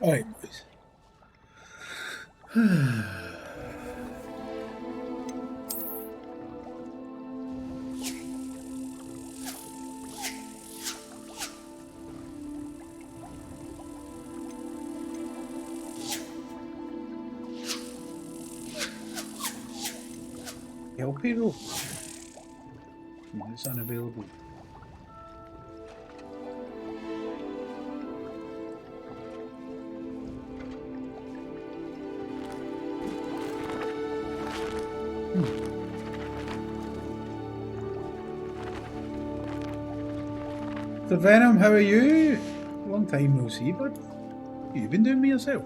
Alright, boys. LP though? No, it's unavailable. The Venom, how are you? Long time no see, bud. You've been doing me yourself.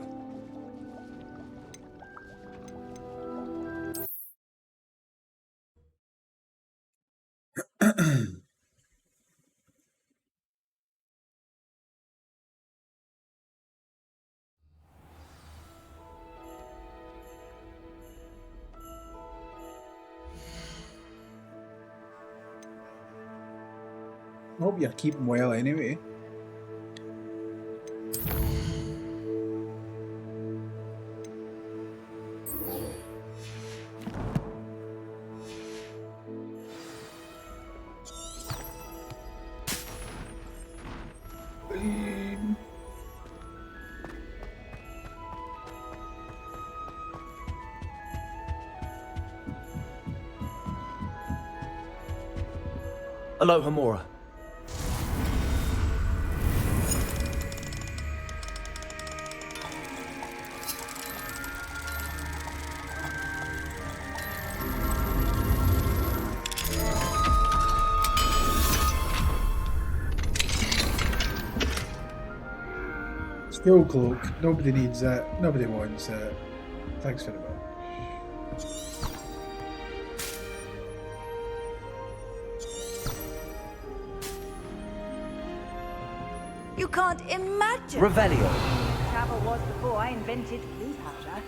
Hope you're keeping well anyway. Alohomora. Skill cloak. Nobody needs that. Nobody wants that. Thanks very much. You can't imagine. Revelio. Travel was before I invented blue powder.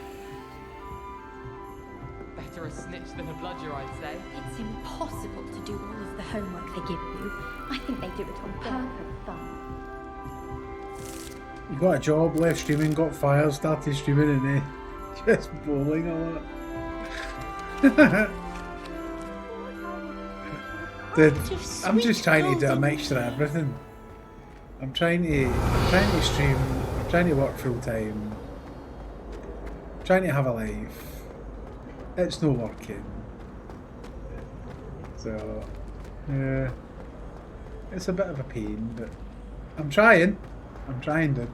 Better a snitch than a bludger, I'd say. It's impossible to do all of the homework they give you. I think they do it on purpose, fun. You got a job, left streaming, got fired, started streaming, and just bowling a lot. Dude, I'm just trying to do a mixture of everything. I'm trying to stream, I'm trying to work full time, I'm trying to have a life. It's not working. So, yeah, it's a bit of a pain, but I'm trying to.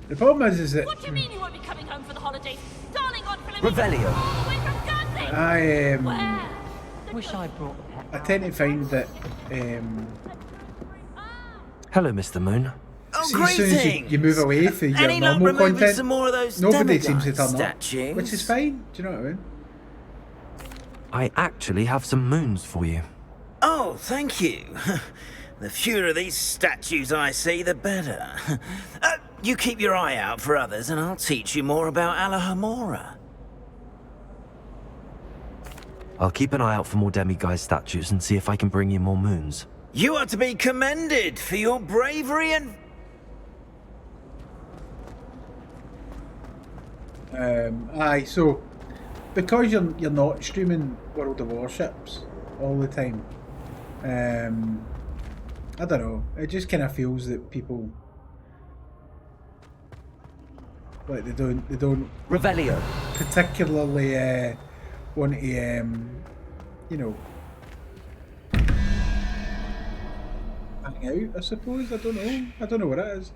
The problem is that... What do you mean you won't be coming home for the holidays? Darling Aunt Philomena, Revelio. all the way from Guernsey! Where? Wish I brought the pet. I tend to find that Hello, Mr. Moon. Oh, see, as soon as you move away from your Any luck normal removing content, some more of those nobody seems to demigod turn statues? up, which is fine. Do you know what I mean? I actually have some moons for you. Oh, thank you. The fewer of these statues I see, the better. You keep your eye out for others, and I'll teach you more about Alohomora. I'll keep an eye out for more demiguise statues and see if I can bring you more moons. You are to be commended for your bravery and... Aye, so because you're not streaming World of Warships all the time, I don't know. It just kind of feels that people like they don't Revelio. particularly want to you know, hang out. I suppose I don't know. I don't know what it is.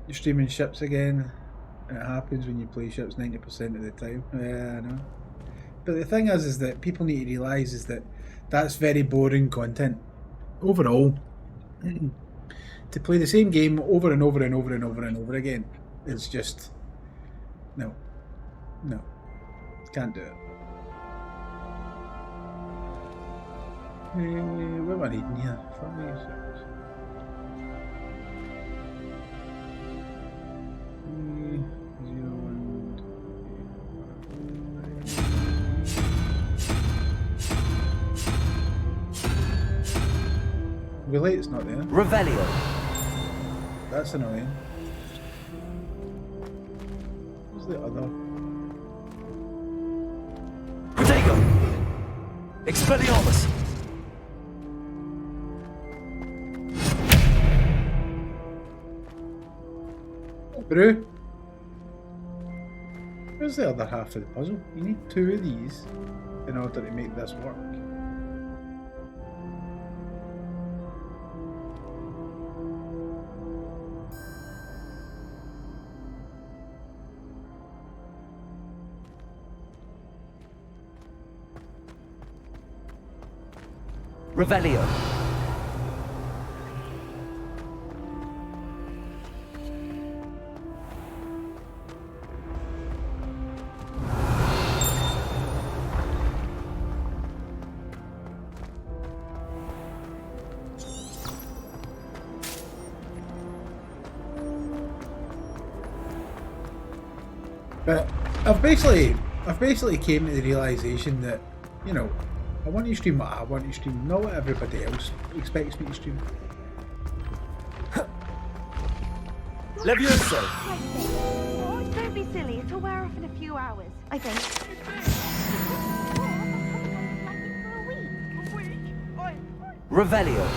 You're streaming ships again. It happens when you play ships 90% of the time. Yeah, I know. But the thing is that people need to realise is that that's very boring content. Overall, to play the same game over and over and over and over and over again, it's just... No. Can't do it. What am I reading here? really, it's not there. Revelio. That's annoying. Where's the other? Protego. Expelliarmus. Brew. Where's the other half of the puzzle? You need 2 of these in order to make this work. Revelio. But I've basically came to the realization that, you know, I want to stream what I want to stream, not what everybody else expects me to stream. Levioso. Oh, don't be silly. It'll wear off in a few hours, I think. Revelio.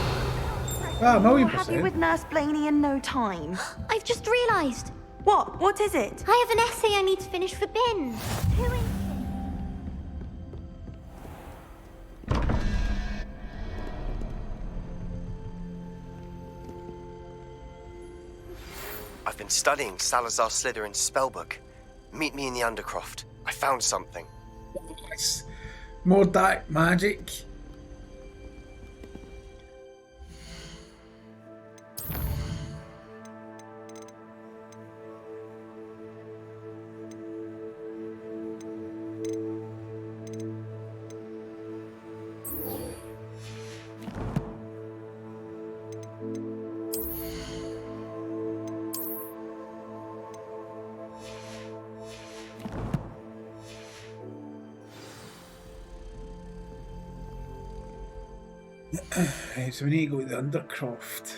Ah, Happy 1,000,000%. with Nurse Blaney in no time. I've just realised. What? What is it? I have an essay I need to finish for Ben. Who is I've been studying Salazar Slytherin's spellbook. Meet me in the Undercroft. I found something. Nice. More dark magic. Right, so we need to go to the Undercroft.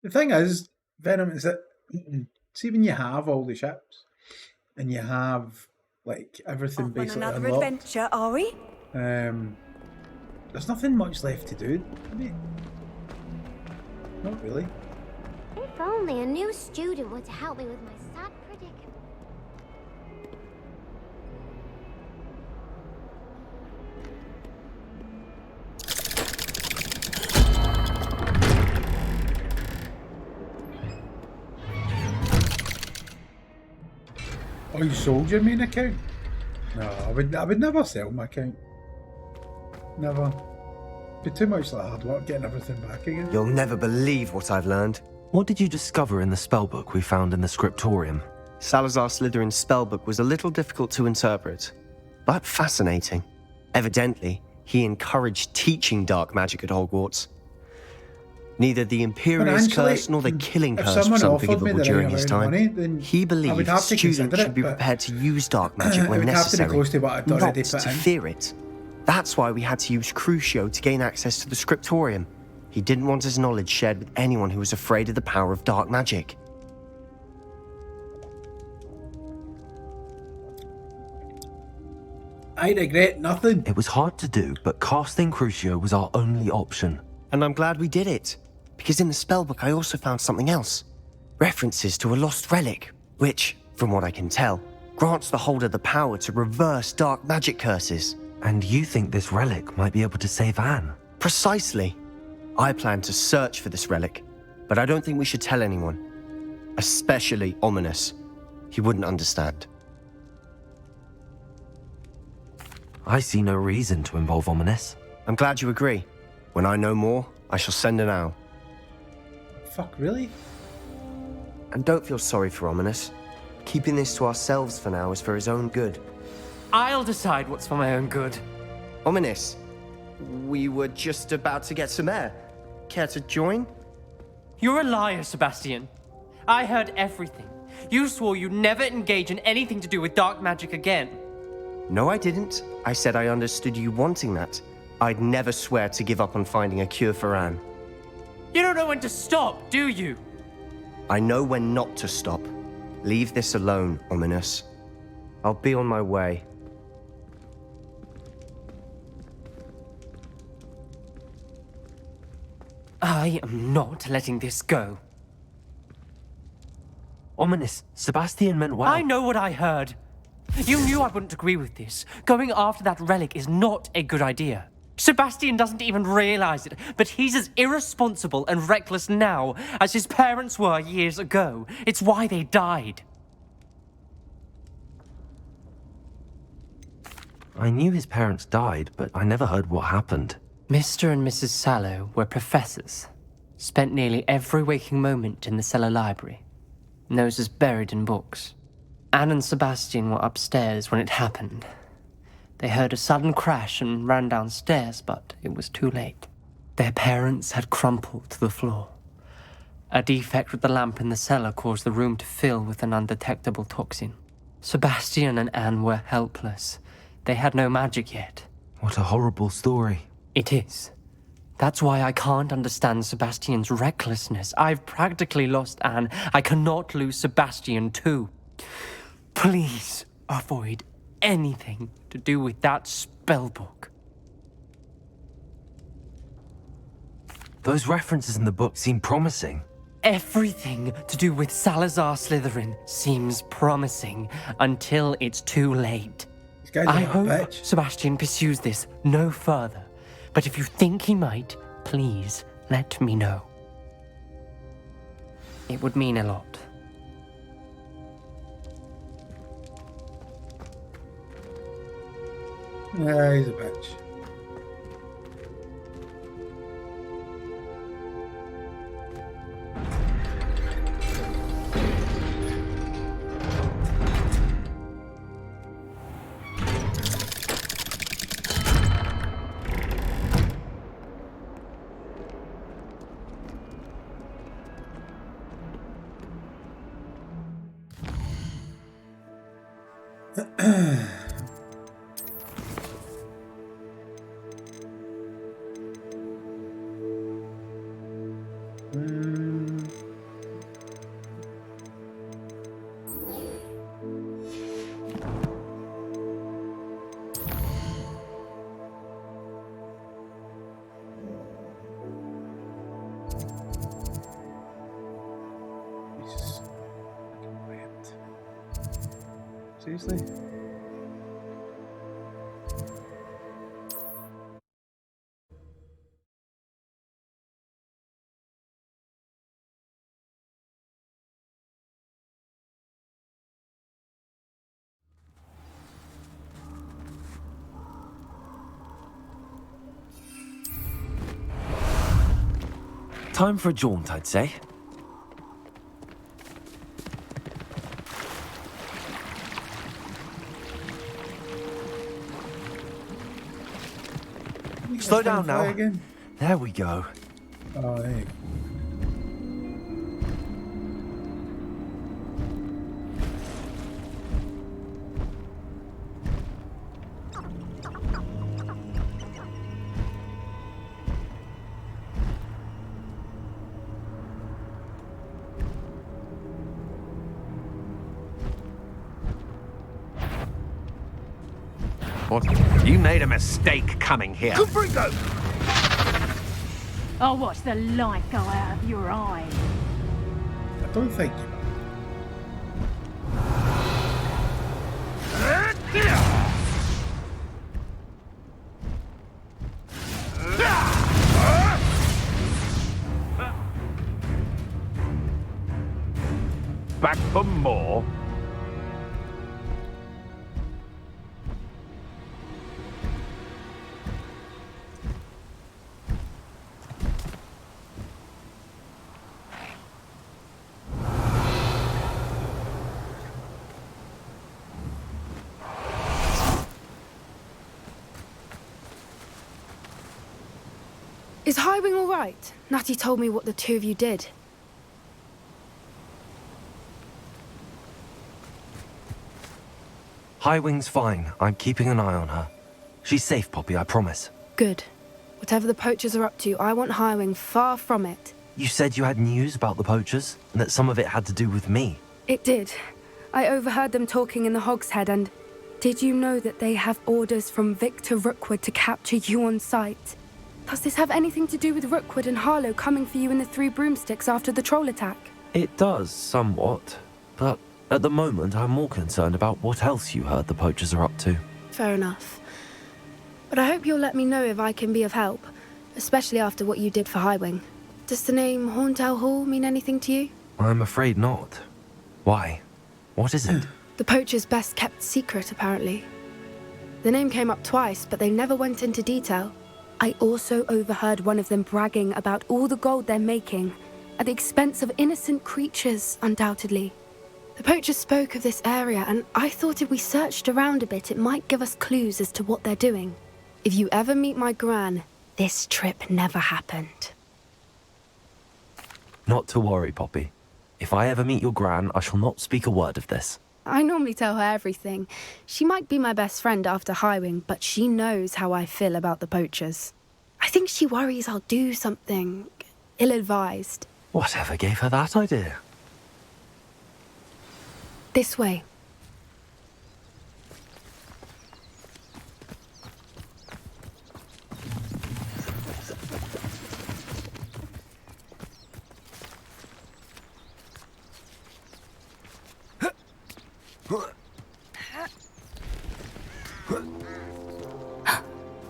The thing is, Venom, is that see when you have all the ships and you have like everything Off on basically another unlocked, adventure, are we? there's nothing much left to do. I mean, not really. If only a new student were to help me with my sad predicament. Oh, you sold your main account? No, I would never sell my account. Never. Be too much like hard work getting everything back again. You'll never believe what I've learned. What did you discover in the spellbook we found in the scriptorium? Salazar Slytherin's spellbook was a little difficult to interpret, but fascinating. Evidently, he encouraged teaching dark magic at Hogwarts. Neither the Imperious Financially, Curse nor the Killing if Curse was someone offered me unforgivable the during right his amount of time. money, then He I believed would have to students consider should be it, but prepared to use dark magic it when would have to be necessary, close to what I'd not already to put in. fear it. That's why we had to use Crucio to gain access to the scriptorium. He didn't want his knowledge shared with anyone who was afraid of the power of dark magic. I regret nothing. It was hard to do, but casting Crucio was our only option. And I'm glad we did it, because in the spellbook I also found something else. References to a lost relic, which, from what I can tell, grants the holder the power to reverse dark magic curses. And you think this relic might be able to save Anne? Precisely. I plan to search for this relic, but I don't think we should tell anyone. Especially Ominous. He wouldn't understand. I see no reason to involve Ominous. I'm glad you agree. When I know more, I shall send an owl. Fuck, really? And don't feel sorry for Ominous. Keeping this to ourselves for now is for his own good. I'll decide what's for my own good. Ominous, We were just about to get some air. Care to join? You're a liar, Sebastian. I heard everything. You swore you'd never engage in anything to do with dark magic again. No, I didn't. I said I understood you wanting that. I'd never swear to give up on finding a cure for Anne. You don't know when to stop, do you? I know when not to stop. Leave this alone, Ominous. I'll be on my way. I am not letting this go. Ominous, Sebastian meant well. I know what I heard. You knew I wouldn't agree with this. Going after that relic is not a good idea. Sebastian doesn't even realize it, but he's as irresponsible and reckless now as his parents were years ago. It's why they died. I knew his parents died, but I never heard what happened. Mr. and Mrs. Sallow were professors. Spent nearly every waking moment in the cellar library. Noses buried in books. Anne and Sebastian were upstairs when it happened. They heard a sudden crash and ran downstairs, but it was too late. Their parents had crumpled to the floor. A defect with the lamp in the cellar caused the room to fill with an undetectable toxin. Sebastian and Anne were helpless. They had no magic yet. What a horrible story. It is. That's why I can't understand Sebastian's recklessness. I've practically lost Anne. I cannot lose Sebastian too. Please avoid anything to do with that spellbook. Those references in the book seem promising. Everything to do with Salazar Slytherin seems promising until it's too late. This guy's I a hope bitch. Sebastian pursues this no further. But if you think he might, please let me know. It would mean a lot. Yeah, he's a bitch. Jesus. Wait. Seriously? Time for a jaunt, I'd say. Slow down now. Again? There we go. Oh, there you go. You made a mistake coming here. I'll watch the light go out of your eye. I don't think you. Back for more? Is Highwing all right? Natty told me what the two of you did. Highwing's fine. I'm keeping an eye on her. She's safe, Poppy, I promise. Good. Whatever the poachers are up to, I want Highwing far from it. You said you had news about the poachers, and that some of it had to do with me. It did. I overheard them talking in the Hogshead, and did you know that they have orders from Victor Rookwood to capture you on sight? Does this have anything to do with Rookwood and Harlow coming for you in the Three Broomsticks after the troll attack? It does, somewhat. But at the moment, I'm more concerned about what else you heard the poachers are up to. Fair enough. But I hope you'll let me know if I can be of help, especially after what you did for Highwing. Does the name Horntail Hall mean anything to you? I'm afraid not. Why? What is it? The poacher's best kept secret, apparently. The name came up twice, but they never went into detail. I also overheard one of them bragging about all the gold they're making, at the expense of innocent creatures, undoubtedly. The poacher spoke of this area, and I thought if we searched around a bit, it might give us clues as to what they're doing. If you ever meet my gran, this trip never happened. Not to worry, Poppy. If I ever meet your gran, I shall not speak a word of this. I normally tell her everything. She might be my best friend after Highwing, but she knows how I feel about the poachers. I think she worries I'll do something ill-advised. Whatever gave her that idea? This way.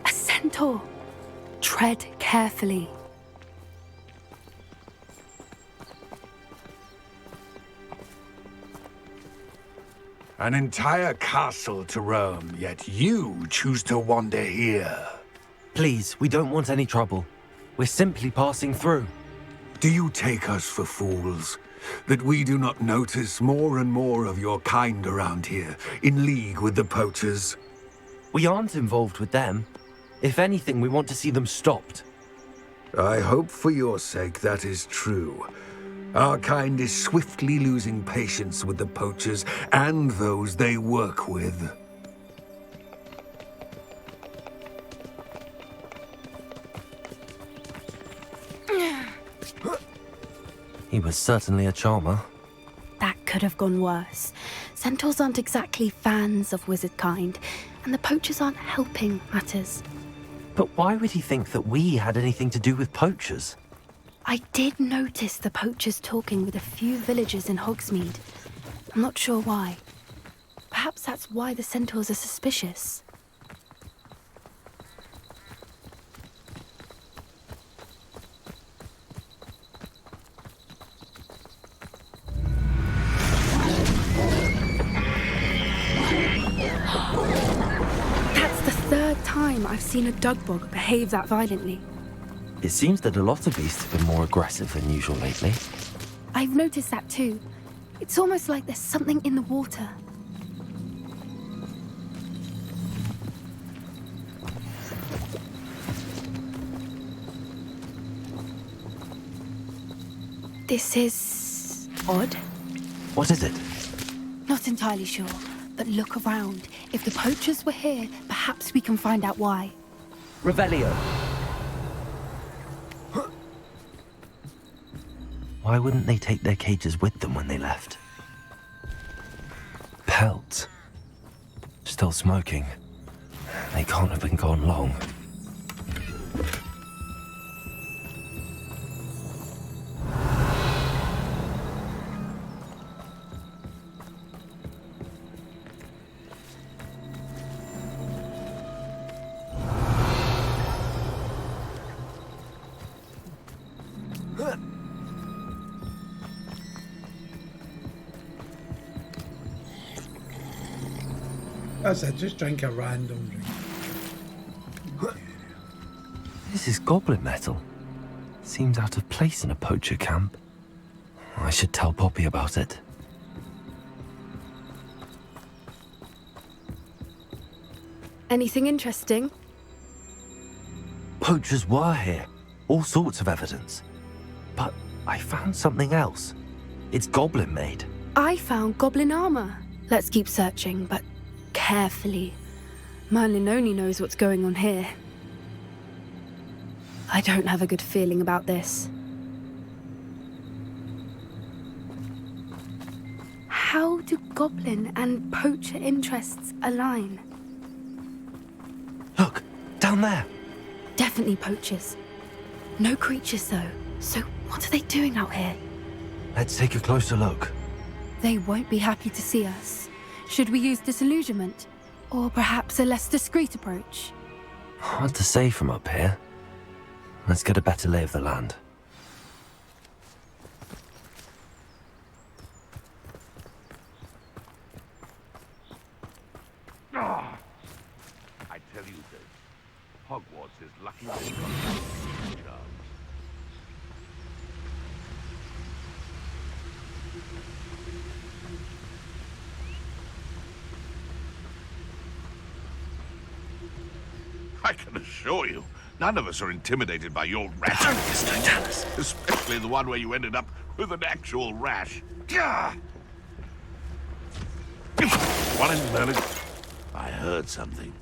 A centaur. Tread carefully. An entire castle to roam, yet you choose to wander here. Please, we don't want any trouble. We're simply passing through. Do you take us for fools? That we do not notice more and more of your kind around here, in league with the poachers? We aren't involved with them. If anything, we want to see them stopped. I hope for your sake that is true. Our kind is swiftly losing patience with the poachers and those they work with. He was certainly a charmer. That could have gone worse. Centaurs aren't exactly fans of wizard kind, and the poachers aren't helping matters. But why would he think that we had anything to do with poachers? I did notice the poachers talking with a few villagers in Hogsmeade. I'm not sure why. Perhaps that's why the centaurs are suspicious. That's the third time I've seen a dugbog behave that violently. It seems that a lot of beasts have been more aggressive than usual lately. I've noticed that too. It's almost like there's something in the water. This is odd. What is it? Not entirely sure, but look around. If the poachers were here, perhaps we can find out why. Revelio. Why wouldn't they take their cages with them when they left? Pelt. Still smoking. They can't have been gone long. That's it, just drink a random drink. This is goblin metal. Seems out of place in a poacher camp. I should tell Poppy about it. Anything interesting? Poachers were here. all sorts of evidence. But I found something else. It's goblin made. I found goblin armor. Let's keep searching, but carefully. Merlin only knows what's going on here. I don't have a good feeling about this. How do goblin and poacher interests align? Look, down there. Definitely poachers. No creatures, though. So what are they doing out here? Let's take a closer look. They won't be happy to see us. Should we use disillusionment? Or perhaps a less discreet approach? Hard to say from up here. Let's get a better lay of the land. Ah, I tell you this, Hogwarts is lucky they've got a job. I can assure you, none of us are intimidated by your rash. Especially the one where you ended up with an actual rash. Gah! One in Merlin. I heard something.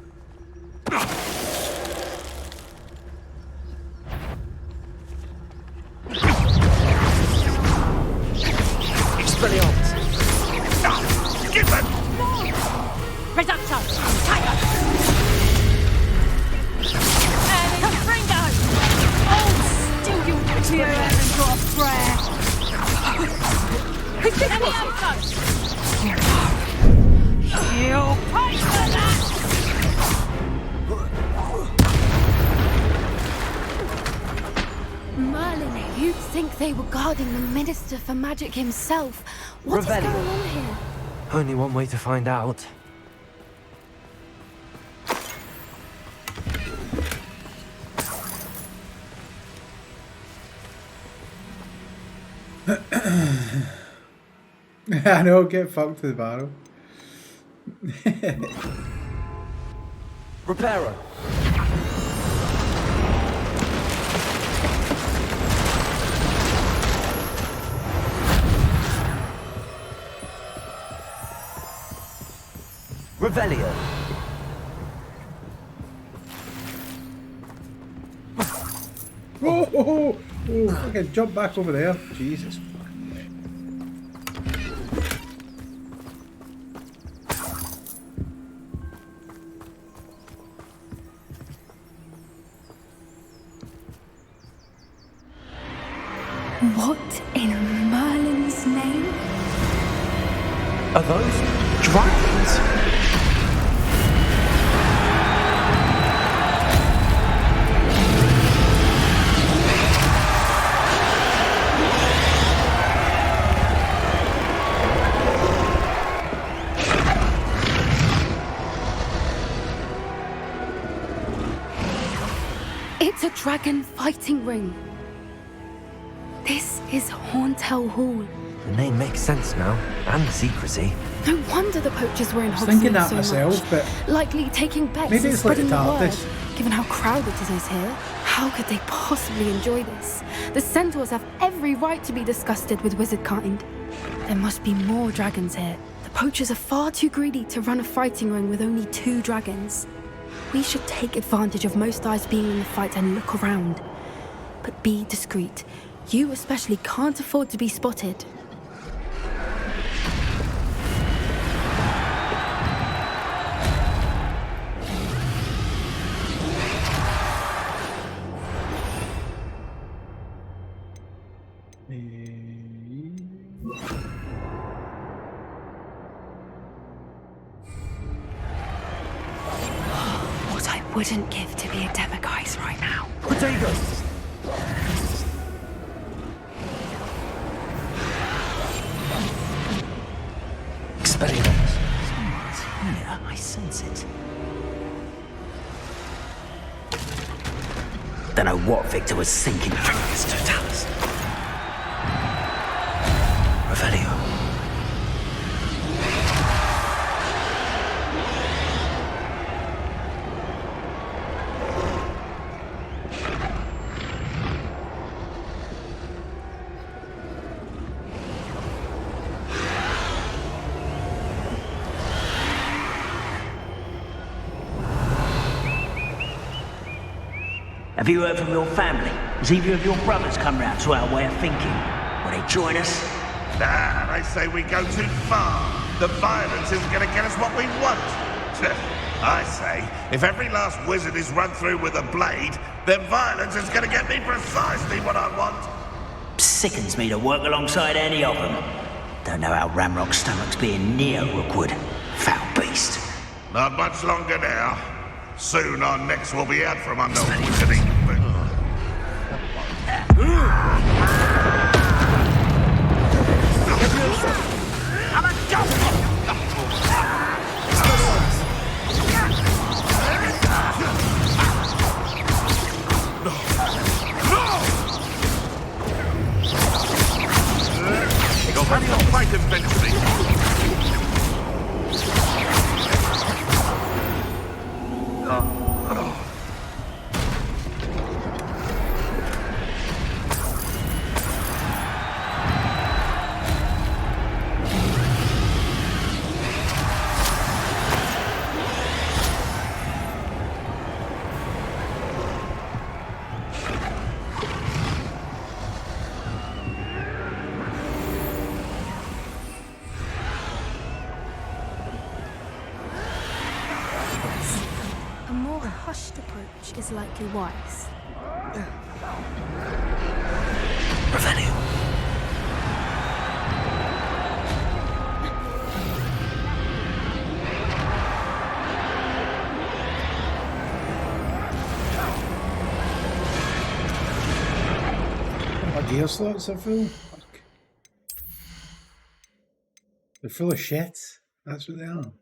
Expelliarmus! Give them! Reducto! Tiger! Confringo! Oh, still you clear and got a prayer! Who's this one? You'll pay for that! Merlin, you'd think they were guarding the Minister for Magic himself. What is Revelio. going on here? Only one way to find out. I know, get fucked to the barrel. Reparo. Revelio. Oh, okay, jump back over there. Jesus fucking What in Merlin's name? Are those dragons? It's a dragon fighting ring. This is Hauntel Hall. The name makes sense now, and the secrecy. No wonder the poachers were in I was thinking Hogsmeade that so myself, much. but Likely taking bets maybe and it's like spreading the the word. TARDIS. Given how crowded it is here, how could they possibly enjoy this? The centaurs have every right to be disgusted with wizard kind. There must be more dragons here. The poachers are far too greedy to run a fighting ring with only 2 dragons. We should take advantage of most eyes being in the fight and look around. But be discreet. You especially can't afford to be spotted. What I wouldn't give to be a Demiguise right now. Potatoes! Expelliarmus. Someone's here. I sense it. Don't know what Victor was thinking. Fingers Totalis. Revelio. Have you heard from your family? Has either of your brothers come round to our way of thinking? Will they join us? Nah, they say we go too far. The violence isn't going to get us what we want. I say, if every last wizard is run through with a blade, then violence is going to get me precisely what I want. Sickens me to work alongside any of them. Don't know how Ramrock's stomach's being near Rookwood. Foul beast. Not much longer now. Soon our necks will be out from under wizarding. I'm a ghost! You'll have your fight eventually. A more hushed approach is likely wise. Revenue. My gear slots are full. Fuck. They're full of shit. That's what they are.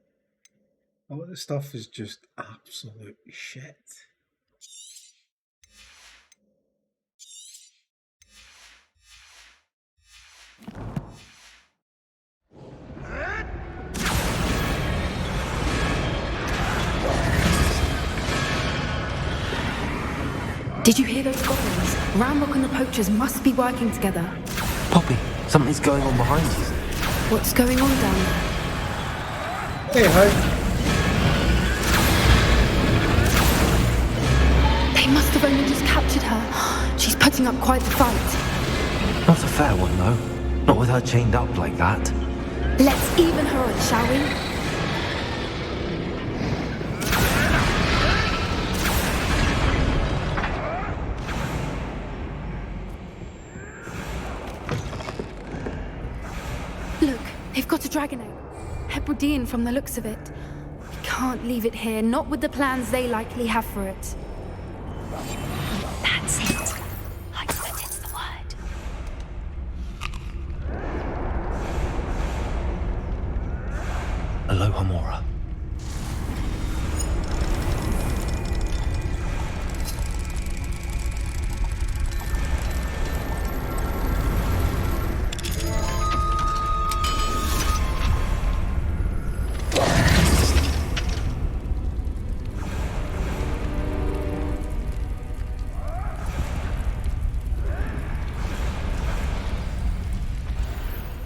All of this stuff is just absolute shit. Did you hear those goblins? Ramrock and the poachers must be working together. Poppy, something's going on behind you. What's going on down there? Hey, hi. They must have only just captured her. She's putting up quite the fight. Not a fair one, though. Not with her chained up like that. Let's even her on, shall we? Look, they've got a dragon egg. Hebridean from the looks of it. We can't leave it here, not with the plans they likely have for it. That's it. I bet it's the word. Alohomora.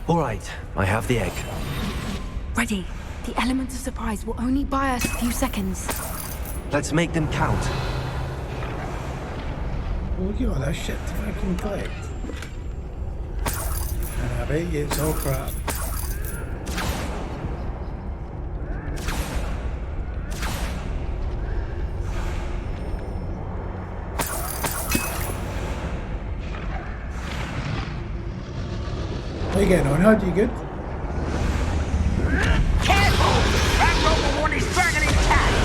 All right, I have the egg. Ready. The element of surprise will only buy us a few seconds. Let's make them count. Look at all that shit to fucking collect. And I bet you it's all crap. How you getting on? How do you good? Careful! Ramrock will want his dragon intact!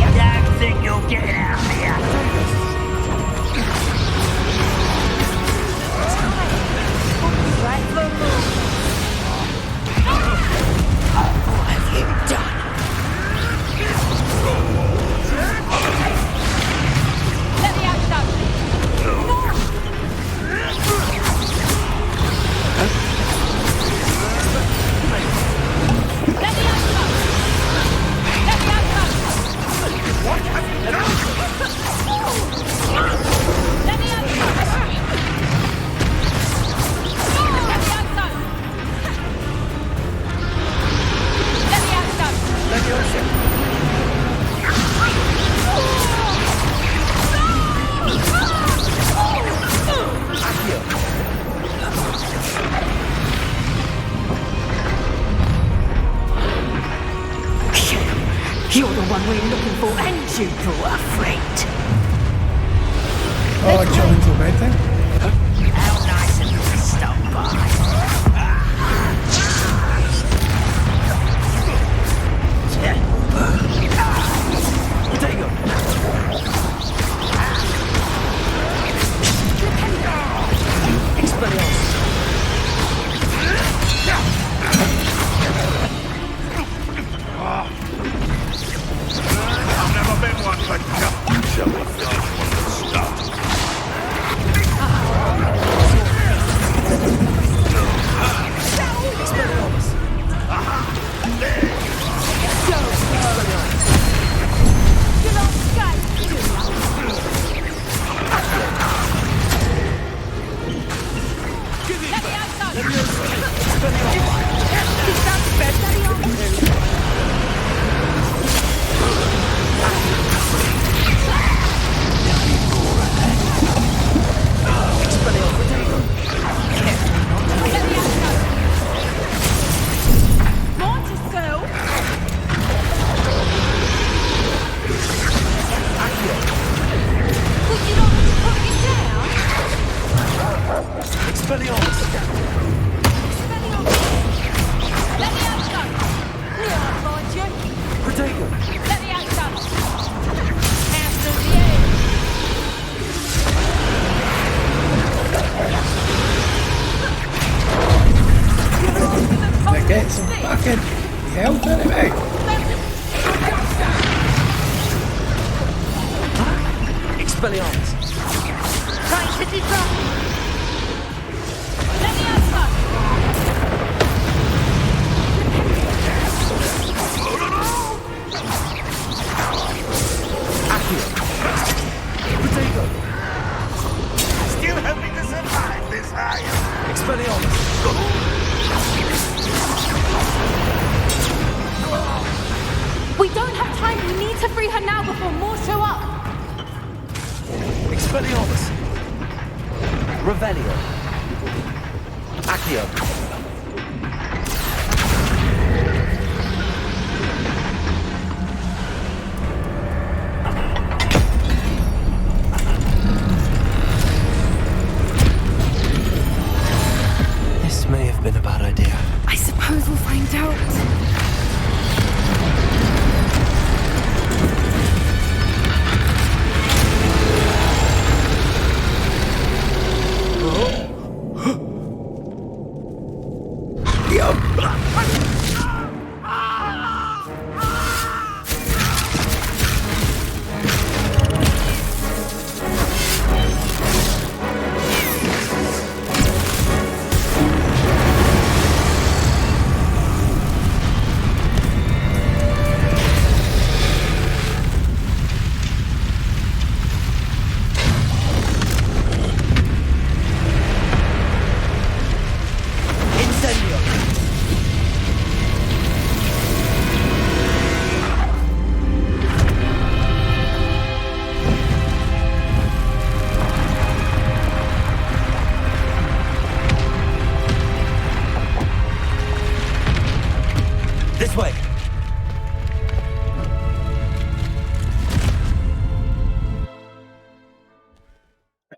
I don't think you'll get it out of here! Right for a move! What have you done? You're the one we're looking for, and you brought a friend. Oh, chill until bedtime. How nice of you to stop by. I've never been one for jump. Shall we start from the start? You don't escape, do you? Let me outside! Is that better? Get some fucking help out of me. Expelliarmus. Trying to disrupt. Let me outside. Still hoping to survive this, are you? Expelliarmus. We don't have time. We need to free her now before more show up. Expelliarmus. Revelio. Accio. This may have been a bad idea. I suppose we'll find out. This way.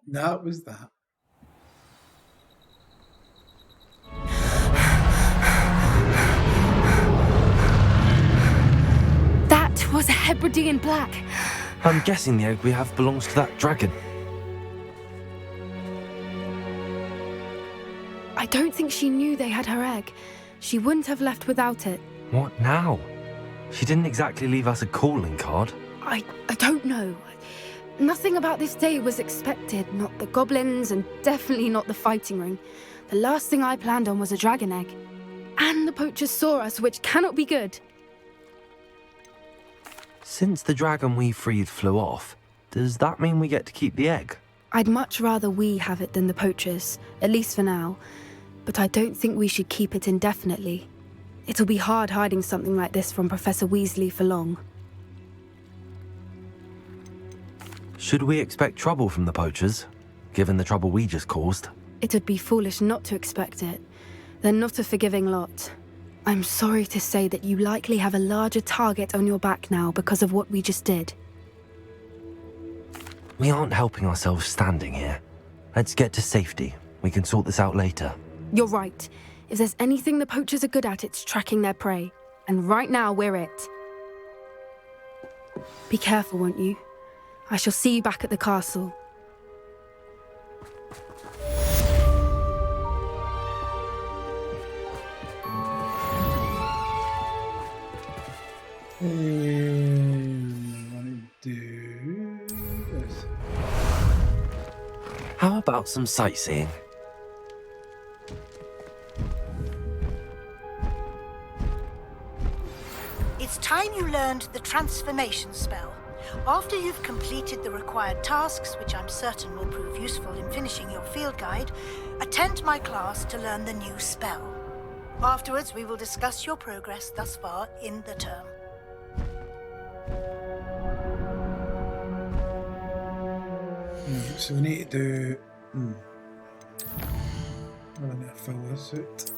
That was that. That was a Hebridean black. I'm guessing the egg we have belongs to that dragon. I don't think she knew they had her egg. She wouldn't have left without it. What now? She didn't exactly leave us a calling card. I don't know. Nothing about this day was expected. Not the goblins, and definitely not the fighting ring. The last thing I planned on was a dragon egg. And the poachers saw us, which cannot be good. Since the dragon we freed flew off, does that mean we get to keep the egg? I'd much rather we have it than the poachers, at least for now. But I don't think we should keep it indefinitely. It'll be hard hiding something like this from Professor Weasley for long. Should we expect trouble from the poachers, given the trouble we just caused? It would be foolish not to expect it. They're not a forgiving lot. I'm sorry to say that you likely have a larger target on your back now because of what we just did. We aren't helping ourselves standing here. Let's get to safety. We can sort this out later. You're right. If there's anything the poachers are good at, it's tracking their prey. And right now, we're it. Be careful, won't you? I shall see you back at the castle. I want to do this. How about some sightseeing? It's time you learned the transformation spell. After you've completed the required tasks, which I'm certain will prove useful in finishing your field guide, attend my class to learn the new spell. Afterwards, we will discuss your progress thus far in the term. So we need to do... I need to fill this out.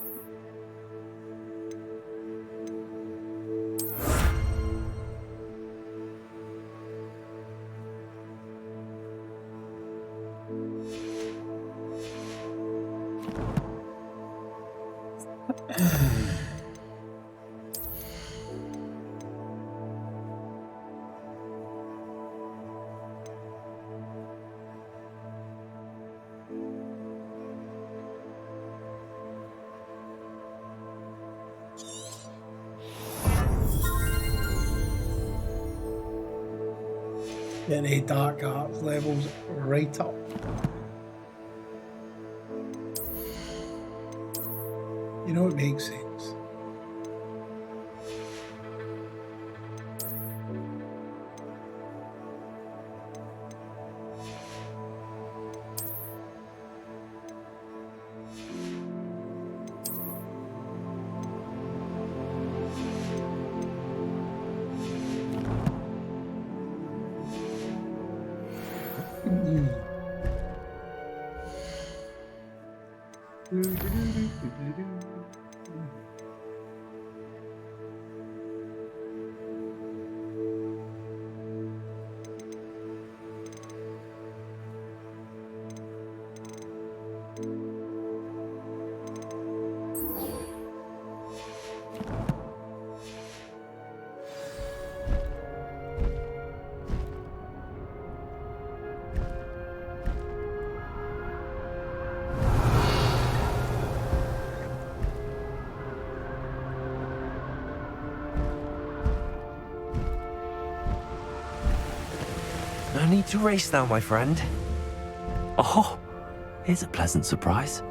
Getting the dark arts levels right up. You know, it makes sense. No need to race now, my friend. Oh, here's a pleasant surprise.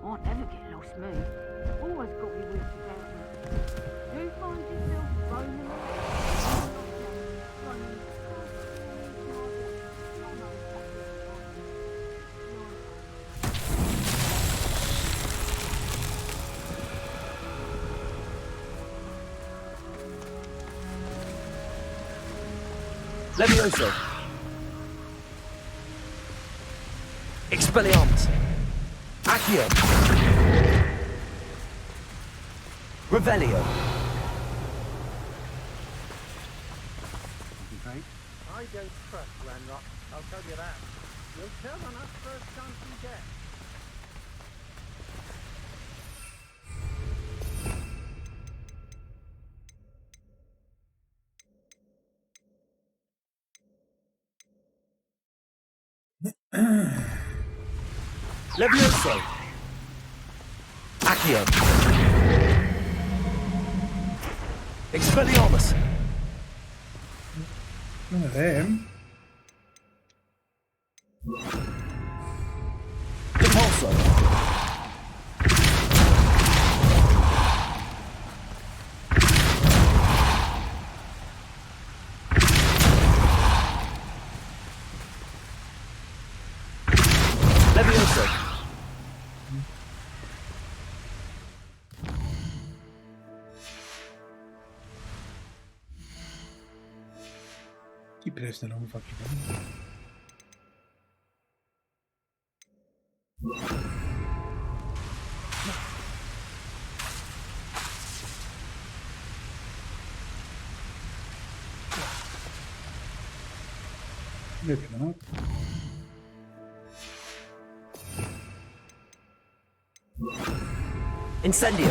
I'll never get lost, me. Always got me wits about me. You find yourself roaming Levioso. Expelliarmus. Accio. Revelio. I don't trust Ranrock, I'll tell you that. You'll turn on us first chance you get. Levioso. Accio. Expelliarmus. None of them. Impulso. Levioso. keep pressing the wrong fucking button. Maybe not. Incendio!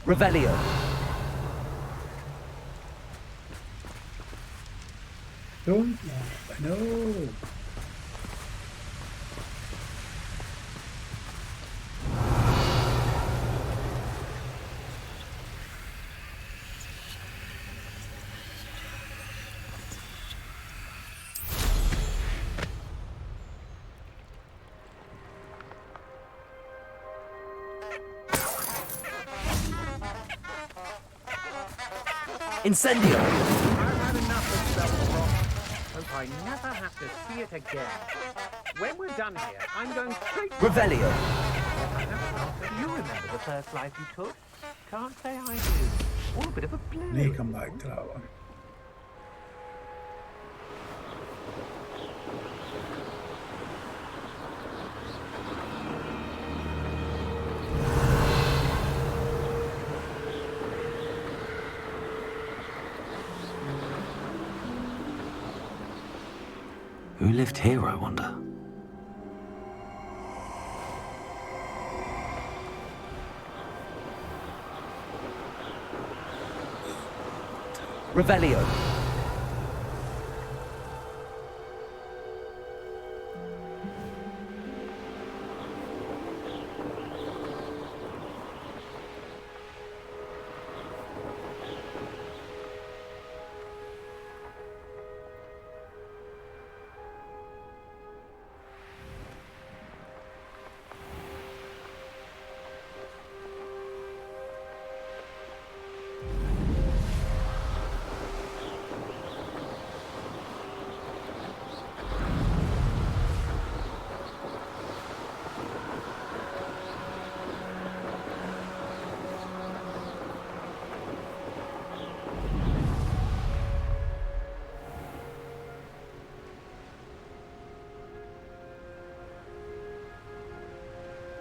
Revelio! Don't. No. Incendio! I've had enough of Spellbook. Hope I never have to see it again. When we're done here, I'm going straight to... Revelio! You remember the first life you took? Can't say I do. All a bit of a blur. May come back to that one. Who lived here, I wonder? Revelio!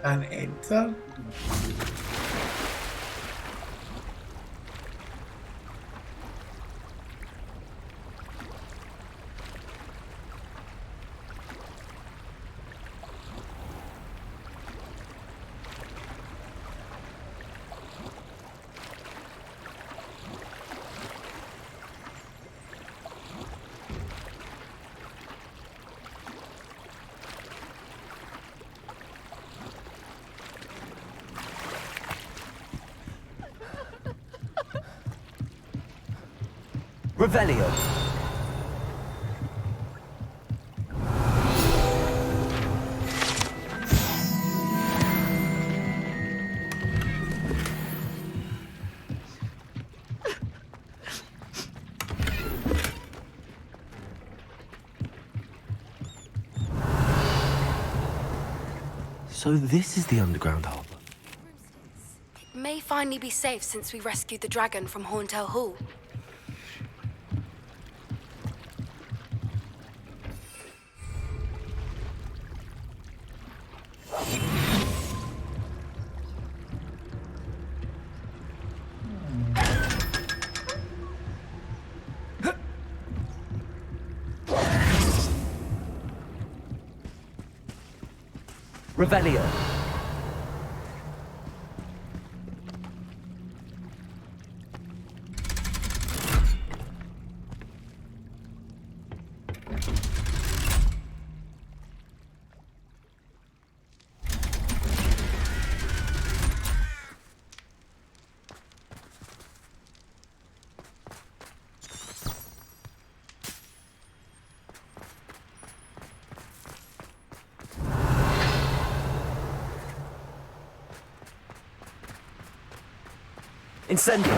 And enter. Revelio! So this is the underground hub. It may finally be safe since we rescued the dragon from Horntail Hall. Revelio! Incendio!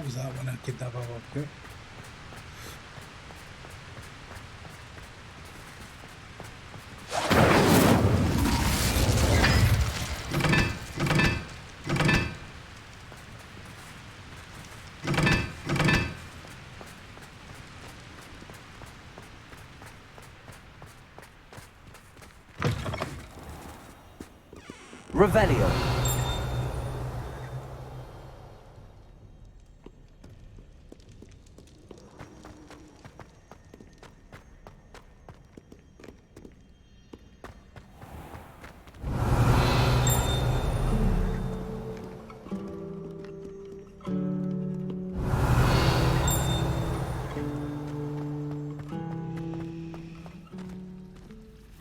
was that one I could have a look at. Revelio.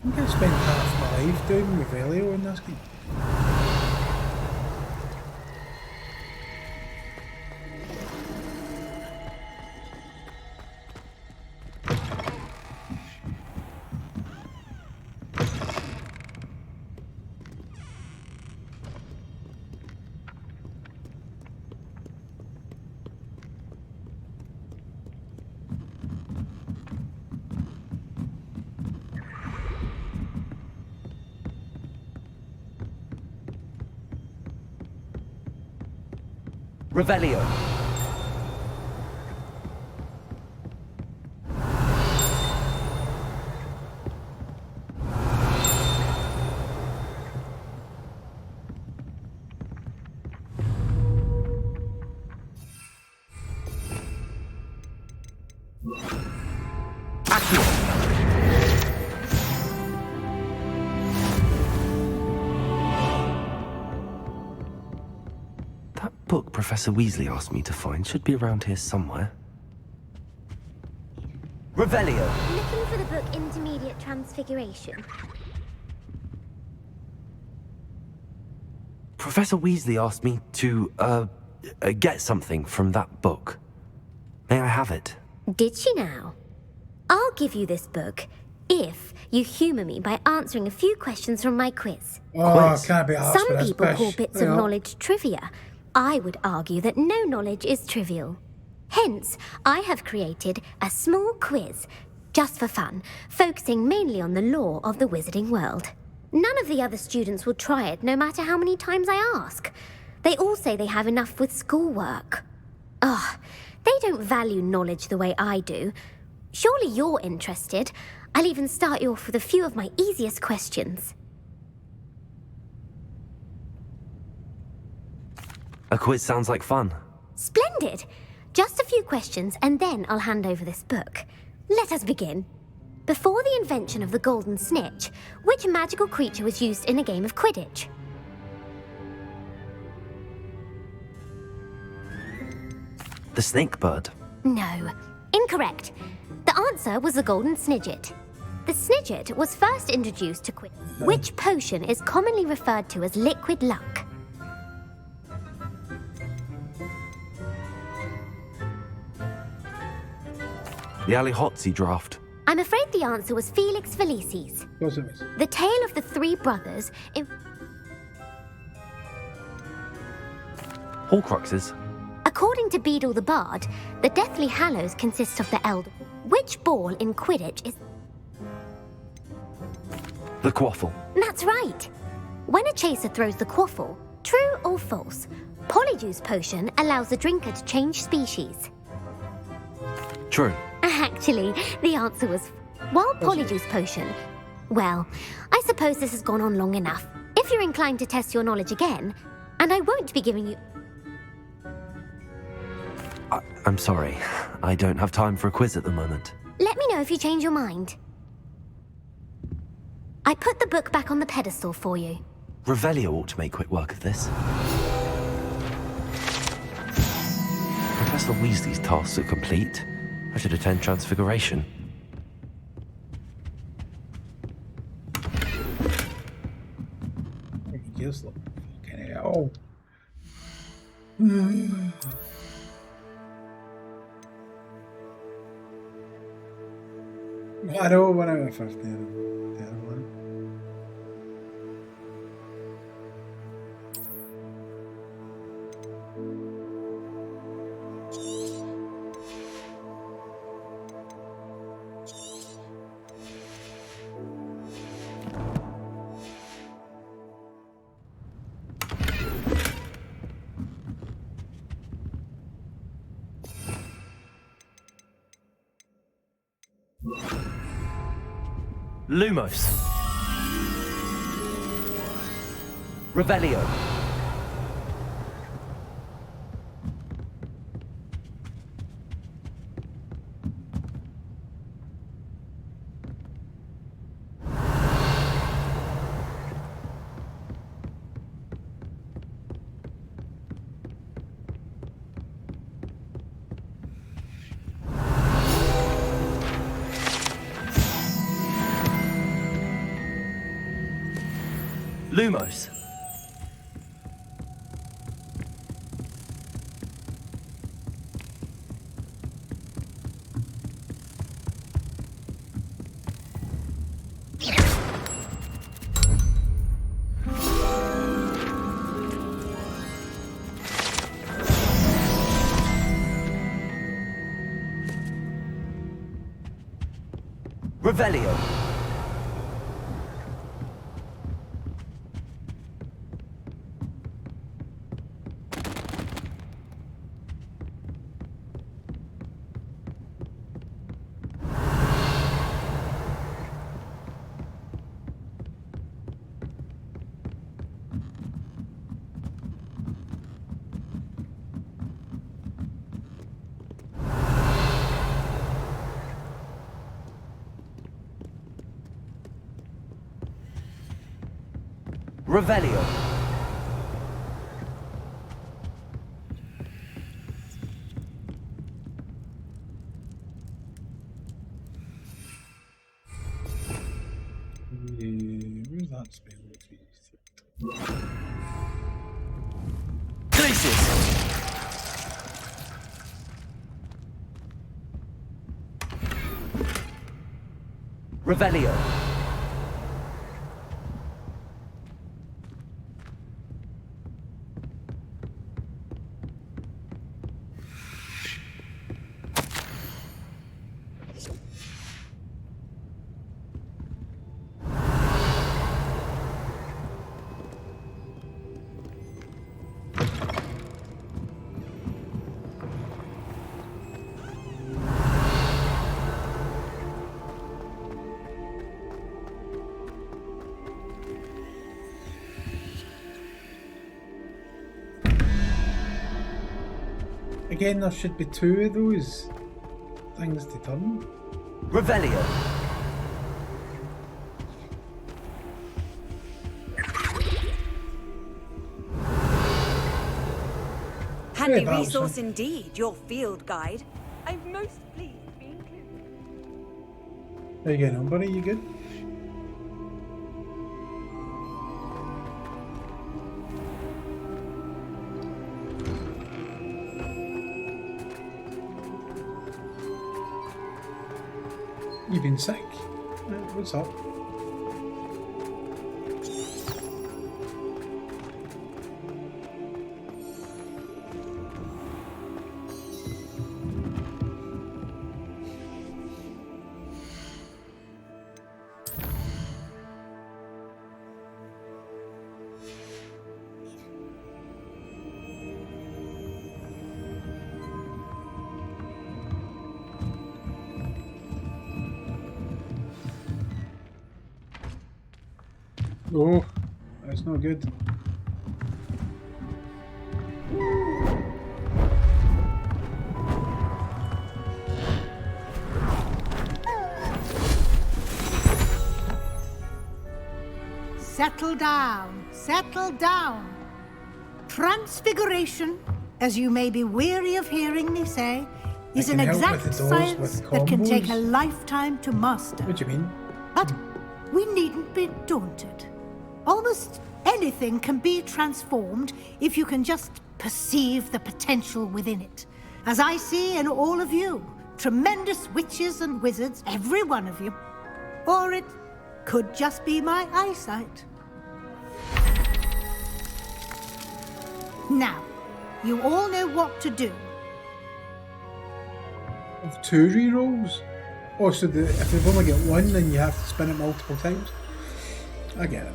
I think I spent half my life doing Revelio in this game. Revelio. That book Professor Weasley asked me to find should be around here somewhere. Revelio. Looking for the book Intermediate Transfiguration. Professor Weasley asked me to, get something from that book. May I have it? Did she now? I'll give you this book if you humour me by answering a few questions from my quiz. Oh, can't be arsed Some with this people pish. call bits Hang of on. knowledge trivia. I would argue that no knowledge is trivial. Hence, I have created a small quiz, just for fun, focusing mainly on the lore of the wizarding world. None of the other students will try it, no matter how many times I ask. They all say they have enough with schoolwork. Ugh, they don't value knowledge the way I do. Surely you're interested. I'll even start you off with a few of my easiest questions. A quiz sounds like fun. Splendid! Just a few questions, and then I'll hand over this book. Let us begin. Before the invention of the golden snitch, which magical creature was used in a game of Quidditch? The snake bird. No. Incorrect. The answer was the golden snidget. The snidget was first introduced to Quidditch. Which potion is commonly referred to as liquid luck? The Allihotzi draft. I'm afraid the answer was Felix Felicis. Of course it was. The tale of the three brothers Horcruxes. According to Beadle the Bard, the Deathly Hallows consist of the Elder. Which ball in Quidditch is... The quaffle. That's right. When a chaser throws the quaffle, true or false, Polyjuice Potion allows the drinker to change species. True. Actually, the answer was... While Polyjuice Potion... Well, I suppose this has gone on long enough. If you're inclined to test your knowledge again, and I won't be giving you... I'm sorry. I don't have time for a quiz at the moment. Let me know if you change your mind. I put the book back on the pedestal for you. Revelio ought to make quick work of this. Professor Weasley's tasks are complete. I should attend Transfiguration. Just look. Fucking hell. I know when I went first there. Terrible. Lumos. Revelio. Lumos. Revelio. Revelio. Where's that spell? Glacius. Revelio. Again, there should be 2 of those things to turn. Revelio. Handy that was resource indeed, your field guide. I'm most pleased to be included. How you getting on, buddy? You good? You've been sick? What's up? Oh, that's not good. Settle down, settle down. Transfiguration, as you may be weary of hearing me say, is an exact science that can take a lifetime to master. What do you mean? But we needn't be daunted. Almost anything can be transformed if you can just perceive the potential within it. As I see in all of you, tremendous witches and wizards, every one of you. Or it could just be my eyesight. Now, you all know what to do. Of 2 rerolls? Oh, so if you've only got 1, then you have to spin it multiple times? I get it.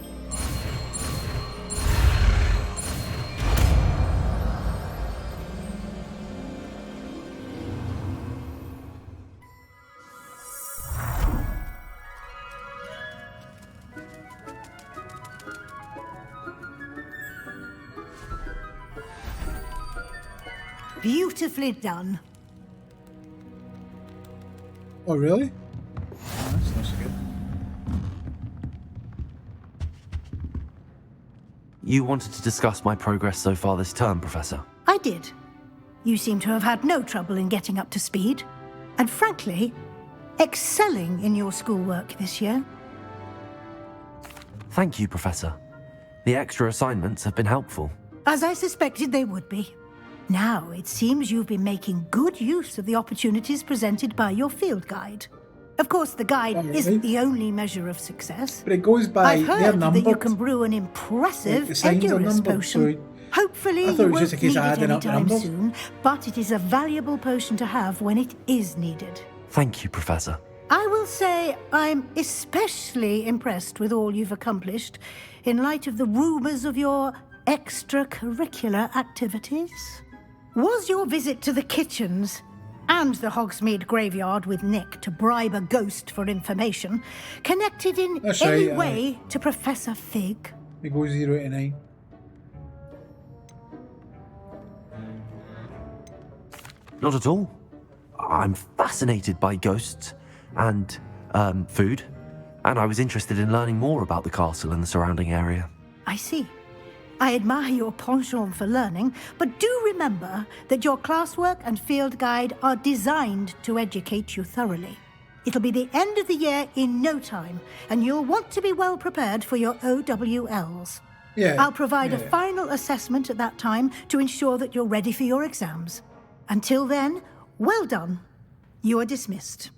Beautifully done. Oh, really? Oh, that's not so good. You wanted to discuss my progress so far this term, Professor? I did. You seem to have had no trouble in getting up to speed. And frankly, excelling in your schoolwork this year. Thank you, Professor. The extra assignments have been helpful. As I suspected they would be. Now, it seems you've been making good use of the opportunities presented by your field guide. Of course, the guide isn't the only measure of success. But it goes by I've their heard number. that you can brew an impressive Like the signs are Edurus numbered, potion. so Hopefully, I thought you it was won't just a case need of it adding up anytime numbers. soon, but it is a valuable potion to have when it is needed. Thank you, Professor. I will say I'm especially impressed with all you've accomplished in light of the rumours of your extracurricular activities. Was your visit to the kitchens and the Hogsmeade graveyard with Nick to bribe a ghost for information connected in That's any right, way to Professor Fig? It goes 0 to 9. Not at all. I'm fascinated by ghosts and food, and I was interested in learning more about the castle and the surrounding area. I see. I admire your penchant for learning, but do remember that your classwork and field guide are designed to educate you thoroughly. It'll be the end of the year in no time, and you'll want to be well prepared for your OWLs. Yeah. I'll provide a yeah. final assessment at that time to ensure that you're ready for your exams. Until then, well done. You are dismissed.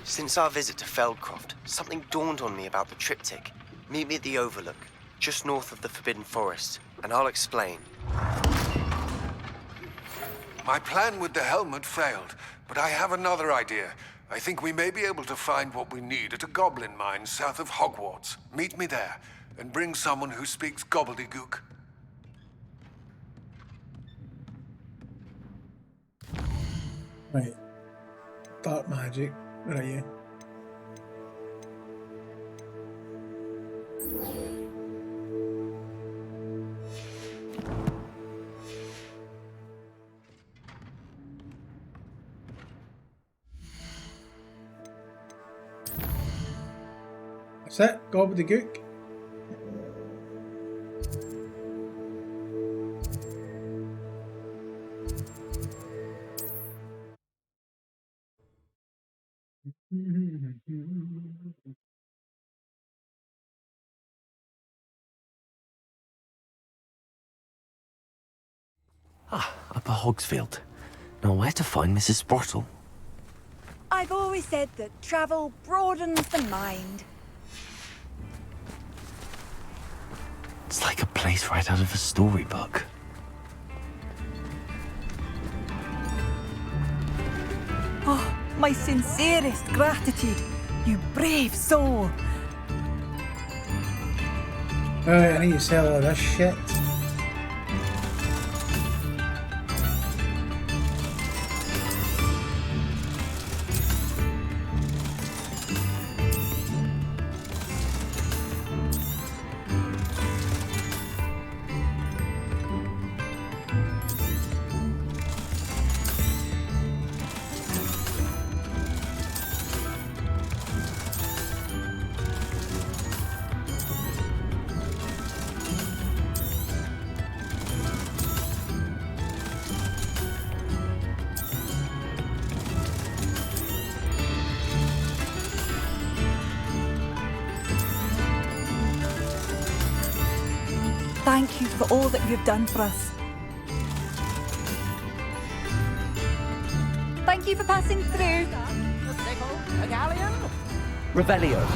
Since our visit to Feldcroft, something dawned on me about the triptych. Meet me at the Overlook, just north of the Forbidden Forest, and I'll explain. My plan with the helmet failed, but I have another idea. I think we may be able to find what we need at a goblin mine south of Hogwarts. Meet me there, and bring someone who speaks gobbledygook. Right. Dark magic. Where are you? That's it. Gobbledygook. Upper Hogsfield. Now where to find Mrs. Sprottle? I've always said that travel broadens the mind. It's like a place right out of a storybook. Oh, my sincerest gratitude, you brave soul. Alright, I need to sell all this shit. Thank you for all that you've done for us. Thank you for passing through. A sickle, a galleon. Revelio.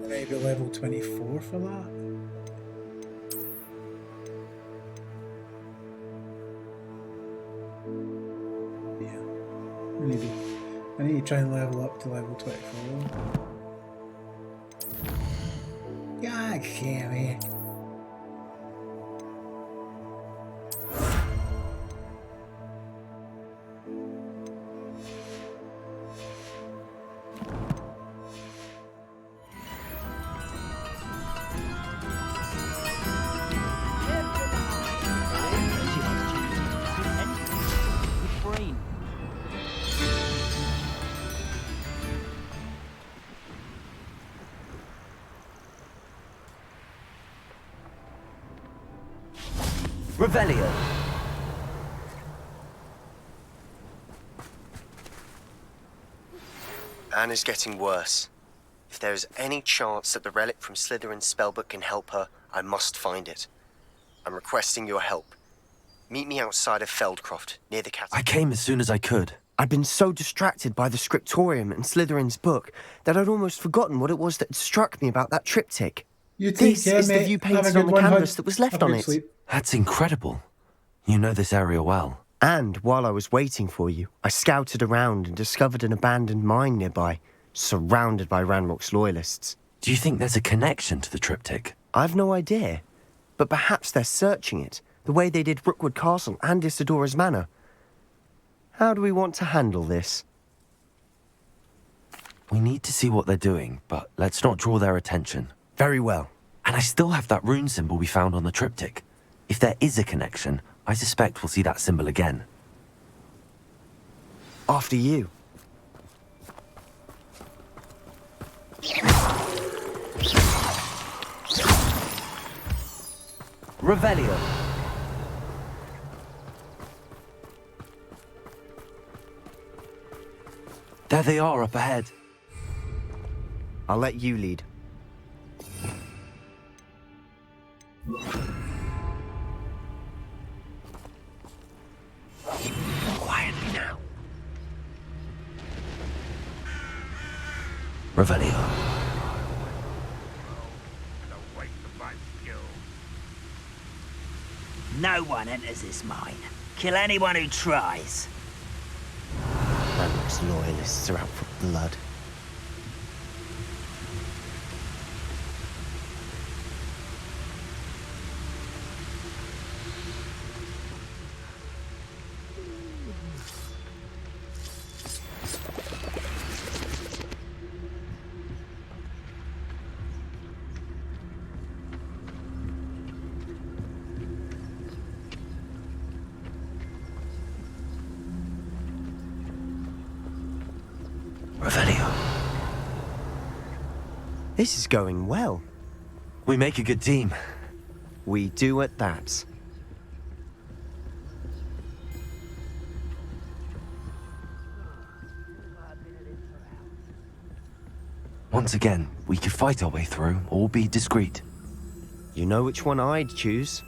Maybe level 24 for that. try and level up to level 24. God damn it. Revelio. Anne is getting worse. If there is any chance that the relic from Slytherin's spellbook can help her, I must find it. I'm requesting your help. Meet me outside of Feldcroft, near the cat. I came as soon as I could. I'd been so distracted by the scriptorium and Slytherin's book that I'd almost forgotten what it was that struck me about that triptych. You take This care, is mate. the view Have a painted good on the one, canvas Hud. that was left Have a on good it. sleep. That's incredible. You know this area well. And while I was waiting for you, I scouted around and discovered an abandoned mine nearby, surrounded by Ranrock's loyalists. Do you think there's a connection to the triptych? I've no idea, but perhaps they're searching it, the way they did Rookwood Castle and Isidora's Manor. How do we want to handle this? We need to see what they're doing, but let's not draw their attention. Very well. And I still have that rune symbol we found on the triptych. If there is a connection, I suspect we'll see that symbol again. After you. Revelio. There they are up ahead. I'll let you lead. Quietly now. Revelio. No one enters this mine. Kill anyone who tries. Ranrock's loyalists are out for blood. Revelio. This is going well. We make a good team. We do at that. Once again, we could fight our way through or be discreet. You know which one I'd choose.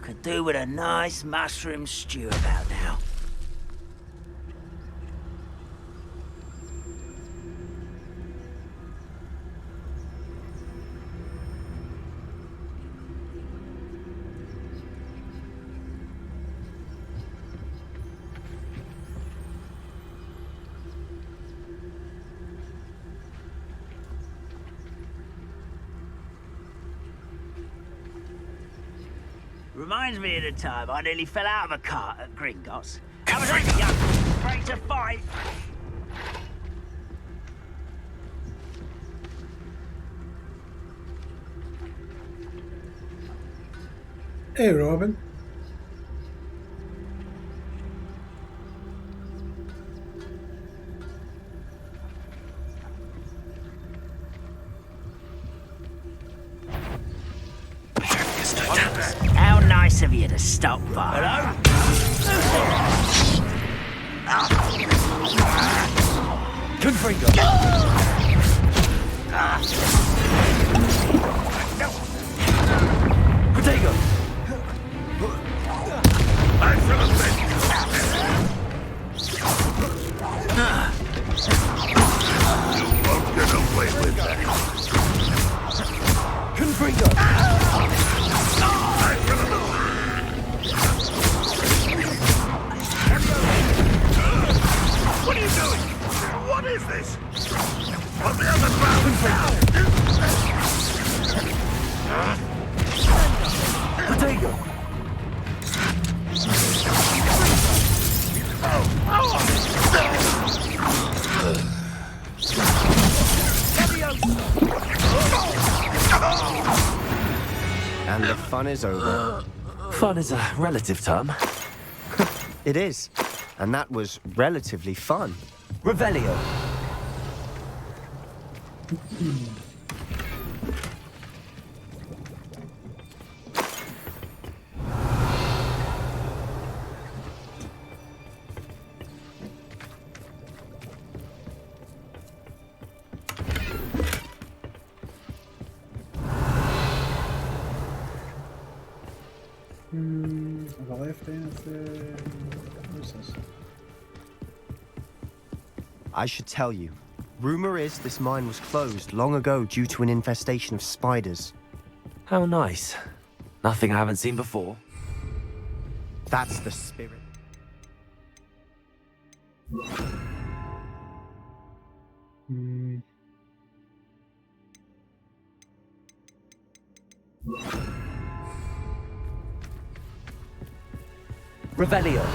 Could do with a nice mushroom stew about now. Reminds me of the time I nearly fell out of a cart at Gringotts. I was really young, ready to fight. Hey, Robin. How nice nice of you to stop by. Confringo! Protego! I shall have You won't get away with that. Confringo! I shall have What are you doing? What is this? On the other ground! Protego! And the fun is over. Fun is a relative term. It is. And that was relatively fun. Revelio. Have I left anything? What's this? I should tell you. Rumor is this mine was closed long ago due to an infestation of spiders. How nice. Nothing I haven't seen before. That's the spirit. Revelio.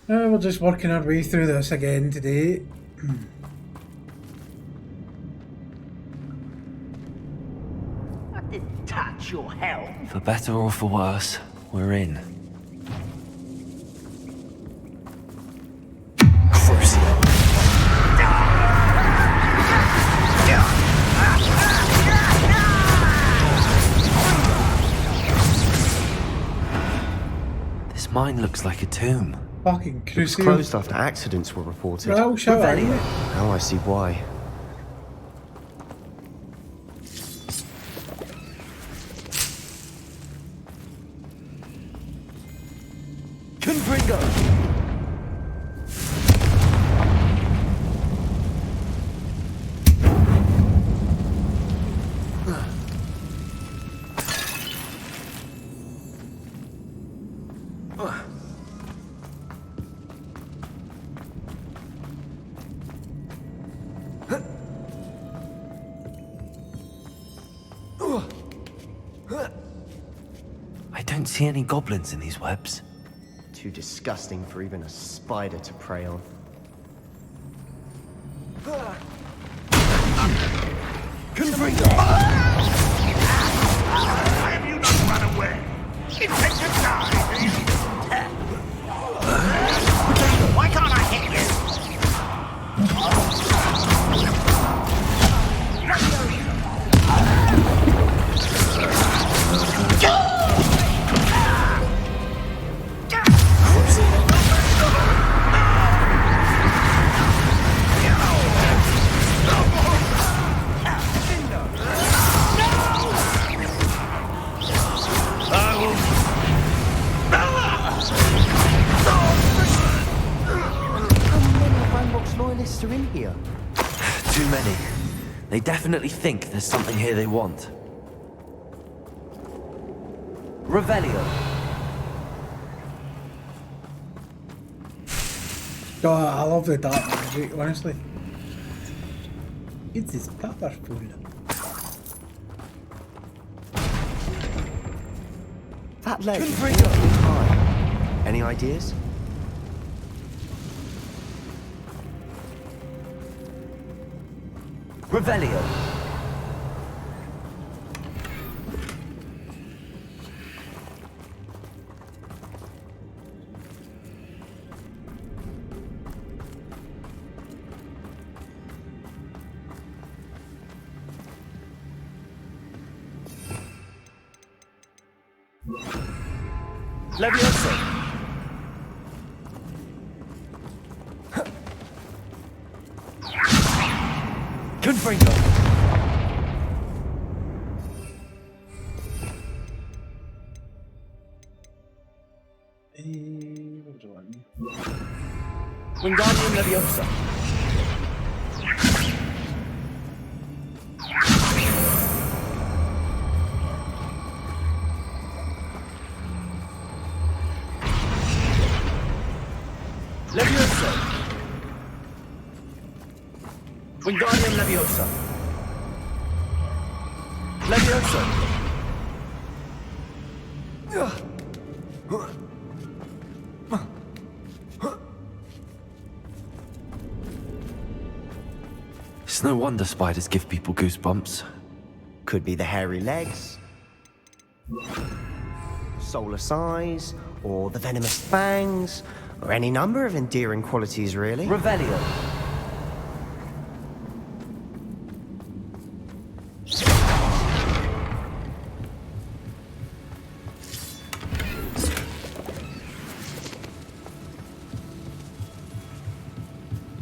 We're just working our way through this again today. I didn't touch your helm. For better or for worse, we're in. Crucio. This mine looks like a tomb. Fucking It was Crucio. closed after accidents were reported. Well, shut up. Now I see why. Confringo! I don't see any goblins in these webs. Too disgusting for even a spider to prey on. Confringo! Why have you not run away? Intend to die, do you? Why can't I hit you? Loyalists are in here. Too many. They definitely think there's something here they want. Revelio. Oh, I love the dark magic, honestly. It is powerful. That ledge is really high. Any ideas? Revelio. Levioso! Confringo! What do I want? Wingardium Leviosa! Levioso! Wingardium Leviosa! Levioso! It's no wonder spiders give people goosebumps. Could be the hairy legs, soulless eyes, or the venomous fangs, or any number of endearing qualities, really. Revelio!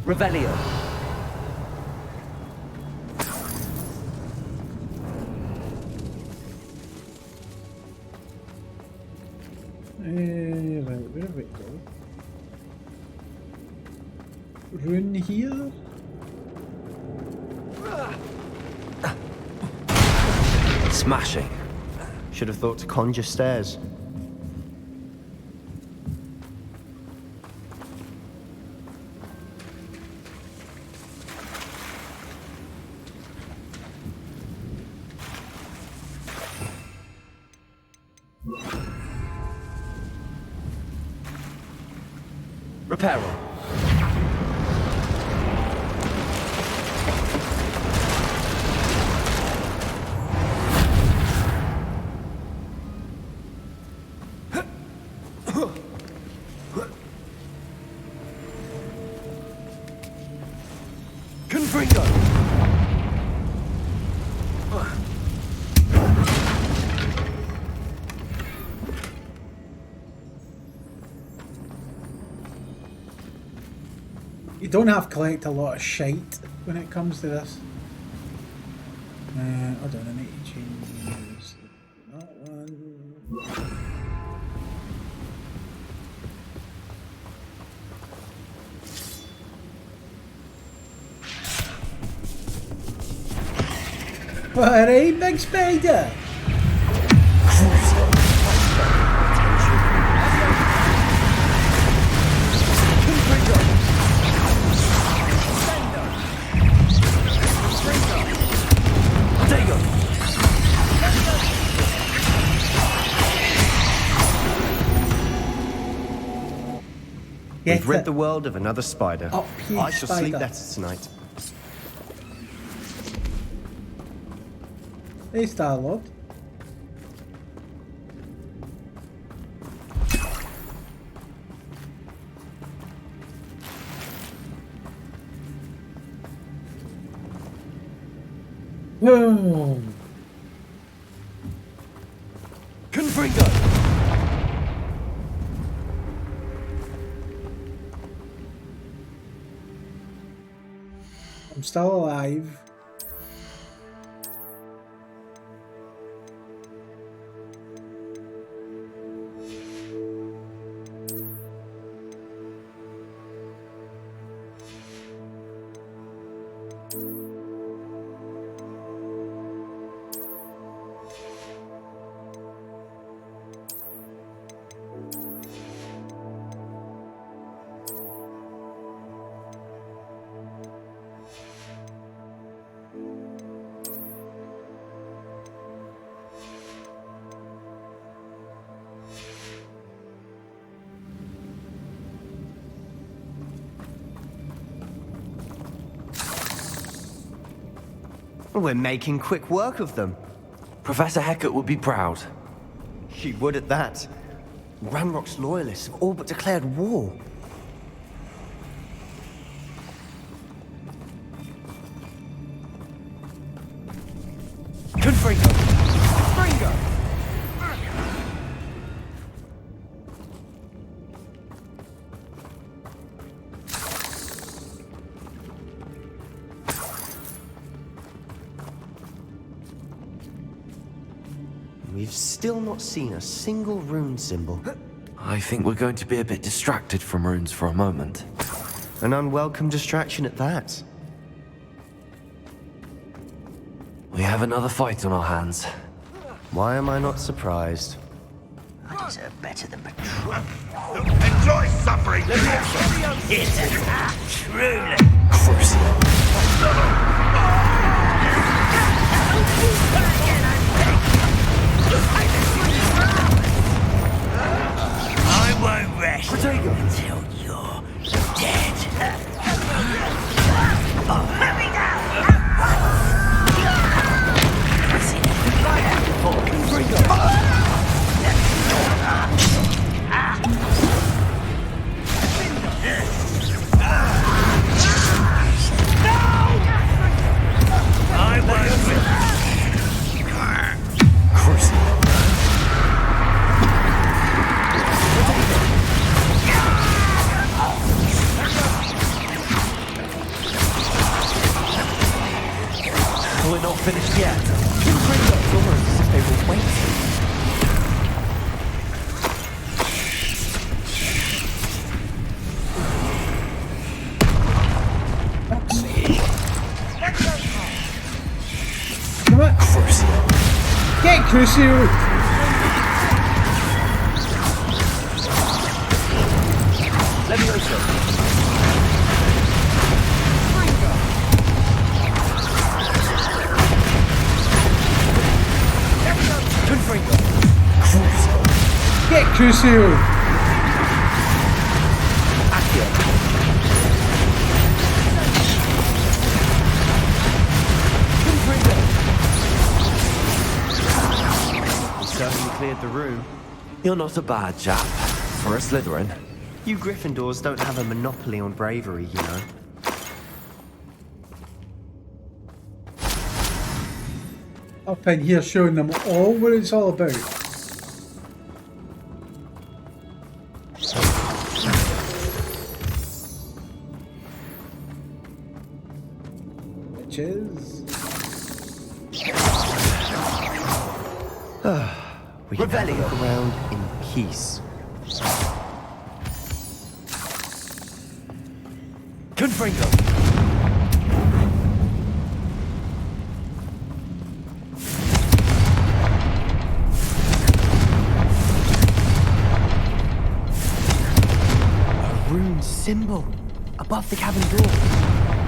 Revelio! Right, where have we go? Rune here? Smashing. Should have thought to conjure stairs. Reparo. Confringo. You don't have to collect a lot of shite when it comes to this. Hold on, I need to change that one. Alright, big spider! We've rid the world of another spider. Up here, I shall sleep spider. better tonight. Hey, Star-Lord. Whoa! Confringo. I'm still alive. We're making quick work of them. Professor Hecat would be proud. She would at that. Ramrock's loyalists have all but declared war. Confringo. we've still not seen a single rune symbol. I think we're going to be a bit distracted from runes for a moment. An unwelcome distraction at that. We have another fight on our hands. Why am I not surprised? I deserve better than betrayal. Enjoy suffering! It's truly. I won't rest until you're dead. Let me We're not finished yet. It's almost as if they were waiting. Come on. Get Crucio! Let me go, sir. Get Crucio! You certainly cleared the room. You're not a bad chap for a Slytherin. You Gryffindors don't have a monopoly on bravery, you know. Up in here showing them all what it's all about. Which is... We can have a look around in peace. Confringo! Rune symbol above the cabin door.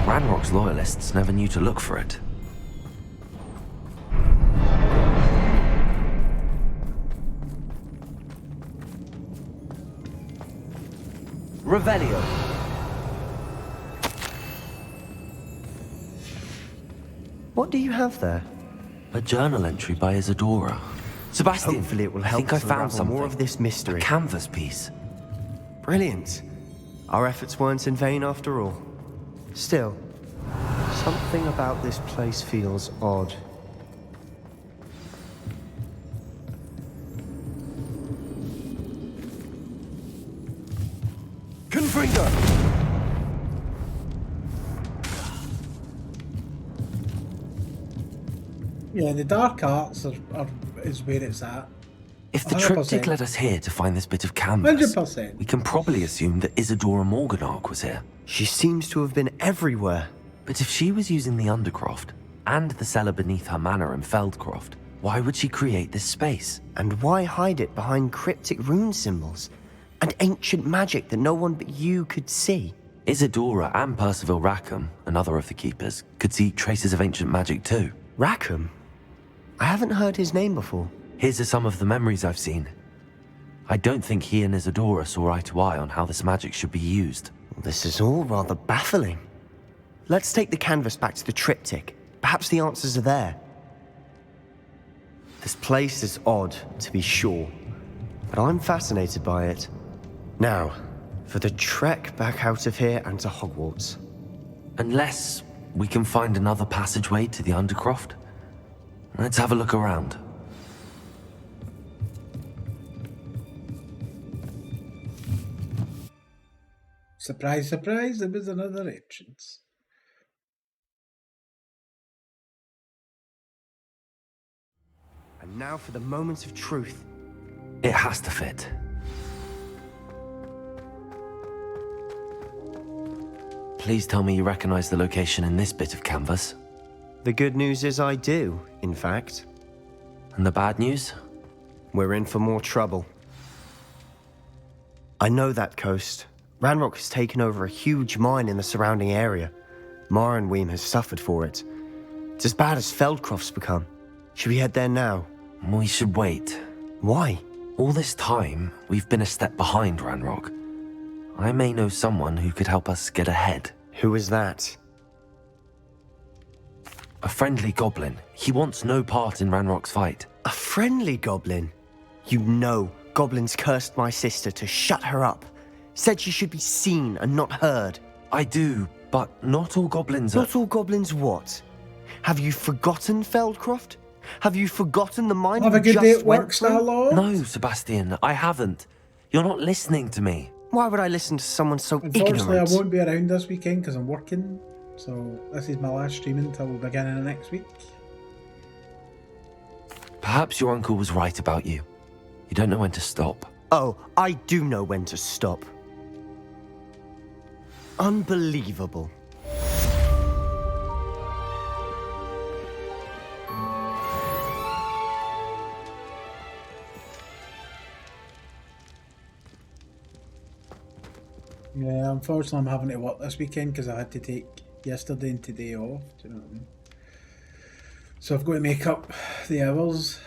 Ranrock's loyalists never knew to look for it. Revelio. What do you have there? A journal entry by Isadora. Sebastian, Hopefully it will I help think I us found unravel something. more of this mystery. A canvas piece. Brilliant. Our efforts weren't in vain after all. Still, something about this place feels odd. Confringo! Yeah, the dark arts is where it's at. If the 100%. triptych led us here to find this bit of canvas, 100%. we can probably assume that Isadora Morganach was here. She seems to have been everywhere. But if she was using the Undercroft and the cellar beneath her manor in Feldcroft, why would she create this space? And why hide it behind cryptic rune symbols and ancient magic that no one but you could see? Isadora and Percival Rackham, another of the keepers, could see traces of ancient magic too. Rackham? I haven't heard his name before. Here's are some of the memories I've seen. I don't think he and Isadora saw eye to eye on how this magic should be used. This is all rather baffling. Let's take the canvas back to the triptych. Perhaps the answers are there. This place is odd, to be sure, but I'm fascinated by it. Now, for the trek back out of here and to Hogwarts. Unless we can find another passageway to the Undercroft. Let's have a look around. Surprise, surprise, there was another entrance. And And now for the moments of truth. It has to fit. Please tell me you recognize the location in this bit of canvas. The good news is I do, in fact. And the bad news? We're in for more trouble. I know that coast. Ranrock has taken over a huge mine in the surrounding area. Marenweem has suffered for it. It's as bad as Feldcroft's become. Should we head there now? We should wait. Why? All this time, we've been a step behind Ranrock. I may know someone who could help us get ahead. Who is that? A friendly goblin. He wants no part in Ranrock's fight. A friendly goblin? You know, goblins cursed my sister to shut her up. Said she should be seen and not heard. I do, but not all goblins are... Not all goblins what? Have you forgotten Feldcroft? Have you forgotten the mine Have a we good just day at went work, through? Star-Lord. No, Sebastian, I haven't. You're not listening to me. Why would I listen to someone so Unfortunately, ignorant? I won't be around this weekend because I'm working. So this is my last stream until the beginning of next week. Perhaps your uncle was right about you. You don't know when to stop. Oh, I do know when to stop. Unbelievable. Yeah, unfortunately I'm having to work this weekend because I had to take yesterday and today off, do you know what I mean? So I've got to make up the hours.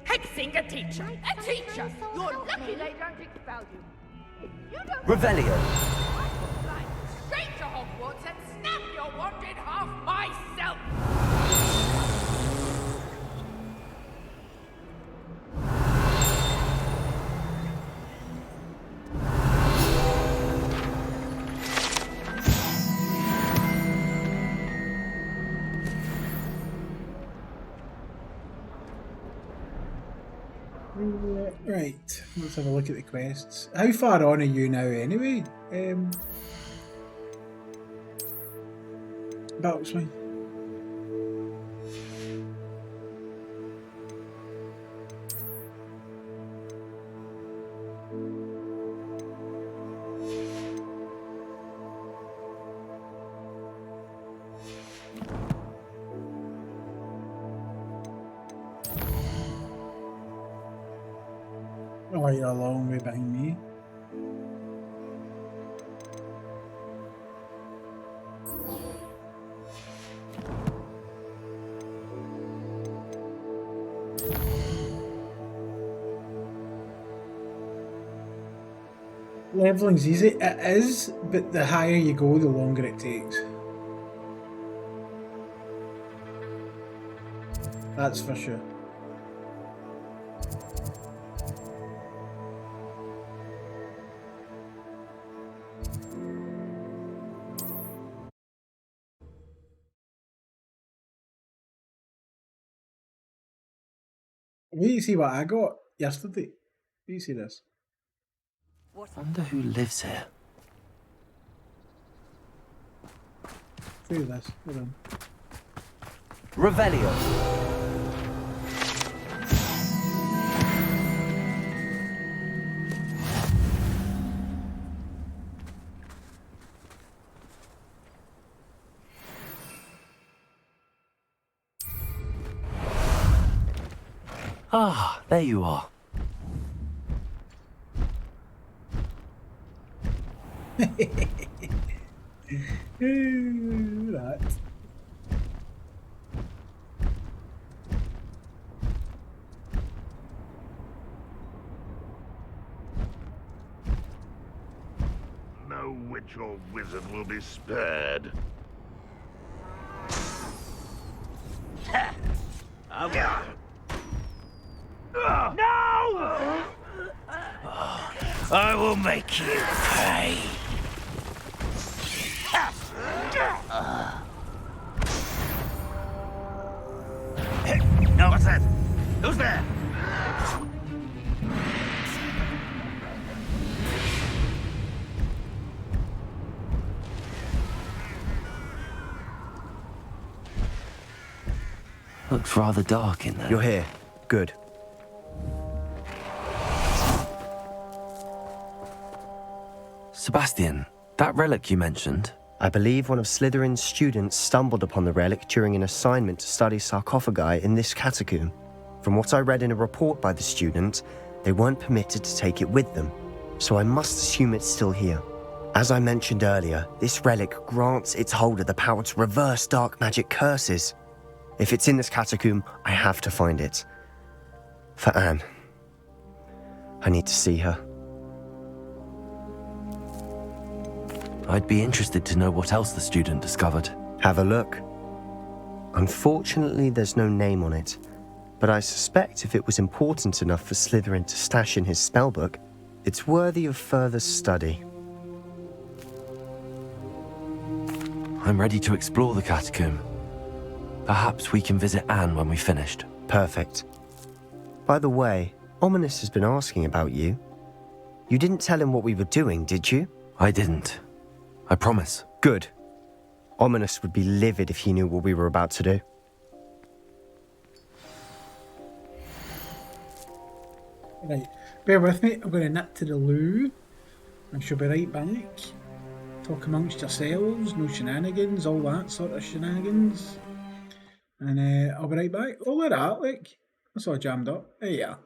Hexing a teacher! A teacher! You're lucky they don't expel you. If you don't... Revelio! I will fly straight to Hogwarts and snap your wand in half myself! Right, let's have a look at the quests. How far on are you now anyway? Battleswing. Oh, you're a long way behind me. Leveling's easy. It is, but the higher you go, the longer it takes. That's for sure. Wait, you see what I got yesterday? You see this? Wonder who lives here. See this. Hold on. Revelio! Ah, there you are. That. No witch or wizard will be spared. No! I will make you pay. No, what's that? Who's there? Looks rather dark in there. You're here. Good. Sebastian, that relic you mentioned. I believe one of Slytherin's students stumbled upon the relic during an assignment to study sarcophagi in this catacomb. From what I read in a report by the student, they weren't permitted to take it with them, so I must assume it's still here. As I mentioned earlier, this relic grants its holder the power to reverse dark magic curses. If it's in this catacomb, I have to find it. For Anne. I need to see her. I'd be interested to know what else the student discovered. Have a look. Unfortunately, there's no name on it, but I suspect if it was important enough for Slytherin to stash in his spellbook, it's worthy of further study. I'm ready to explore the catacomb. Perhaps we can visit Anne when we've finished. Perfect. By the way, Ominous has been asking about you. You didn't tell him what we were doing, did you? I didn't. I promise. Good. Ominous would be livid if he knew what we were about to do. Right, bear with me. I'm going to nip to the loo. I shall be right back. Talk amongst yourselves, no shenanigans, all that sort of shenanigans. And I'll be right back. Oh, look at that, look. That's all jammed up. There you are.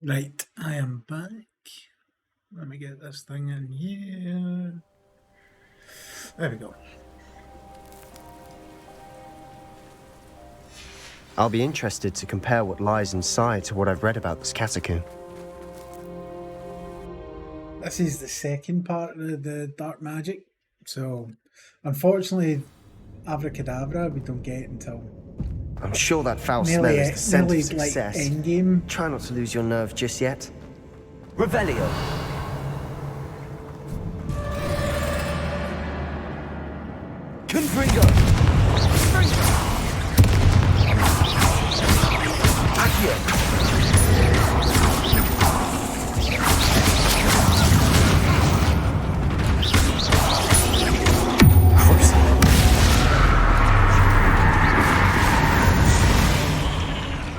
Right, I am back. Let me get this thing in here. There we go. I'll be interested to compare what lies inside to what I've read about this catacomb. This is the second part of the dark magic. So, unfortunately, Abracadabra we don't get until... I'm sure that foul smell is the scent of success. Endgame. Try not to lose your nerve just yet. Revelio! Confringo! Accio!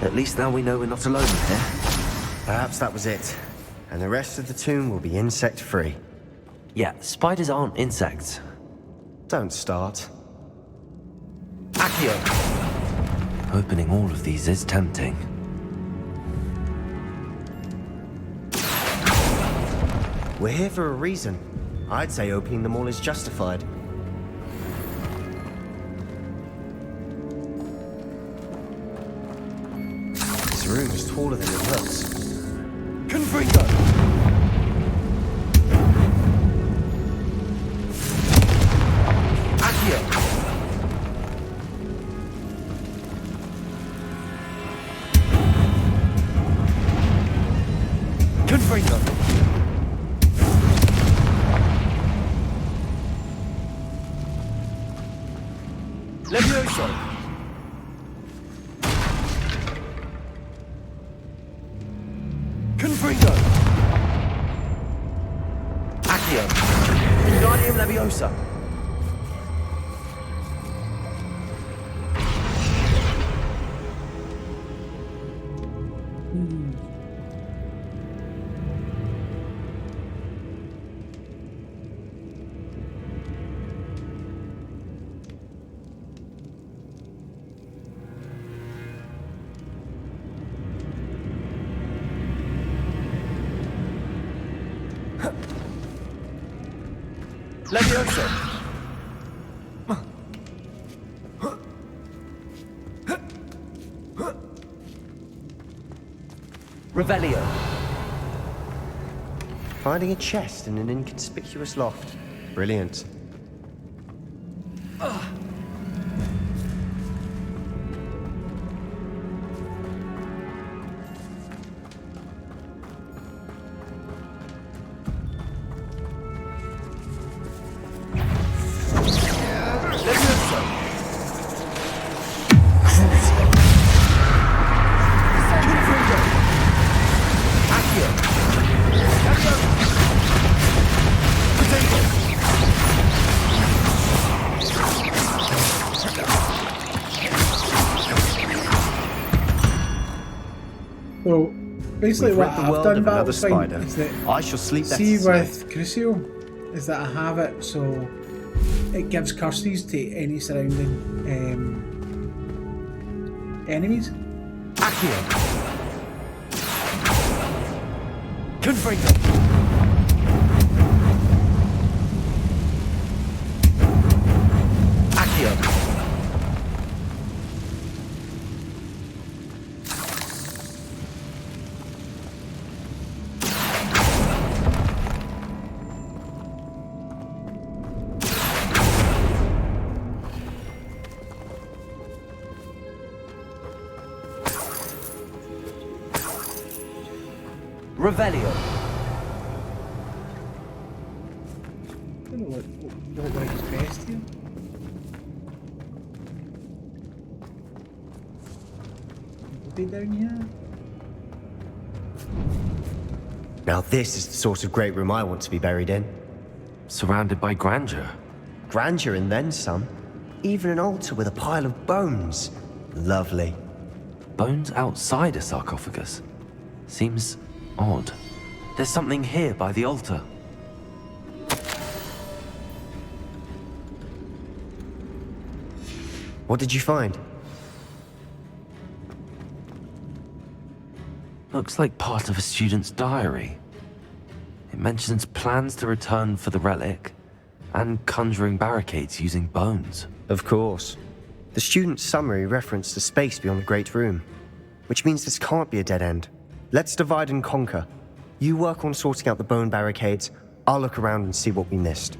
At least now we know we're not alone here. Perhaps that was it. and the rest of the tomb will be insect-free. Yeah, spiders aren't insects. Don't start. Accio! Opening all of these is tempting. We're here for a reason. I'd say opening them all is justified. This room is taller than it looks. Confringo! Accio! Confringo! Levioso! Confringo! Accio! Wingardium Leviosa! Levioso! Revelio! Finding a chest in an inconspicuous loft. Brilliant. Well, basically We've what rid the I've world done of another Battlefront spider. is that I shall sleep better see tonight. with Crucio is that I have it so it gives curses to any surrounding enemies. Accio! Confringo! Accio! Revelio! I don't know what works best here. We'll be down here. Now this is the sort of great room I want to be buried in. Surrounded by grandeur. Grandeur and then some. Even an altar with a pile of bones. Lovely. Bones outside a sarcophagus. Seems odd. There's something here by the altar. What did you find? Looks like part of a student's diary. It mentions plans to return for the relic and conjuring barricades using bones. Of course. The student's summary referenced the space beyond the Great Room, which means this can't be a dead end. Let's divide and conquer. You work on sorting out the bone barricades, I'll look around and see what we missed.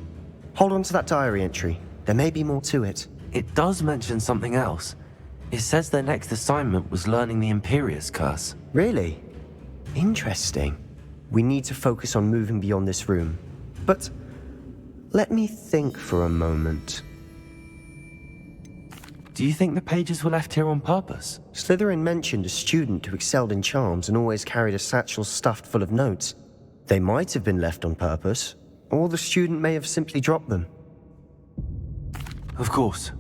Hold on to that diary entry. There may be more to it. It does mention something else. It says their next assignment was learning the Imperius Curse. Really? Interesting. We need to focus on moving beyond this room. But let me think for a moment. Do you think the pages were left here on purpose? Slytherin mentioned a student who excelled in charms and always carried a satchel stuffed full of notes. They might have been left on purpose, or the student may have simply dropped them. Of course.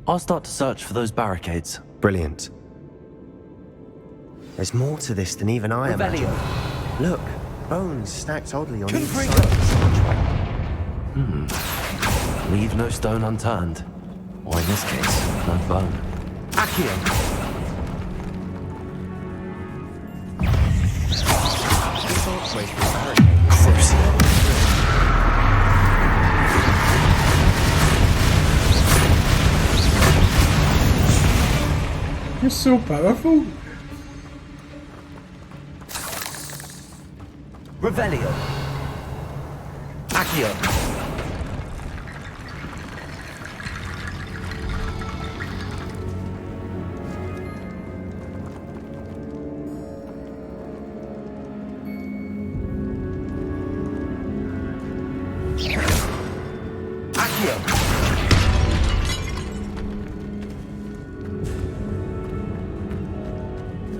I'll start to search for those barricades. Brilliant. There's more to this than even I imagined. Look, Bones stacked oddly on each Confringo! side. Leave no stone unturned. Or in this case, no bone. Accio! You're so powerful. Revelio. Accio.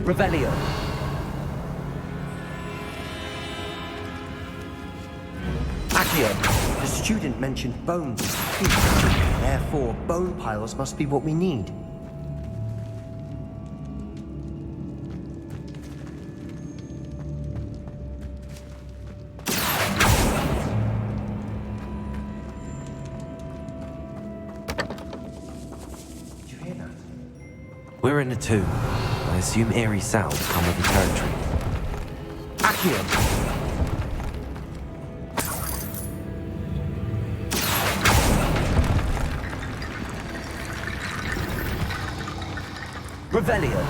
Revelio. Accio. The student mentioned bones as the key. Therefore, bone piles must be what we need. Did you hear that? We're in a tomb. I assume eerie sounds come with the territory. Accio! Revelio!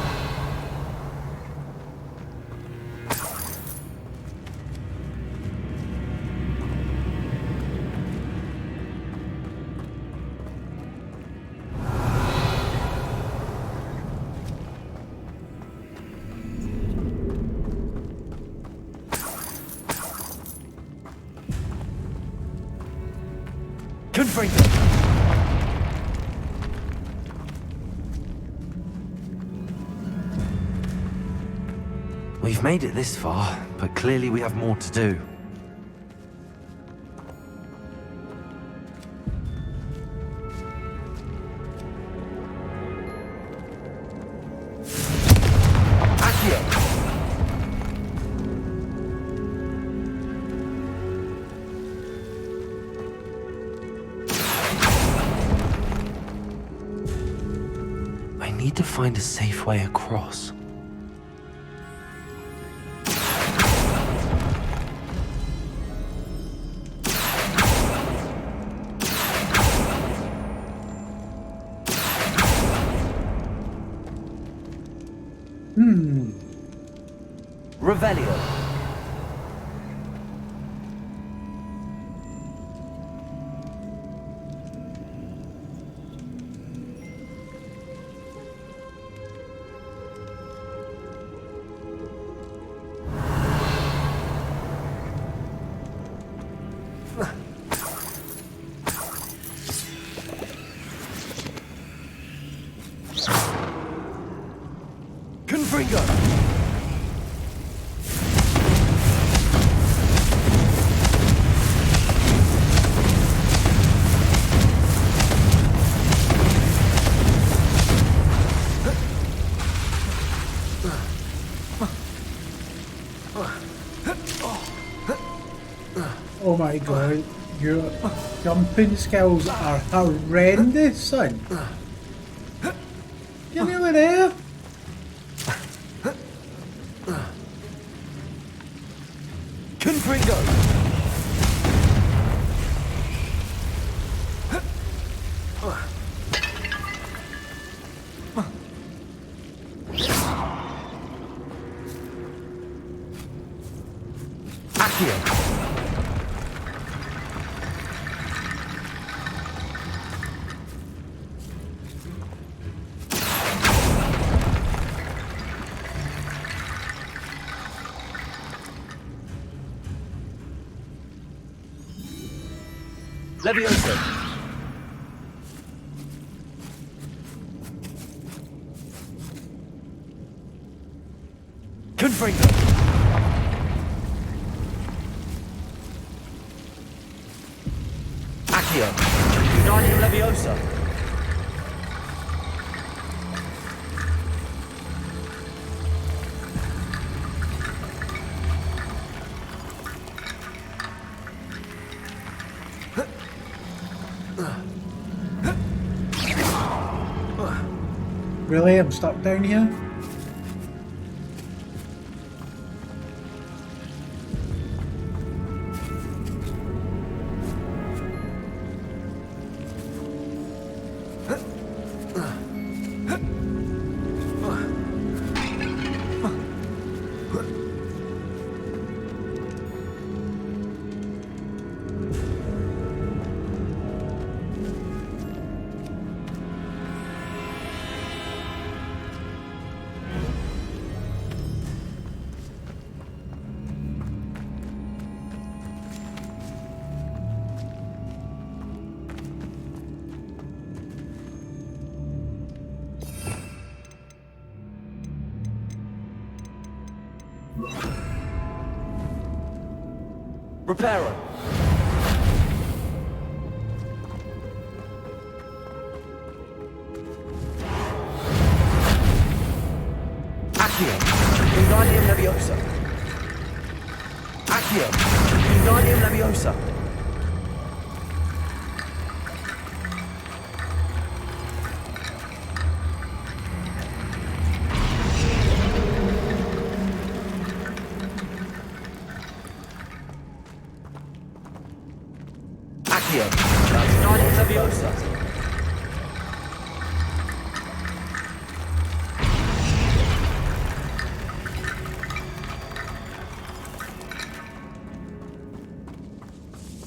Confringo! We've made it this far, but clearly we have more to do. Accio! I need to find a safe way across. Revelio. Confringo. Oh my god, your jumping skills are horrendous, son. Get over there. Confringo. Accio. Leviosa. Confringo. Accio. Uniting Leviosa. Really? I'm stuck down here? Reparo. Accio. Wingardium Leviosa. Accio. Wingardium Leviosa. Accio. Wingardium Leviosa.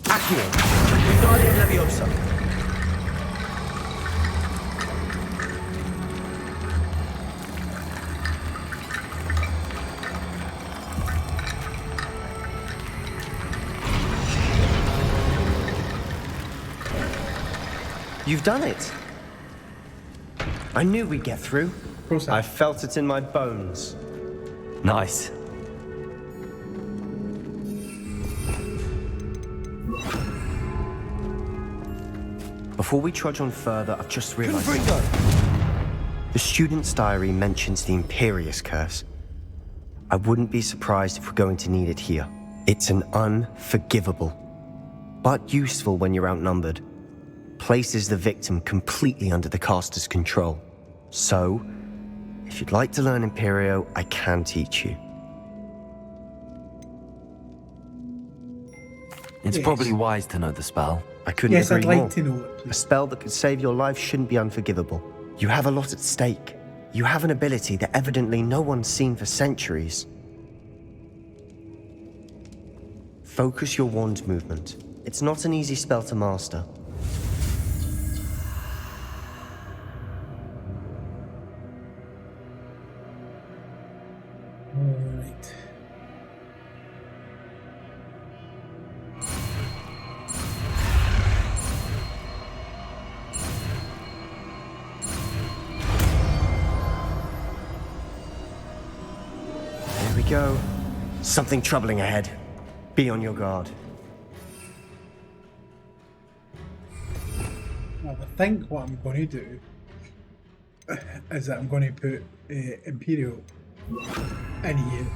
Accio. Wingardium Leviosa. You've done it. I knew we'd get through. I felt it in my bones. Nice. Before we trudge on further, I've just realized... The student's diary mentions the Imperious Curse. I wouldn't be surprised if we're going to need it here. It's an unforgivable, but useful when you're outnumbered. Places the victim completely under the caster's control. So, if you'd like to learn Imperio, I can teach you. It's probably wise to know the spell. I couldn't Yes, agree I'd like more. to know it, please. A spell that could save your life shouldn't be unforgivable. You have a lot at stake. You have an ability that evidently no one's seen for centuries. Focus your wand movement. It's not an easy spell to master. Alright. Here we go. Something troubling ahead. Be on your guard. Well, I think what I'm going to do is that I'm going to put Imperial in here.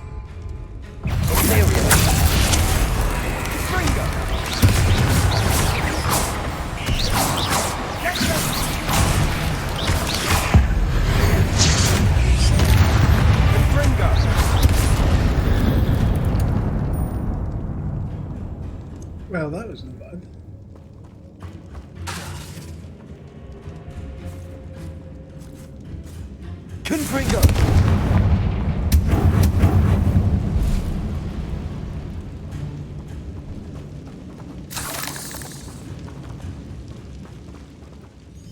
Well, that was not bad. Confringo!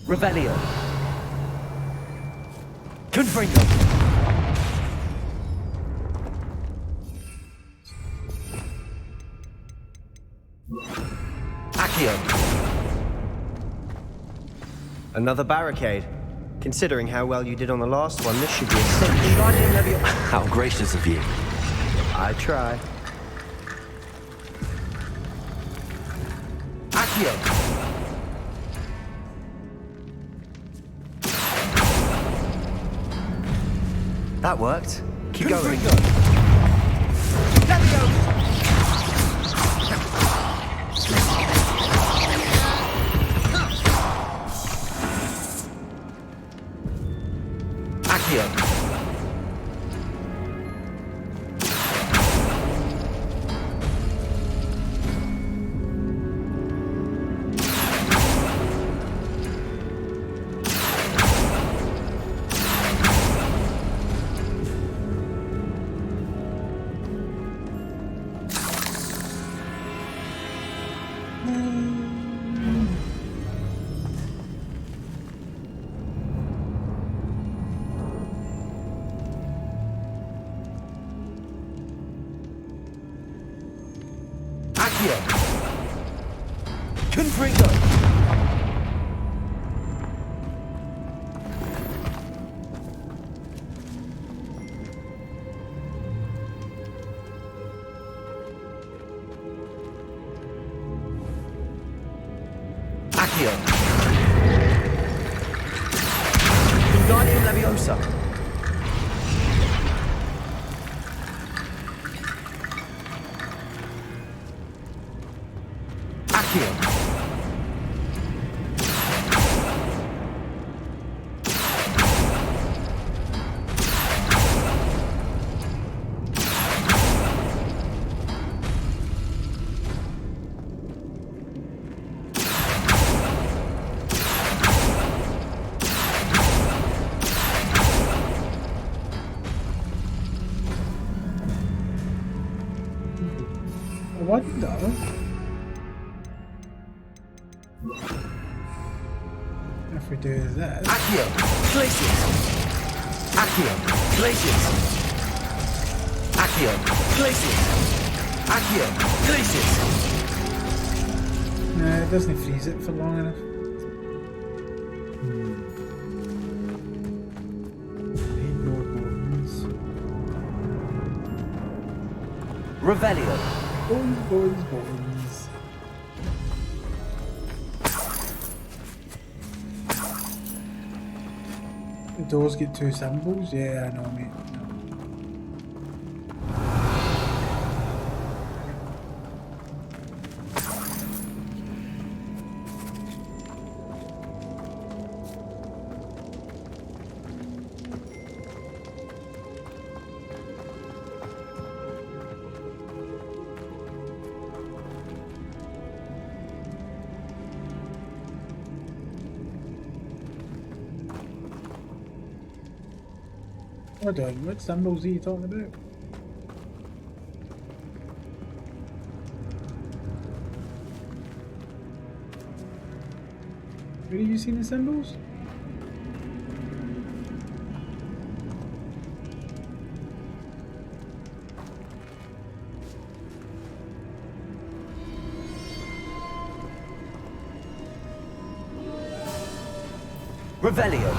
Revelio. Confringo. Accio. Another barricade. Considering how well you did on the last one, this should be a cinch. How gracious of you. I try. Accio. That worked. Keep going. Accio. Accio. Confringo. Accio. Wingardium Leviosa. Accio. I wonder. If we do this. Accio. Glacius. Accio. Glacius. Accio. Glacius. Accio. Glacius. No, it doesn't freeze it for long enough. Need more bones. Revelio. Bones. The doors get 2 symbols? Yeah, I know, mate. No. Hold on, what symbols are you talking about? Where have you seen the symbols? Revelio.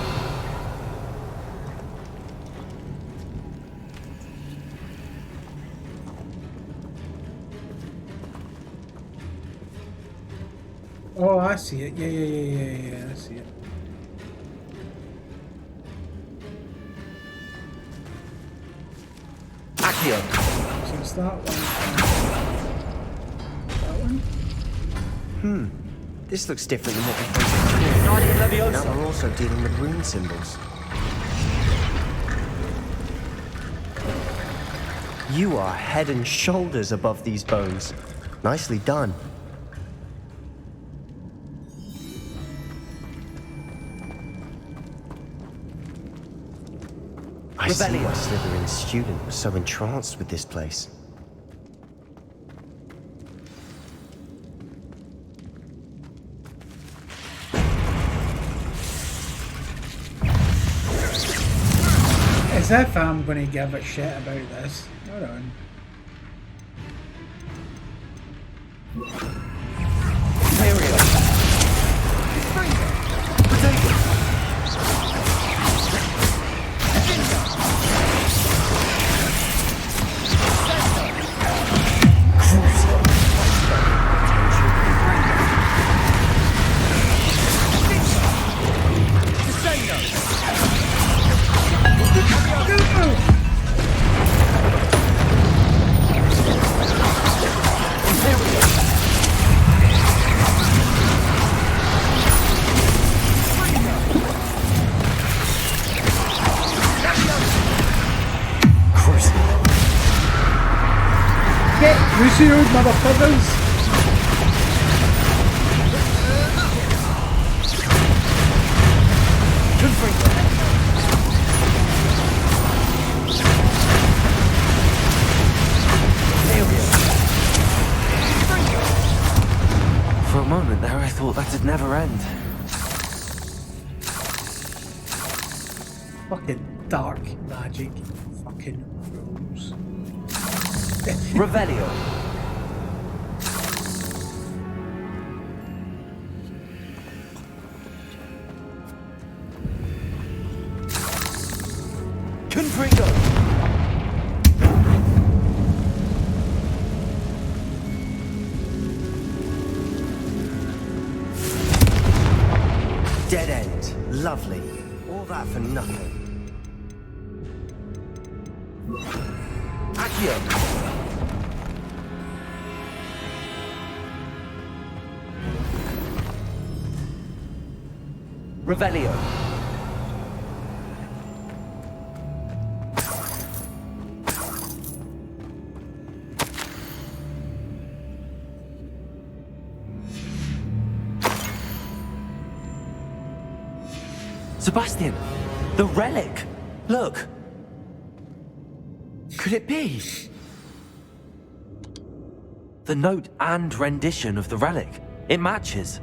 Oh, I see it. Yeah, I see it. Accio. So it's that one. That one? This looks different than what we found before. Wingardium Leviosa. Now we're also dealing with rune symbols. You are head and shoulders above these bones. Nicely done. I see why Slytherin's student was so entranced with this place. As if I'm going to give a shit about this. Hold on. Resealed, motherfuckers! For a moment there, I thought that'd never end. Fucking dark magic. Fucking rules. Revelio. Confringo. Dead end. Lovely. All that for nothing. Accio. Revelio. Sebastian, the relic. Look. Could it be? The note and rendition of the relic. It matches.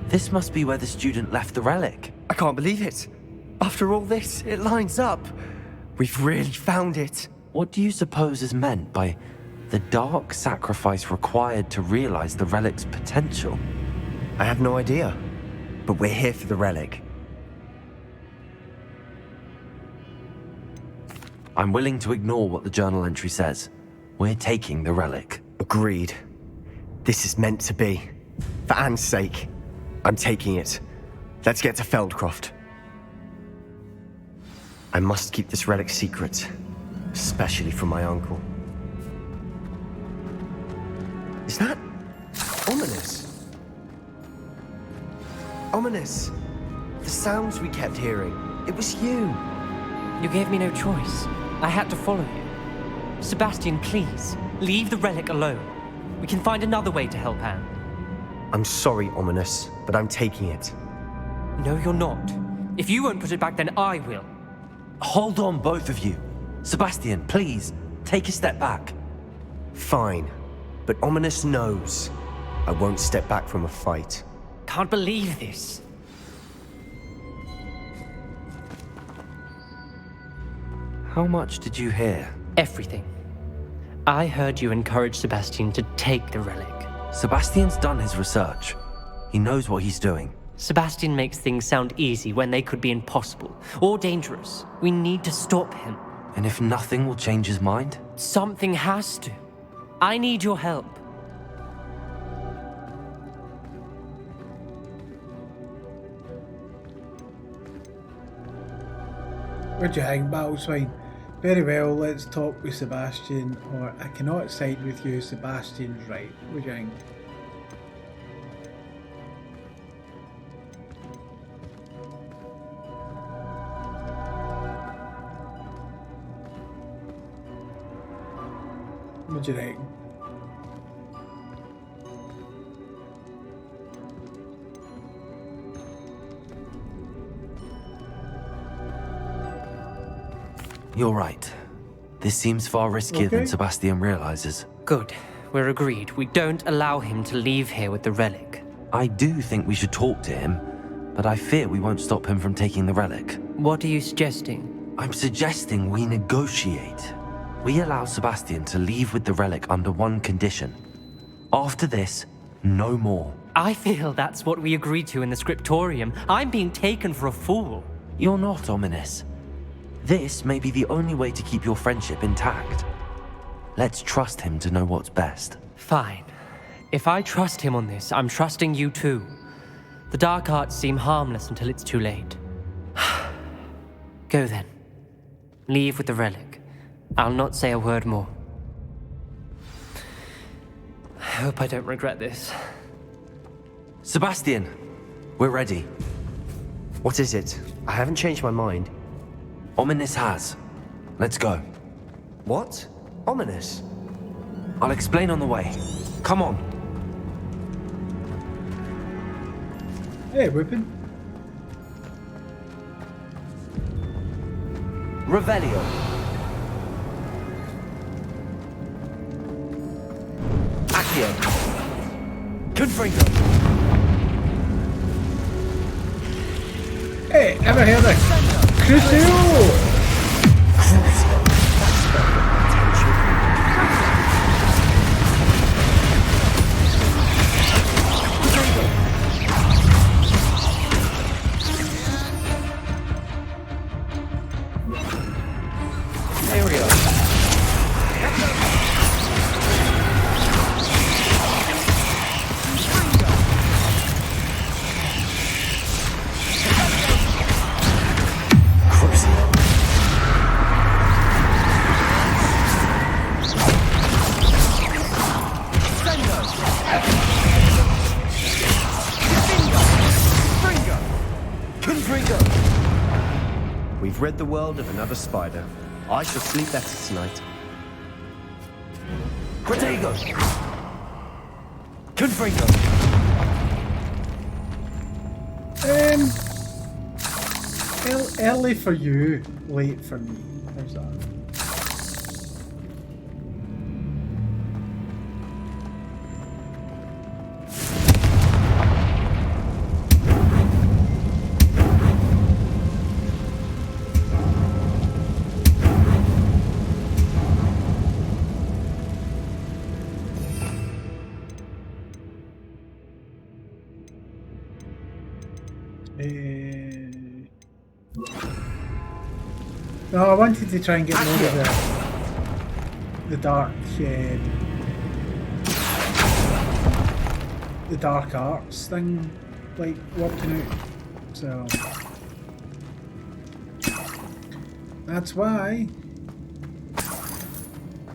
This must be where the student left the relic. I can't believe it. After all this, it lines up. We've really found it. What do you suppose is meant by the dark sacrifice required to realize the relic's potential? I have no idea. But we're here for the relic. I'm willing to ignore what the journal entry says. We're taking the relic. Agreed. This is meant to be. For Anne's sake, I'm taking it. Let's get to Feldcroft. I must keep this relic secret, especially from my uncle. Is that ominous? Ominous. The sounds we kept hearing. It was you. You gave me no choice. I had to follow you. Sebastian, please, leave the relic alone. We can find another way to help Anne. I'm sorry, Ominous, but I'm taking it. No, you're not. If you won't put it back, then I will. Hold on, both of you. Sebastian, please, take a step back. Fine, but Ominous knows I won't step back from a fight. Can't believe this. How much did you hear? Everything. I heard you encourage Sebastian to take the relic. Sebastian's done his research. He knows what he's doing. Sebastian makes things sound easy when they could be impossible or dangerous. We need to stop him. And if nothing will change his mind? Something has to. I need your help. Where'd you hang, Battleswine? Very well, let's talk with Sebastian, or I cannot side with you, Sebastian's right. Where'd you hang? What'd you reckon? You're right. This seems far riskier than Sebastian realizes. Good. We're agreed. We don't allow him to leave here with the relic. I do think we should talk to him, but I fear we won't stop him from taking the relic. What are you suggesting? I'm suggesting we negotiate. We allow Sebastian to leave with the relic under one condition. After this, no more. I feel that's what we agreed to in the scriptorium. I'm being taken for a fool. You're not, Ominous. This may be the only way to keep your friendship intact. Let's trust him to know what's best. Fine. If I trust him on this, I'm trusting you too. The dark arts seem harmless until it's too late. Go then. Leave with the relic. I'll not say a word more. I hope I don't regret this. Sebastian, we're ready. What is it? I haven't changed my mind. Ominous has. Let's go. What? Ominous? I'll explain on the way. Come on. Hey, whipping. Revelio. Accio. Confringo. Hey, ever heard of Crucio? We've rid the world of another spider. I shall sleep better tonight. Protego. Confringo. Early for you, late for me. How's that? No, I wanted to try and get more of the dark arts thing, like working out. So that's why.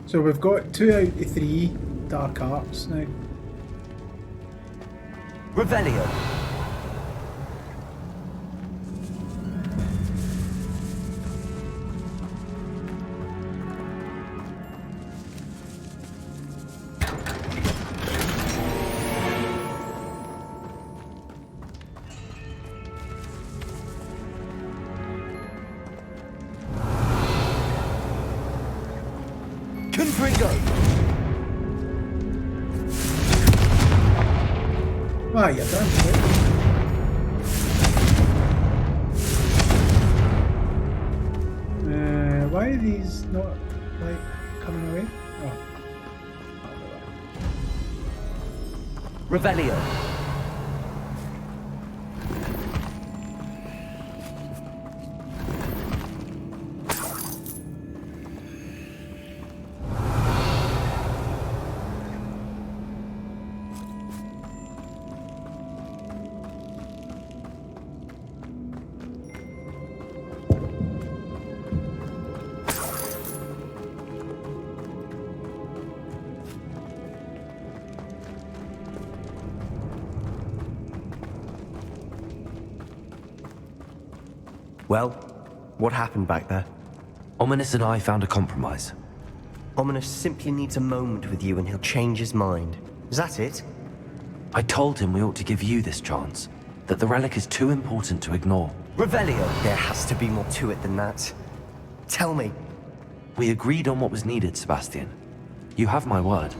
So we've got 2 out of 3 dark arts now. Revelio. Ah, yeah, done. Why are these not like coming away? Oh. Revelio. Well, what happened back there? Ominous and I found a compromise. Ominous simply needs a moment with you and he'll change his mind. Is that it? I told him we ought to give you this chance, that the relic is too important to ignore. Revelio! There has to be more to it than that. Tell me. We agreed on what was needed, Sebastian. You have my word.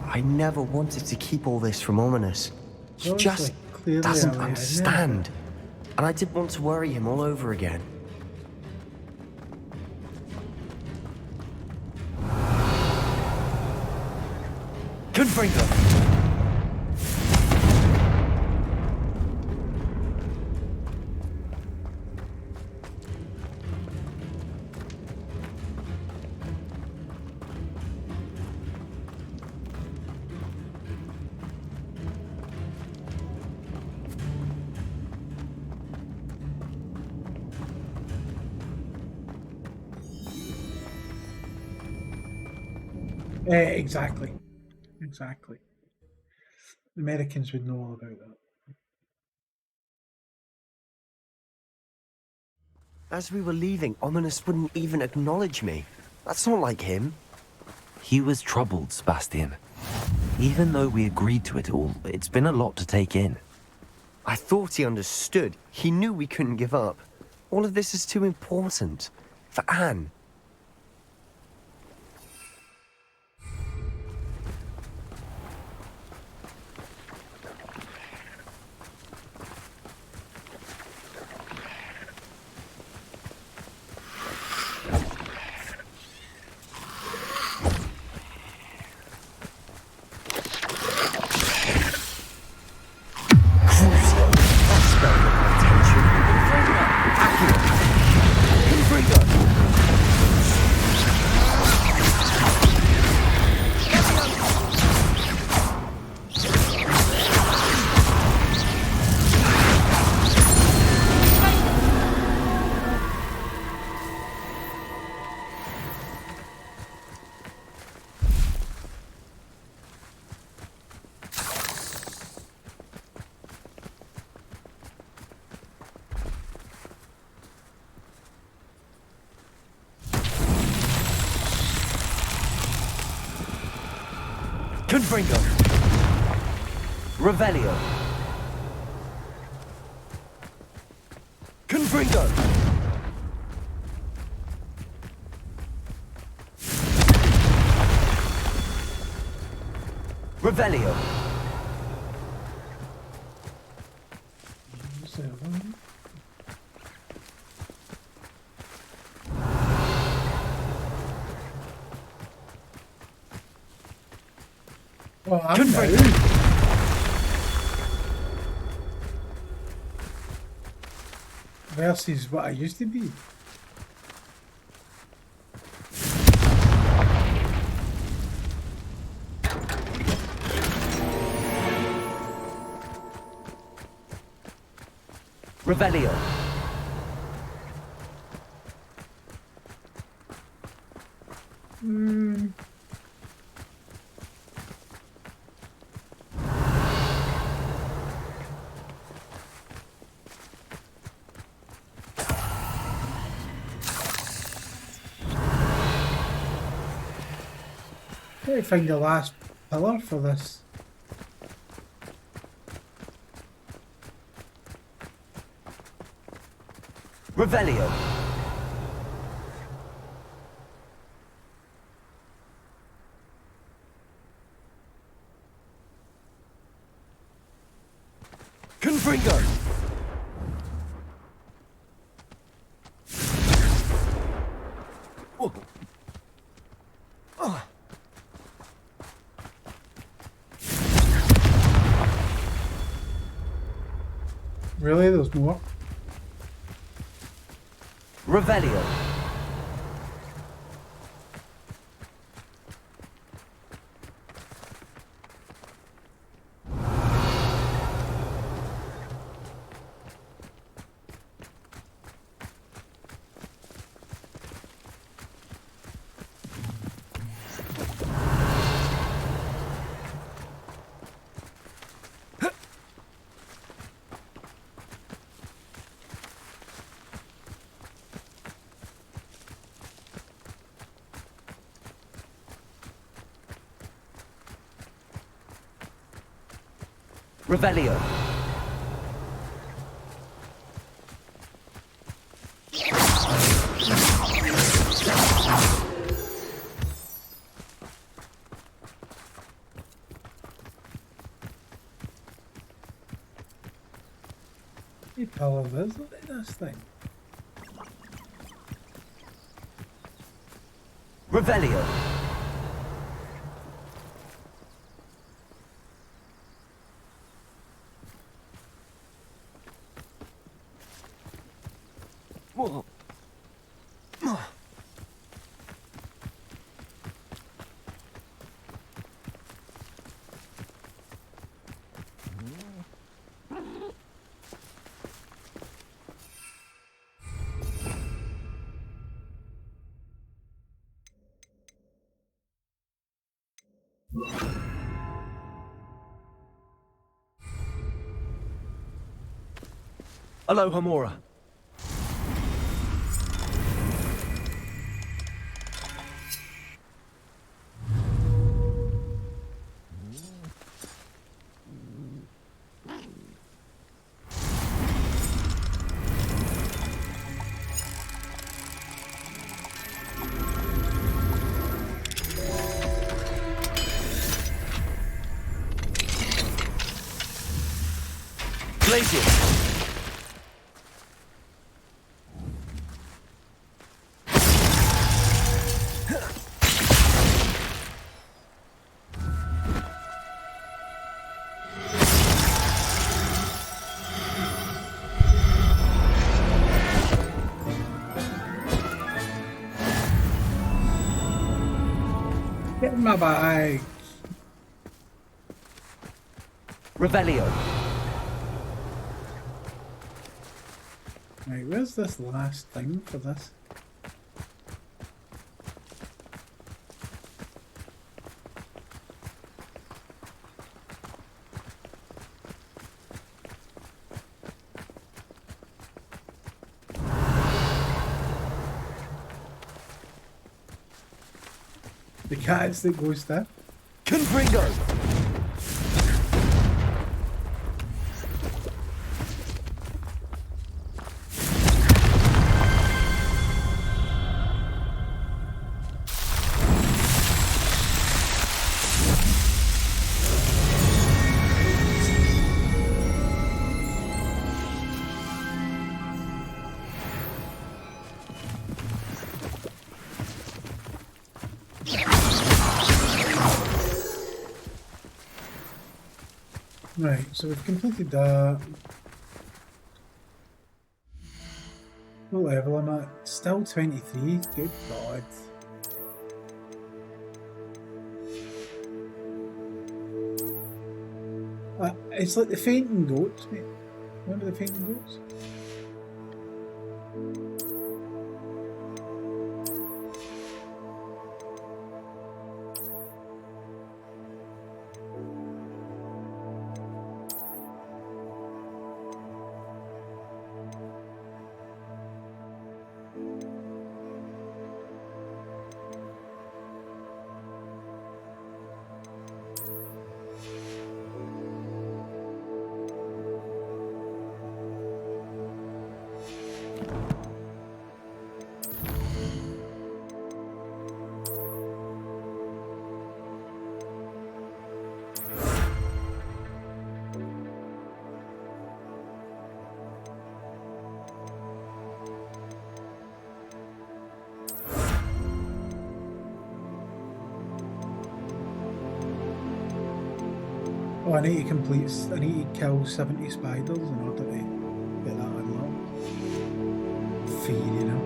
I never wanted to keep all this from Ominous. He just doesn't understand. And I didn't want to worry him all over again. Confringo! Exactly. Exactly. The Americans would know all about that. As we were leaving, Ominous wouldn't even acknowledge me. That's not like him. He was troubled, Sebastian. Even though we agreed to it all, it's been a lot to take in. I thought he understood. He knew we couldn't give up. All of this is too important. For Anne. Confringo. Revelio. Confringo. Revelio. Oh, I'm now. Versus what I used to be. Revelio. Gotta find the last pillar for this. Revelio. Confringo. Oh. Oh. Really? There's more? Revelio. Revelio. Hey, pillar this, look at this thing. Revelio. Whoa. Alohomora. Palladium! Get in my bag. Revelio. Right, where's this last thing for this? The cats that go stuff. Confringo! Right, so we've completed that. What level am I at? Still 23? Good God. It's like the fainting goats, mate. Remember the fainting goats? Oh, I need to kill 70 spiders in order to get that unlocked. Fear, you know.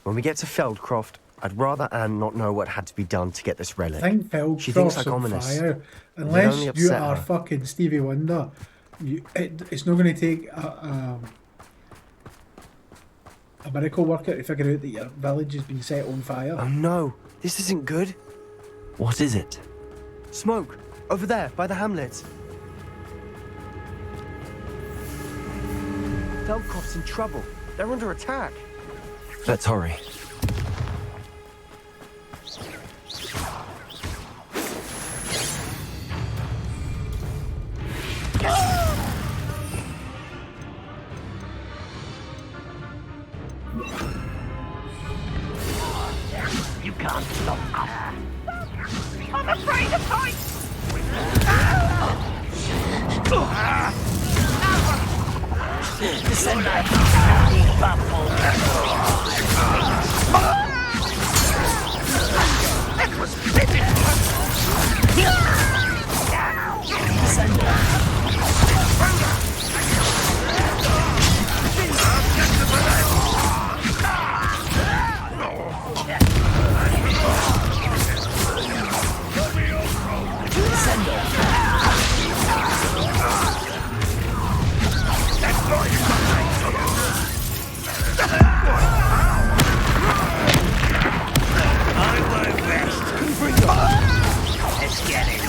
When we get to Feldcroft, I'd rather Anne not know what had to be done to get this relic. I think Feldcroft's She thinks like on ominous. fire. It'd Unless only you upset are her. fucking Stevie Wonder, it's not going to take a miracle worker to figure out that your village has been set on fire. Oh no, this isn't good. What is it? Smoke, over there, by the hamlet. Feldcroft's in trouble. They're under attack. Let's hurry. You can't stop us. I'm afraid of heights! Descend like buffalo. That was pitiful. Descend. Let's get it.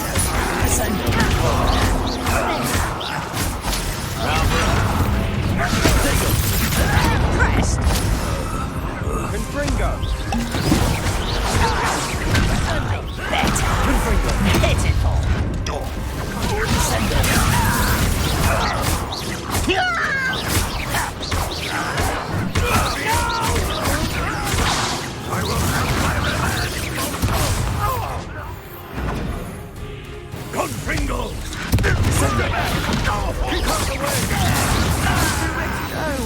Confringo!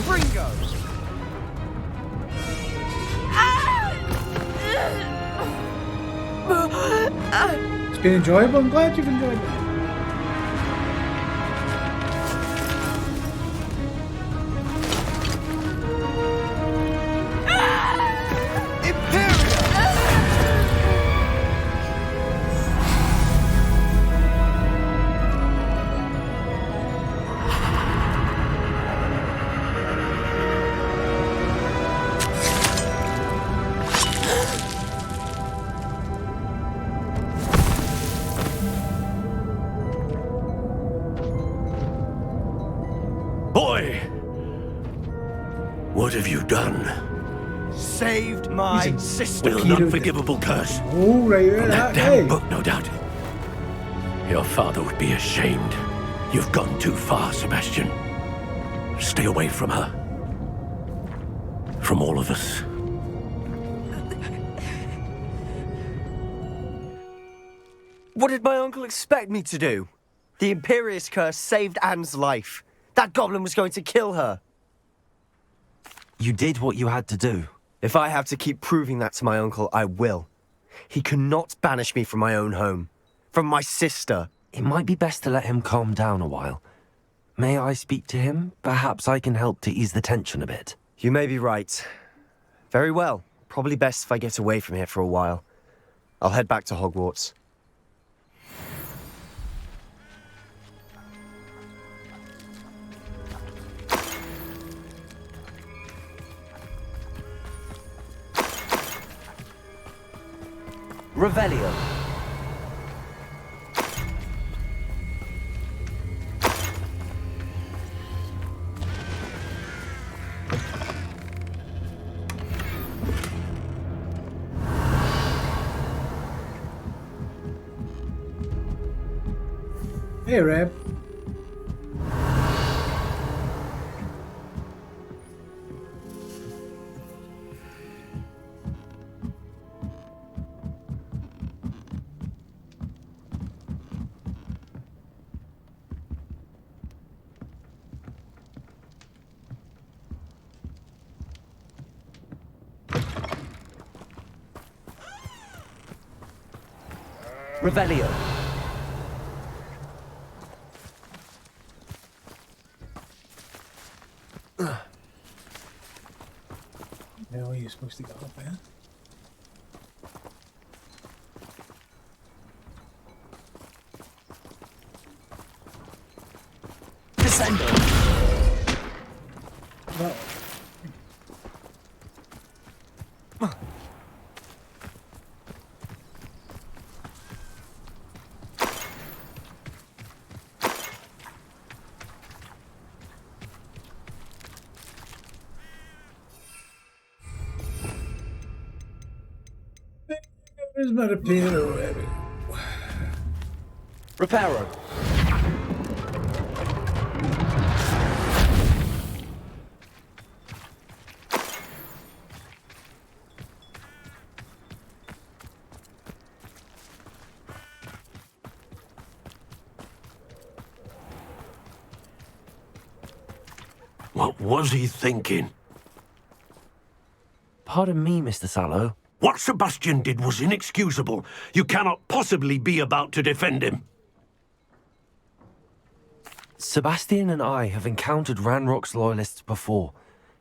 Ringo! It's been enjoyable. I'm glad you've enjoyed it. Boy! What have you done? Saved my sister. With an unforgivable curse. Oh, right there, From that that damn guy. book, no doubt. Your father would be ashamed. You've gone too far, Sebastian. Stay away from her. From all of us. What did my uncle expect me to do? The Imperious curse saved Anne's life. That goblin was going to kill her. You did what you had to do. If I have to keep proving that to my uncle, I will. He cannot banish me from my own home. From my sister. It might be best to let him calm down a while. May I speak to him? Perhaps I can help to ease the tension a bit. You may be right. Very well. Probably best if I get away from here for a while. I'll head back to Hogwarts. Revelio. Hey, Reb. Revelio. How are you supposed to get up there? Descendo. Well, where's my repair, Reb? Reparo. What was he thinking? Pardon me, Mr. Sallow. What Sebastian did was inexcusable. You cannot possibly be about to defend him. Sebastian and I have encountered Ranrock's loyalists before.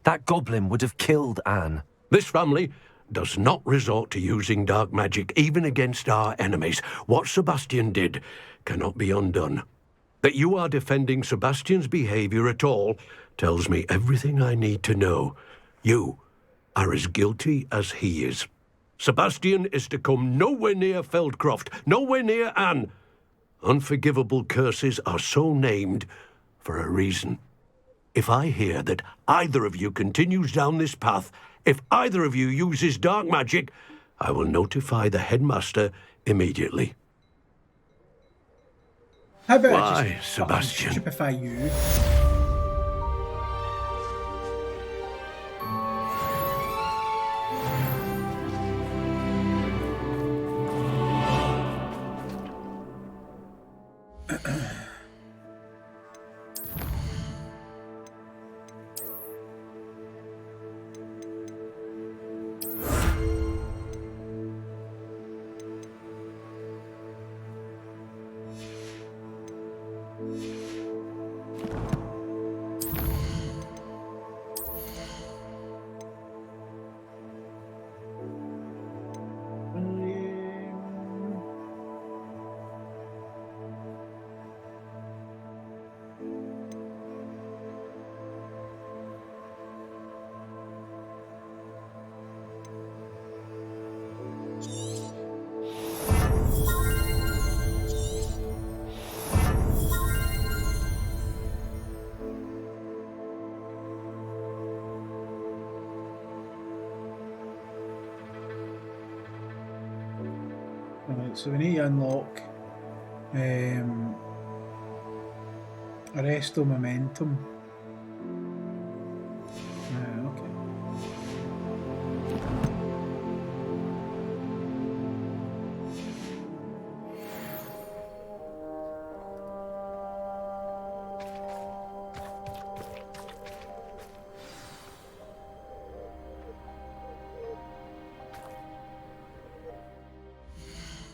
That goblin would have killed Anne. This family does not resort to using dark magic even against our enemies. What Sebastian did cannot be undone. That you are defending Sebastian's behavior at all tells me everything I need to know. You are as guilty as he is. Sebastian is to come nowhere near Feldcroft, nowhere near Anne. Unforgivable curses are so named for a reason. If I hear that either of you continues down this path, if either of you uses dark magic, I will notify the headmaster immediately. How about I Why, just Sebastian? stupefy you? Right, so we need to unlock Arresto Momentum. Okay.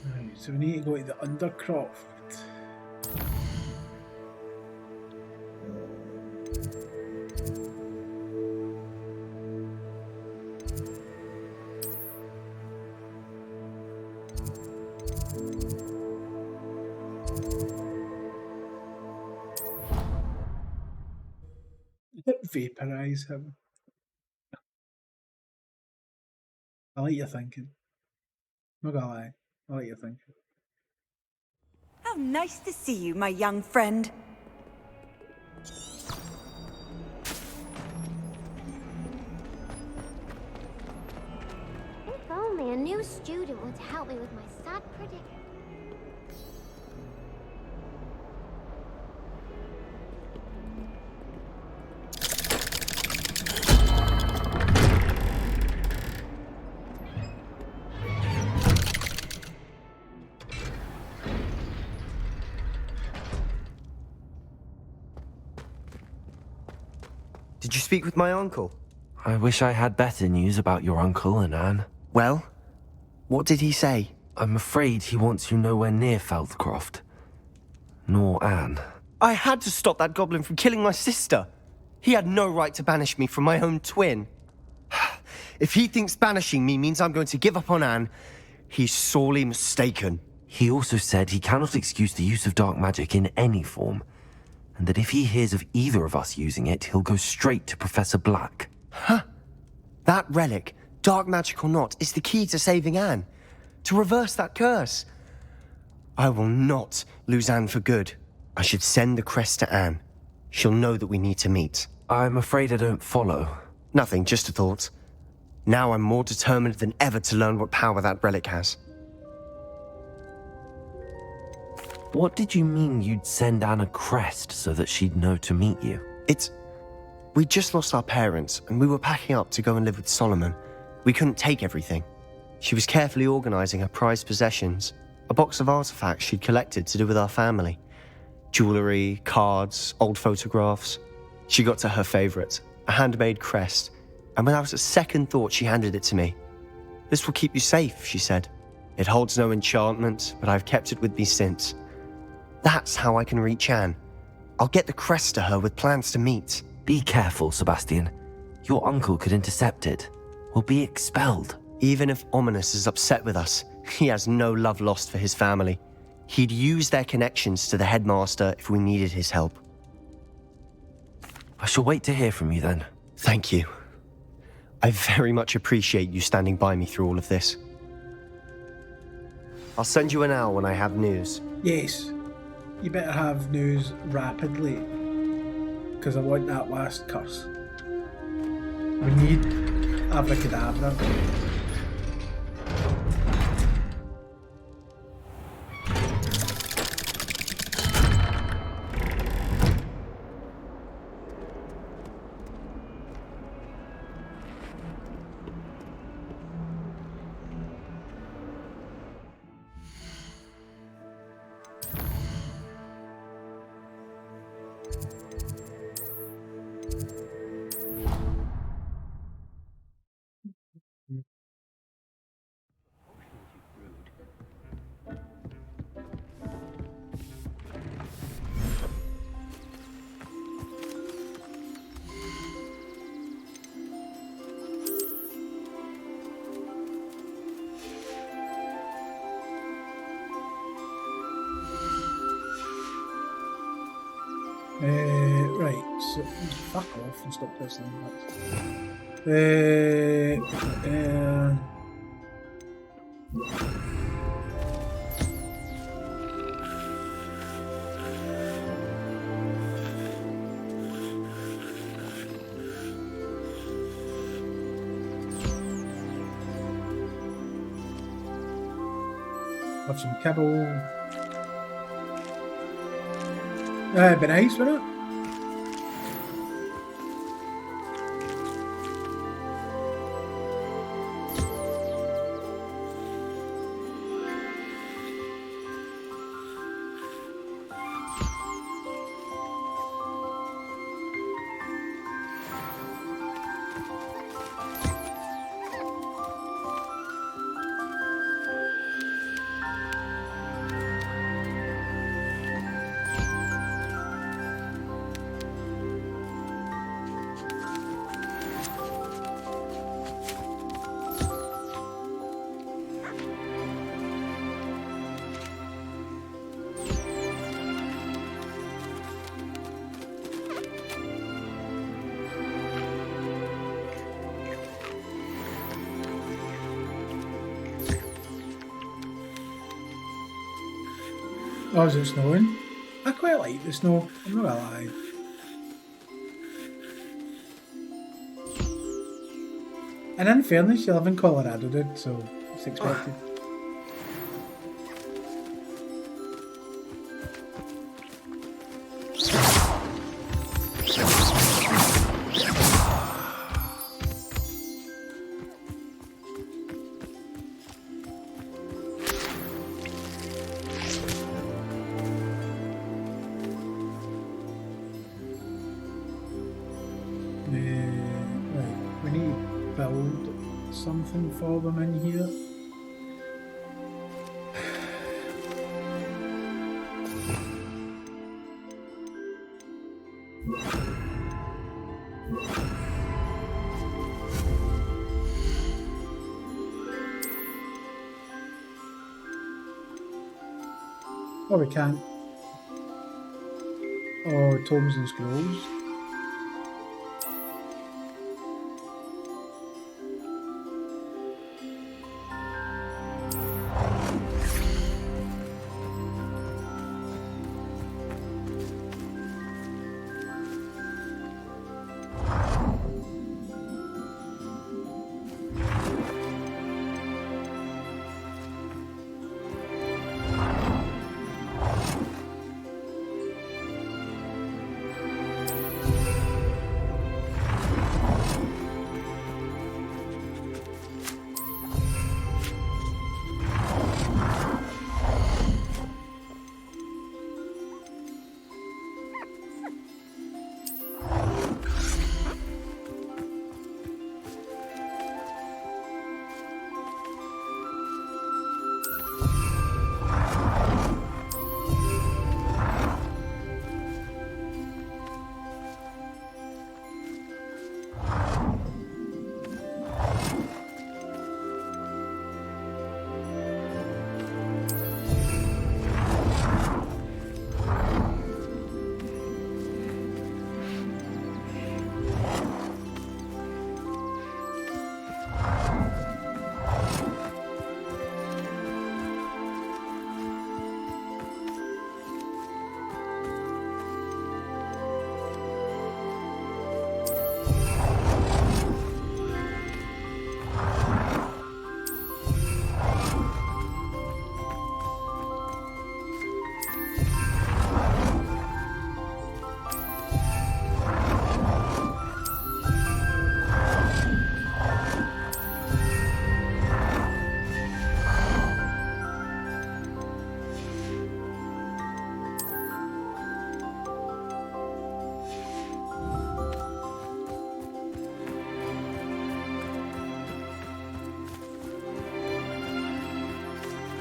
Right, so we need to go to the Undercroft. Vaporize him. I like your thinking. Not gonna lie, I like your thinking. How nice to see you, my young friend. If only a new student would help me with my sad predicament. Did you speak with my uncle? I wish I had better news about your uncle and Anne. Well, what did he say? I'm afraid he wants you nowhere near Feldcroft. Nor Anne. I had to stop that goblin from killing my sister. He had no right to banish me from my own twin. If he thinks banishing me means I'm going to give up on Anne, he's sorely mistaken. He also said he cannot excuse the use of dark magic in any form, and that if he hears of either of us using it, he'll go straight to Professor Black. Huh? That relic, dark magic or not, is the key to saving Anne. To reverse that curse. I will not lose Anne for good. I should send the crest to Anne. She'll know that we need to meet. I'm afraid I don't follow. Nothing, just a thought. Now I'm more determined than ever to learn what power that relic has. What did you mean you'd send Anne a crest so that she'd know to meet you? We just lost our parents, and we were packing up to go and live with Solomon. We couldn't take everything. She was carefully organizing her prized possessions, a box of artifacts she'd collected to do with our family. Jewelry, cards, old photographs. She got to her favorite, a handmade crest, and without a second thought she handed it to me. "This will keep you safe," she said. "It holds no enchantment, but I've kept it with me since. That's how I can reach Anne. I'll get the crest to her with plans to meet." Be careful, Sebastian. Your uncle could intercept it. We'll be expelled. Even if Ominous is upset with us, he has no love lost for his family. He'd use their connections to the headmaster if we needed his help. I shall wait to hear from you then. Thank you. I very much appreciate you standing by me through all of this. I'll send you an owl when I have news. Yes. You better have news rapidly, because I want that last curse. We need Abracadabra. Right, so fuck off and stop listening. Have some kibble. It'd be nice, wouldn't it? Oh, is it snowing? I quite like the snow, I'm not gonna lie. And in fairness, you live in Colorado, dude, so it's expected. Right, we need to build something for them in here. Oh, we can't. Oh, tomes and scrolls.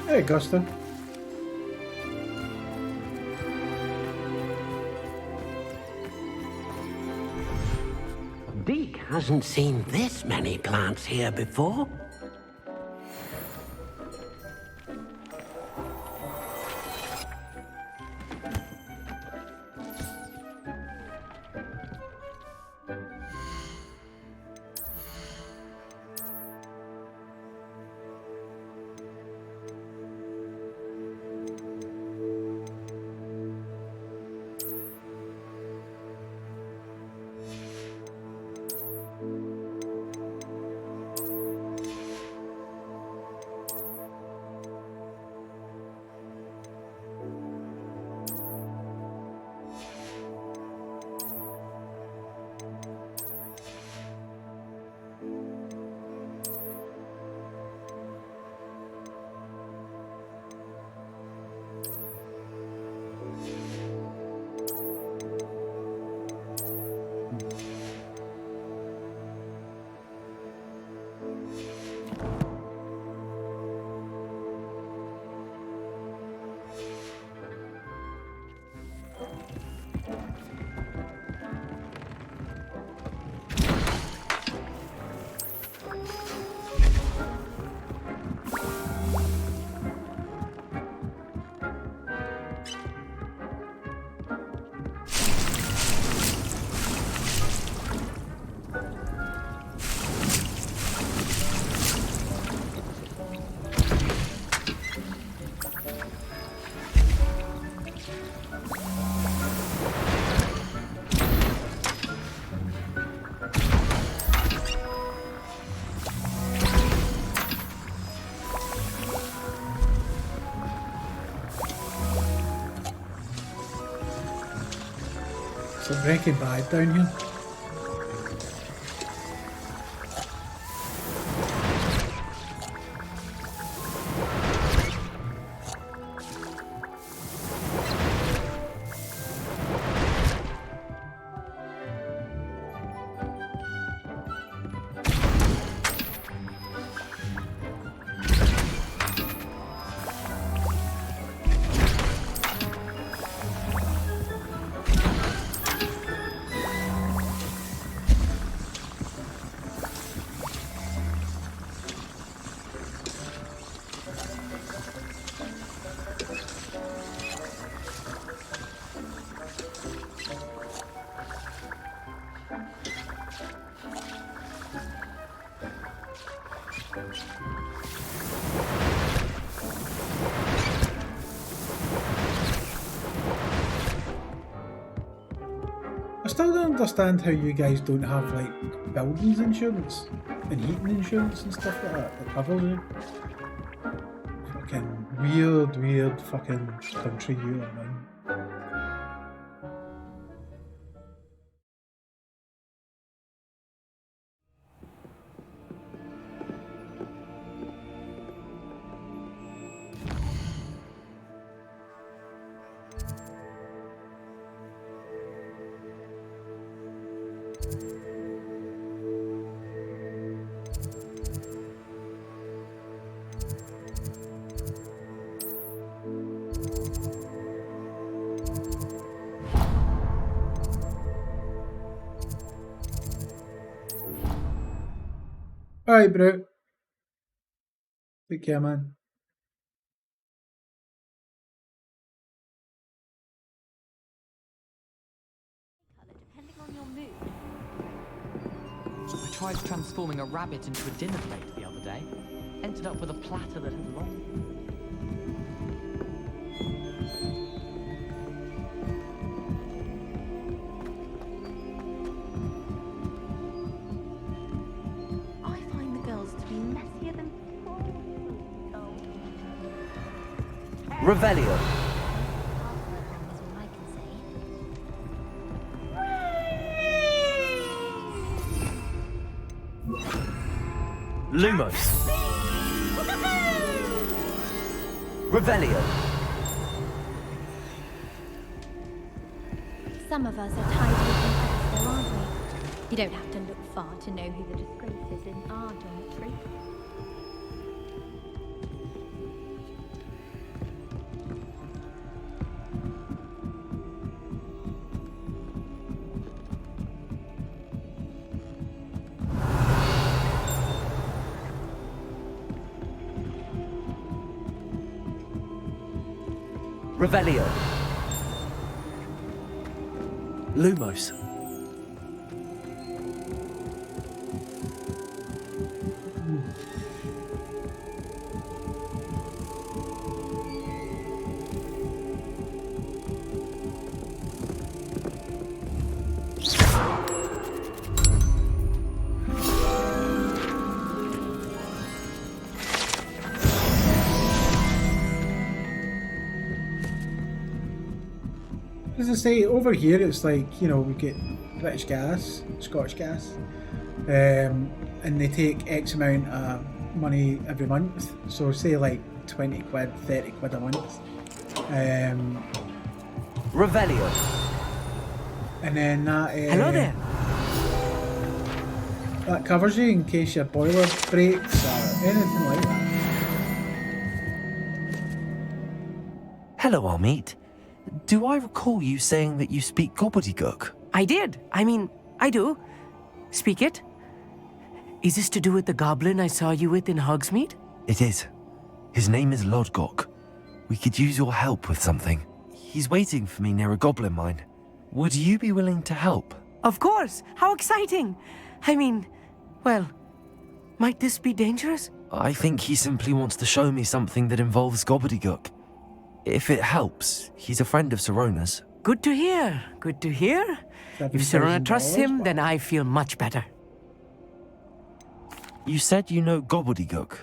Hey, Gusta. Deke hasn't seen this many plants here before. Breaking Bad down here. I still don't understand how you guys don't have like buildings insurance and heating insurance and stuff like that covers you. Fucking weird fucking country you are in. Alright, bro. Take care, man. I tried transforming a rabbit into a dinner plate the other day. Ended up with a platter that had long... I find the girls to be messier than... Revelio. Lumos. Revelio. Some of us are tidy and professional, aren't we? You don't have to look far to know who the disgrace is in our dormitory. Revelio. Lumos. As I say, over here it's like, you know, we get British gas, Scottish gas, and they take X amount of money every month. So say like 20 quid, 30 quid a month. Revelio. And then that... Hello there. That covers you in case your boiler breaks or anything like that. Hello, Armeet. Do I recall you saying that you speak gobbledygook? I did. I mean, I do. Speak it. Is this to do with the goblin I saw you with in Hogsmeade? It is. His name is Lodgok. We could use your help with something. He's waiting for me near a goblin mine. Would you be willing to help? Of course. How exciting. I mean, well, might this be dangerous? I think he simply wants to show me something that involves gobbledygook. If it helps, he's a friend of Sirona's. Good to hear. Good to hear. If Sirona trusts him, then I feel much better. You said you know gobbledygook,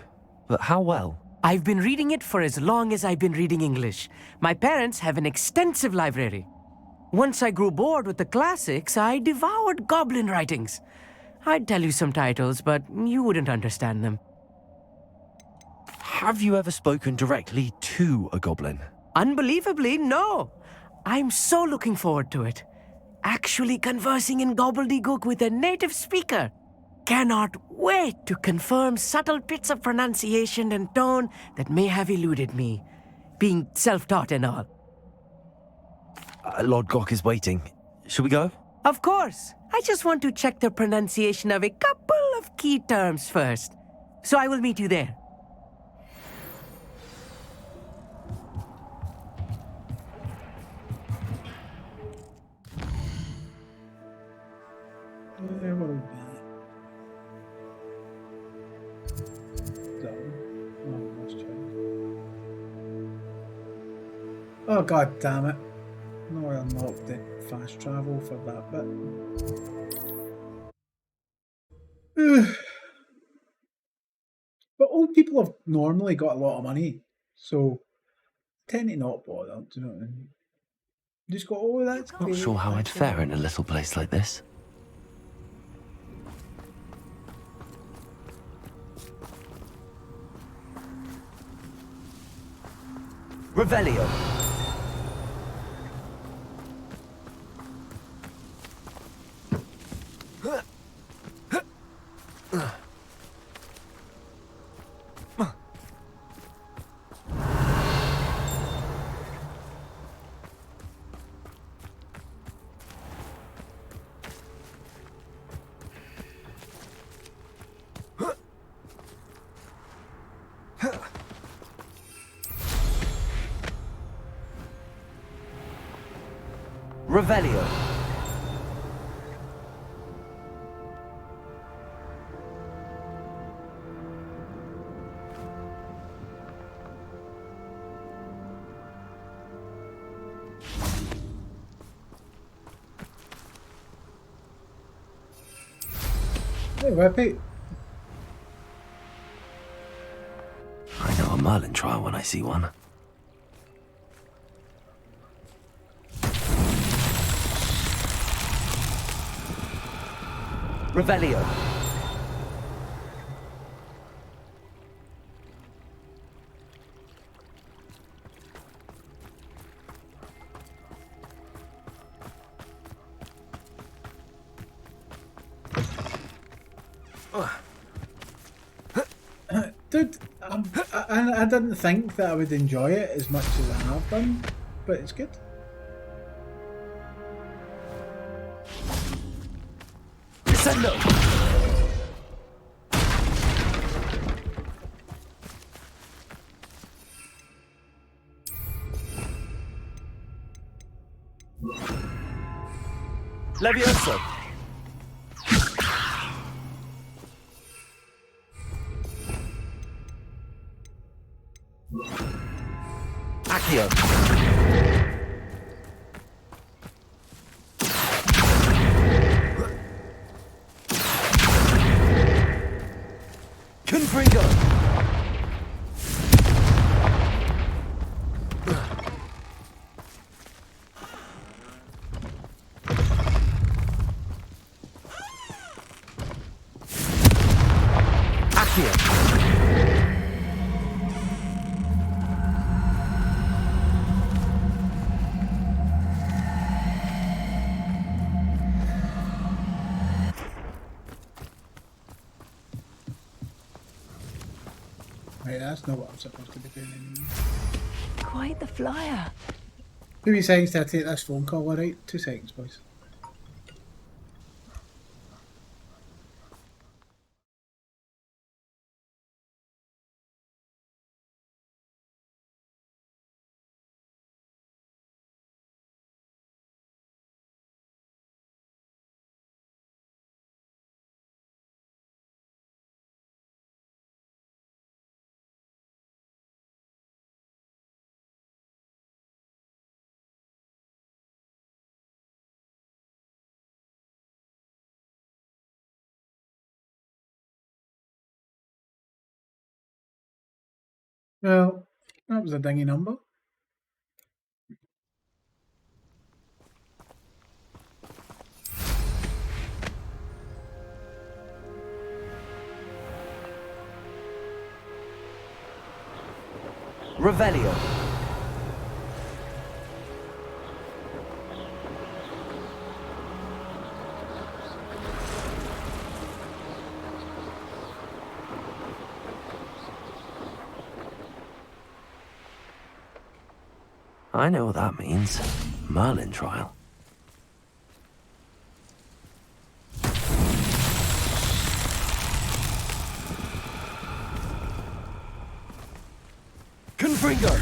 but how well? I've been reading it for as long as I've been reading English. My parents have an extensive library. Once I grew bored with the classics, I devoured goblin writings. I'd tell you some titles, but you wouldn't understand them. Have you ever spoken directly to a goblin? Unbelievably, no. I'm so looking forward to it. Actually conversing in gobbledygook with a native speaker. Cannot wait to confirm subtle bits of pronunciation and tone that may have eluded me, being self-taught and all. Lord Gok is waiting. Shall we go? Of course. I just want to check the pronunciation of a couple of key terms first. So I will meet you there. Where will we be? Oh, god damn it. No, I unlocked the fast travel for that bit. But old people have normally got a lot of money, so tend to not bother, do you know what I mean? Just go, oh, that's Not great. sure how I'd fare in a little place like this. Revelio. Revelio. Hey, Whippy. I know a Merlin trial when I see one. Revelio. Dude, I didn't think that I would enjoy it as much as I have done, but it's good. Descendo. Levioso. Accio. Confringo. Right, that's not what I'm supposed to be doing anymore. Quite the flyer. 2 seconds till I take this phone call, alright? 2 seconds, boys. Well, that was a dingy number. Revelio. I know what that means. Merlin trial. Confringo!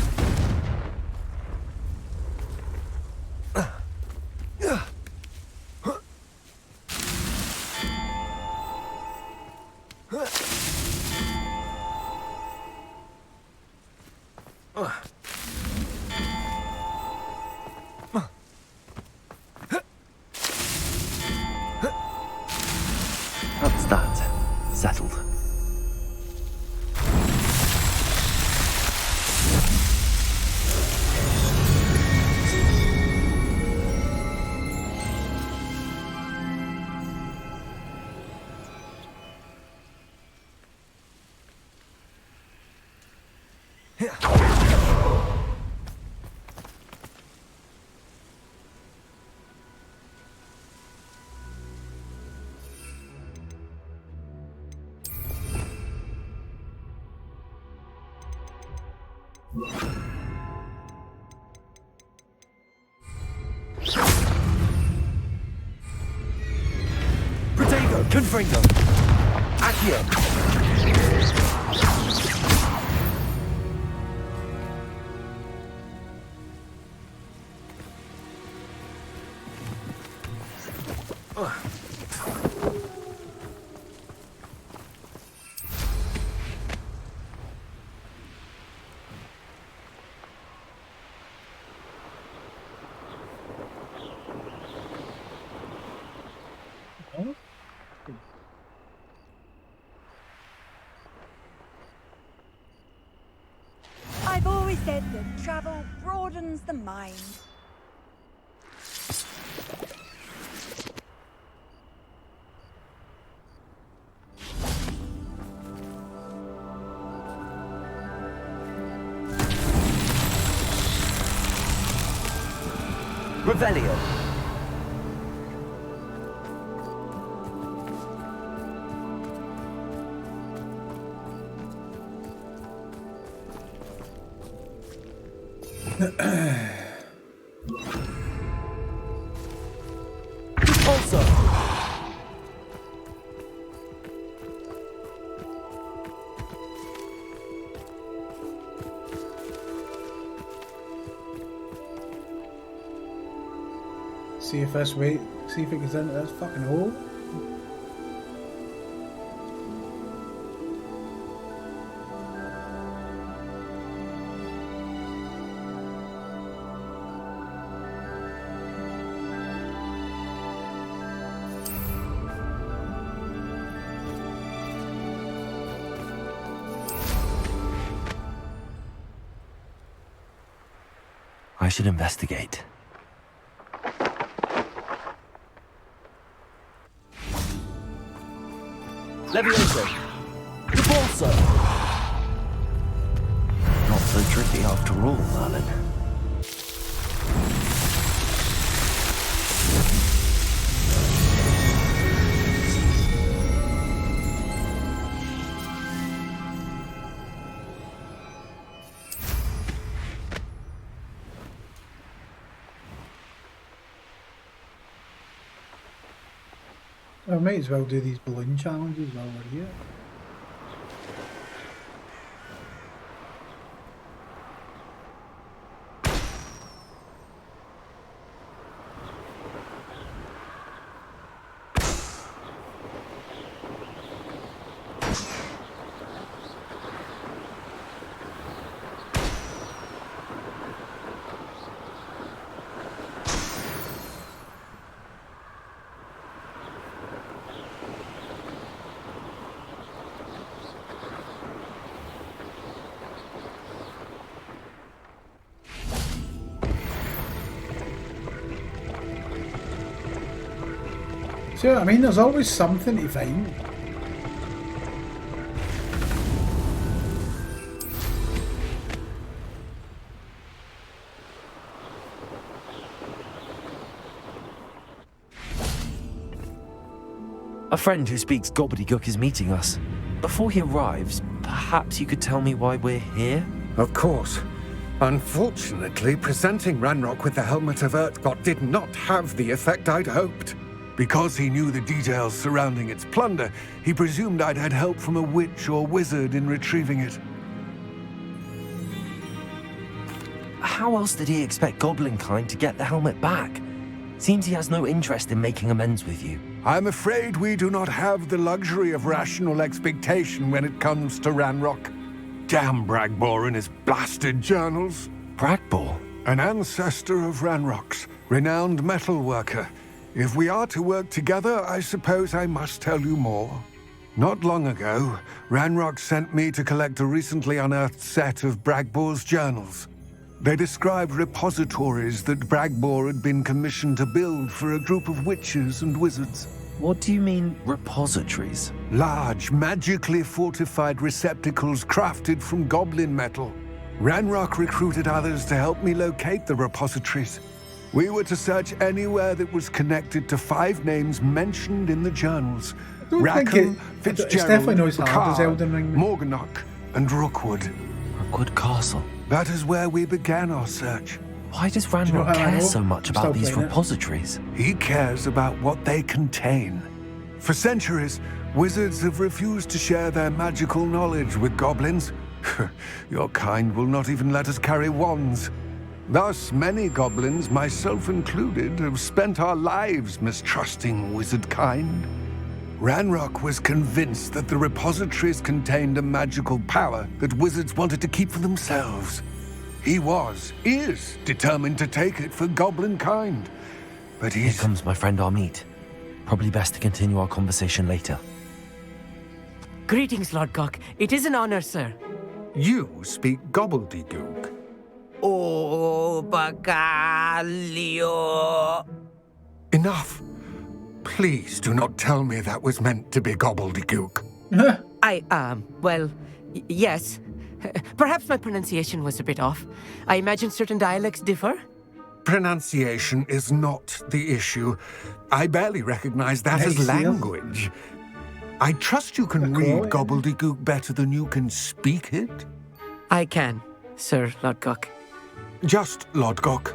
That's that. Settled. Protego, Confringo. Accio. I've always said that travel broadens the mind. Revelio. Also. See if this way, see if it gets into this fucking hole. I should investigate. Levioso! Repulsor! Not so tricky after all, Merlin. I might as well do these balloon challenges while we're here. See what I mean? There's always something to find. A friend who speaks gobbledygook is meeting us. Before he arrives, perhaps you could tell me why we're here? Of course. Unfortunately, presenting Ranrock with the Helmet of Urtkot did not have the effect I'd hoped. Because he knew the details surrounding its plunder, he presumed I'd had help from a witch or wizard in retrieving it. How else did he expect Goblinkind to get the helmet back? Seems he has no interest in making amends with you. I'm afraid we do not have the luxury of rational expectation when it comes to Ranrock. Damn Bragbor and his blasted journals. Bragbor? An ancestor of Ranrock's, renowned metal worker. If we are to work together, I suppose I must tell you more. Not long ago, Ranrock sent me to collect a recently unearthed set of Bragbor's journals. They described repositories that Bragbor had been commissioned to build for a group of witches and wizards. What do you mean, repositories? Large, magically fortified receptacles crafted from goblin metal. Ranrock recruited others to help me locate the repositories. We were to search anywhere that was connected to 5 names mentioned in the journals. Rackham, Fitzgerald, Picard, Morganach, and Rookwood. Rookwood Castle. That is where we began our search. Why does Ranrock care so much about these repositories? He cares about what they contain. For centuries, wizards have refused to share their magical knowledge with goblins. Your kind will not even let us carry wands. Thus, many goblins, myself included, have spent our lives mistrusting wizard kind. Ranrock was convinced that the repositories contained a magical power that wizards wanted to keep for themselves. He is determined to take it for goblin kind. But Here comes my friend Armeet. Probably best to continue our conversation later. Greetings, Lord Cock. It is an honor, sir. You speak gobbledygook. Oh, Bagalio. Enough. Please do not tell me that was meant to be gobbledygook. Yes. Perhaps my pronunciation was a bit off. I imagine certain dialects differ. Pronunciation is not the issue. I barely recognize that as language. I trust you can read gobbledygook better than you can speak it? I can, Sir Lodgok. Just Lodgok.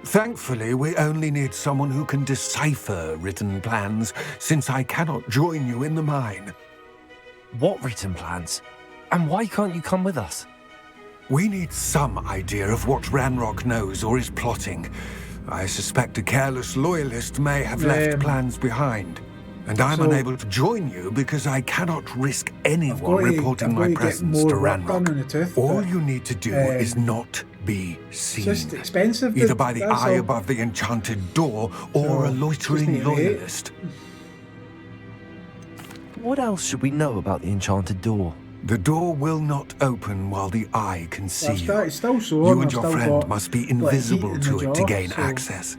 Thankfully, we only need someone who can decipher written plans, since I cannot join you in the mine. What written plans? And why can't you come with us? We need some idea of what Ranrock knows or is plotting. I suspect a careless loyalist may have left plans behind. And I'm unable to join you because I cannot risk anyone reporting my presence to Ranrock. All you need to do is not be seen. Just expensive. Either by the eye above the enchanted door or a loitering loyalist. What else should we know about the enchanted door? The door will not open while the eye can see you. It's still so You and your friend must be invisible to it to gain access.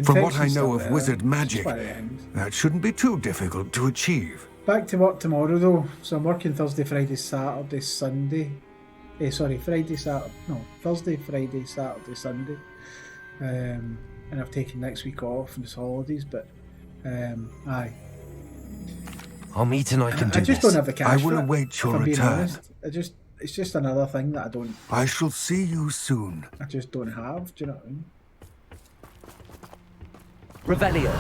From what I know of wizard magic, that shouldn't be too difficult to achieve. Back to work tomorrow though, so I'm working Thursday, Friday, Saturday, Sunday. Thursday, Friday, Saturday, Sunday. And I've taken next week off and it's holidays, but aye. Armeet and I can do I just this. don't have the cash. I will await your return. It's just another thing that I don't. I shall see you soon. I just don't have. Do you know what I mean? Revelio.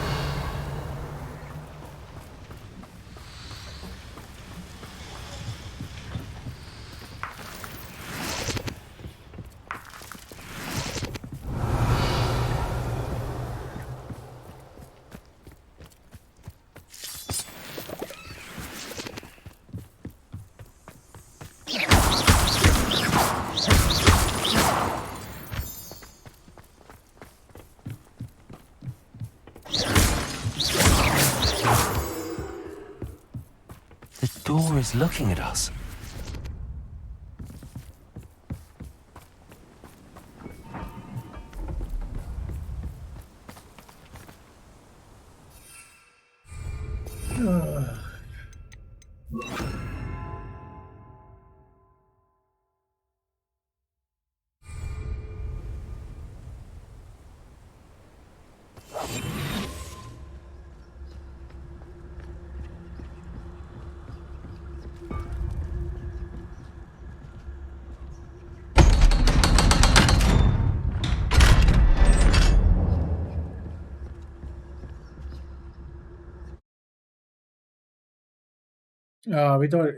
The door is looking at us. We don't.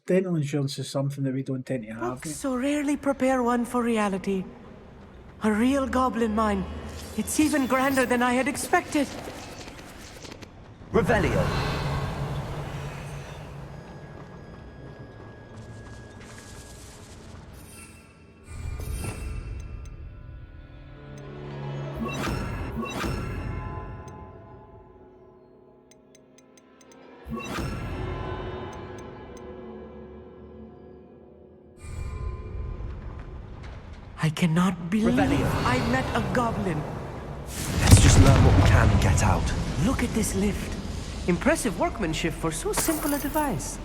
Dental insurance is something that we don't tend to have. Books so rarely prepare one for reality. A real goblin mine. It's even grander than I had expected. Revelio. I cannot believe Revelio. I met a goblin. Let's just learn what we can and get out. Look at this lift. Impressive workmanship for so simple a device.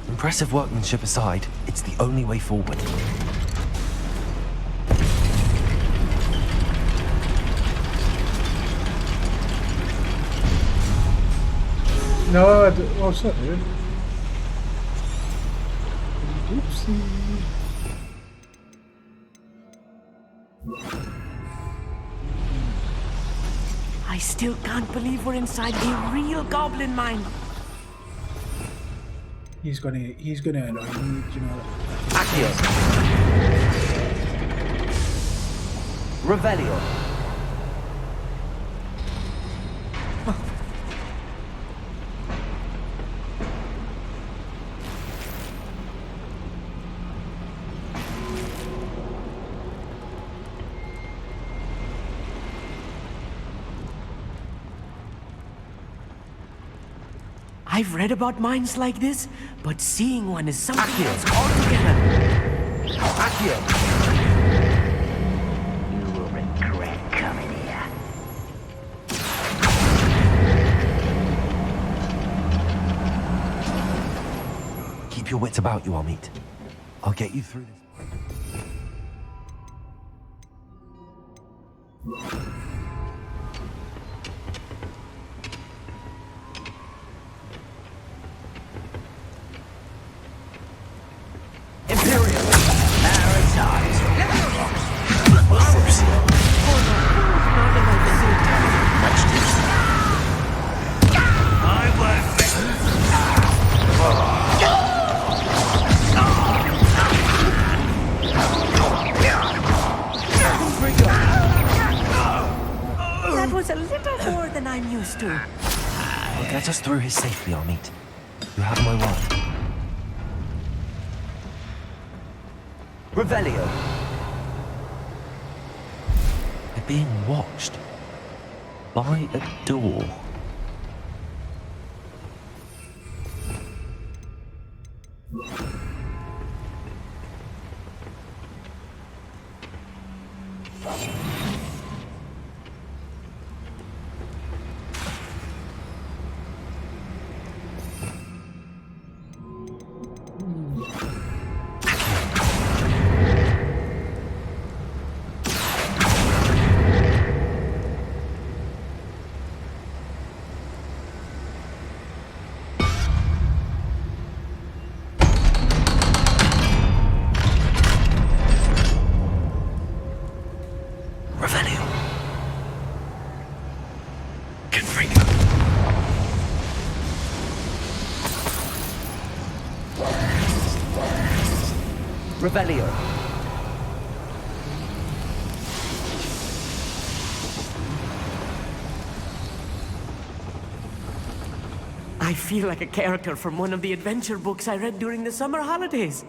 Impressive workmanship aside, it's the only way forward. No, what's that, dude? Oopsie. I still can't believe we're inside a real goblin mine. He's gonna annoy me, do you know that? Accio. Revelio. I've read about mines like this, but seeing one is something else altogether. Accio. You will regret coming here. Keep your wits about you, Amit. I'll get you through this. That was a little more than I'm used to. I'll get us through here safely, Amit. You have my word. Revelio. They're being watched. By a door. Revelio. I feel like a character from one of the adventure books I read during the summer holidays.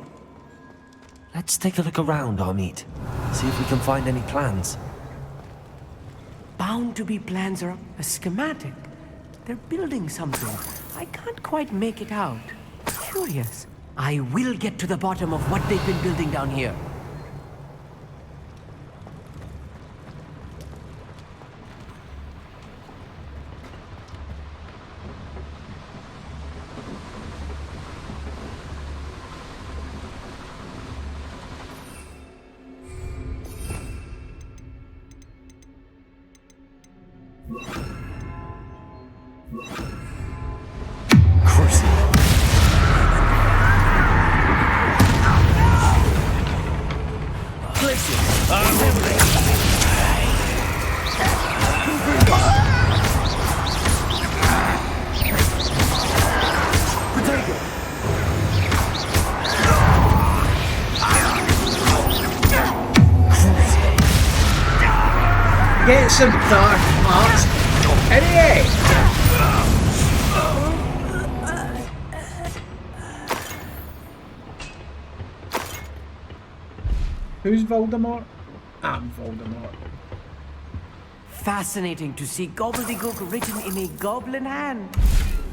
Let's take a look around, Amit. See if we can find any plans. Bound to be plans or a schematic. They're building something. I can't quite make it out. Curious. I will get to the bottom of what they've been building down here. Get some dark arts. Anyway. Who's Voldemort? I'm Voldemort. Fascinating to see gobbledygook written in a goblin hand.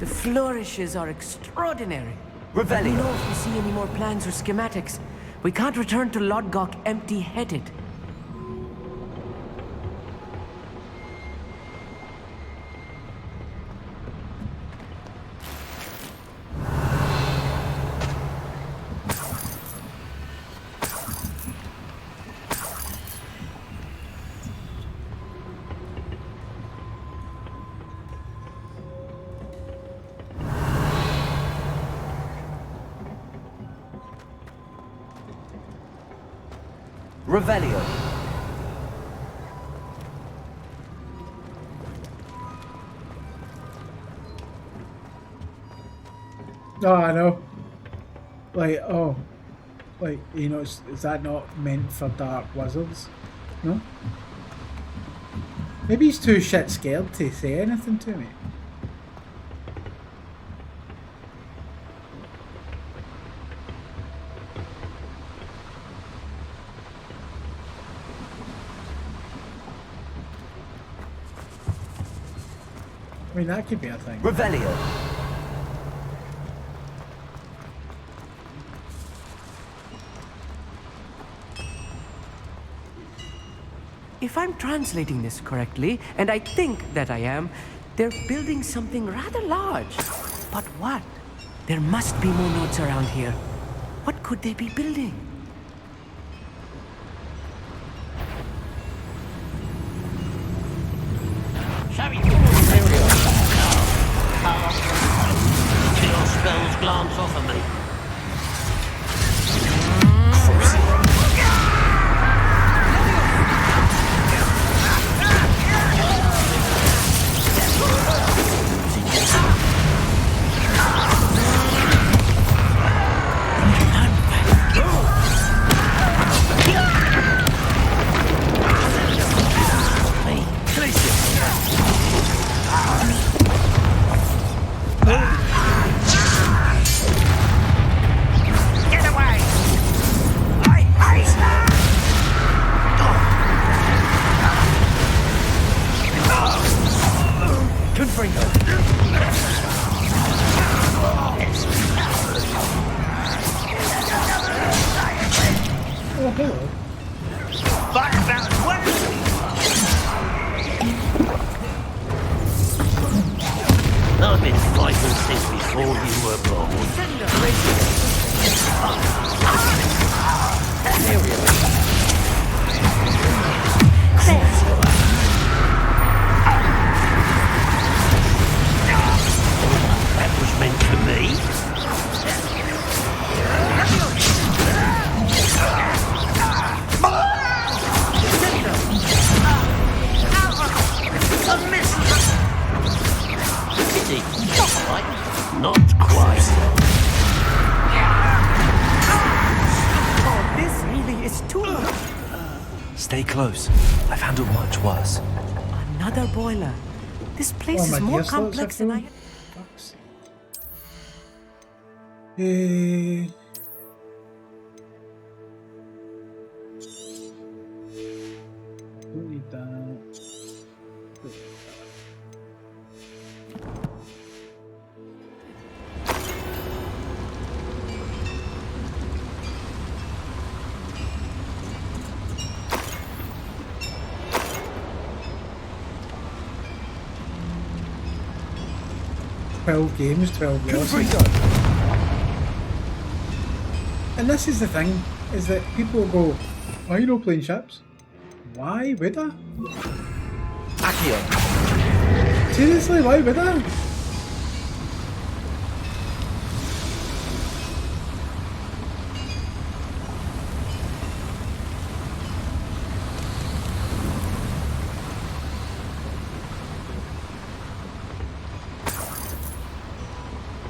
The flourishes are extraordinary. Let me know if you see any more plans or schematics. We can't return to Lodgok empty-headed. Revelio. Oh, I know. Like, oh. Like, you know, is that not meant for dark wizards? No? Maybe he's too shit scared to say anything to me. I mean, that could be a thing. Revelio. If I'm translating this correctly, and I think that I am, they're building something rather large. But what? There must be more notes around here. What could they be building? Till your spells glance off of me. I've been fighting since before you were born. That was meant for me. A miss. Pity. Not quite. Oh, this really is too much. Stay close. I've handled much worse. Another boiler. This place Oh, is my more dear, so complex than I... Fuck's sake. Don't need that. "12 games, 12 losses." And this is the thing, is that people go, "Why are you not playing ships?" Why would I? Accio. Seriously, why would I?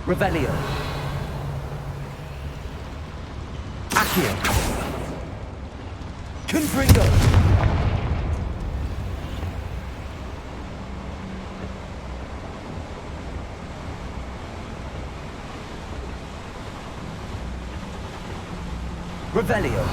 Revelio. Accio. Confringo. Revelio.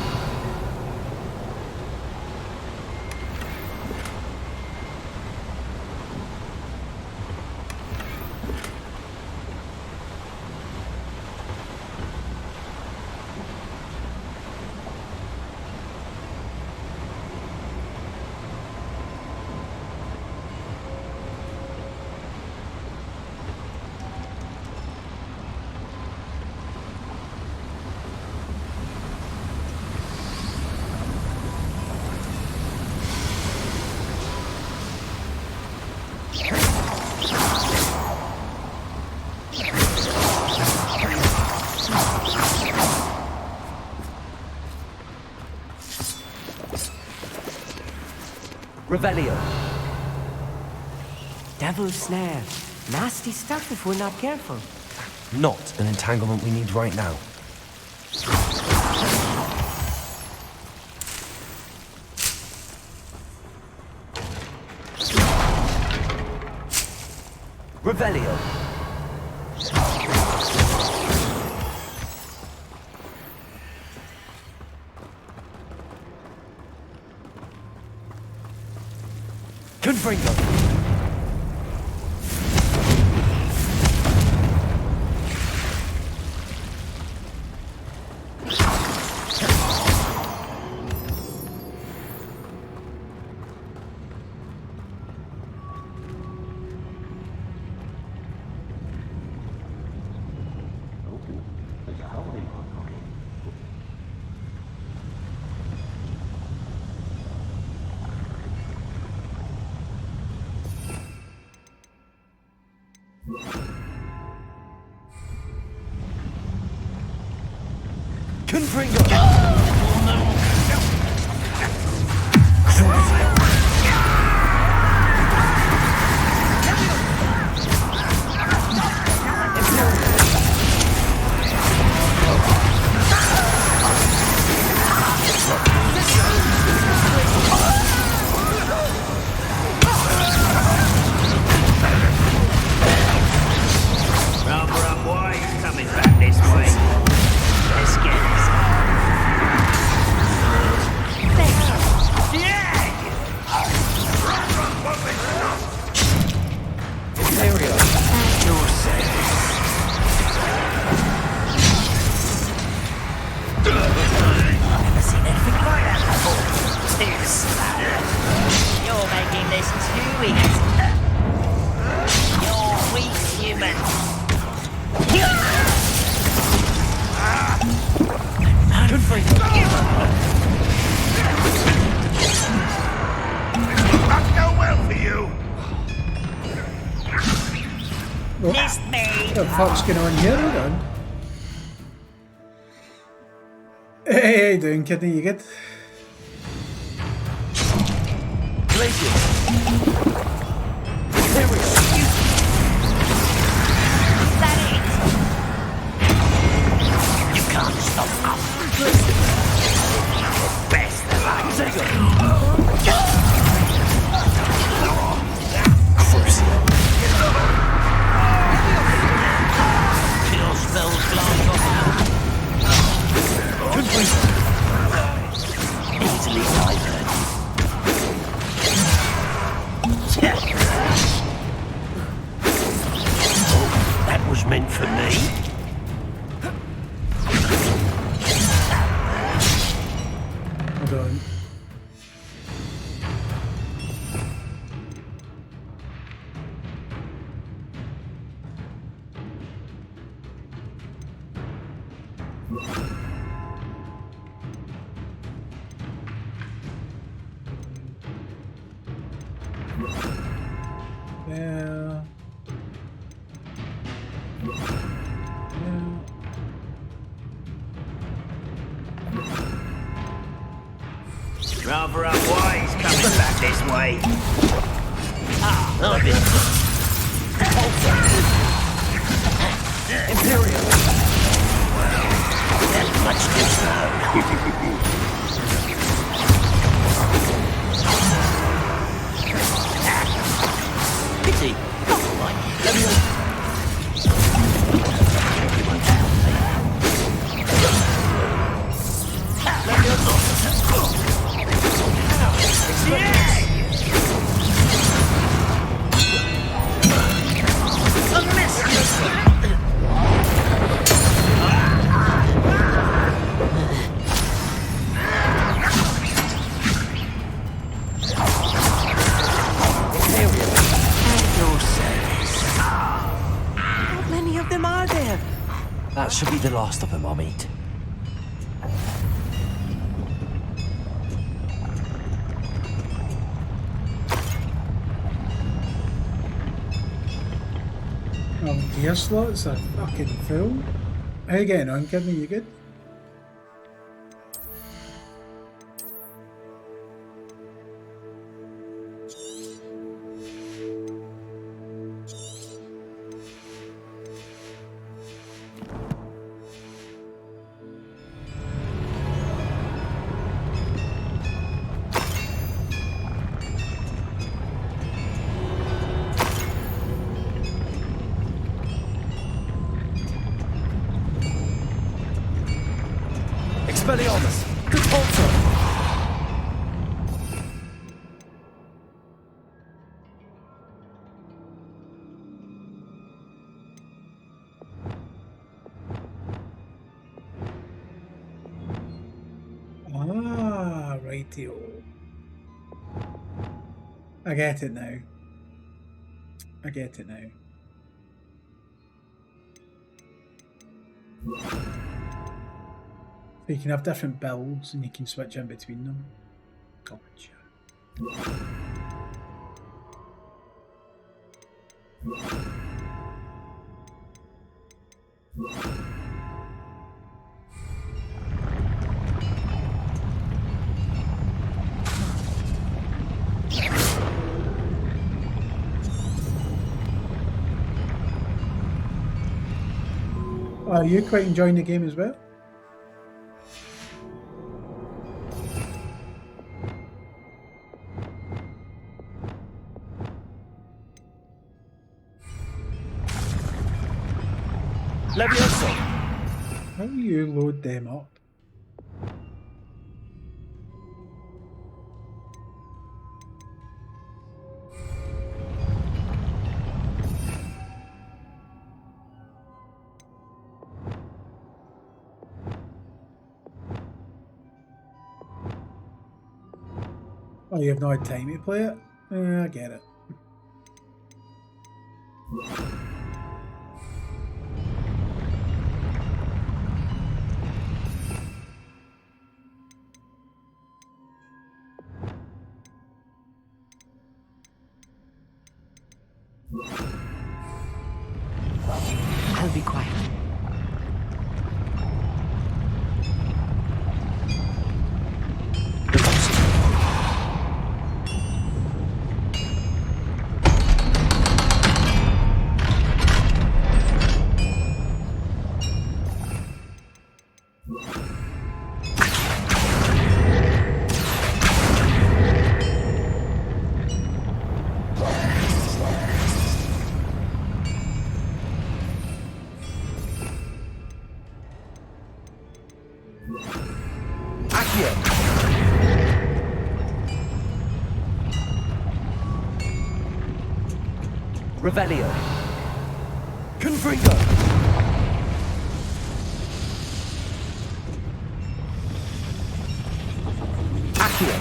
Revelio. Devil's snare. Nasty stuff if we're not careful. Not an entanglement we need right now. Revelio. Confringo. What the fuck's going on here? Hold on. Hey, how you doing, kidney? You good? You can't stop us. Best of luck. Kill spells glance off now. Easily diverted. That was meant for me. Hold on. Yeah. Rather unwise coming back this way. I've been... Imperial. Well, that's much too slow. Pity. Not like everyone down, That should be the last of them, Amit. Oh, gear slots are fucking full. How you getting on, Kidney? You good? Expelliarmus! Repulsor! Ah, rightio. I get it now. I get it now. So you can have different builds and you can switch in between them. Gotcha. Are you quite enjoying the game as well? Levioso! How do you load them up? Oh, you have no time to play it? I get it. I'll be quiet. Revelio. Confringo. Accio.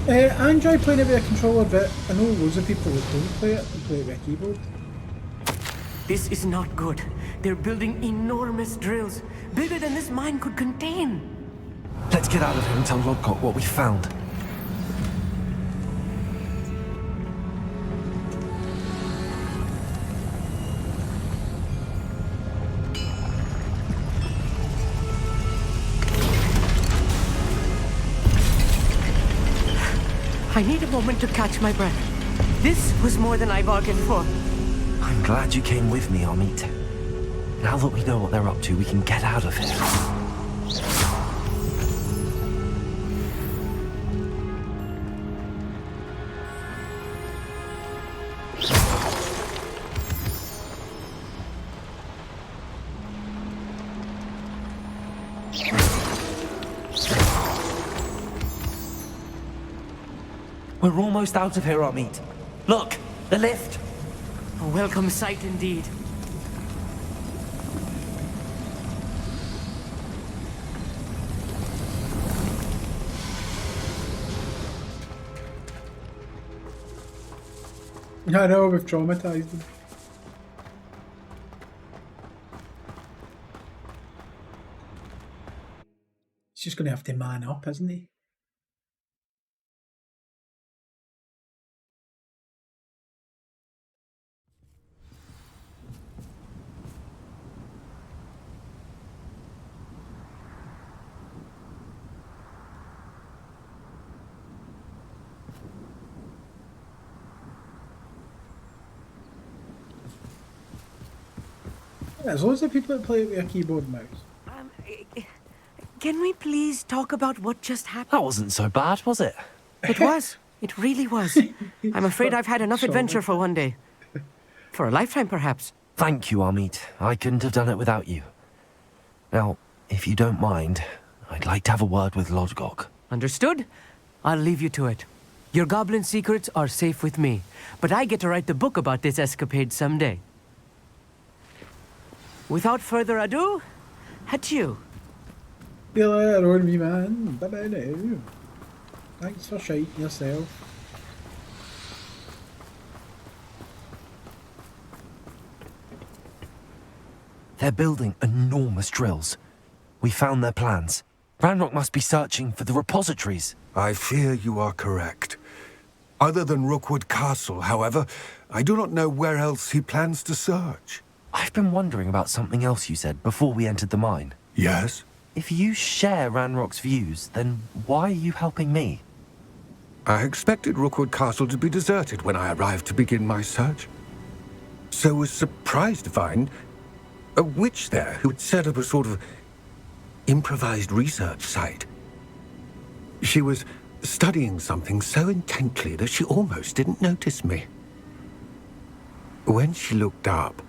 I enjoy playing it with a controller, but I know loads of people that don't play it and play it with a keyboard. This is not good. They're building enormous drills, bigger than this mine could contain. Let's get out of here and tell Lodcock what we found. I need a moment to catch my breath. This was more than I bargained for. I'm glad you came with me, Amit. Now that we know what they're up to, we can get out of here. We're almost out of here, Amit. Look, the lift. A welcome sight indeed. I know, we've traumatised him. He's just going to have to man up, isn't he? Yeah, there's loads of people that play it with a keyboard and mouse. Can we please talk about what just happened? That wasn't so bad, was it? It was. It really was. I'm afraid I've had enough adventure for one day. For a lifetime, perhaps. Thank you, Amit. I couldn't have done it without you. Now, if you don't mind, I'd like to have a word with Lodgok. Understood? I'll leave you to it. Your goblin secrets are safe with me, but I get to write the book about this escapade someday. Without further ado, adieu. See you later on, me man. Bye-bye now. Thanks for shiting yourself. They're building enormous drills. We found their plans. Ranrock must be searching for the repositories. I fear you are correct. Other than Rookwood Castle, however, I do not know where else he plans to search. I've been wondering about something else you said before we entered the mine. Yes? If you share Ranrock's views, then why are you helping me? I expected Rookwood Castle to be deserted when I arrived to begin my search. So was surprised to find a witch there who had set up a sort of improvised research site. She was studying something so intently that she almost didn't notice me. When she looked up,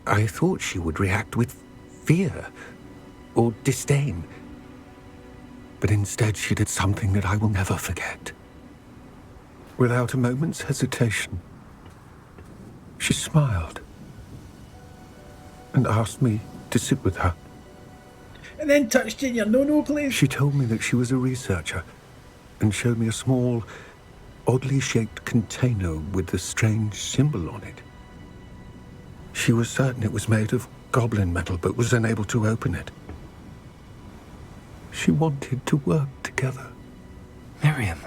I thought she would react with fear or disdain. But instead she did something that I will never forget. Without a moment's hesitation, she smiled and asked me to sit with her. And then touched in your no-no place. She told me that she was a researcher and showed me a small, oddly shaped container with a strange symbol on it. She was certain it was made of goblin metal, but was unable to open it. She wanted to work together. Miriam.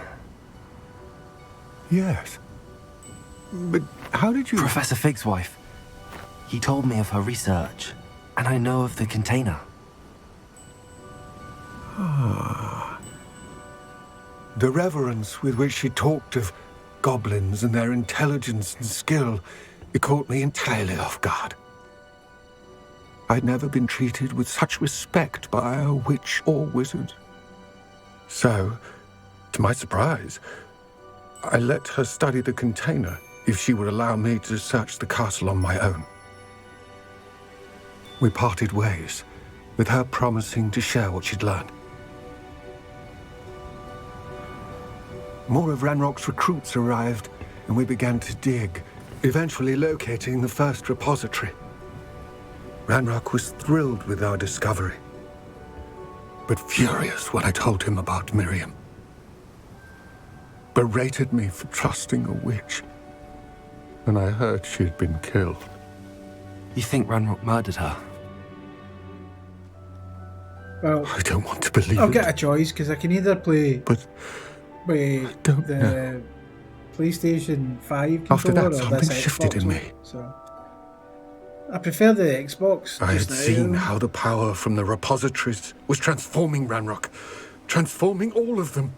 Yes. But how did you... Professor Fig's wife. He told me of her research, and I know of the container. Ah. The reverence with which she talked of goblins and their intelligence and skill, it caught me entirely off guard. I'd never been treated with such respect by a witch or wizard. So, to my surprise, I let her study the container if she would allow me to search the castle on my own. We parted ways, with her promising to share what she'd learned. More of Ranrock's recruits arrived, and we began to dig, eventually locating the first repository. Ranrock was thrilled with our discovery, but furious when I told him about Miriam. Berated me for trusting a witch, and I heard she had been killed. You think Ranrock murdered her? Well, I don't want to believe I'll it. get a choice, because I can either play but with don't the know. PlayStation 5 After controller that, or something this shifted Xbox in one. me. So I prefer the Xbox. I had just now. seen how the power from the repositories was transforming Ranrock, transforming all of them.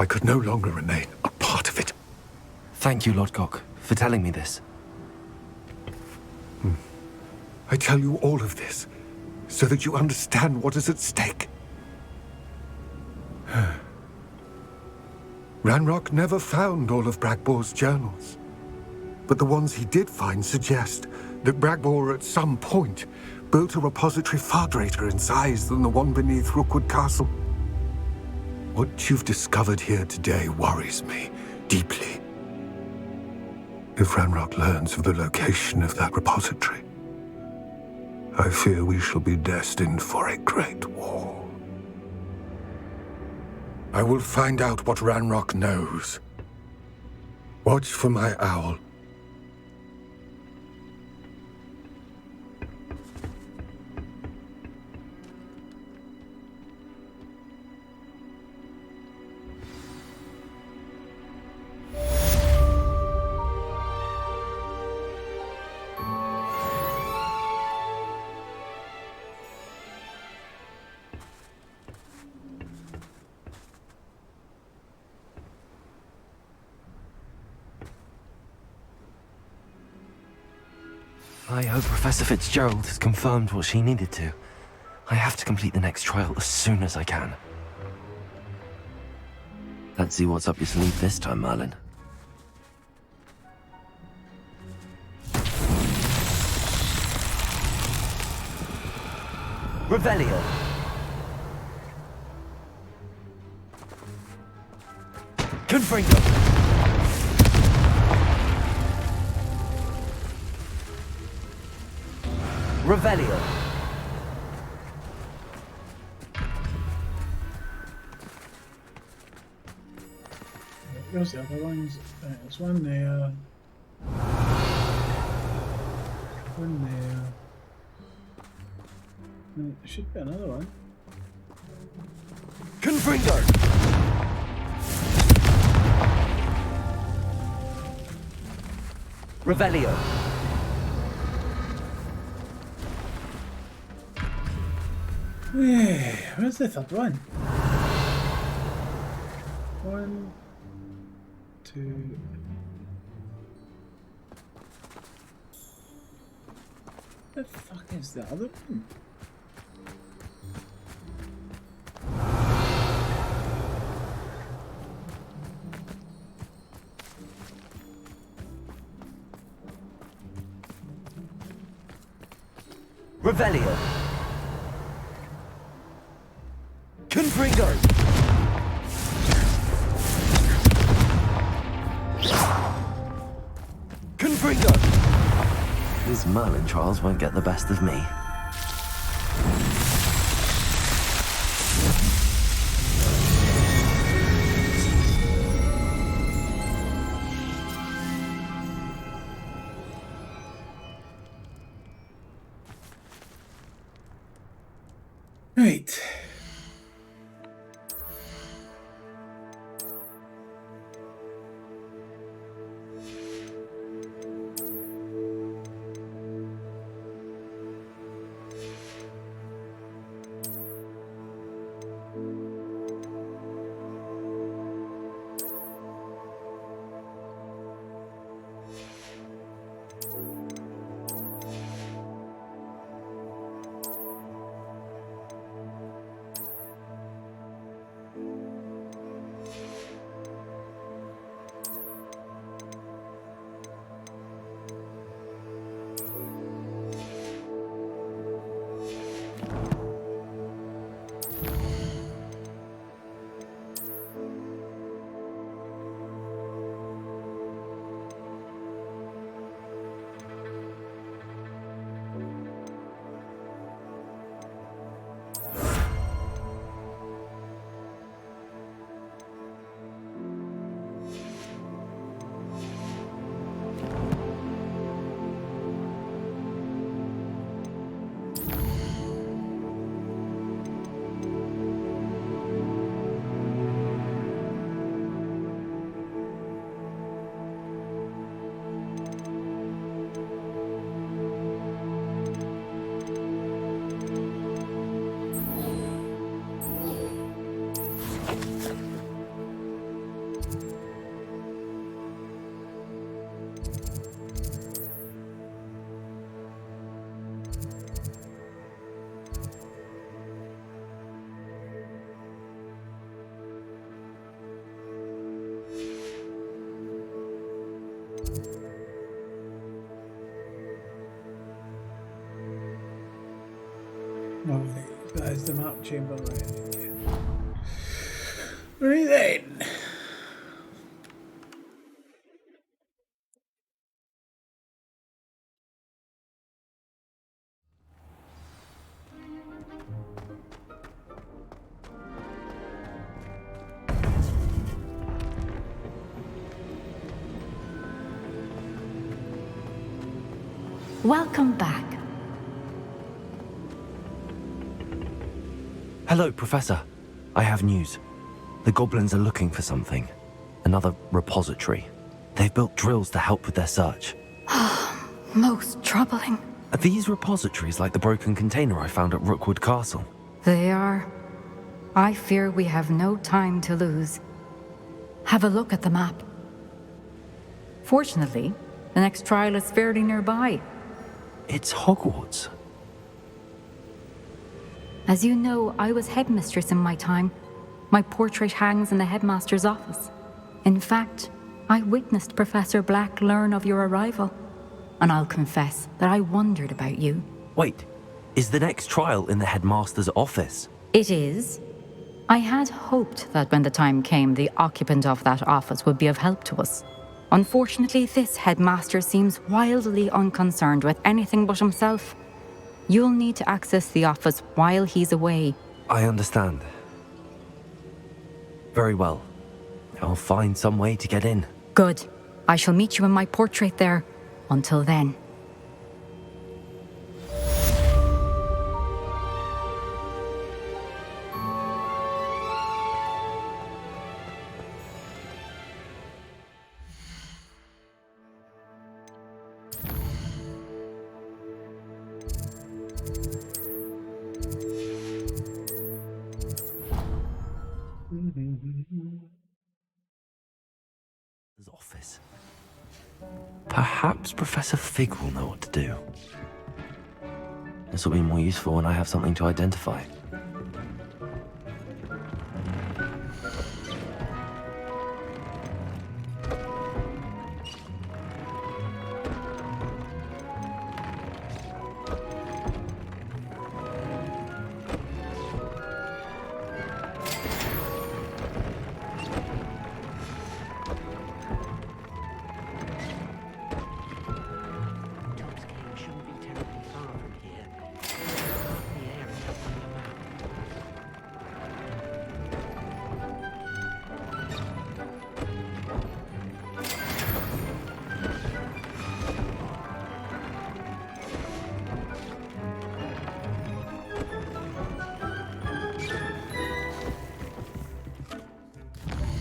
I could no longer remain a part of it. Thank you, Lodgok, for telling me this. I tell you all of this so that you understand what is at stake. Ranrock never found all of Bragbor's journals, but the ones he did find suggest that Bragbor at some point built a repository far greater in size than the one beneath Rookwood Castle. What you've discovered here today worries me deeply. If Ranrock learns of the location of that repository, I fear we shall be destined for a great war. I will find out what Ranrock knows. Watch for my owl. I hope Professor Fitzgerald has confirmed what she needed to. I have to complete the next trial as soon as I can. Let's see what's up your sleeve this time, Merlin. Revelio. Confringo. Revelio. Where's the other ones? There's one there. One there. And there should be another one. Confringo. Revelio. Where's the third one? 1, 2. The fuck is the other one? Revelio. Confringo. Confringo. These Merlin trials won't get the best of me. Right. Lovely. That is the map chamber, right? Right then. Welcome back. Hello, Professor. I have news. The goblins are looking for something. Another repository. They've built drills to help with their search. Most troubling. Are these repositories like the broken container I found at Rookwood Castle? They are. I fear we have no time to lose. Have a look at the map. Fortunately, the next trial is fairly nearby. It's Hogwarts. As you know, I was headmistress in my time. My portrait hangs in the headmaster's office. In fact, I witnessed Professor Black learn of your arrival. And I'll confess that I wondered about you. Wait, is the next trial in the headmaster's office? It is. I had hoped that when the time came, the occupant of that office would be of help to us. Unfortunately, this headmaster seems wildly unconcerned with anything but himself. You'll need to access the office while he's away. I understand. Very well. I'll find some way to get in. Good. I shall meet you in my portrait there. Until then. His office. Perhaps Professor Fig will know what to do. This will be more useful when I have something to identify.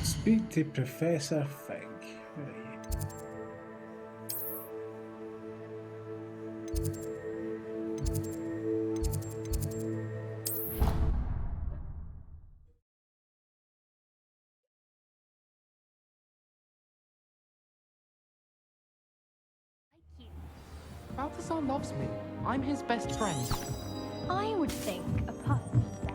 Speak to Professor Fig. Where are you? Balthazar loves me. I'm his best friend. I would think a puff is better.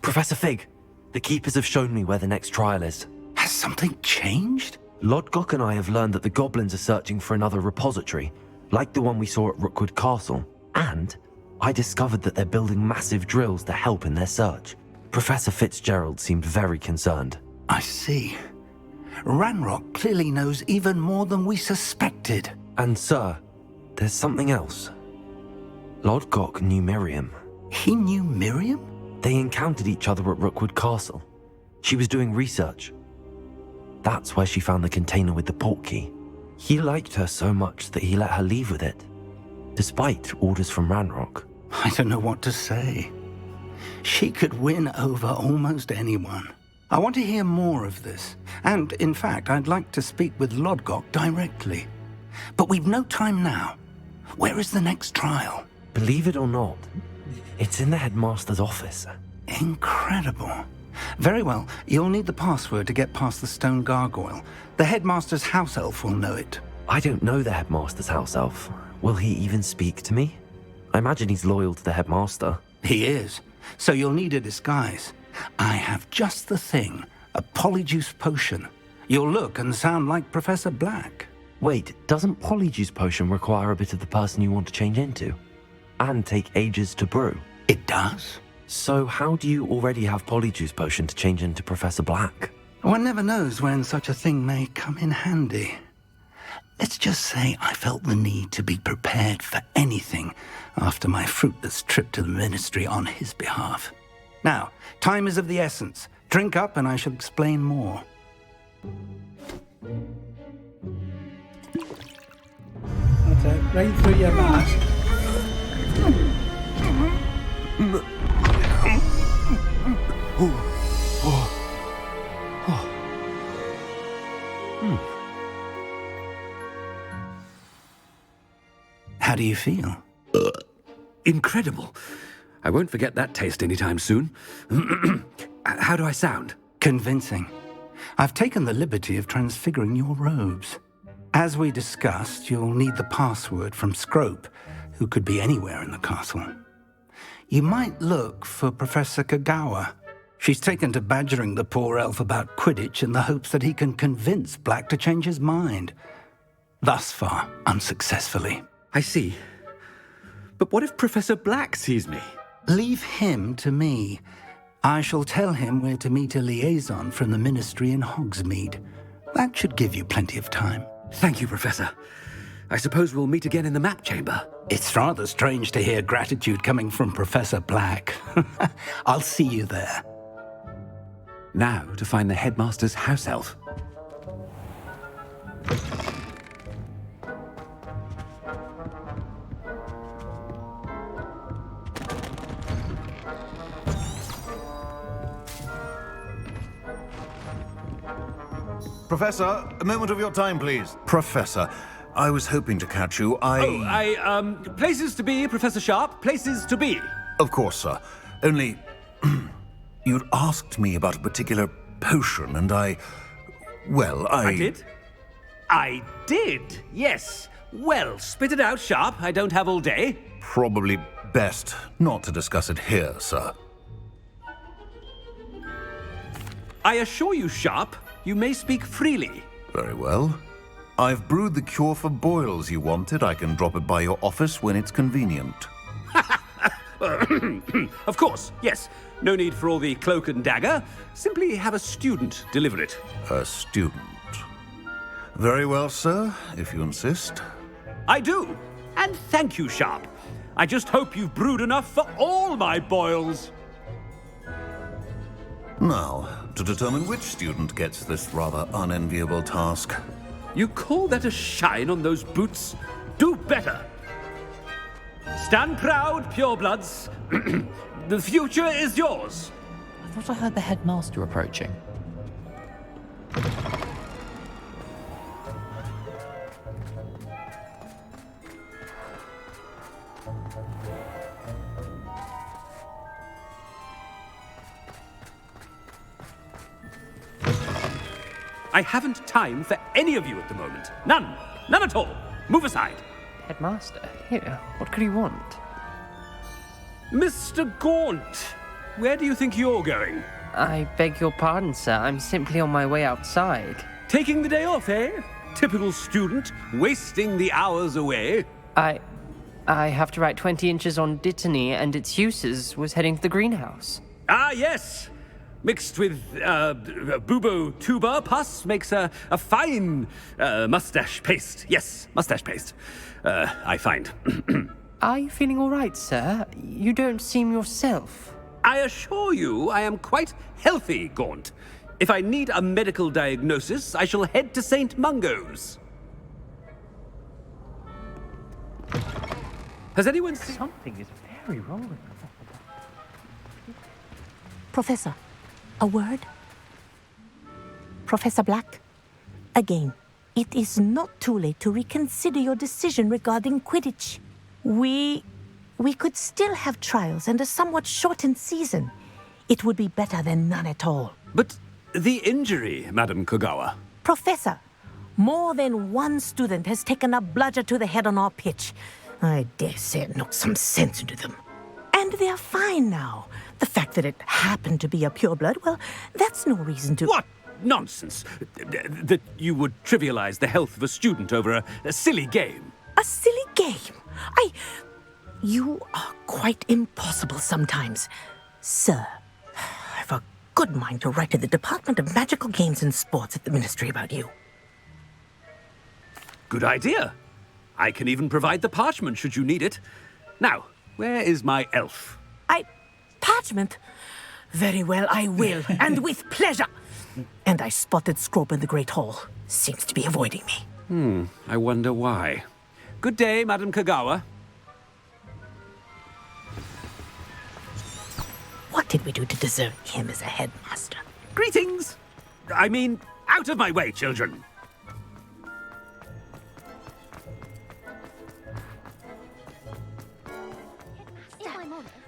Professor Fig, the Keepers have shown me where the next trial is. Has something changed? Lodgok and I have learned that the goblins are searching for another repository, like the one we saw at Rookwood Castle. And I discovered that they're building massive drills to help in their search. Professor Fitzgerald seemed very concerned. I see. Ranrock clearly knows even more than we suspected. And sir, there's something else. Lodgok knew Miriam. He knew Miriam? They encountered each other at Rookwood Castle. She was doing research. That's where she found the container with the portkey. He liked her so much that he let her leave with it, despite orders from Ranrock. I don't know what to say. She could win over almost anyone. I want to hear more of this. And, in fact, I'd like to speak with Lodgok directly. But we've no time now. Where is the next trial? Believe it or not, it's in the headmaster's office. Incredible. Very well, you'll need the password to get past the stone gargoyle. The headmaster's house elf will know it. I don't know the headmaster's house elf. Will he even speak to me? I imagine he's loyal to the headmaster. He is. So you'll need a disguise. I have just the thing. A polyjuice potion. You'll look and sound like Professor Black. Wait, doesn't polyjuice potion require a bit of the person you want to change into? And take ages to brew? It does. So how do you already have Polyjuice Potion to change into Professor Black? One never knows when such a thing may come in handy. Let's just say I felt the need to be prepared for anything after my fruitless trip to the Ministry on his behalf. Now, time is of the essence. Drink up and I shall explain more. That's it. Right through your mask. How do you feel? Incredible. I won't forget that taste anytime soon. How do I sound? Convincing. I've taken the liberty of transfiguring your robes. As we discussed, you'll need the password from Scrope, who could be anywhere in the castle. You might look for Professor Kagawa. She's taken to badgering the poor elf about Quidditch in the hopes that he can convince Black to change his mind. Thus far, unsuccessfully. I see. But what if Professor Black sees me? Leave him to me. I shall tell him where to meet a liaison from the Ministry in Hogsmeade. That should give you plenty of time. Thank you, Professor. I suppose we'll meet again in the map chamber. It's rather strange to hear gratitude coming from Professor Black. I'll see you there. Now to find the headmaster's house elf. Professor, a moment of your time, please. Professor, I was hoping to catch you. Places to be, Professor Sharp. Places to be. Of course, sir. Only, you'd asked me about a particular potion, and I did? I did, yes. Well, spit it out, Sharp. I don't have all day. Probably best not to discuss it here, sir. I assure you, Sharp, you may speak freely. Very well. I've brewed the cure for boils you wanted. I can drop it by your office when it's convenient. Of course, yes. No need for all the cloak and dagger. Simply have a student deliver it. A student? Very well, sir, if you insist. I do. And thank you, Sharp. I just hope you've brewed enough for all my boils. Now, to determine which student gets this rather unenviable task. You call that a shine on those boots? Do better. Stand proud, purebloods. The future is yours. I thought I heard the headmaster approaching. I haven't time for any of you at the moment. None. None at all. Move aside. Headmaster, here, what could he want? Mr. Gaunt, where do you think you're going? I beg your pardon, sir. I'm simply on my way outside. Taking the day off, eh? Typical student, wasting the hours away. I have to write 20 inches on Dittany and its uses. Was heading to the greenhouse. Ah, yes. Mixed with bubo tuber pus makes a fine mustache paste. Yes, mustache paste. I find. Are you feeling all right, sir? You don't seem yourself. I assure you I am quite healthy, Gaunt. If I need a medical diagnosis, I shall head to St. Mungo's. Has anyone seen... Something is very wrong with Professor, a word? Professor Black, again, it is not too late to reconsider your decision regarding Quidditch. We could still have trials and a somewhat shortened season. It would be better than none at all. But the injury, Madam Kagawa. Professor, more than one student has taken a bludger to the head on our pitch. I dare say it knocked some sense into them. And they're fine now. The fact that it happened to be a pureblood, well, that's no reason to... What nonsense! That you would trivialize the health of a student over a silly game. A silly game? You are quite impossible sometimes. Sir, I've a good mind to write to the Department of Magical Games and Sports at the Ministry about you. Good idea. I can even provide the parchment should you need it. Now, where is my elf? Parchment? Very well, I will, and with pleasure. And I spotted Scrope in the Great Hall. Seems to be avoiding me. I wonder why. Good day, Madam Kagawa. What did we do to deserve him as a headmaster? Greetings! I mean, out of my way, children!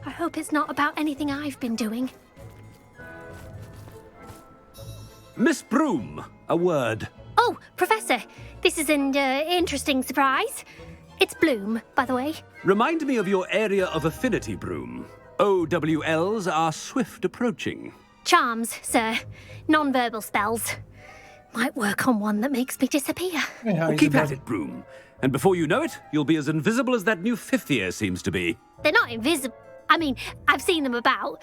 I hope it's not about anything I've been doing. Miss Broom, a word. Oh, Professor, this is an interesting surprise. It's Bloom, by the way. Remind me of your area of affinity, Broom. OWLs are swift approaching. Charms, sir. Non-verbal spells. Might work on one that makes me disappear. Well, keep at it, Broom. And before you know it, you'll be as invisible as that new fifth year seems to be. They're not invisible. I mean, I've seen them about.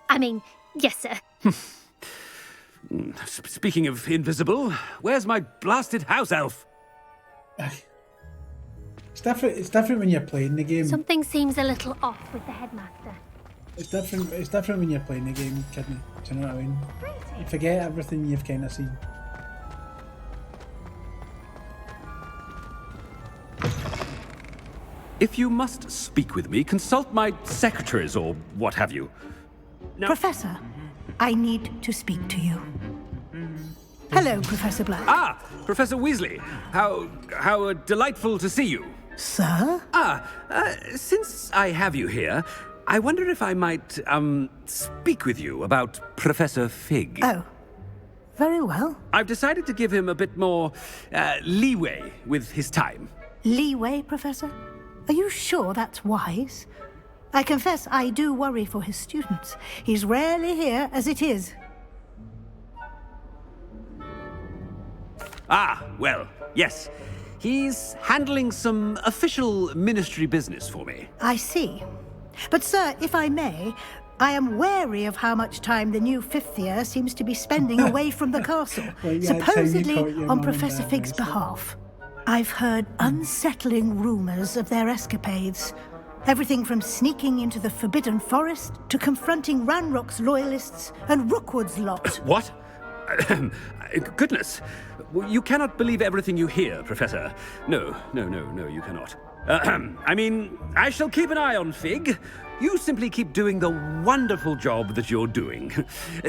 I mean, yes, sir. Speaking of invisible, where's my blasted house elf? It's different when you're playing the game. Something seems a little off with the headmaster. It's different when you're playing the game, kidney. Do you know what I mean? You forget everything you've kind of seen. If you must speak with me, consult my secretaries or what have you. No. Professor, I need to speak to you. Hello, Professor Black. Ah, Professor Weasley. How delightful to see you. Sir? Since I have you here, I wonder if I might, speak with you about Professor Fig. Oh, very well. I've decided to give him a bit more, leeway with his time. Leeway, Professor? Are you sure that's wise? I confess I do worry for his students. He's rarely here as it is. Ah, well, yes. He's handling some official ministry business for me. I see. But, sir, if I may, I am wary of how much time the new fifth year seems to be spending away from the castle, supposedly on Professor Fig's behalf. I've heard unsettling rumors of their escapades. Everything from sneaking into the Forbidden Forest to confronting Ranrock's loyalists and Rookwood's lot. What? Goodness. You cannot believe everything you hear, Professor. No, you cannot. I mean, I shall keep an eye on Fig. You simply keep doing the wonderful job that you're doing.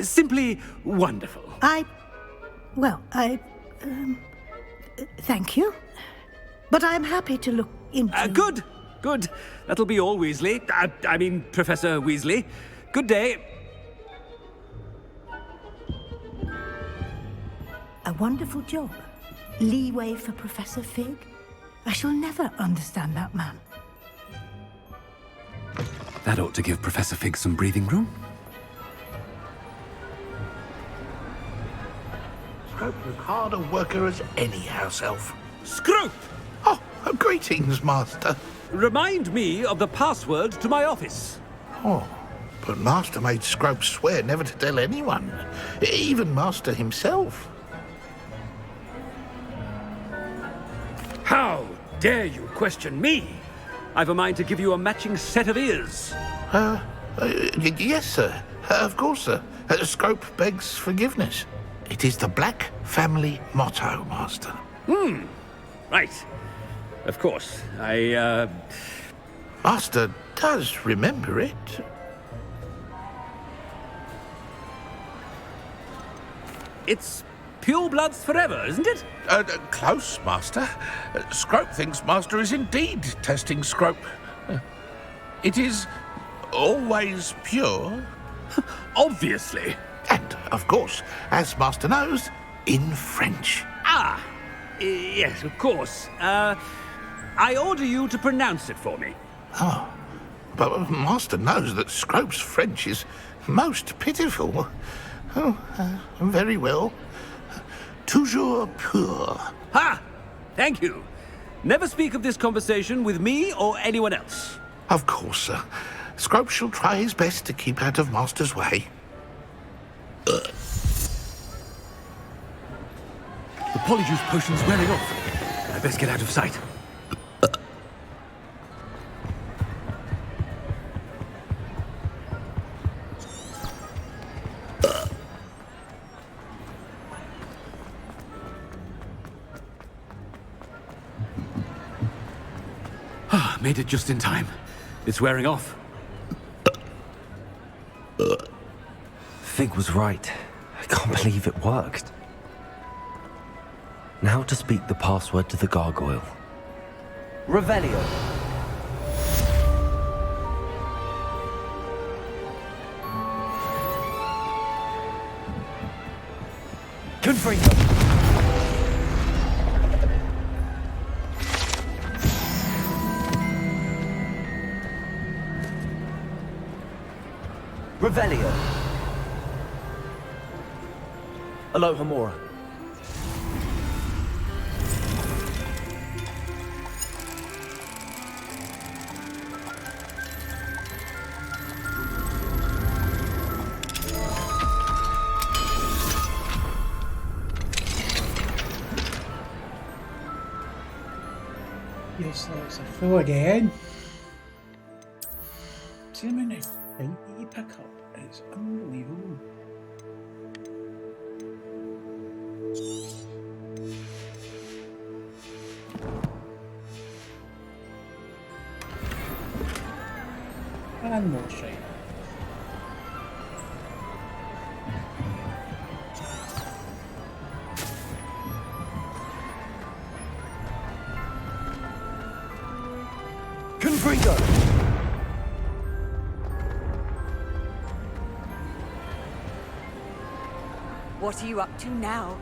Simply wonderful. Thank you. But I'm happy to look into... Good. That'll be all, Weasley. I mean, Professor Weasley. Good day. A wonderful job. Leeway for Professor Fig. I shall never understand that man. That ought to give Professor Fig some breathing room. Scrope look hard a worker as any house elf. Scrope! Oh, greetings, Master. Remind me of the password to my office. Oh, but Master made Scrope swear never to tell anyone, even Master himself. How dare you question me? I've a mind to give you a matching set of ears. Yes, sir. Of course, sir. Scrope begs forgiveness. It is the Black family motto, Master. Right. Of course. Master does remember it. It's pure bloods forever, isn't it? Close, Master. Scrope thinks Master is indeed testing Scrope. It is always pure. Obviously. And, of course, as Master knows, in French. Yes, of course. I order you to pronounce it for me. Oh, but Master knows that Scrope's French is most pitiful. Oh, very well. Toujours pur. Ha! Thank you. Never speak of this conversation with me or anyone else. Of course, sir. Scrope shall try his best to keep out of Master's way. The polyjuice potion's wearing off. I best get out of sight. Made it just in time. It's wearing off. Fig was right. I can't believe it worked. Now to speak the password to the gargoyle. Revelio. Confringo. Revelio. Alohomora. Yes, that's a full again. See how many things you pick up. It's unbelievable. And more straight. Confringo. What are you up to now?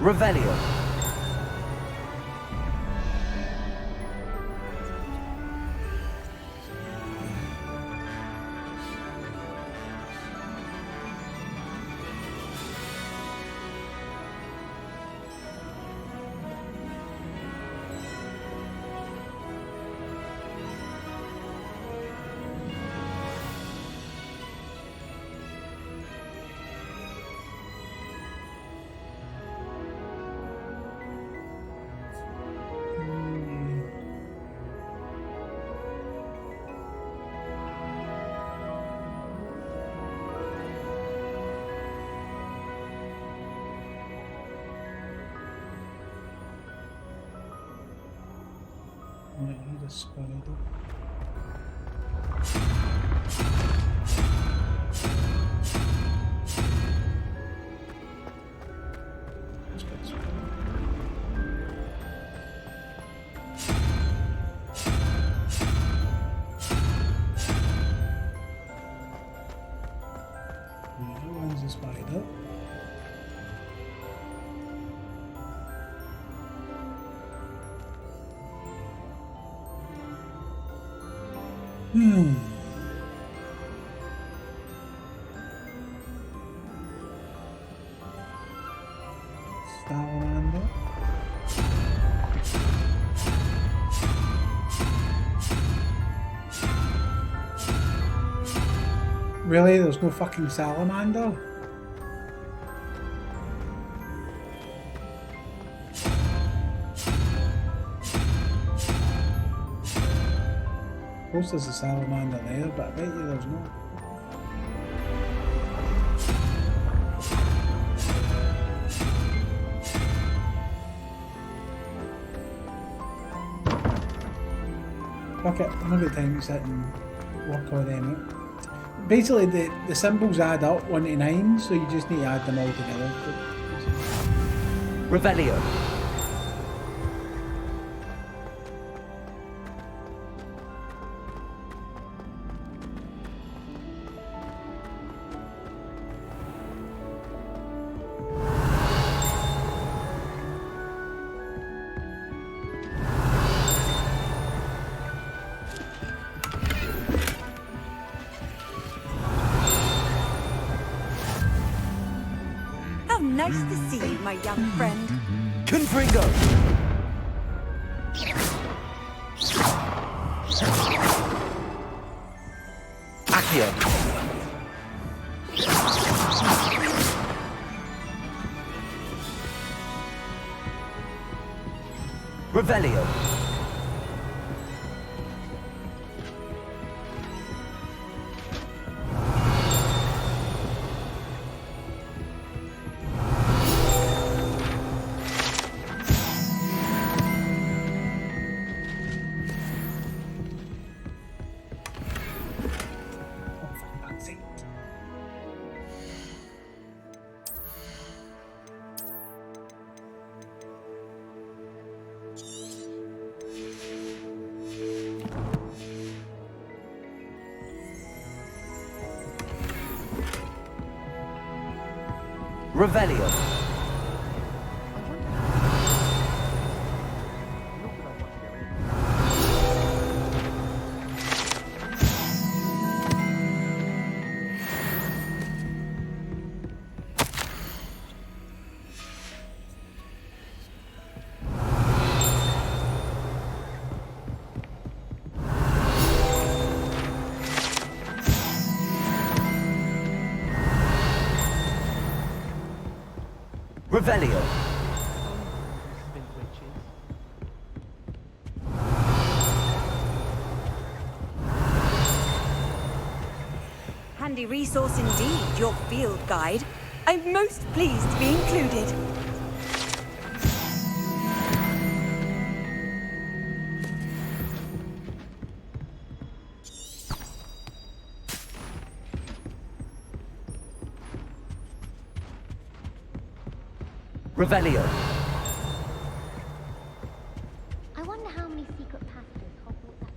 Revelio. I need a spider. Let's get a spider. One's a spider. Salamander. Really? There's no fucking salamander? Of course there's a salamander there, but I bet you there's not. fuck it, I'm not got time to sit and work all them out. Basically, the symbols add up 1 to 9, so you just need to add them all together. Revelio. How nice to see you, my young friend. Confringo. Accio. Revelio. Revelio. Revelio. Handy resource indeed, your field guide. I'm most pleased to be included. Revelio. I wonder how many secret passages Hogwarts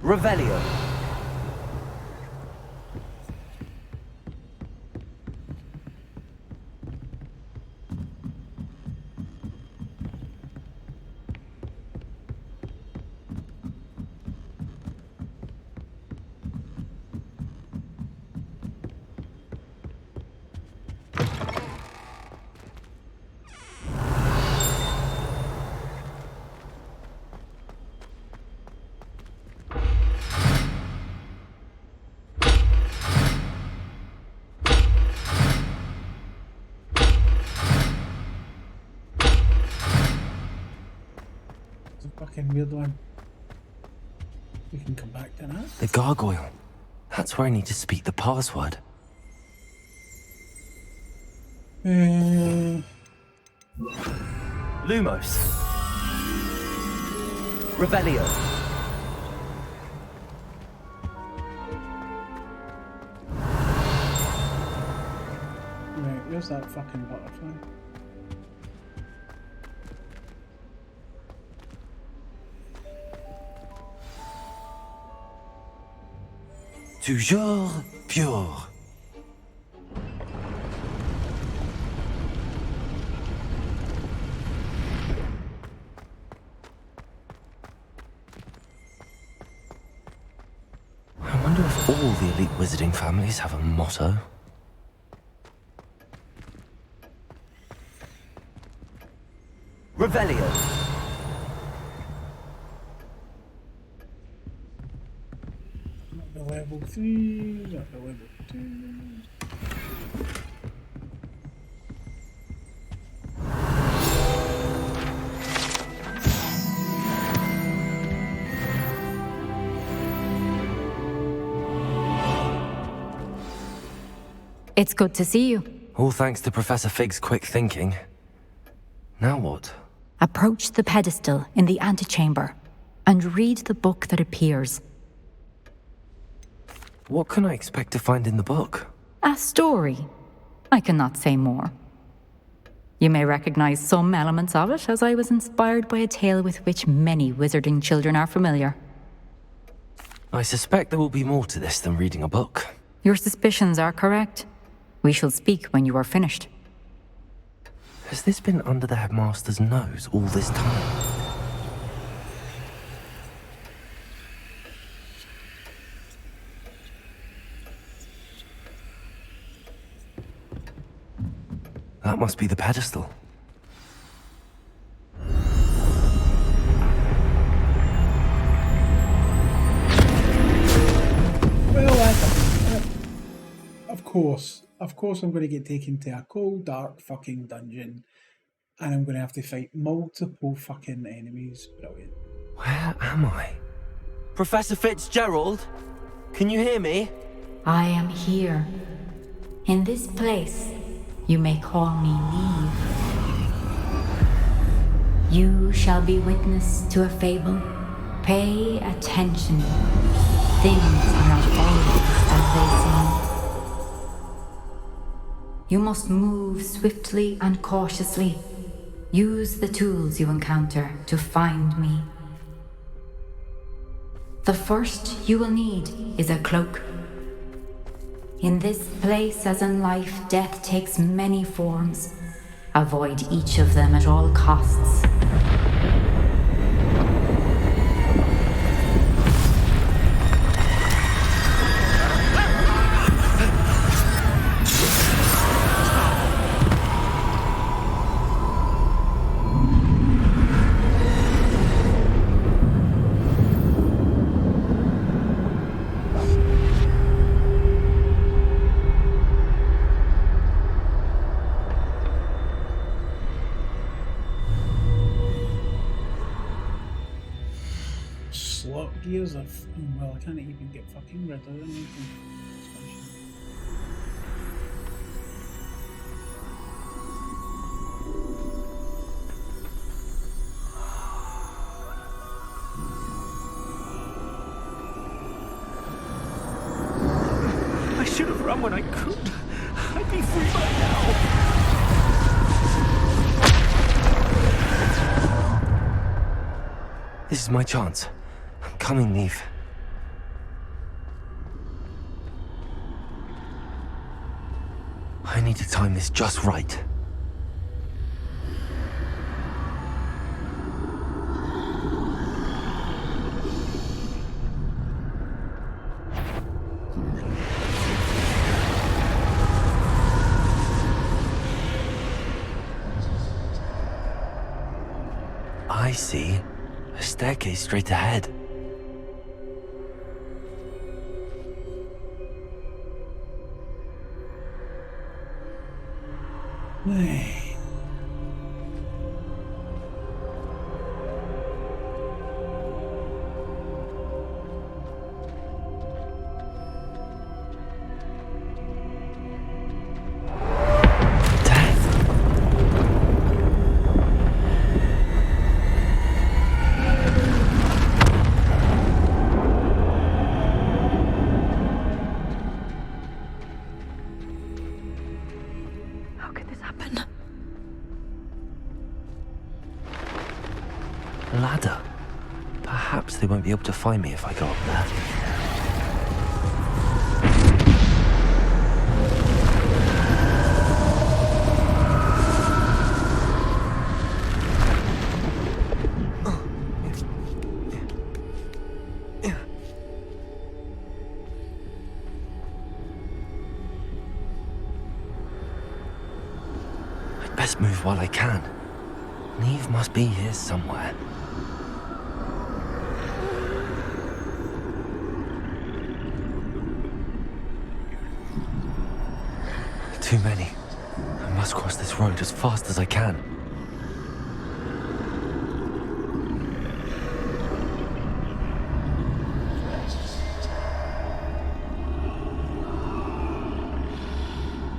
Revelio. It's a fucking weird one. We can come back to that. The gargoyle. That's where I need to speak the password. Lumos. Revelio. Right, where's that fucking butterfly? Toujours pure. I wonder if all the elite wizarding families have a motto. the level 3, not the level 2. It's good to see you. All thanks to Professor Fig's quick thinking. Now what? Approach the pedestal in the antechamber and read the book that appears. What can I expect to find in the book? A story. I cannot say more. You may recognize some elements of it, as I was inspired by a tale with which many wizarding children are familiar. I suspect there will be more to this than reading a book. Your suspicions are correct. We shall speak when you are finished. Has this been under the headmaster's nose all this time? That must be the pedestal. Well, of course I'm going to get taken to a cold, dark fucking dungeon, and I'm going to have to fight multiple fucking enemies. Brilliant. Where am I? Professor Fitzgerald? Can you hear me? I am here. In this place, you may call me Neve. You shall be witness to a fable. Pay attention. Things are not always as they seem. You must move swiftly and cautiously. Use the tools you encounter to find me. The first you will need is a cloak. In this place, as in life, death takes many forms. Avoid each of them at all costs. Slot gears are well, I can't even get fucking rid of them. I should have run when I could. I'd be free by now. This is my chance. I'm coming, Neve. I need to time this just right. I see. A staircase straight ahead. Ladder. Perhaps they won't be able to find me if I go up there. I'd best move while I can. Neve must be here somewhere. Too many. I must cross this road as fast as I can.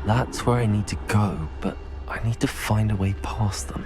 That's where I need to go, but I need to find a way past them.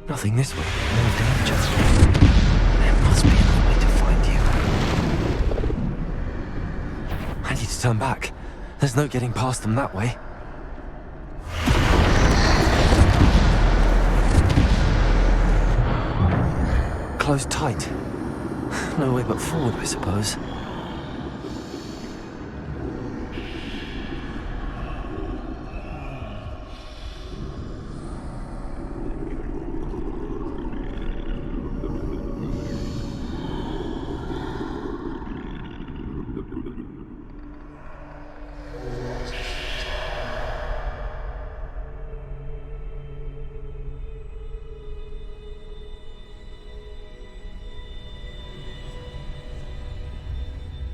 Nothing this way. No danger. There must be another way to find you. I need to turn back. There's no getting past them that way. Closed tight. No way but forward, I suppose.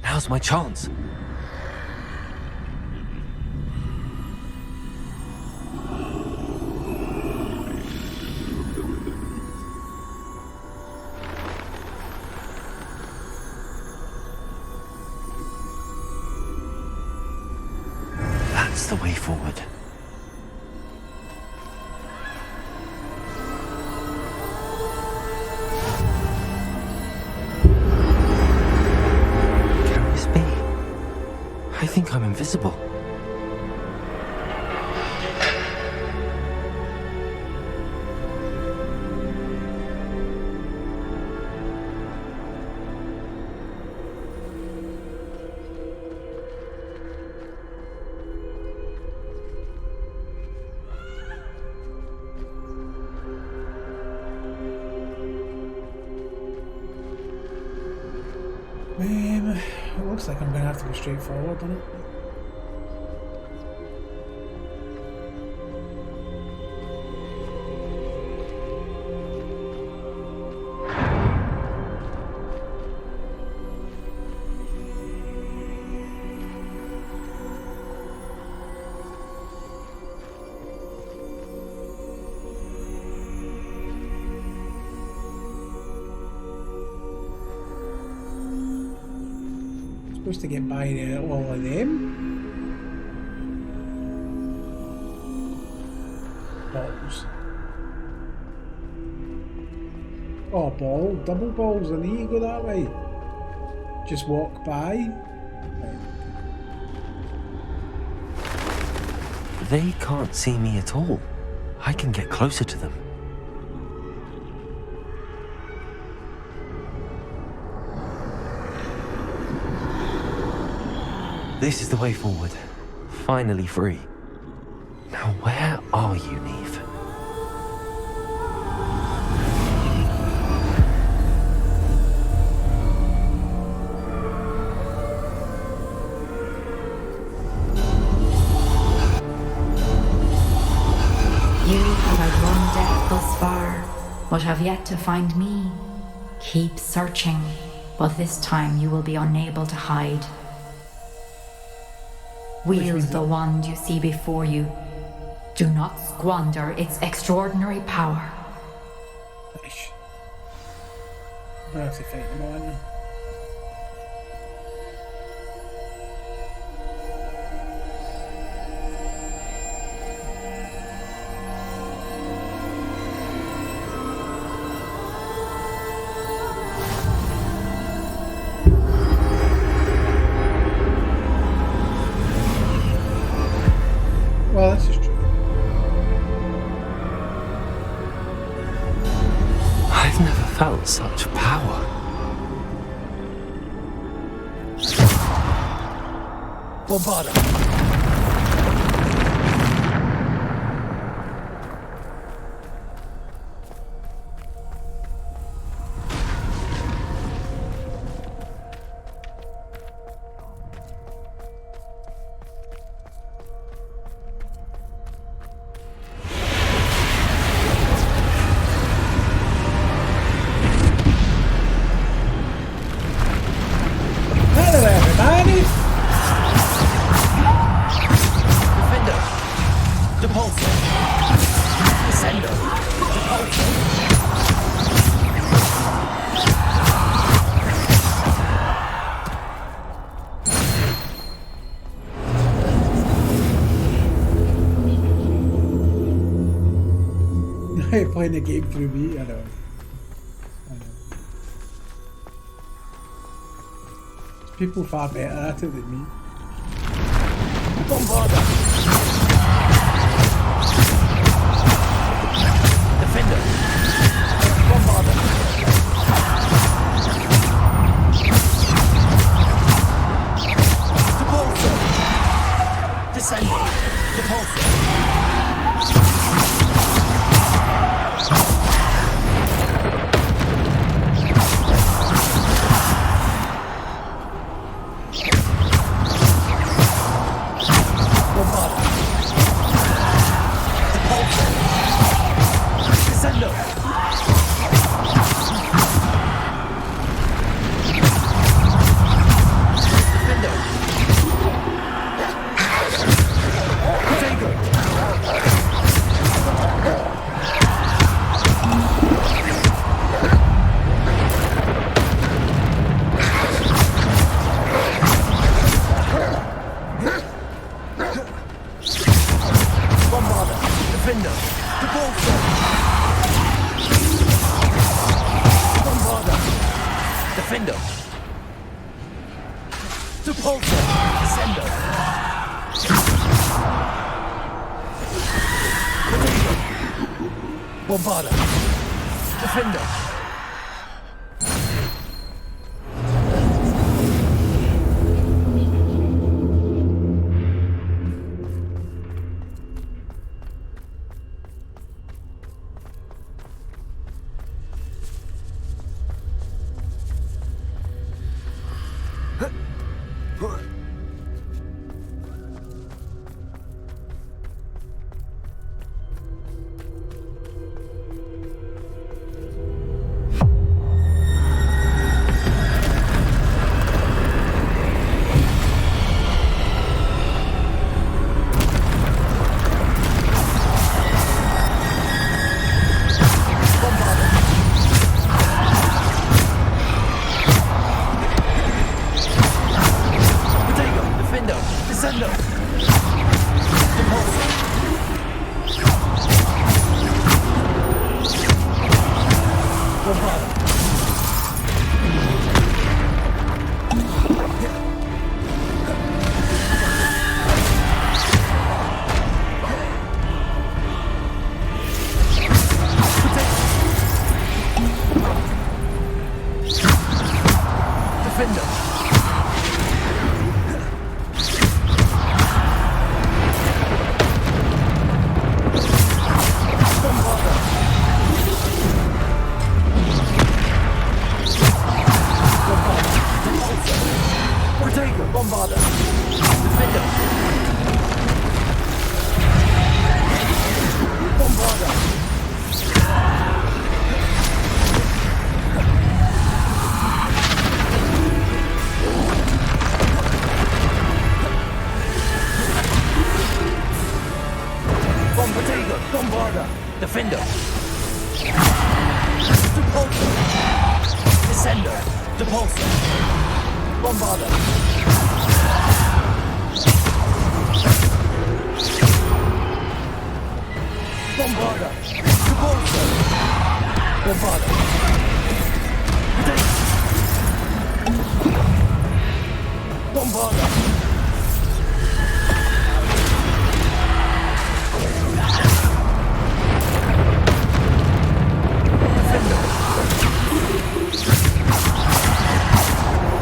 Now's my chance. That's the way forward. I think I'm invisible. It looks like I'm going to have to go straight forward, doesn't it? Supposed to get by all of them. Balls. Oh, ball. Double balls. I need to go that way. Just walk by. They can't see me at all. I can get closer to them. This is the way forward. Finally free. Now where are you, Neve? You have outrun death thus far, but have yet to find me. Keep searching, but this time you will be unable to hide. Wield the wand you see before you. Do not squander its extraordinary power. I'm gonna have to fight them all, aren't I? Well, this is true. Bombarder. Hello, everybody. Defender. Depulsor. Descender. Depulsor. You're playing the game through me, I know. There's people far better at it than me. Bombarder. Defender. Bombarder. Depulsor. Descender. Depulsor. Bombarder. Defender. Defender. Depulsor. Descender. Depulsor. Bombarder. Bombarder. Depulsor. Bombarder. Bombarder.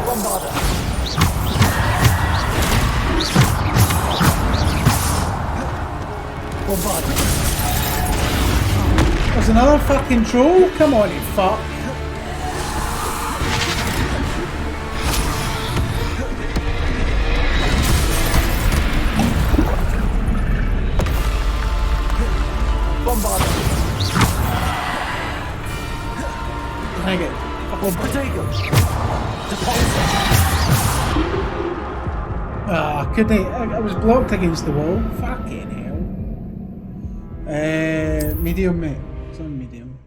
Bombarder. Bombarda. There's another fucking troll? Come on, you fuck. Bombarda. Hang it. Potato. Ah, couldn't I was blocked against the wall. Fucking hell. Medium, mate. It's on medium.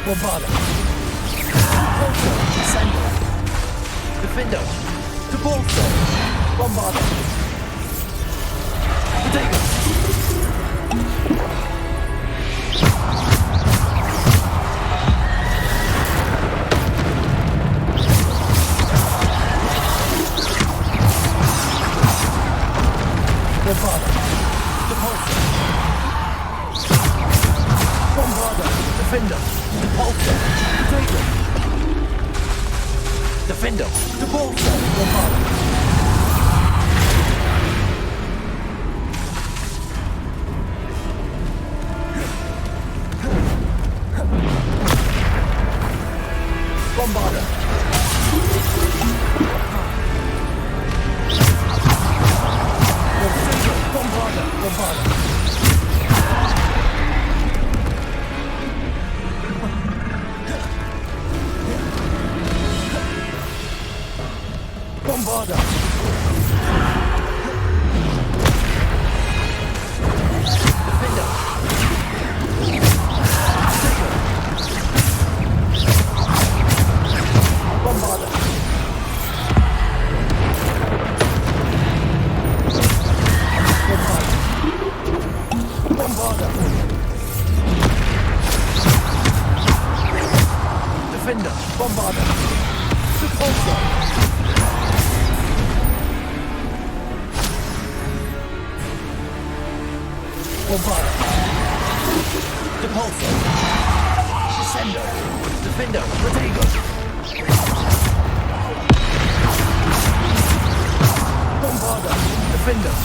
Bombarda. Sender. Defender. Depulso. Bombarda. Potato. Bombarda. Depulso. Bombarda. Defender. Depulso. Potato. Defender. Depulso. Bombarda. Bombarda. Bombarda. Bombarda. Bombarda. Defender. Bombarda. Bombarda. Defender. Bombarda. Depulso. Bombarda. Depulso. Descendo. Defender. Potato. Bombarda. Defender.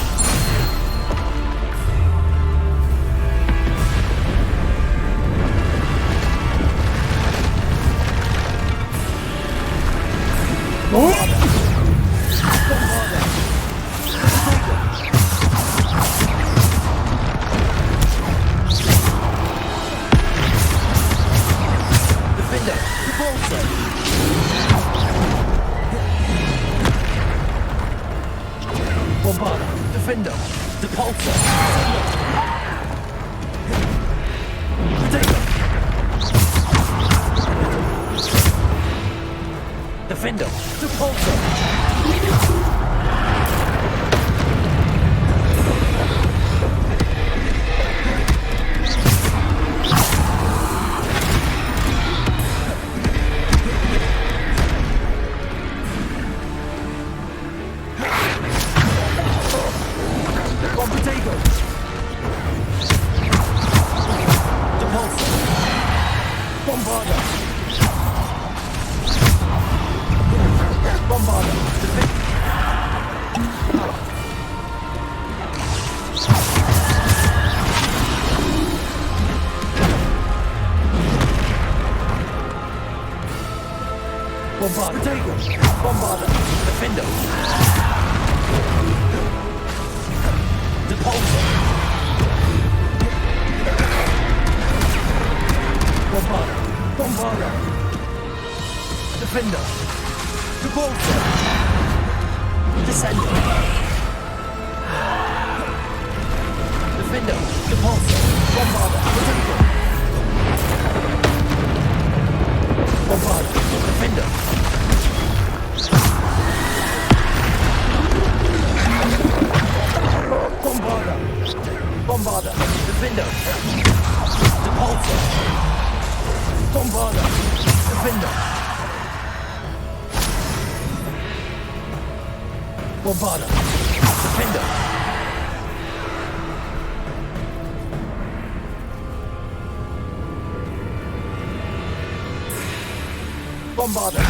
Bombarda. Bombarda. Defender. Depulso. Bombarda. Defender. Depulso. Potato. Defender. Depulso. Potato. Depulso. Bombarda. Bombarda. Bombarda. Potato. Bombarda. Defender. Depulso. Incendio! Defender! Depulso! Bombarda! Potato! Bombarda! Defender! Bombarda! Bombarda! Defender! Depulso! Bombarda! Defender! Bombarda! Defender! Bombarda!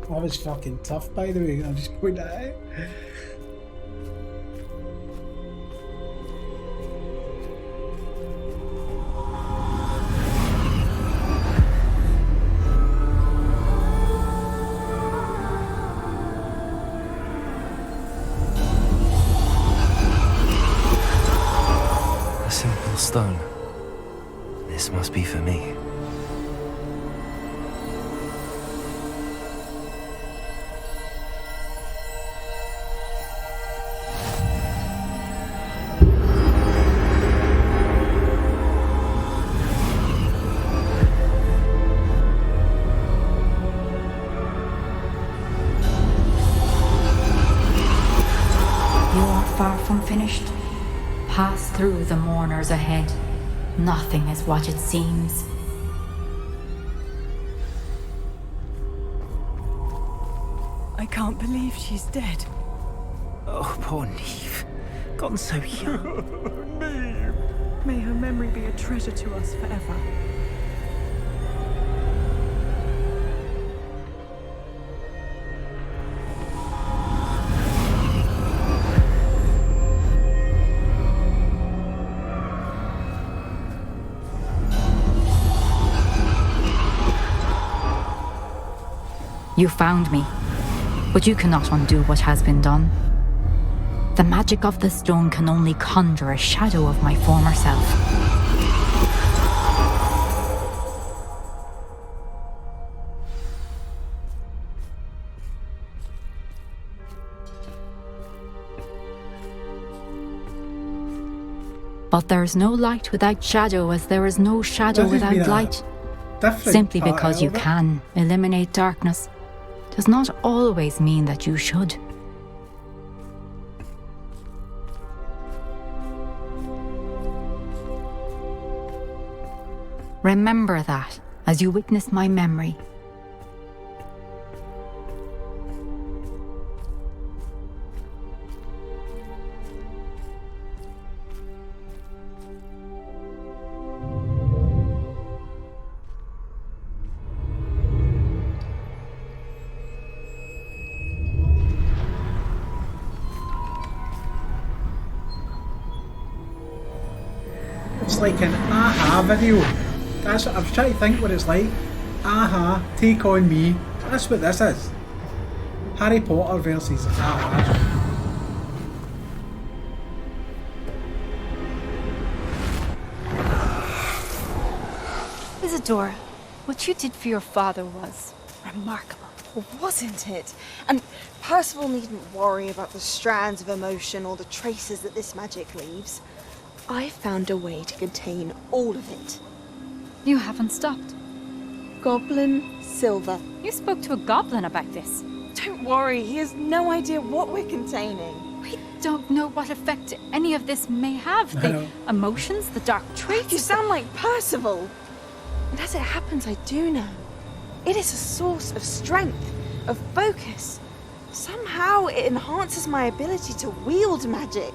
That was fucking tough, by the way. I'll just point that out. A simple stone. This must be for me. Far from finished. Pass through the mourners ahead. Nothing is what it seems. I can't believe she's dead. Oh, poor Neve. Gone so young. Neve! May her memory be a treasure to us forever. You found me, but you cannot undo what has been done. The magic of the stone can only conjure a shadow of my former self. But there is no light without shadow, as there is no shadow without light. Simply because you can eliminate darkness does not always mean that you should. Remember that as you witness my memory. It's like an aha video. That's what I was trying to think what it's like. Aha, take on me. That's what this is. Harry Potter versus aha. Isadora, what you did for your father was remarkable. Wasn't it? And Percival needn't worry about the strands of emotion or the traces that this magic leaves. I found a way to contain all of it. You haven't stopped. Goblin Silver. You spoke to a goblin about this. Don't worry, he has no idea what we're containing. We don't know what effect any of this may have. The emotions, the dark traits. You sound like Percival. And as it happens, I do know. It is a source of strength, of focus. Somehow it enhances my ability to wield magic.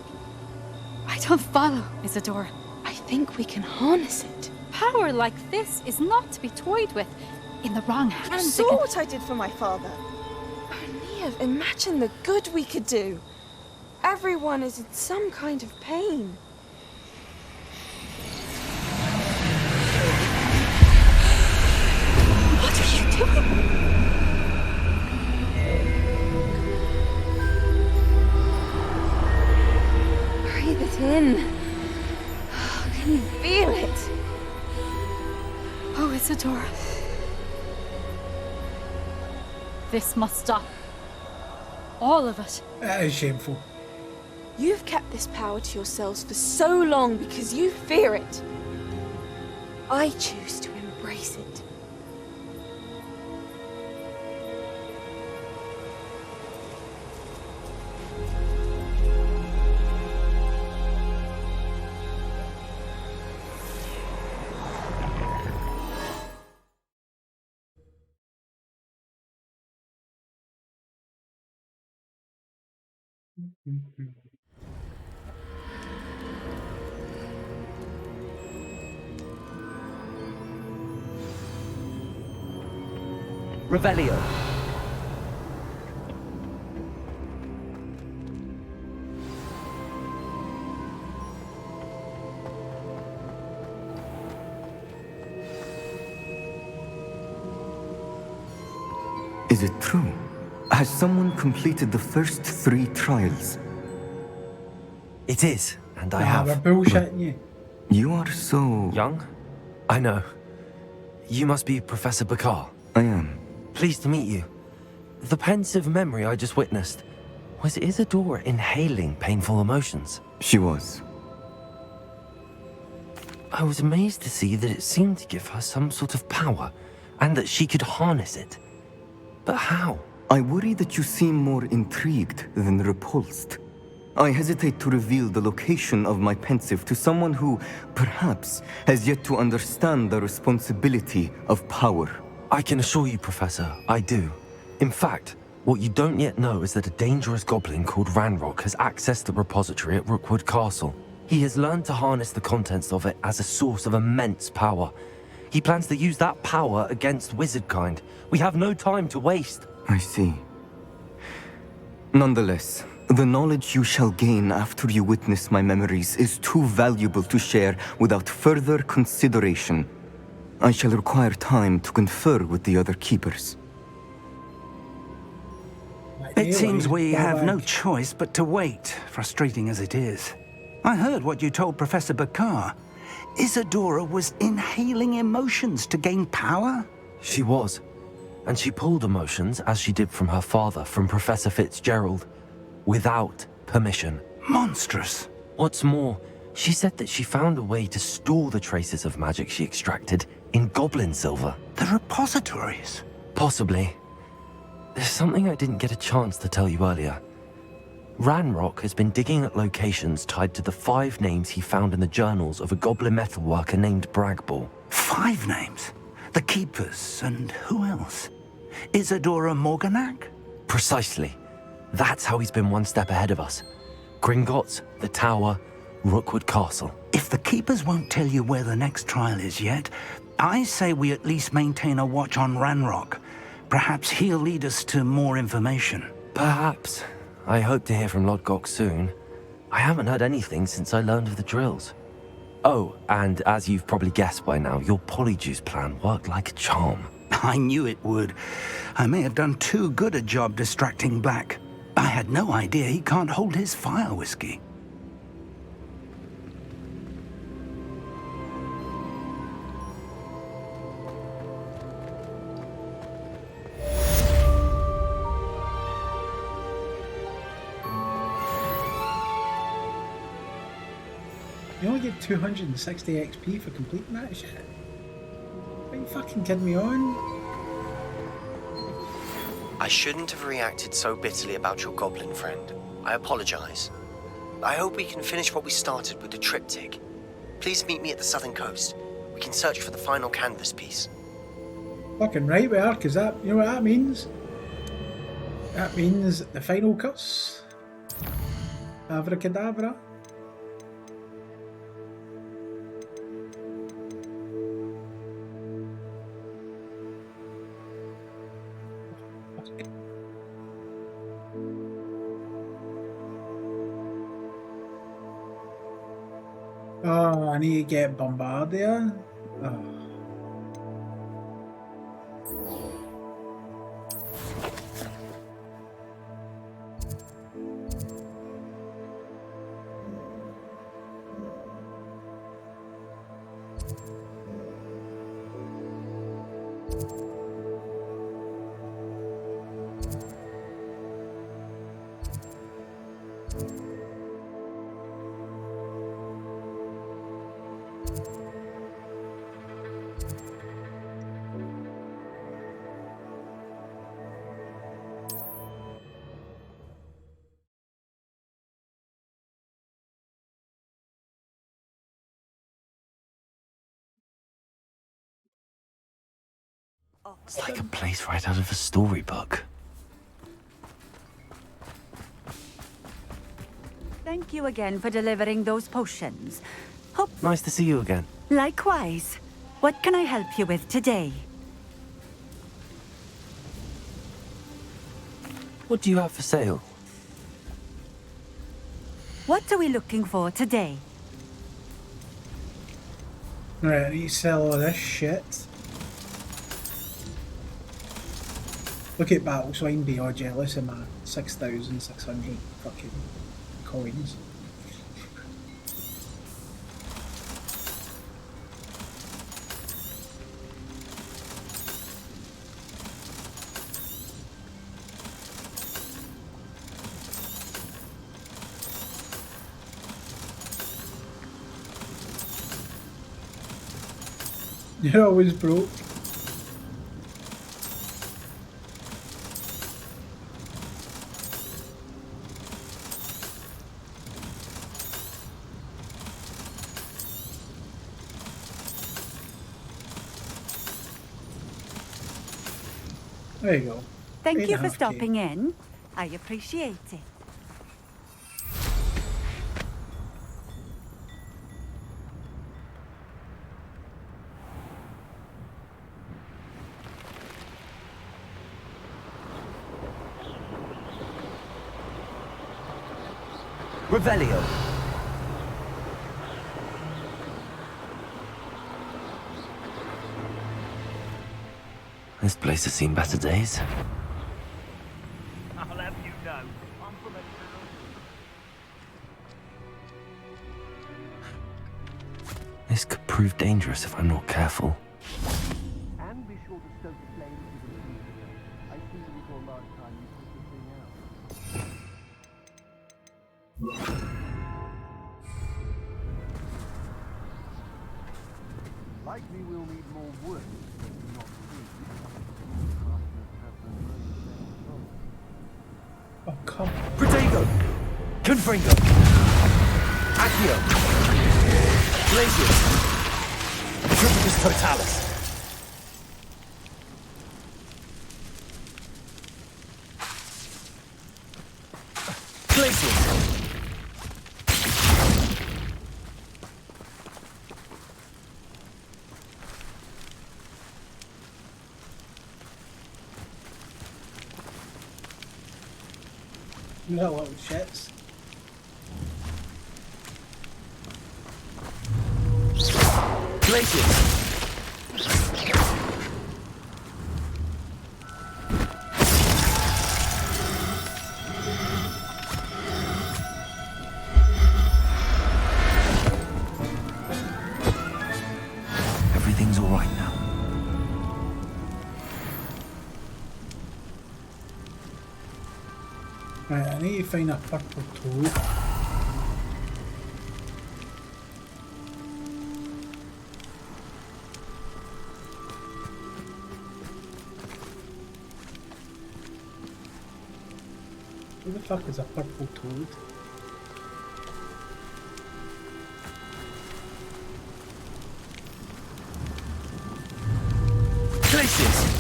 I don't follow, Isadora. I think we can harness it. Power like this is not to be toyed with. In the wrong hands, You saw what I did for my father. Oh, Neve, imagine the good we could do. Everyone is in some kind of pain. What are you doing? This must stop. All of it. That is shameful. You've kept this power to yourselves for so long because you fear it. I choose to embrace it. Revelio. Is it true? Has someone completed the first 3 trials? It is, and I We're have. bullshitting you. You are so... Young? I know. You must be Professor Bakar. I am. Pleased to meet you. The pensive memory I just witnessed, was Isadora inhaling painful emotions? She was. I was amazed to see that it seemed to give her some sort of power, and that she could harness it. But how? I worry that you seem more intrigued than repulsed. I hesitate to reveal the location of my pensive to someone who, perhaps, has yet to understand the responsibility of power. I can assure you, Professor, I do. In fact, what you don't yet know is that a dangerous goblin called Ranrock has accessed the repository at Rookwood Castle. He has learned to harness the contents of it as a source of immense power. He plans to use that power against wizardkind. We have no time to waste. I see. Nonetheless, the knowledge you shall gain after you witness my memories is too valuable to share without further consideration. I shall require time to confer with the other keepers. It seems we have no choice but to wait, frustrating as it is. I heard what you told Professor Bakar. Isadora was inhaling emotions to gain power? She was. And she pulled emotions, as she did from her father, from Professor Fitzgerald, without permission. Monstrous. What's more, she said that she found a way to store the traces of magic she extracted in goblin silver. The repositories? Possibly. There's something I didn't get a chance to tell you earlier. Ranrock has been digging at locations tied to the 5 names he found in the journals of a goblin metalworker named Bragball. 5 names? The Keepers, and who else? Isadora Morganac? Precisely. That's how he's been one step ahead of us. Gringotts, the Tower, Rookwood Castle. If the Keepers won't tell you where the next trial is yet, I say we at least maintain a watch on Ranrock. Perhaps he'll lead us to more information. Perhaps. I hope to hear from Lodgok soon. I haven't heard anything since I learned of the drills. Oh, and as you've probably guessed by now, your polyjuice plan worked like a charm. I knew it would. I may have done too good a job distracting Black. I had no idea he can't hold his fire whiskey. You only get 260 XP for completing that shit? Are you fucking kidding me on? I shouldn't have reacted so bitterly about your goblin friend. I apologize. I hope we can finish what we started with the triptych. Please meet me at the southern coast. We can search for the final canvas piece. Fucking right we are, because that, you know what that means? That means the final curse. Abracadabra. Oh, I need to get Bombardier. Oh. It's like a place right out of a storybook. Thank you again for delivering those potions. Hope Nice to see you again. likewise. What can I help you with today? What do you have for sale? What are we looking for today? Right, I need to sell all this shit. Look at Battle so I can be all jealous of my 6,600 fucking coins. You're always broke. There you go. Thank you for 8.5K. stopping in. I appreciate it. Revelio. This place has seen better days. I'll have you know, I'm from a This could prove dangerous if I'm not careful. And be sure to stoke the flames with the meteor. I seem to recall last time you put the thing out. Likely we'll need more wood, not trees. Oh, come on. Protego! Confringo! Accio! Glacius! Triplicus Totalis! Glacius! You know what shits. Glacius! Everything's all right now. Right, I need to find a purple toad. Who the fuck is a purple toad? Glacius!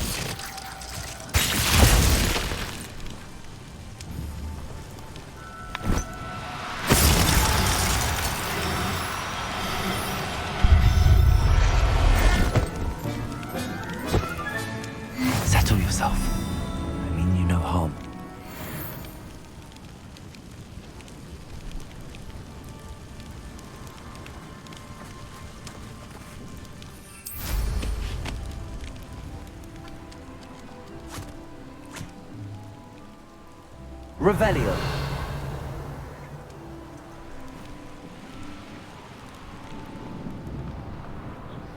Settle yourself. I mean you no harm. Revelio.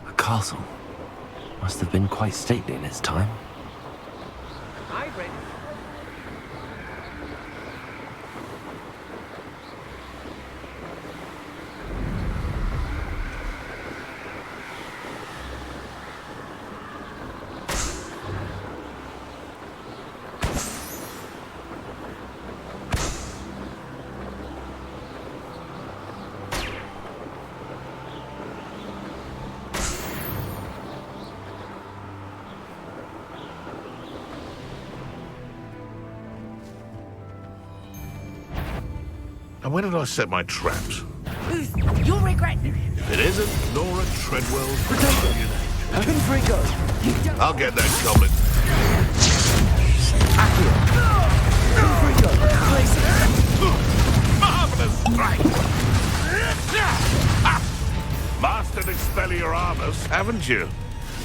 A castle. Must have been quite stately in its time. I read And where did I set my traps? You'll regret it. If it isn't Nora Treadwell's protection. Pin for it goes. I'll get that goblin. Marvelous strike! Mastered Expelliarmus, haven't you?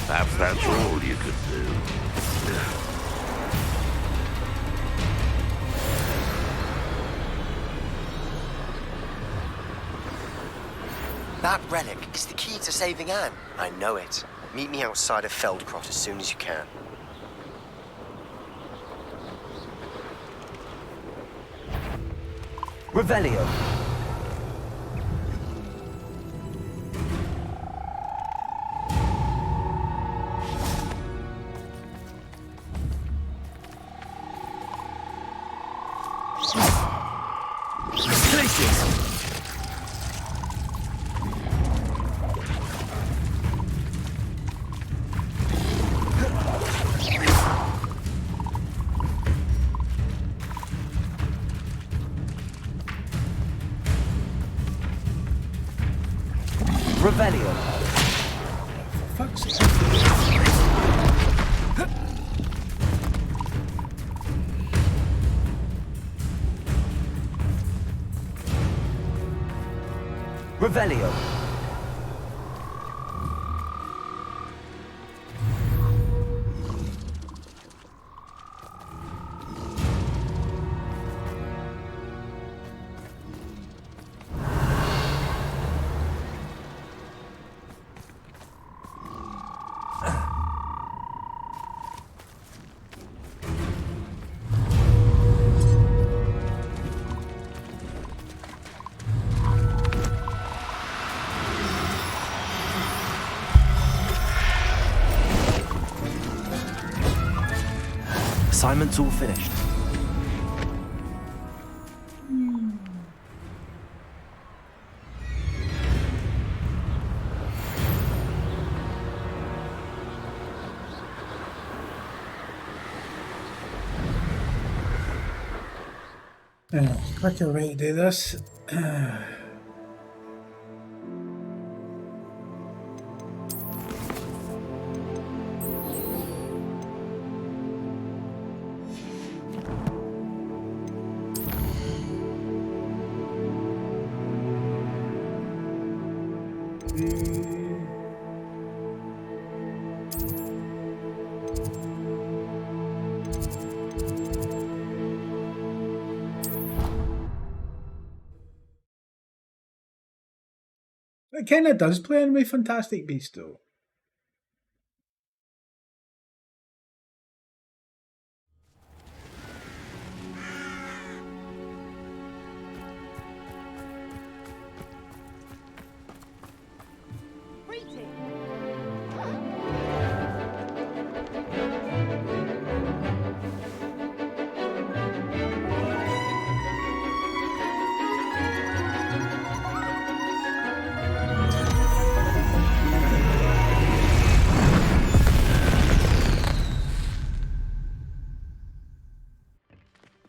Perhaps that's all you could do. That relic is the key to saving Anne. I know it. Meet me outside of Feldcrot as soon as you can. Revelio. Revelio. Fuck's sake. Revelio. Assignment's all finished. Quicker way to do this. It kind of does play in with Fantastic Beasts, though.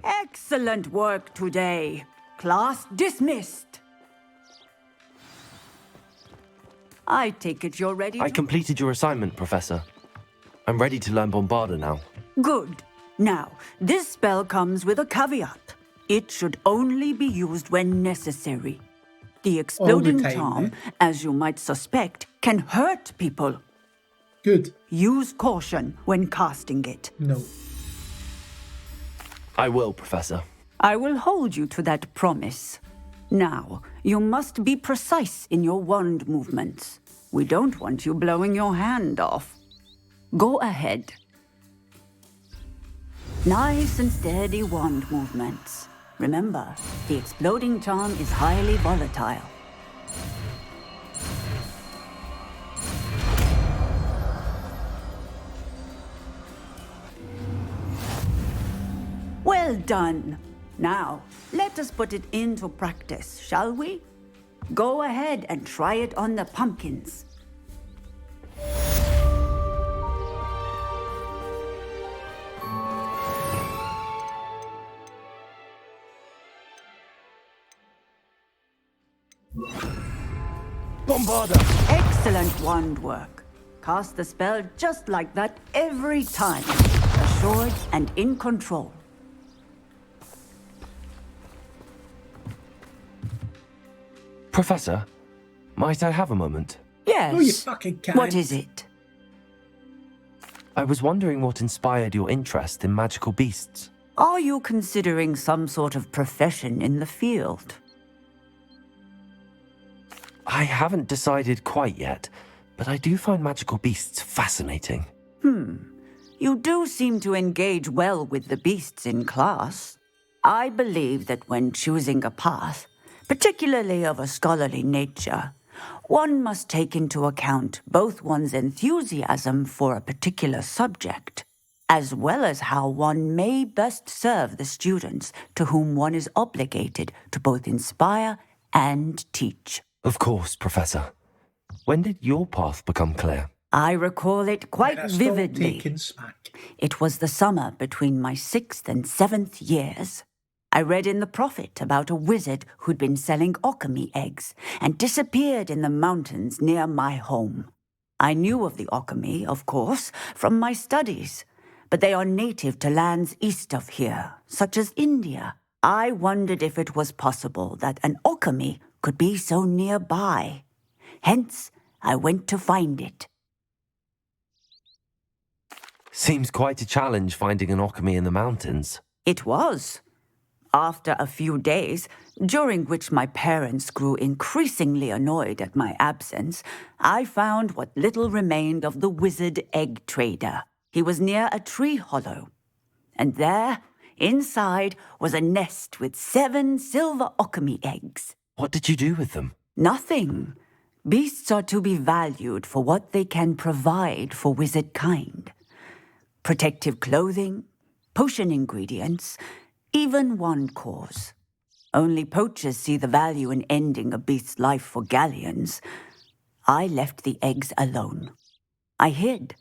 Excellent work today. Class dismissed. I take it you're ready I to... completed your assignment, Professor. I'm ready to learn Bombarda now. Good. Now, this spell comes with a caveat. It should only be used when necessary. The exploding charm, as you might suspect, can hurt people. Good. Use caution when casting it. No. I will, Professor. I will hold you to that promise. Now, you must be precise in your wand movements. We don't want you blowing your hand off. Go ahead. Nice and steady wand movements. Remember, the exploding charm is highly volatile. Well done. Now, let us put it into practice, shall we? Go ahead and try it on the pumpkins. Bombarda! Excellent wand work. Cast the spell just like that every time. Assured and in control. Professor, might I have a moment? Yes. No, you fucking can't. What is it? I was wondering what inspired your interest in magical beasts. Are you considering some sort of profession in the field? I haven't decided quite yet, but I do find magical beasts fascinating. You do seem to engage well with the beasts in class. I believe that when choosing a path, particularly of a scholarly nature, one must take into account both one's enthusiasm for a particular subject, as well as how one may best serve the students to whom one is obligated to both inspire and teach. Of course, Professor. When did your path become clear? I recall it quite vividly. Taking smack. It was the summer between my 6th and 7th years. I read in the Prophet about a wizard who'd been selling okami eggs and disappeared in the mountains near my home. I knew of the okami, of course, from my studies, but they are native to lands east of here, such as India. I wondered if it was possible that an okami could be so nearby. Hence, I went to find it. Seems quite a challenge finding an okami in the mountains. It was. After a few days, during which my parents grew increasingly annoyed at my absence, I found what little remained of the wizard egg trader. He was near a tree hollow. And there, inside, was a nest with 7 silver okami eggs. What did you do with them? Nothing. Beasts are to be valued for what they can provide for wizard kind. Protective clothing, potion ingredients, even wand cores. Only poachers see the value in ending a beast's life for galleons. I left the eggs alone. I hid,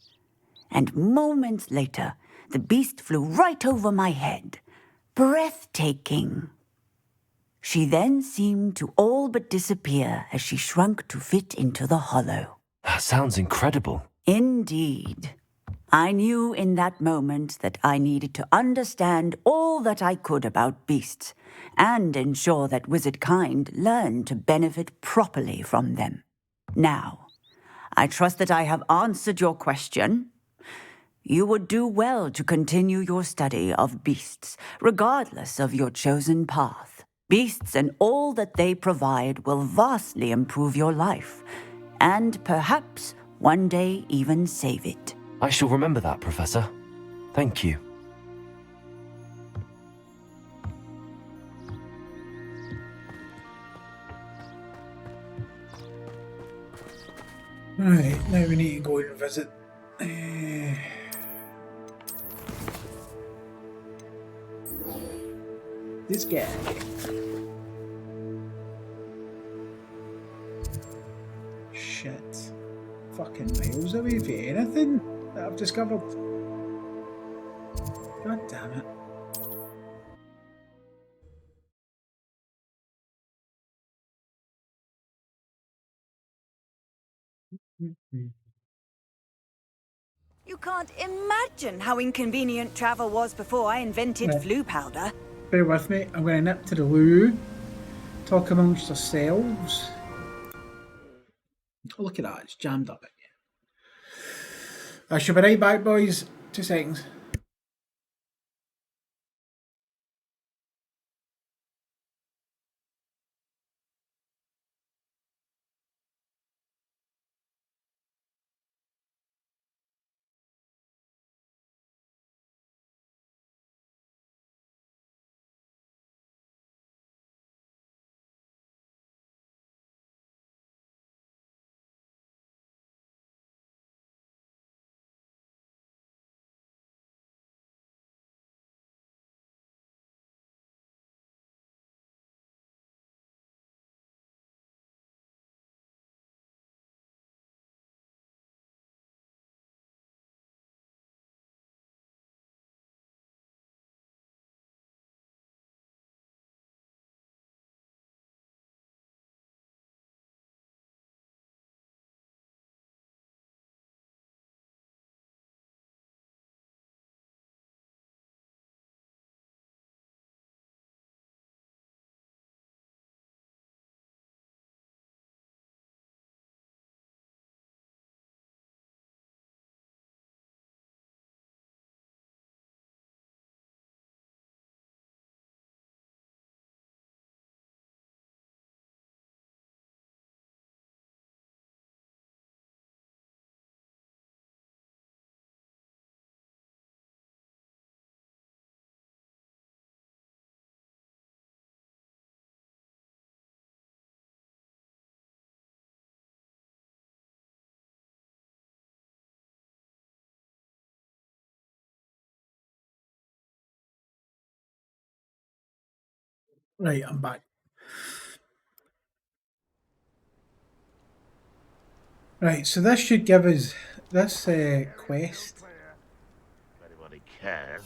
and moments later, the beast flew right over my head. Breathtaking. She then seemed to all but disappear as she shrunk to fit into the hollow. That sounds incredible. Indeed. I knew in that moment that I needed to understand all that I could about beasts and ensure that wizard kind learned to benefit properly from them. Now, I trust that I have answered your question. You would do well to continue your study of beasts, regardless of your chosen path. Beasts and all that they provide will vastly improve your life, and perhaps one day even save it. I shall remember that, Professor. Thank you. Right, now we need to go and visit this guy. Shit. Fucking miles away for anything that I've discovered. God damn it. You can't imagine how inconvenient travel was before I invented flu powder. Bear with me, I'm going to nip to the loo, talk amongst ourselves. Oh, look at that, it's jammed up again. I shall be right back, boys. 2 seconds. Right, I'm back. Right, so this should give us this quest. If anybody cares.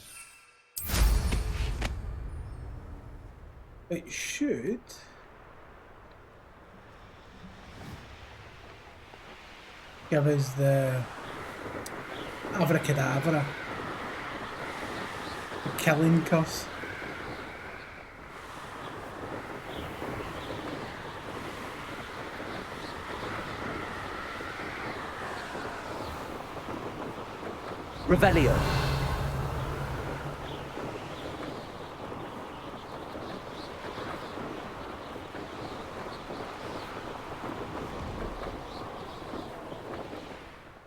It should give us the Abracadabra, the killing curse. Revelio.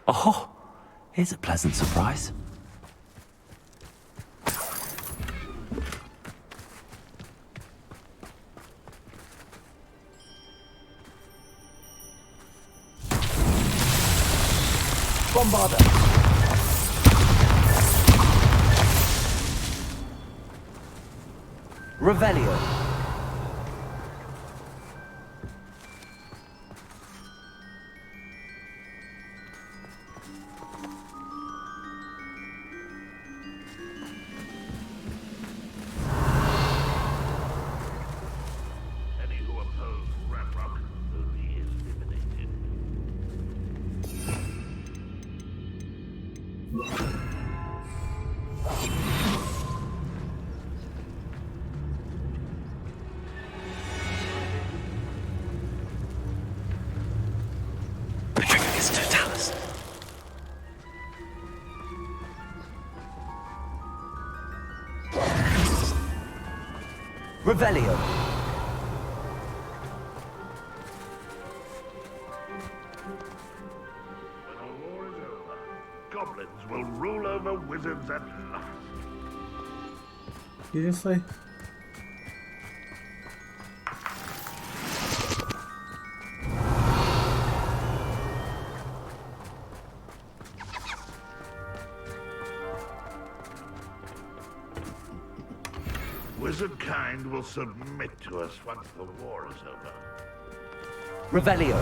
Oh, here's a pleasant surprise. Bombarder. Revelio. Any who oppose Ramrock will be eliminated. Patricius Totalis. Revelio. When our war is over, goblins will rule over wizards at last. Seriously? Wizard kind will submit to us once the war is over. Revelio.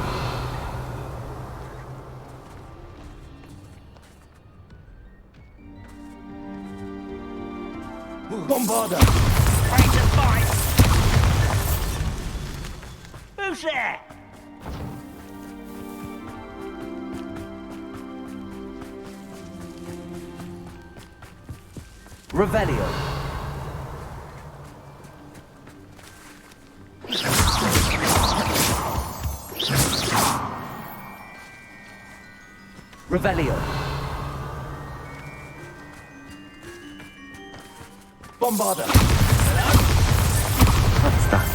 Bombarder. Ready to fight! Who's there? Revelio. Revelio. Bombarder. That's that.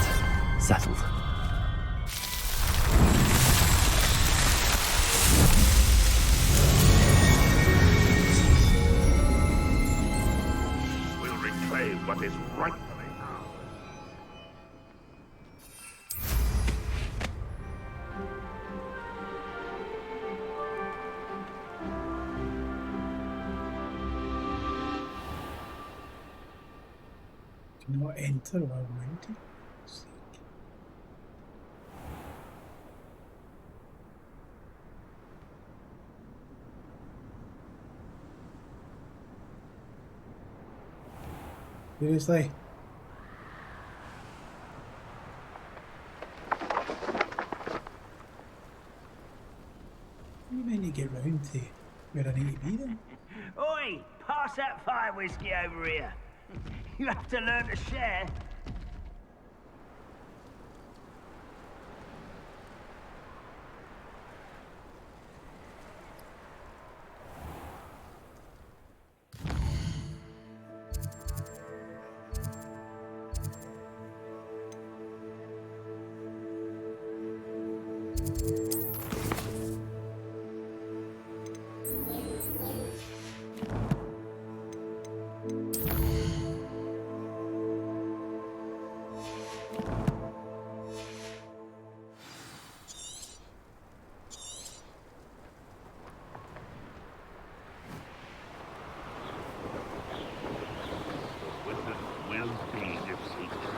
Settled. We'll reclaim what is rightfully ours. Do not enter while mounted. Seriously? You mean to get round to where I need to be then? Oi! Pass that fire whiskey over here. You have to learn to share. Wizards will be defeated.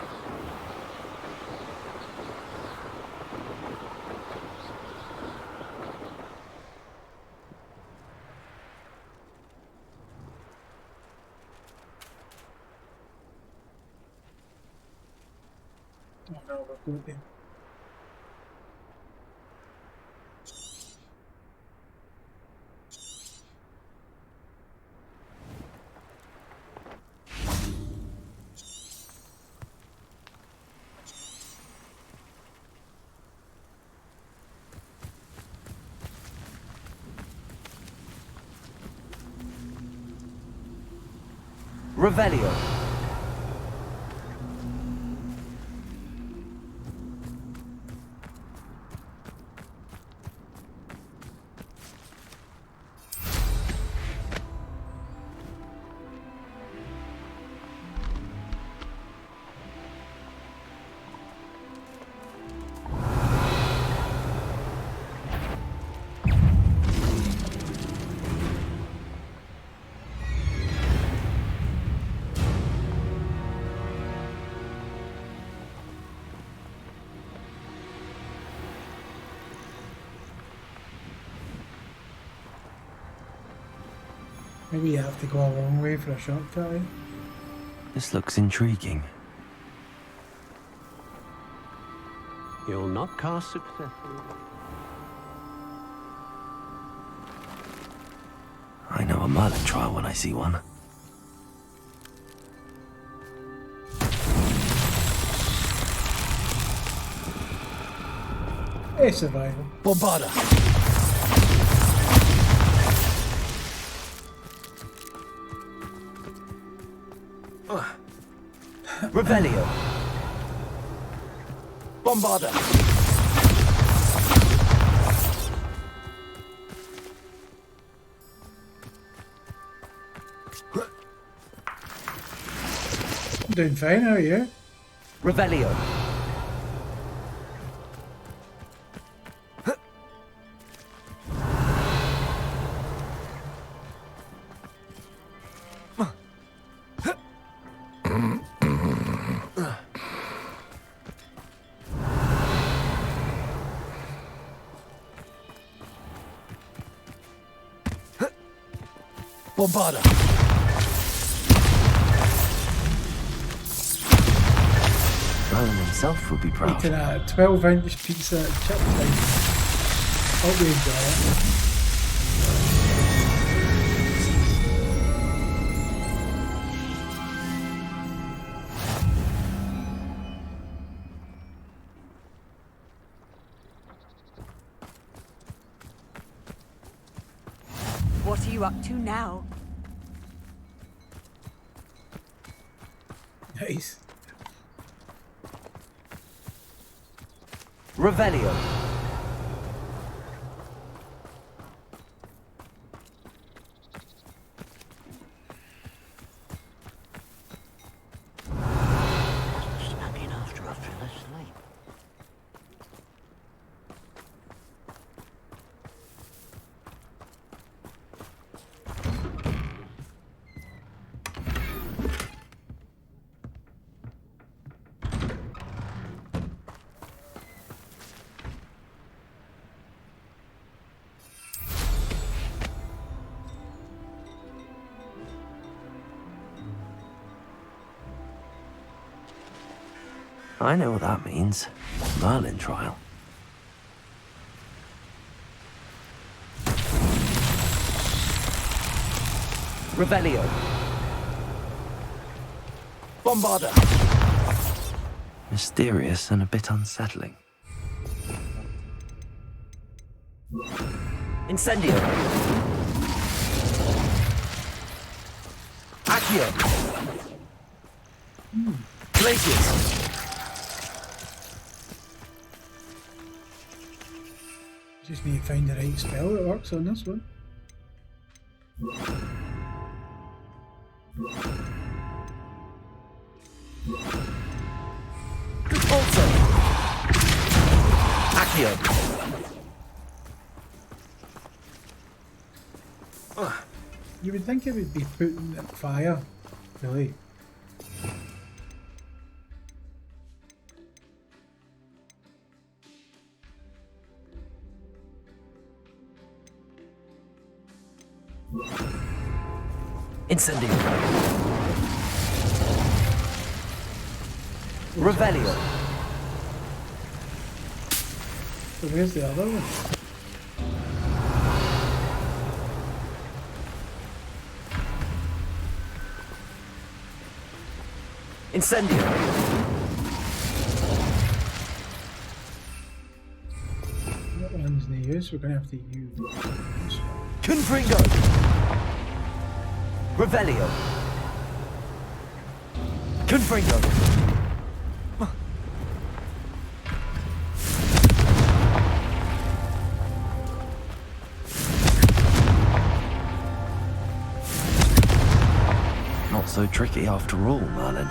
Oh no, we're going to. Revelio. Maybe you have to go a long way for a shortcut. Eh? This looks intriguing. You'll not cast successfully. I know a Merlin trial when I see one. Hey, survival. Bombarda. Revelio. Bombarda. I'm doing fine, how are you? Revelio. Bombarda. Merlin himself would be proud. Eating a 12-inch pizza at chip time. Hope you enjoy it. What are you up to now? Nice. Revelio. Snapping after a fella's sleep. I know what that means. Merlin trial. Revelio. Bombarda. Mysterious and a bit unsettling. Incendio. Accio. Glaciers. Just need to find the right spell that works on this one. Also. Accio. You would think it would be putting at fire, really. Incendio. Revelio. So where's the other one? Incendio! That one's no use, we're going to have to use this one. Confringo! Revelio! Confringo! Not so tricky after all, Merlin.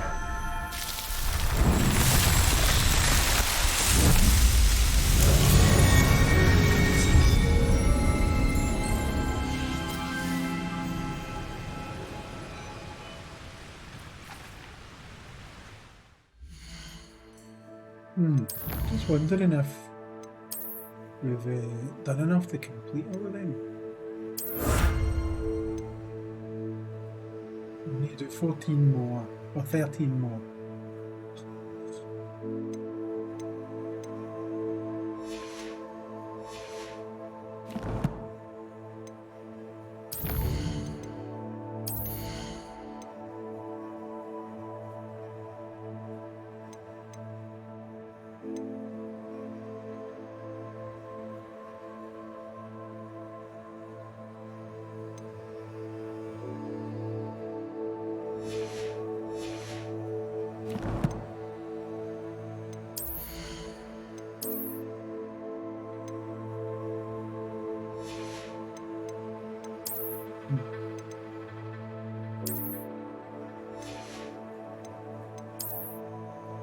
Just wondering if we've done enough to complete all of them. We need to do 14 more, or 13 more.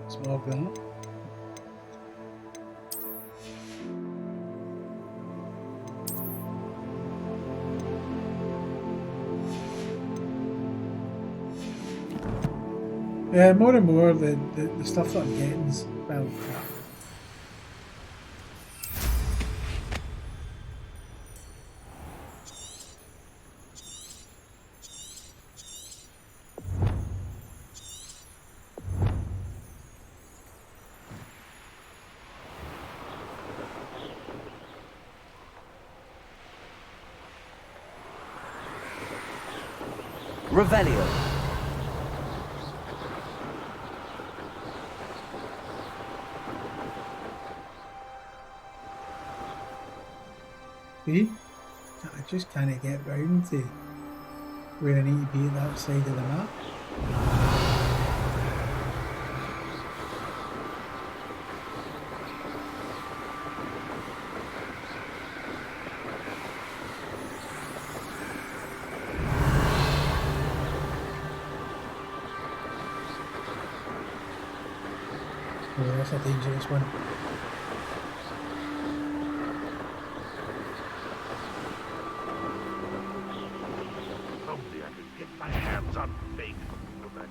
Small gun. Yeah, more and more the stuff that I'm getting is well crap. Revelio! See? I just can't get round to where I need to be at that side of the map. Oh, that's a dangerous one. Only I could get my hands on big woman.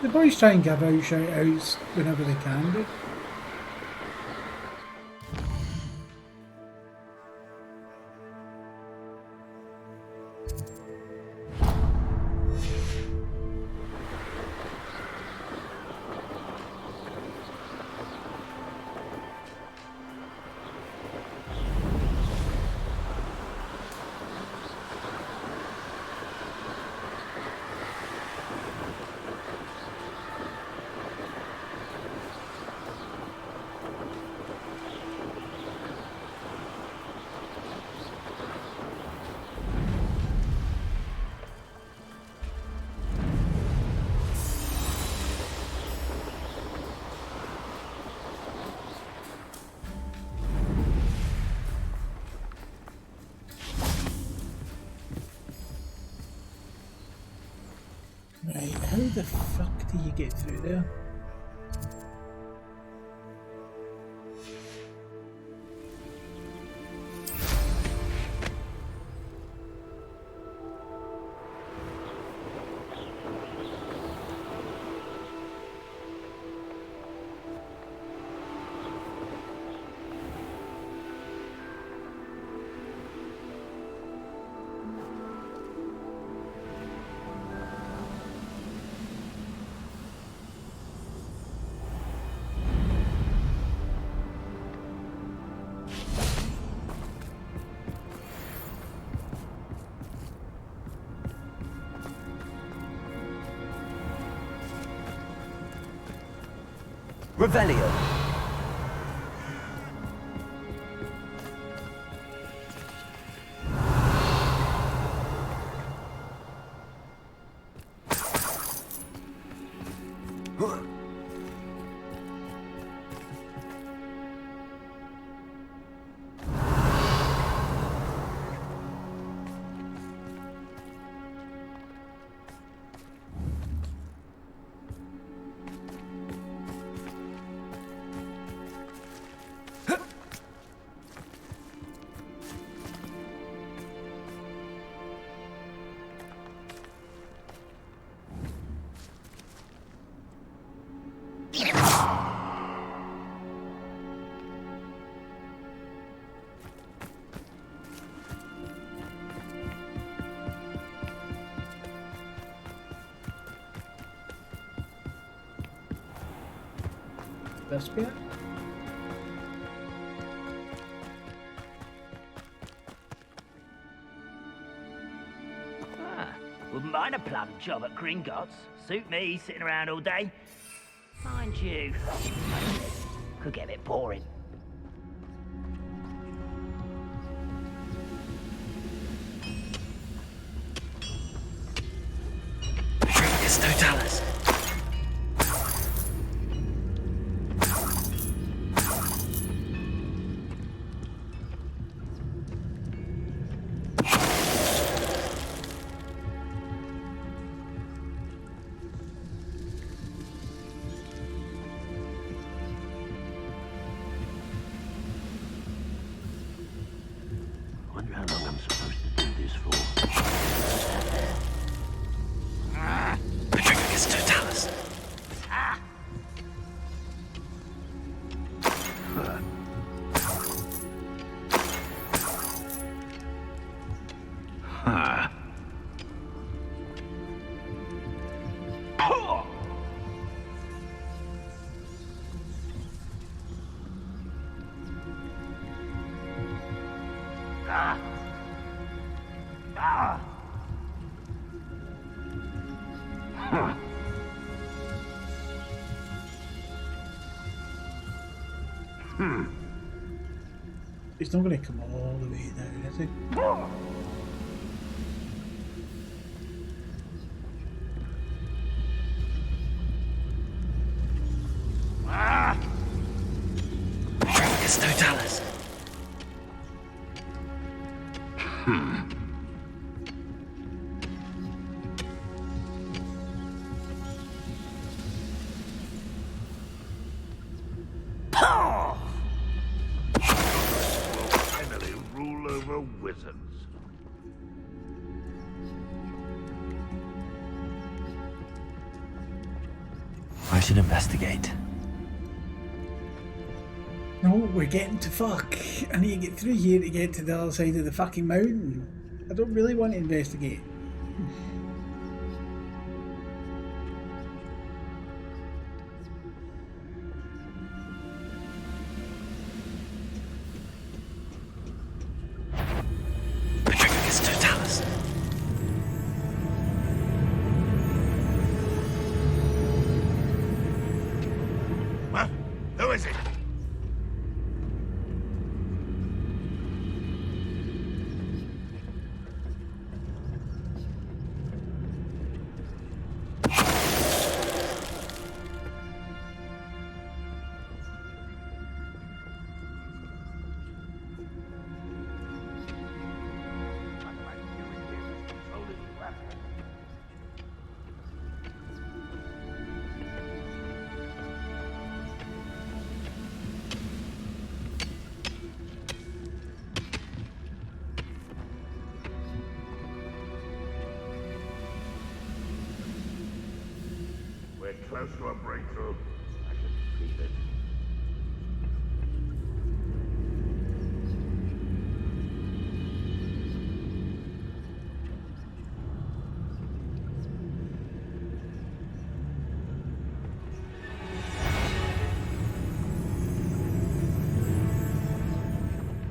The boys try and give out shout outs whenever they can do. Right, how the fuck do you get through there? Revelio. This bit? Wouldn't mind a plum job at Gringotts. Suit me, sitting around all day. Mind you, could get a bit boring. It's Totalis. Wonder how long I'm supposed to do this for. It's Totalis. He's not going to come all the way down, is he? It's Totalis. Finally rule over wizards. I should investigate. No, we're getting to fuck. I need to get through here to get to the other side of the fucking mountain. I don't really want to investigate. It's Totalis. What? Who is it? We're close to a breakthrough. I can feel it.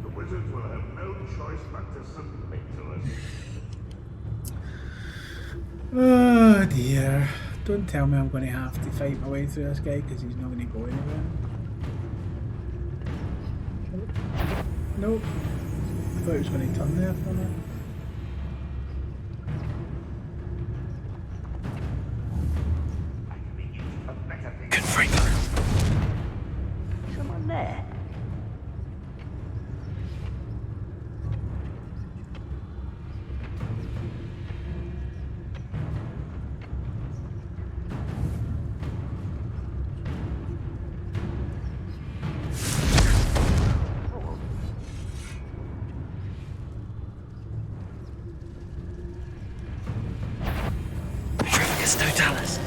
The wizards will have no choice but to submit to us. Oh dear. Don't tell me I'm going to have to fight my way through this guy because he's not going to go anywhere. Nope. I thought he was going to turn there for a minute. Confringo. Someone there? Trifficus Totalis.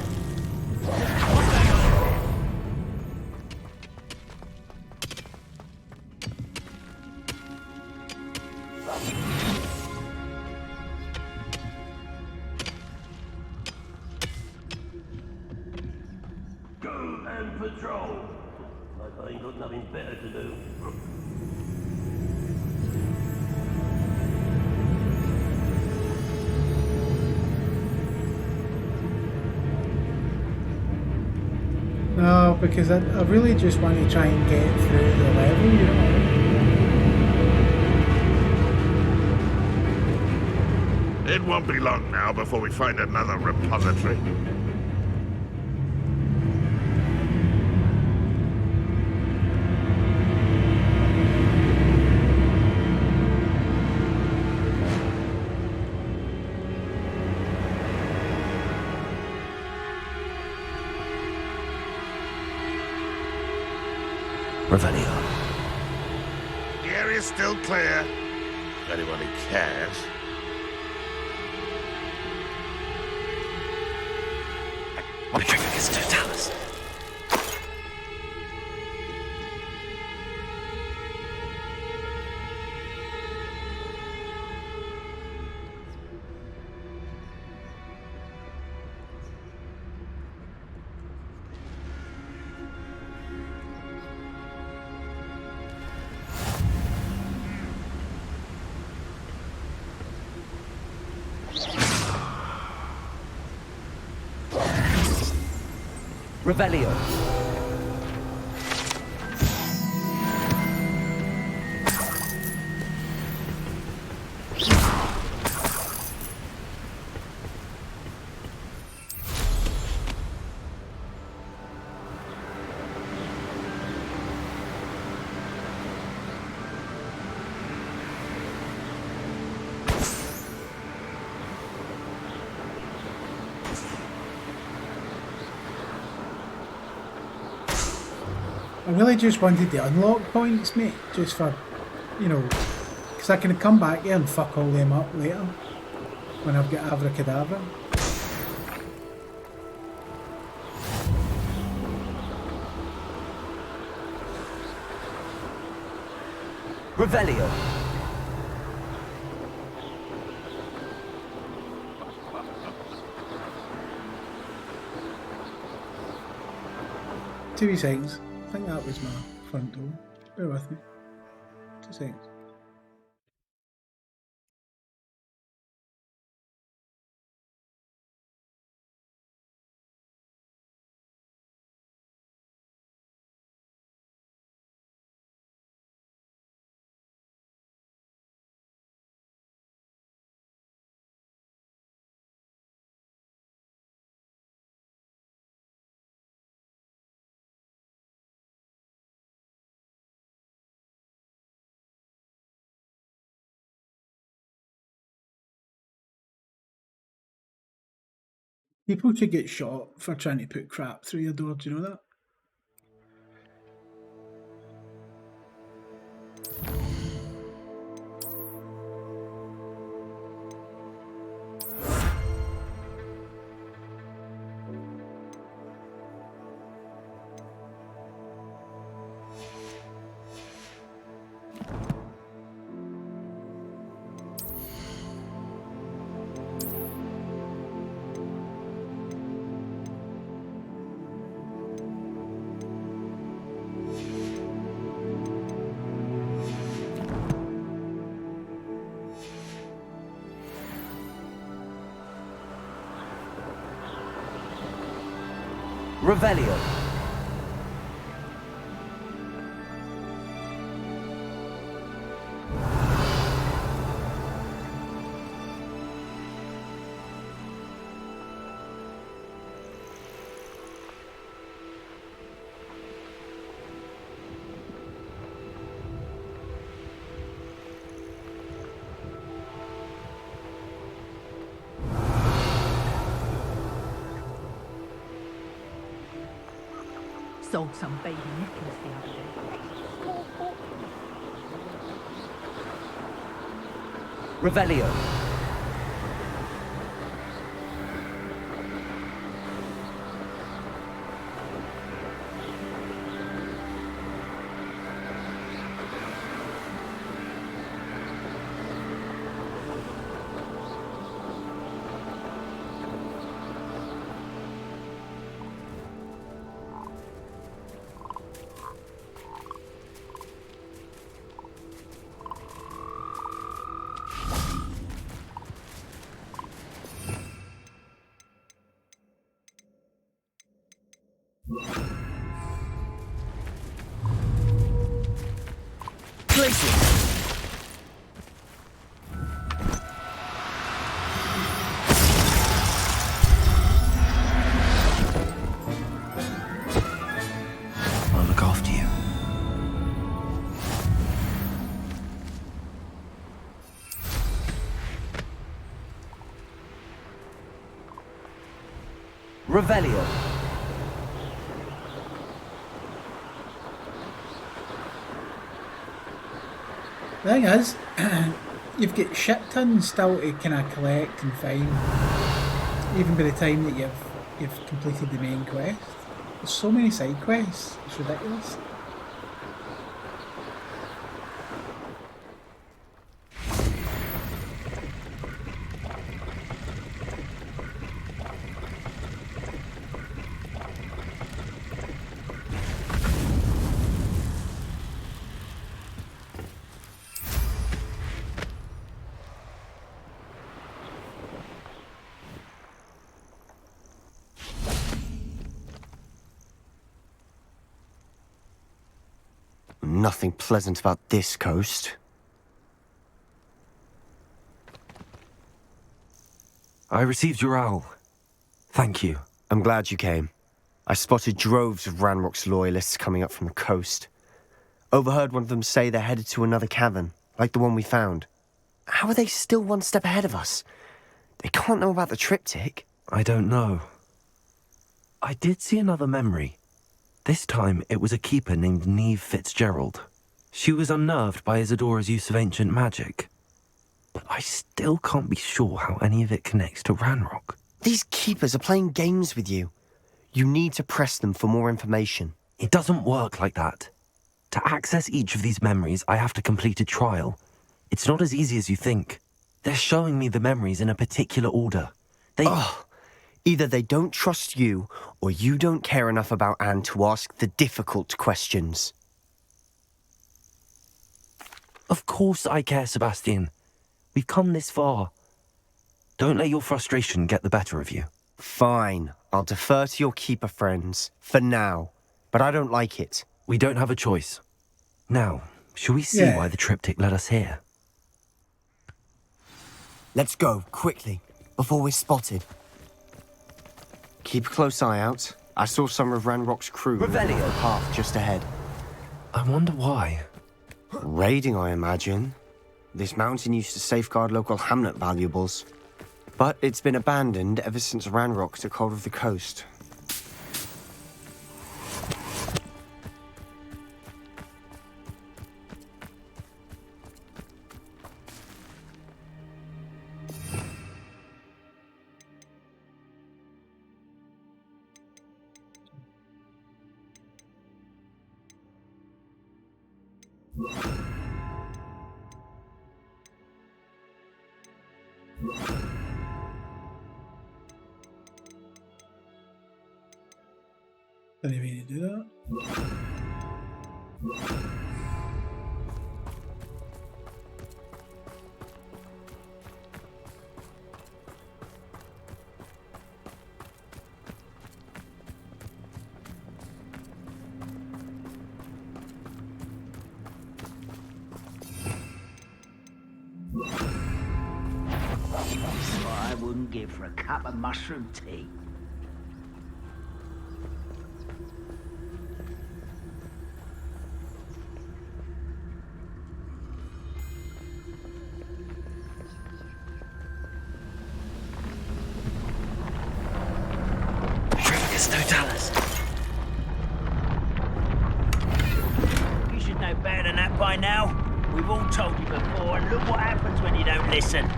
Go and patrol. Like I ain't got nothing better to do. No, because I really just want to try and get through the level, you know. It won't be long now before we find another repository. Revelio. The area's still clear. If anybody cares. Trifficus Totalis. Revelio. I really just wanted the unlock points, mate, just for, you know, because I can come back here and fuck all them up later when I've got Abracadabra. Revelio. Two seconds. I think that was my front door. Bear with me. 2 seconds. People should get shot for trying to put crap through your door, do you know that? Revelio. Sold some baby necklace the other day. Revelio. I'll look after you. Revelio. The thing is, you've got shit tons still to kind of collect and find, even by the time that you've completed the main quest. There's so many side quests, it's ridiculous. Nothing pleasant about this coast. I received your owl. Thank you. I'm glad you came. I spotted droves of Ranrock's loyalists coming up from the coast. Overheard one of them say they're headed to another cavern, like the one we found. How are they still one step ahead of us? They can't know about the triptych. I don't know. I did see another memory. This time, it was a keeper named Neve Fitzgerald. She was unnerved by Isadora's use of ancient magic. But I still can't be sure how any of it connects to Ranrock. These keepers are playing games with you. You need to press them for more information. It doesn't work like that. To access each of these memories, I have to complete a trial. It's not as easy as you think. They're showing me the memories in a particular order. Either they don't trust you, or you don't care enough about Anne to ask the difficult questions. Of course I care, Sebastian. We've come this far. Don't let your frustration get the better of you. Fine. I'll defer to your keeper friends, for now. But I don't like it. We don't have a choice. Now, shall we see why the triptych led us here? Let's go, quickly, before we're spotted. Keep a close eye out. I saw some of Ranrock's crew on the path just ahead. I wonder why. Raiding, I imagine. This mountain used to safeguard local hamlet valuables. But it's been abandoned ever since Ranrock took hold of the coast. Didn't even mean to do that. here for a cup of mushroom tea. You should know better than that by now. We've all told you before, and look what happens when you don't listen.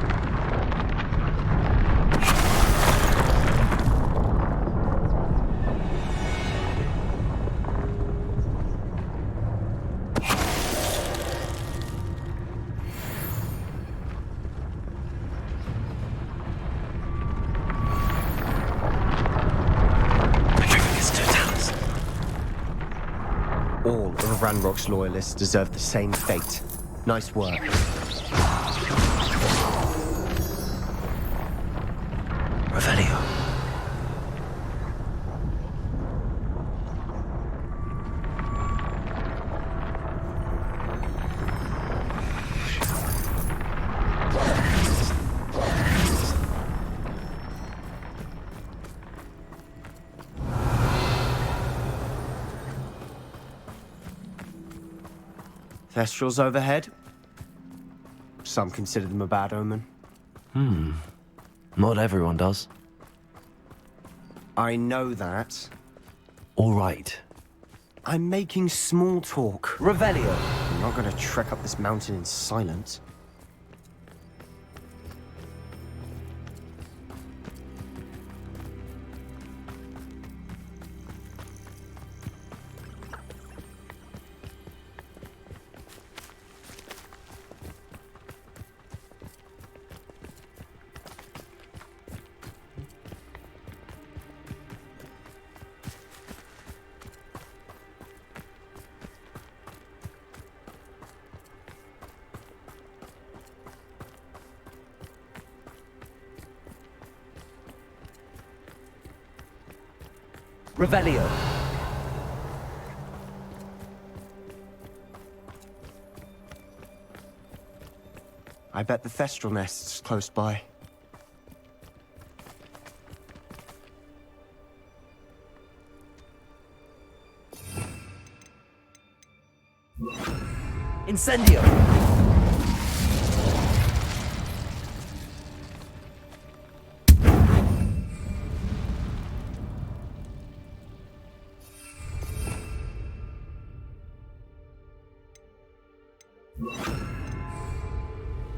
All of Ranrock's loyalists deserve the same fate. Nice work. Revelio. Thestrals overhead. Some consider them a bad omen. Not everyone does. I know that. All right. I'm making small talk. Revelio. I'm not going to trek up this mountain in silence. Revelio. I bet the Thestral nest's close by. Incendio.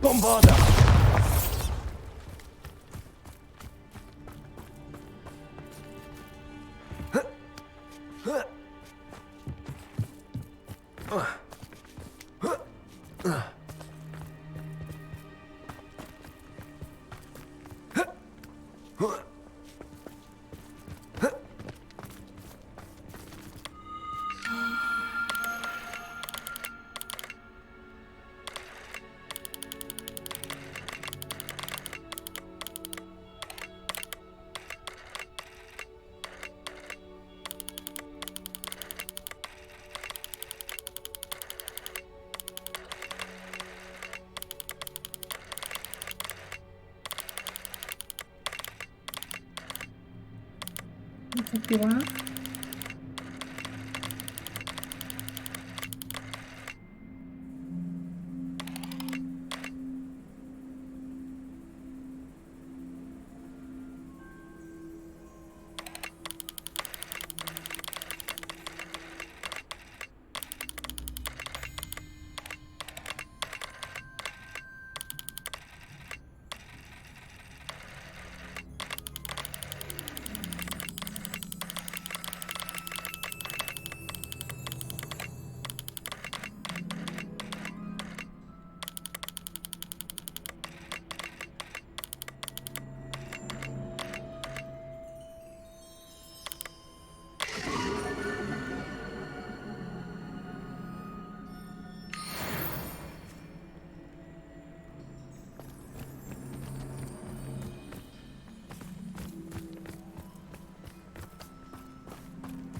Bombarda! You think you want?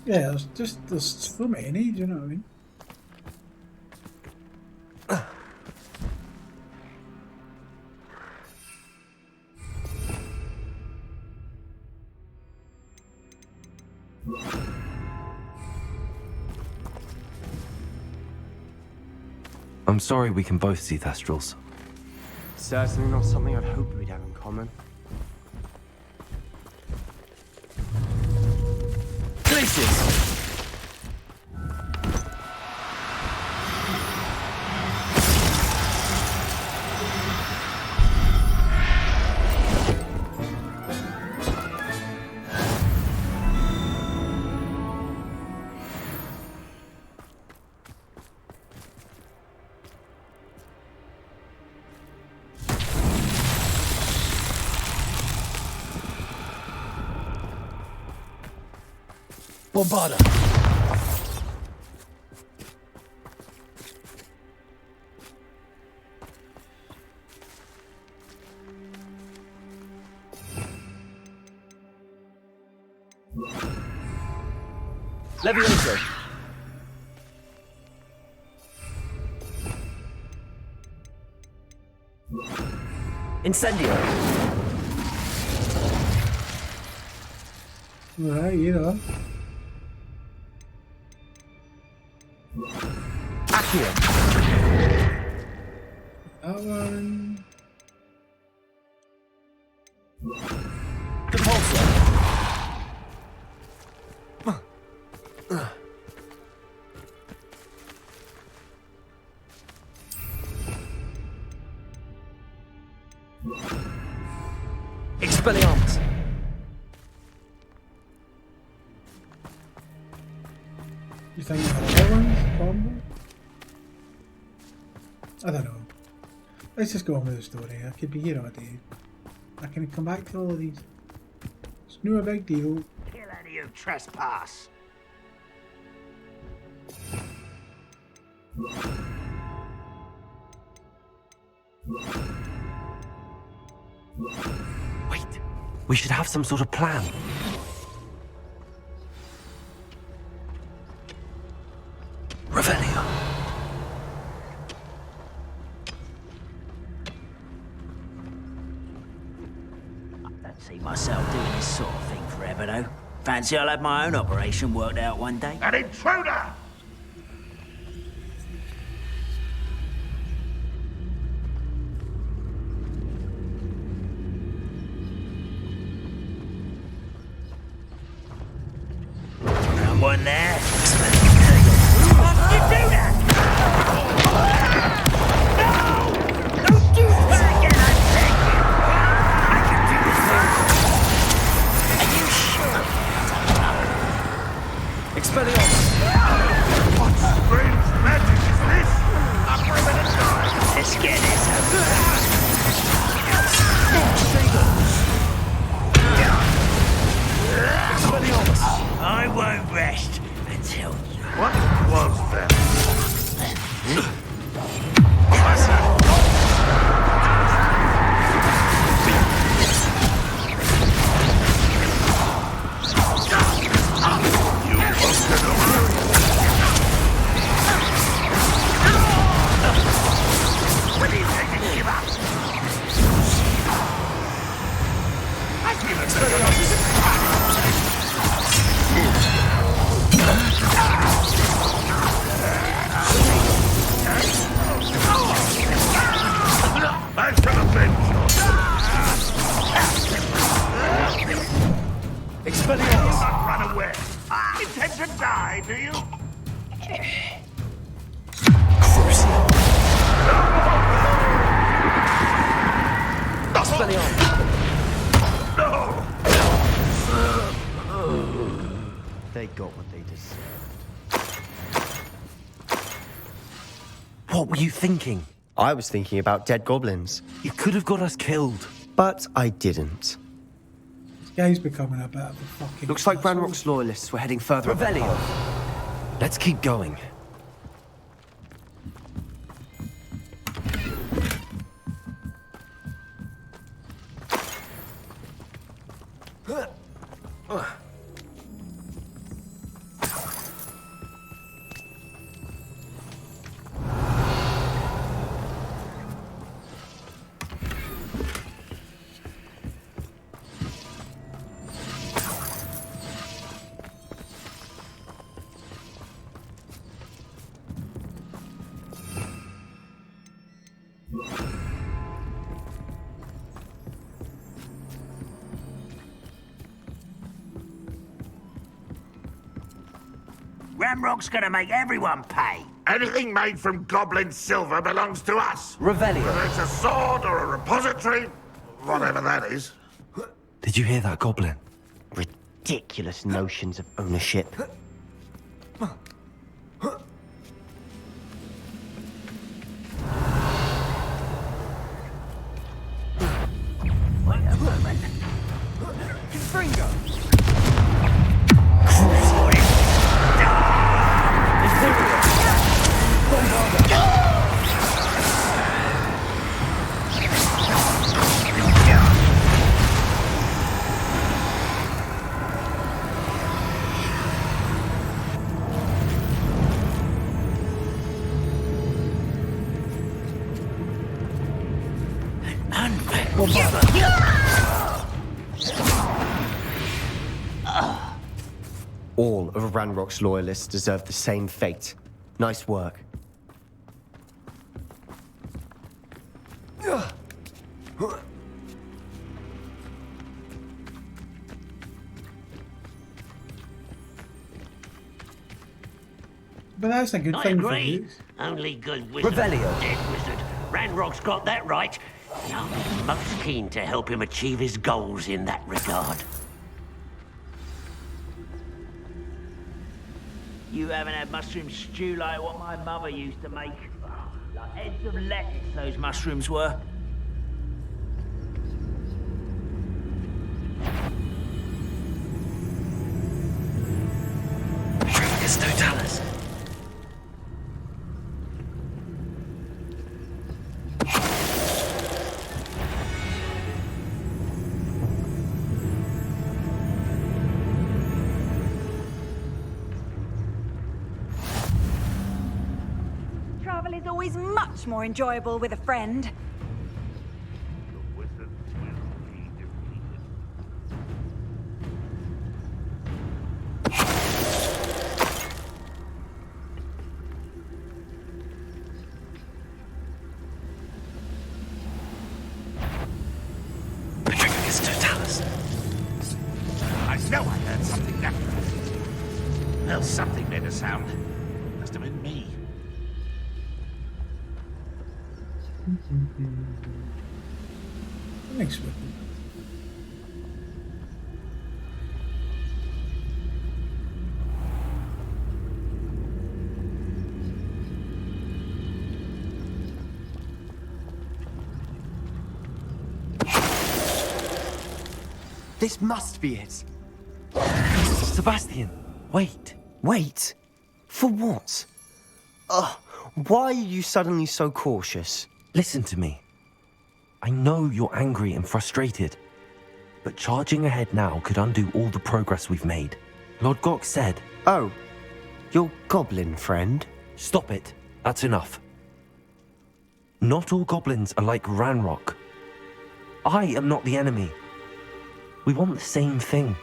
Yeah, there's so many, do you know what I mean? I'm sorry we can both see Thestrals. Certainly not something I'd hoped we'd have in common. Glaciers! Bombarda! Levioso! Incendio! Right, you know. Accio! That one. Compulsor! Expelliarmus! You think that one's combo? I don't know. Let's just go on with the story. I could be here all day. I can come back to all of these. It's no a big deal. Kill any who trespass. Wait, we should have some sort of plan. Revelio. Don't see myself doing this sort of thing forever, though. Fancy I'll have my own operation worked out one day. An intruder! Someone there? Who wants to do that? No! Don't do that again, I beg you! I can do this thing. Are you sure? Expelliarmus! What strange magic is this? I'm bringing it down. Let's get this over. Expelliarmus! I won't rest until you. What was that? You busted over. What do you think to give up? I give it I should have been Expelliarmus! run away. Intend to die, do you? Expelliarmus! No! They got what they deserved. What were you thinking? I was thinking about dead goblins, You could have got us killed. but I didn't. This guy's becoming a bit of a fucking. Looks like asshole. Ranrock's loyalists were heading further up the Revelio! path. Let's keep going. Ramrock's gonna make everyone pay. Anything made from goblin silver belongs to us. Revelio. Whether it's a sword or a repository, whatever that is. Did you hear that, Goblin? Ridiculous notions of ownership. Wait a moment. Confringo! All of Ranrock's loyalists deserve the same fate. Nice work. But that's a good I thing for agree. you. Only good wizard. Revelio. Dead wizard. Ranrock's got that right. And I'm most keen to help him achieve his goals in that regard. You haven't had mushroom stew like what my mother used to make. Like heads of lettuce, those mushrooms were. It's Totalis. Travel is always much more enjoyable with a friend. It's Totalis. I know I heard something there. Well, something made a sound. Must have been me. Thanks, Whippy. This must be it. Sebastian, wait. Wait? For what? Why are you suddenly so cautious? Listen to me. I know you're angry and frustrated, but charging ahead now could undo all the progress we've made. Lord Gok said... Oh, your goblin friend? Stop it. That's enough. Not all goblins are like Ranrock. I am not the enemy. We want the same thing.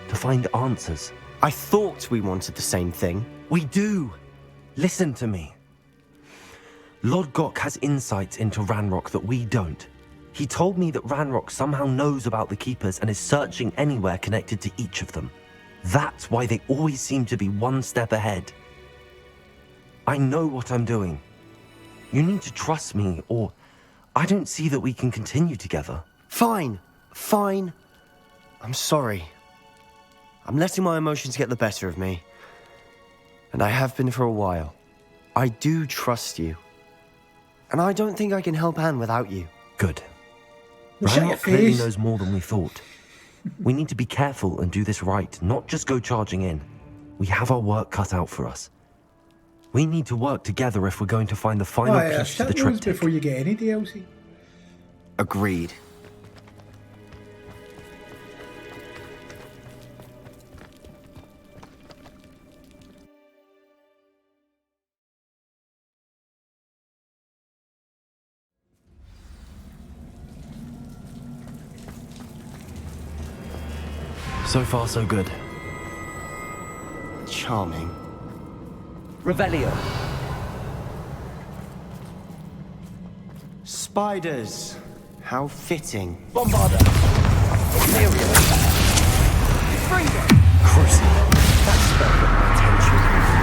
To find answers. I thought we wanted the same thing. We do. Listen to me. Lord Gok has insights into Ranrock that we don't. He told me that Ranrock somehow knows about the Keepers and is searching anywhere connected to each of them. That's why they always seem to be one step ahead. I know what I'm doing. You need to trust me, or I don't see that we can continue together. Fine. Fine. I'm sorry. I'm letting my emotions get the better of me. And I have been for a while. I do trust you. And I don't think I can help Anne without you. Good. Shut your Ranrock clearly face. knows more than we thought. We need to be careful and do this right, not just go charging in. We have our work cut out for us. We need to work together if we're going to find the final Oh, yeah, piece to shut the those triptych. before you get any DLC. Agreed. So far, so good. Charming. Revelio. Spiders. How fitting. Bombarda. Imperial. Fringo. Crucible. That spell got my attention.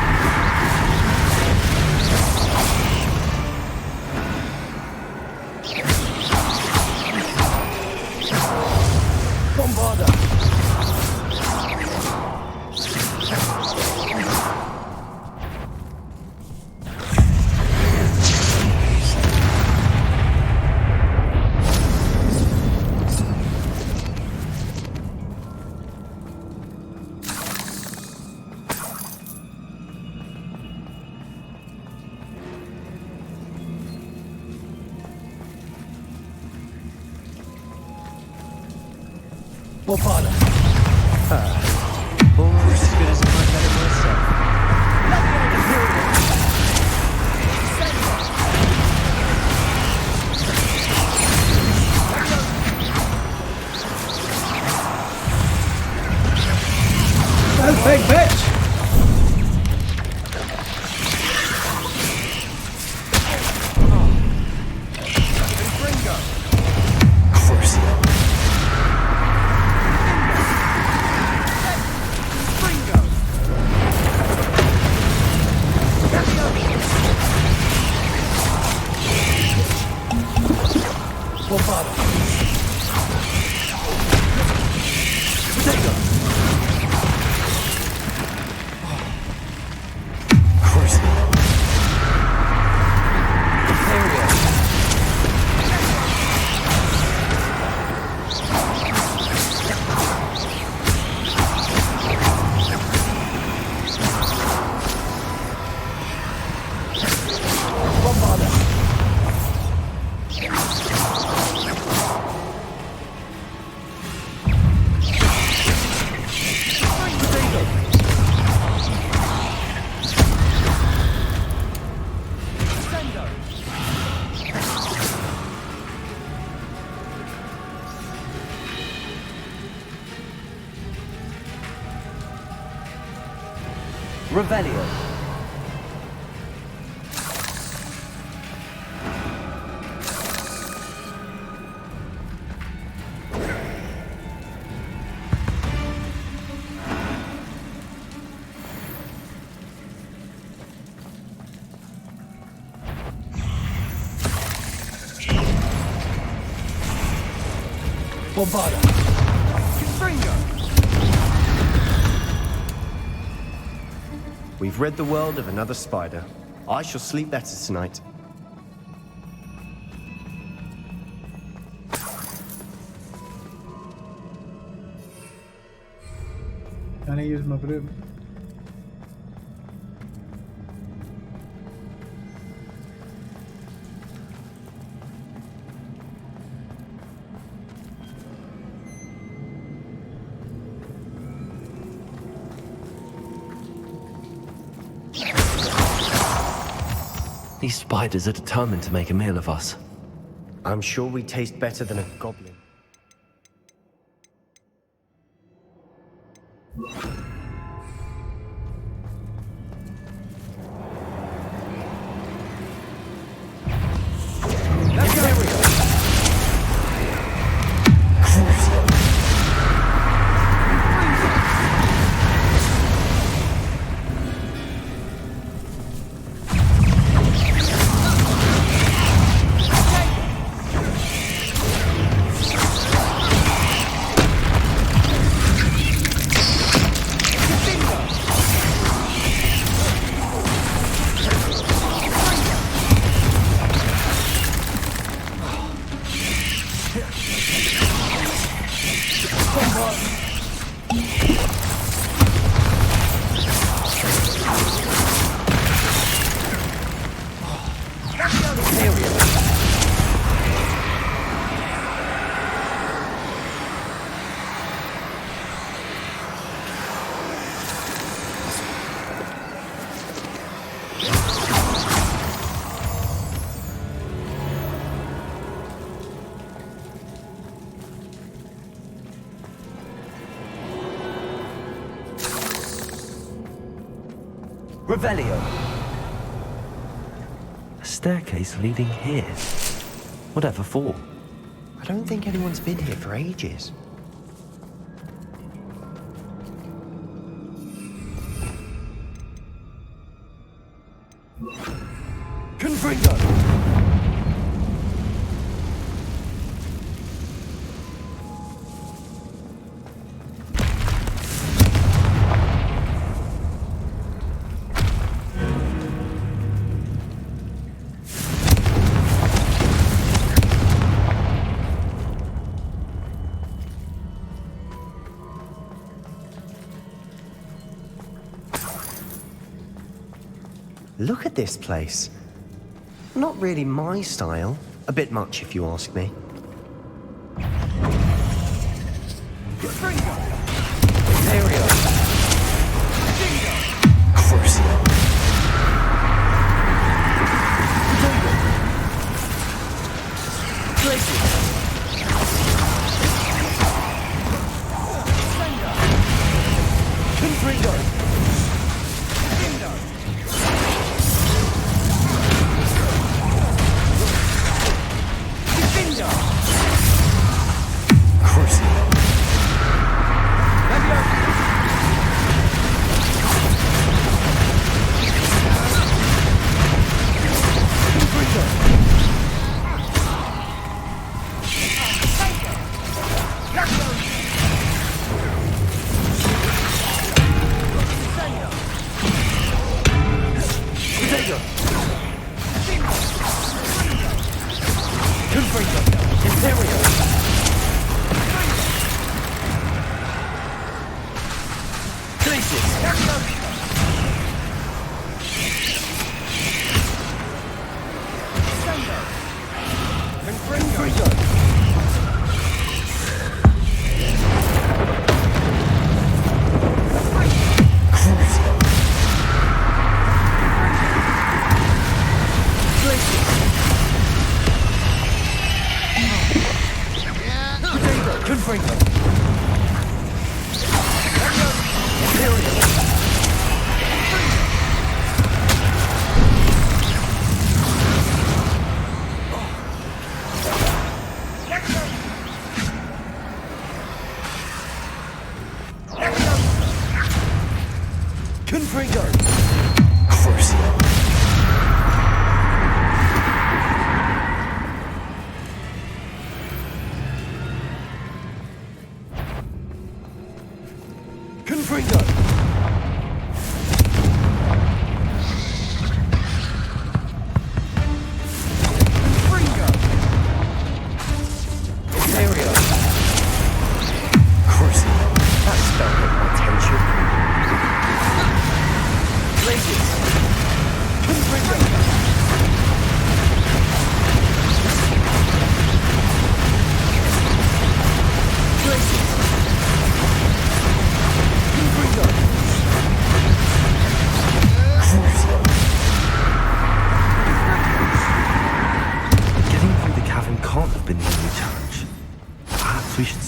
Almost as good as if I'd done it myself. That's big, bitch! Revelio. Bombarda. We've rid the world of another spider. I shall sleep better tonight. Can I use my broom? These spiders are determined to make a meal of us. I'm sure we taste better than a goblin. Revelio. A staircase leading here. Whatever for? I don't think anyone's been here for ages. Confringo. Look at this place. Not really my style. A bit much, if you ask me. Confringo.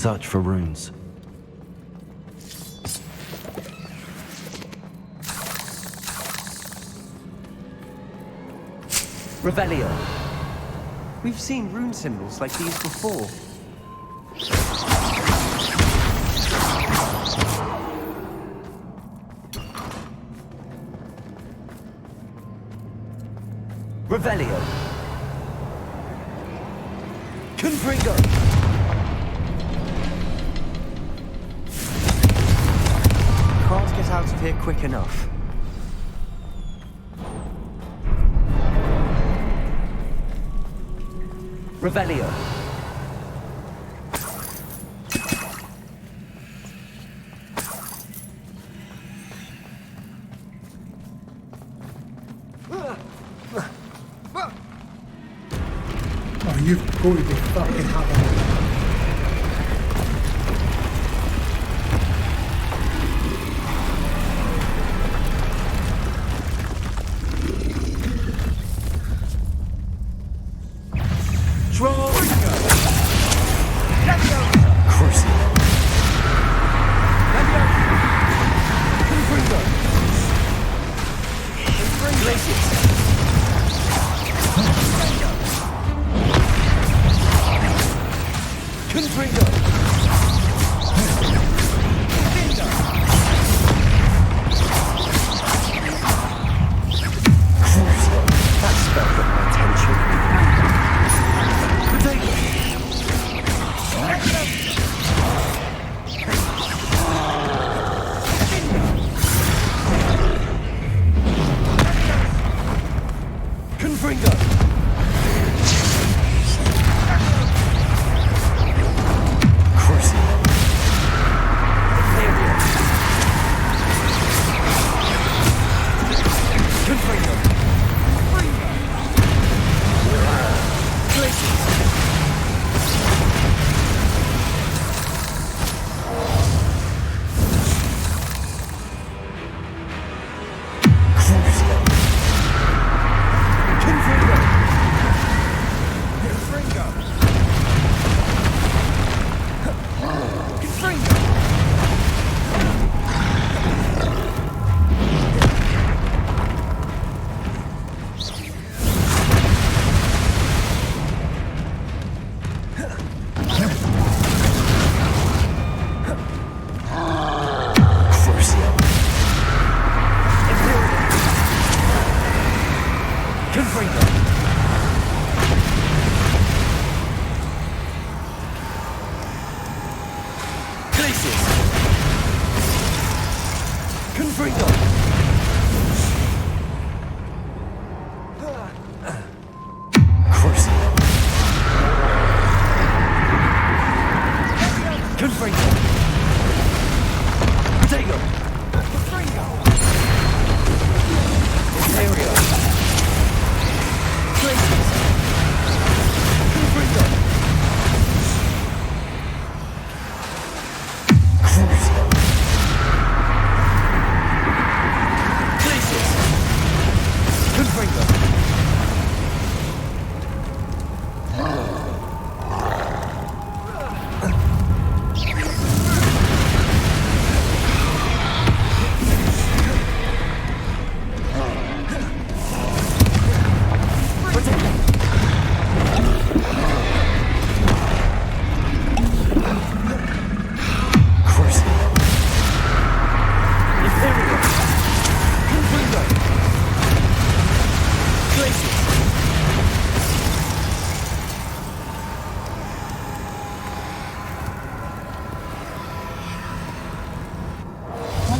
Search for runes. Revelio. We've seen rune symbols like these before. Revelio. Confringo. Can't get out of here quick enough. Revelio. Oh, you've got to be fucking having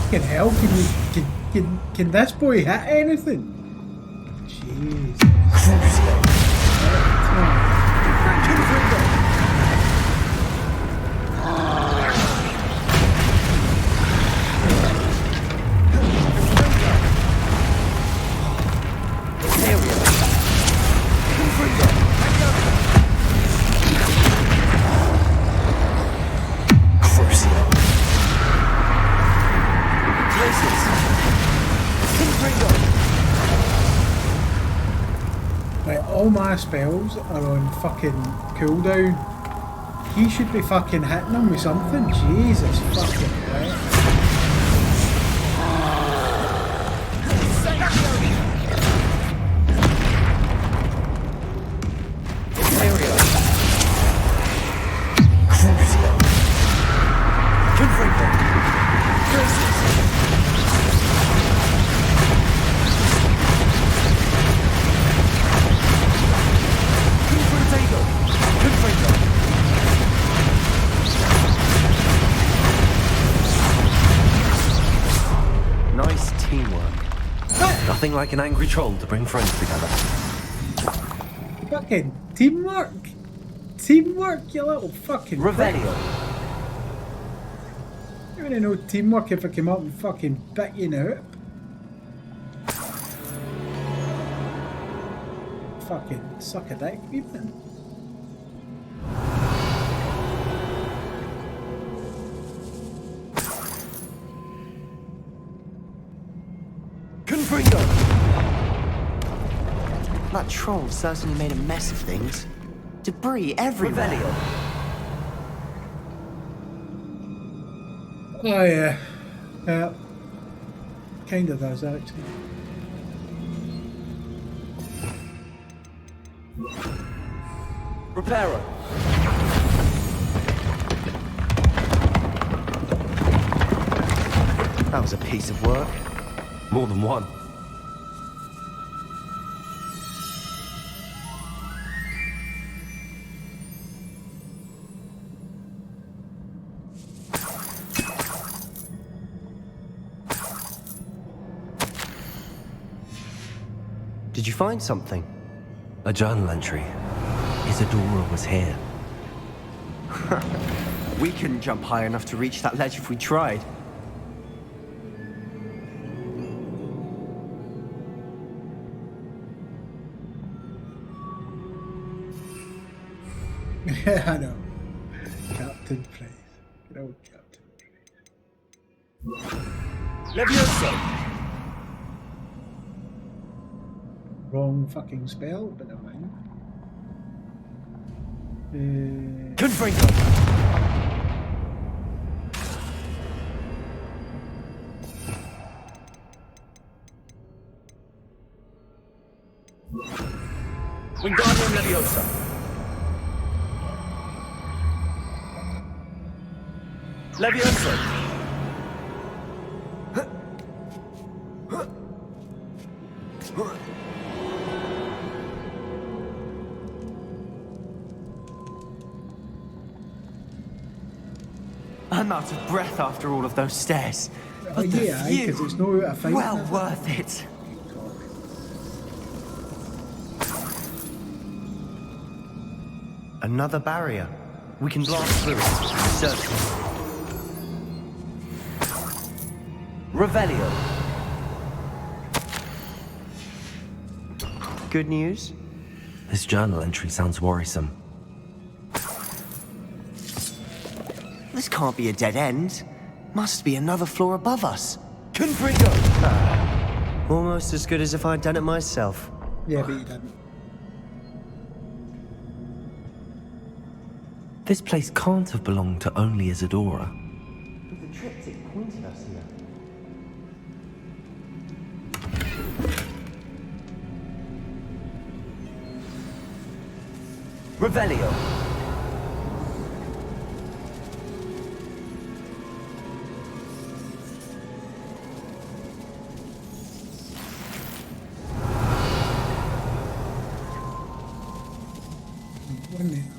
Fucking hell, can this boy hit anything? Jesus. Like, all my spells are on fucking cooldown. He should be fucking hitting them with something. Jesus fucking Christ. Nothing like an angry troll to bring friends together. Fucking teamwork! Teamwork, you little fucking Revelio. You wouldn't know teamwork if I came up and fucking bit you now. Fucking suck a dick, even. That troll certainly made a mess of things. Debris everywhere. Oh yeah. Yeah. Kinda does actually. Reparo. That was a piece of work. More than one. Did you find something? A journal entry. Isadora was here. We couldn't jump high enough to reach that ledge if we tried. Yeah, I know. Captain Price. Good old Captain Price. Levioso! Wrong fucking spell, but never mind. Confringo! Wingardium Leviosa! Leviosa! I'm out of breath after all of those stairs. Oh, yeah, because it's no out of fight. Well worth it. Another barrier. We can blast through it. Certainly. Revelio. Good news? This journal entry sounds worrisome. This can't be a dead end. Must be another floor above us. Confringo! Almost as good as if I'd done it myself. Yeah, but you didn't. This place can't have belonged to only Isadora. The triptych pointed us here. Revelio.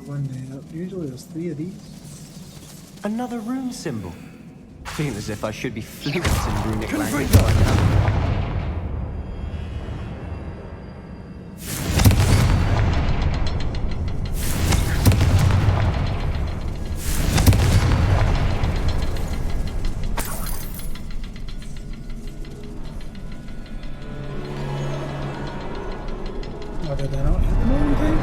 One there. Usually there's 3 of these. Another rune symbol. Feel as if I should be fluent in runic language by now. Oh, did I not hit them all in time?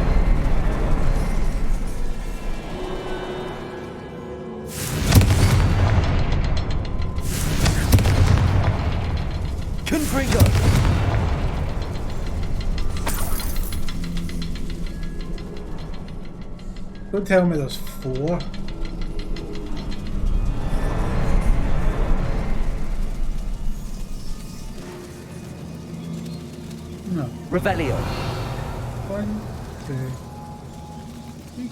Confringo! Don't tell me there's 4. No. Revelio. 1, 2, 3.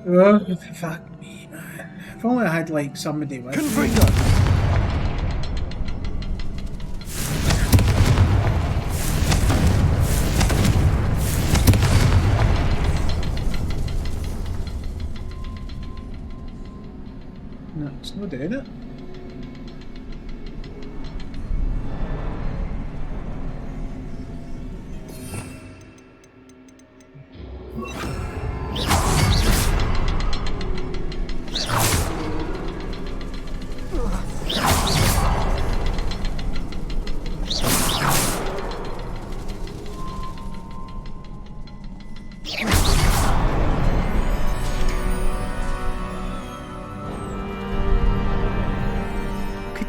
Oh, fuck me, man. If only I had, like, somebody with me. No, it's not doing it.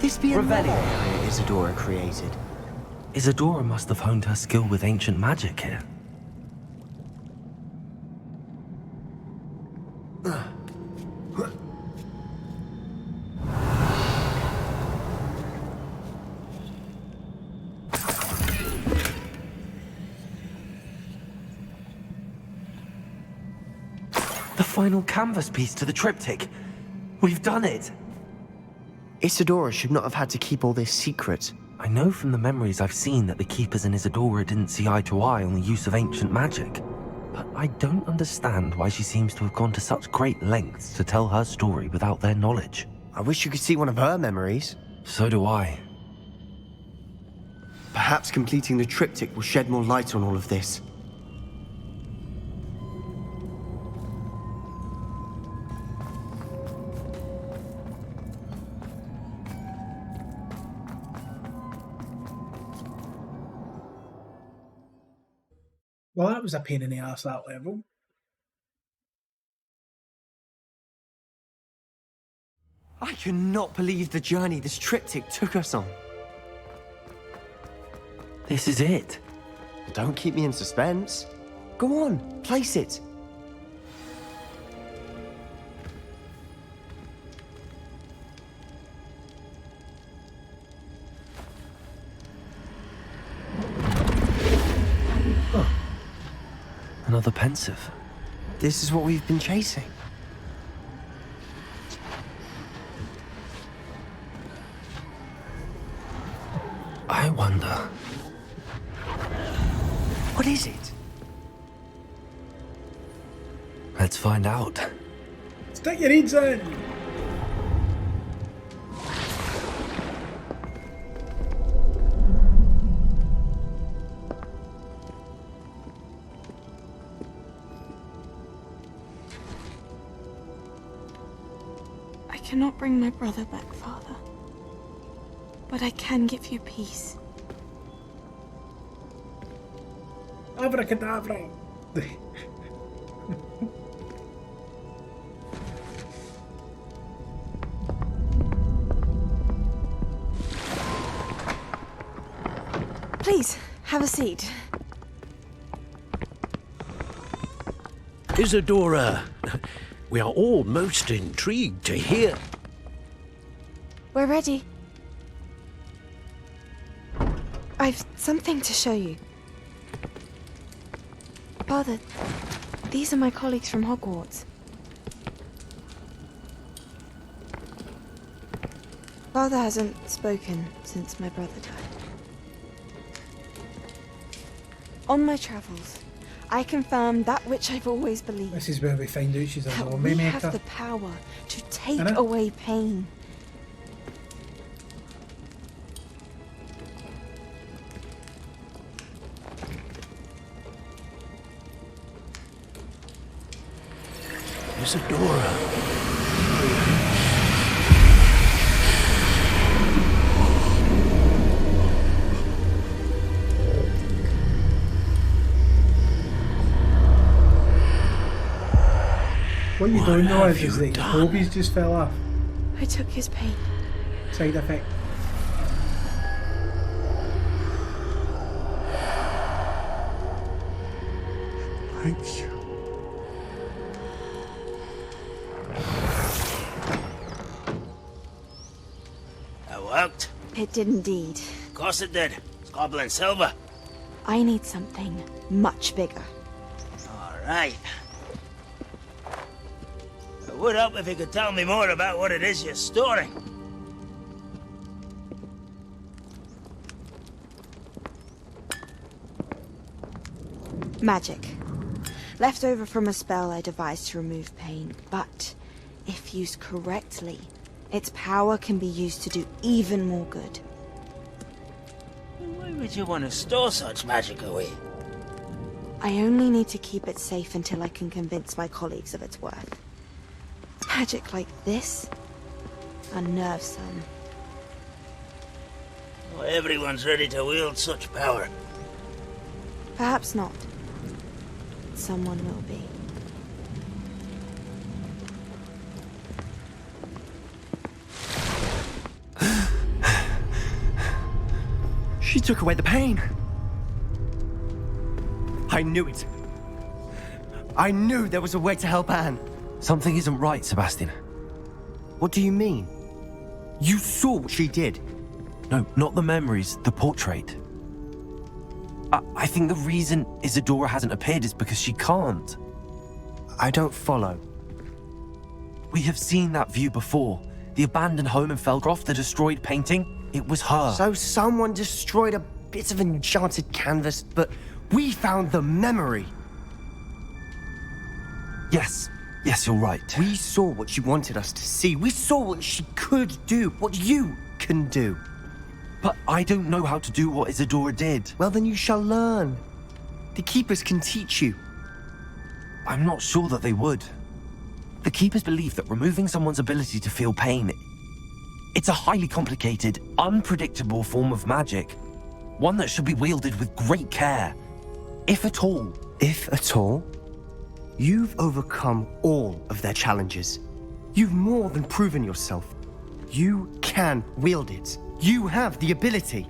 This be another area Isadora created. Isadora must have honed her skill with ancient magic here. The final canvas piece to the triptych. We've done it! Isadora should not have had to keep all this secret. I know from the memories I've seen that the Keepers and Isadora didn't see eye to eye on the use of ancient magic. But I don't understand why she seems to have gone to such great lengths to tell her story without their knowledge. I wish you could see one of her memories. So do I. Perhaps completing the triptych will shed more light on all of this. Well, that was a pain in the ass, that level. I cannot believe the journey this triptych took us on. This is it. Don't keep me in suspense. Go on, place it. Another pensive. This is what we've been chasing. I wonder. What is it? Let's find out. Stick your heads in! I cannot bring my brother back, Father. But I can give you peace. Abracadabra! Please, have a seat. Isadora, we are all most intrigued to hear. We're ready. I've something to show you. Father, these are my colleagues from Hogwarts. Father hasn't spoken since my brother died. On my travels, I confirmed that which I've always believed. This is where we find out she's a that zombie we maker. have the power to take away pain. Isadora. What you don't know is that his hobbies just fell off. I took his pain. Side effect. Thank you. That worked. It did indeed. Of course it did. It's goblin silver. I need something much bigger. All right. It would help if you could tell me more about what it is you're storing. Magic. Left over from a spell I devised to remove pain, but if used correctly, its power can be used to do even more good. Why would you want to store such magic away? I only need to keep it safe until I can convince my colleagues of its worth. Magic like this unnerves some. Not everyone's ready to wield such power. Perhaps not. Someone will be. She took away the pain. I knew it. I knew there was a way to help Anne. Something isn't right, Sebastian. What do you mean? You saw what she did. No, not the memories, the portrait. I think the reason Isadora hasn't appeared is because she can't. I don't follow. We have seen that view before. The abandoned home in Felcroft, the destroyed painting, it was her. So someone destroyed a bit of enchanted canvas, but we found the memory. Yes, you're right. We saw what she wanted us to see. We saw what she could do, what you can do. But I don't know how to do what Isadora did. Well, then you shall learn. The Keepers can teach you. I'm not sure that they would. The Keepers believe that removing someone's ability to feel pain, it's a highly complicated, unpredictable form of magic. One that should be wielded with great care. If at all. If at all? You've overcome all of their challenges. You've more than proven yourself. You can wield it. You have the ability.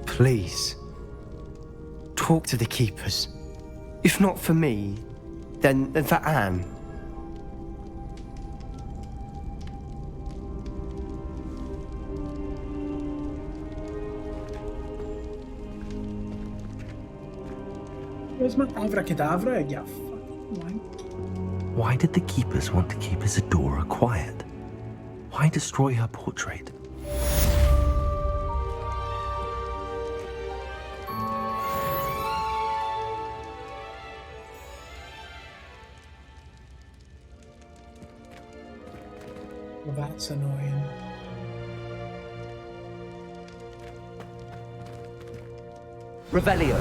Please, talk to the Keepers. If not for me, then for Anne. Where's my abracadabra? Yeah, fucking wank. Why did the Keepers want to keep Isadora quiet? Why destroy her portrait? Well, that's annoying. Revelio.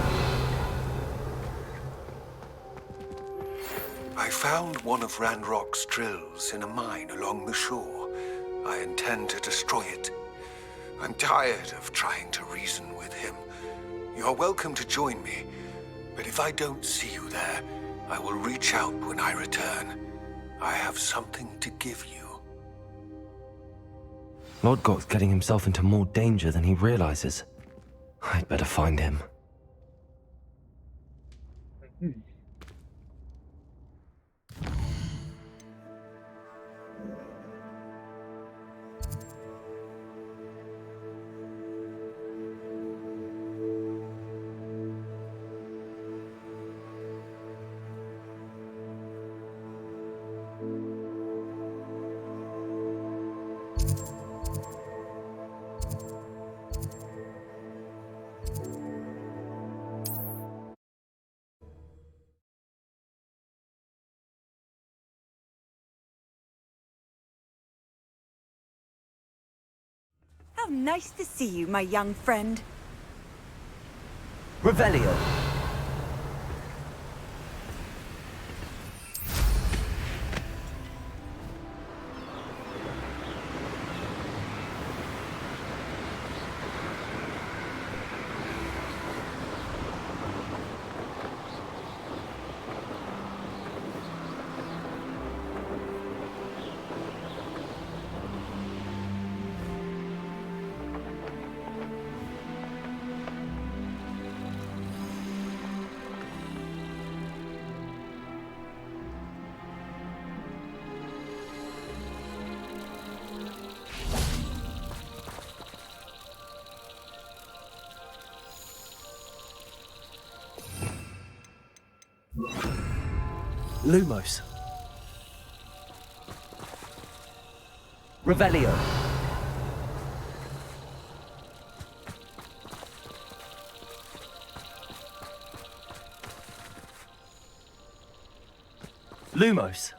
I found one of Ranrock's drills in a mine along the shore. I intend to destroy it. I'm tired of trying to reason with him. You're welcome to join me, but if I don't see you there, I will reach out when I return. I have something to give you. Lodgok's getting himself into more danger than he realizes. I'd better find him. How nice to see you, my young friend. Revelio. Lumos. Revelio. Lumos.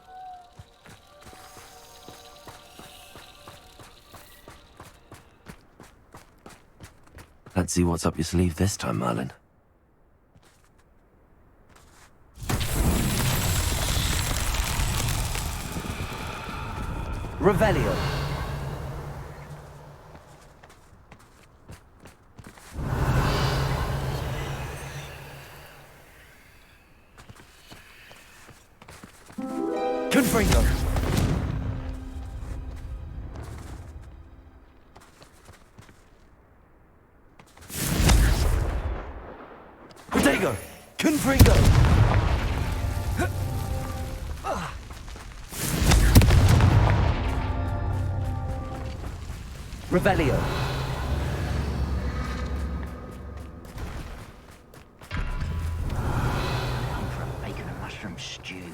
Let's see what's up your sleeve this time, Merlin. Revelio. Confringo. Protego. Confringo. Revelio. I'm for a bacon and mushroom stew.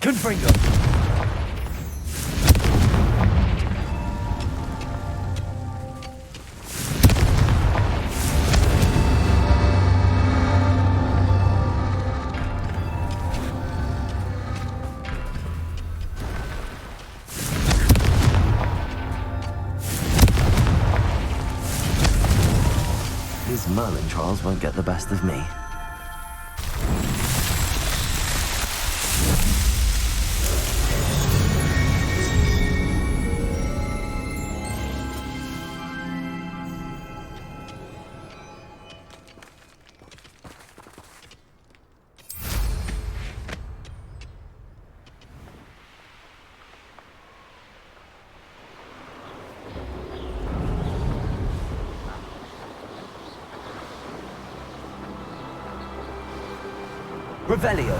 Confringo. His Merlin trials won't get the best of me. Revelio.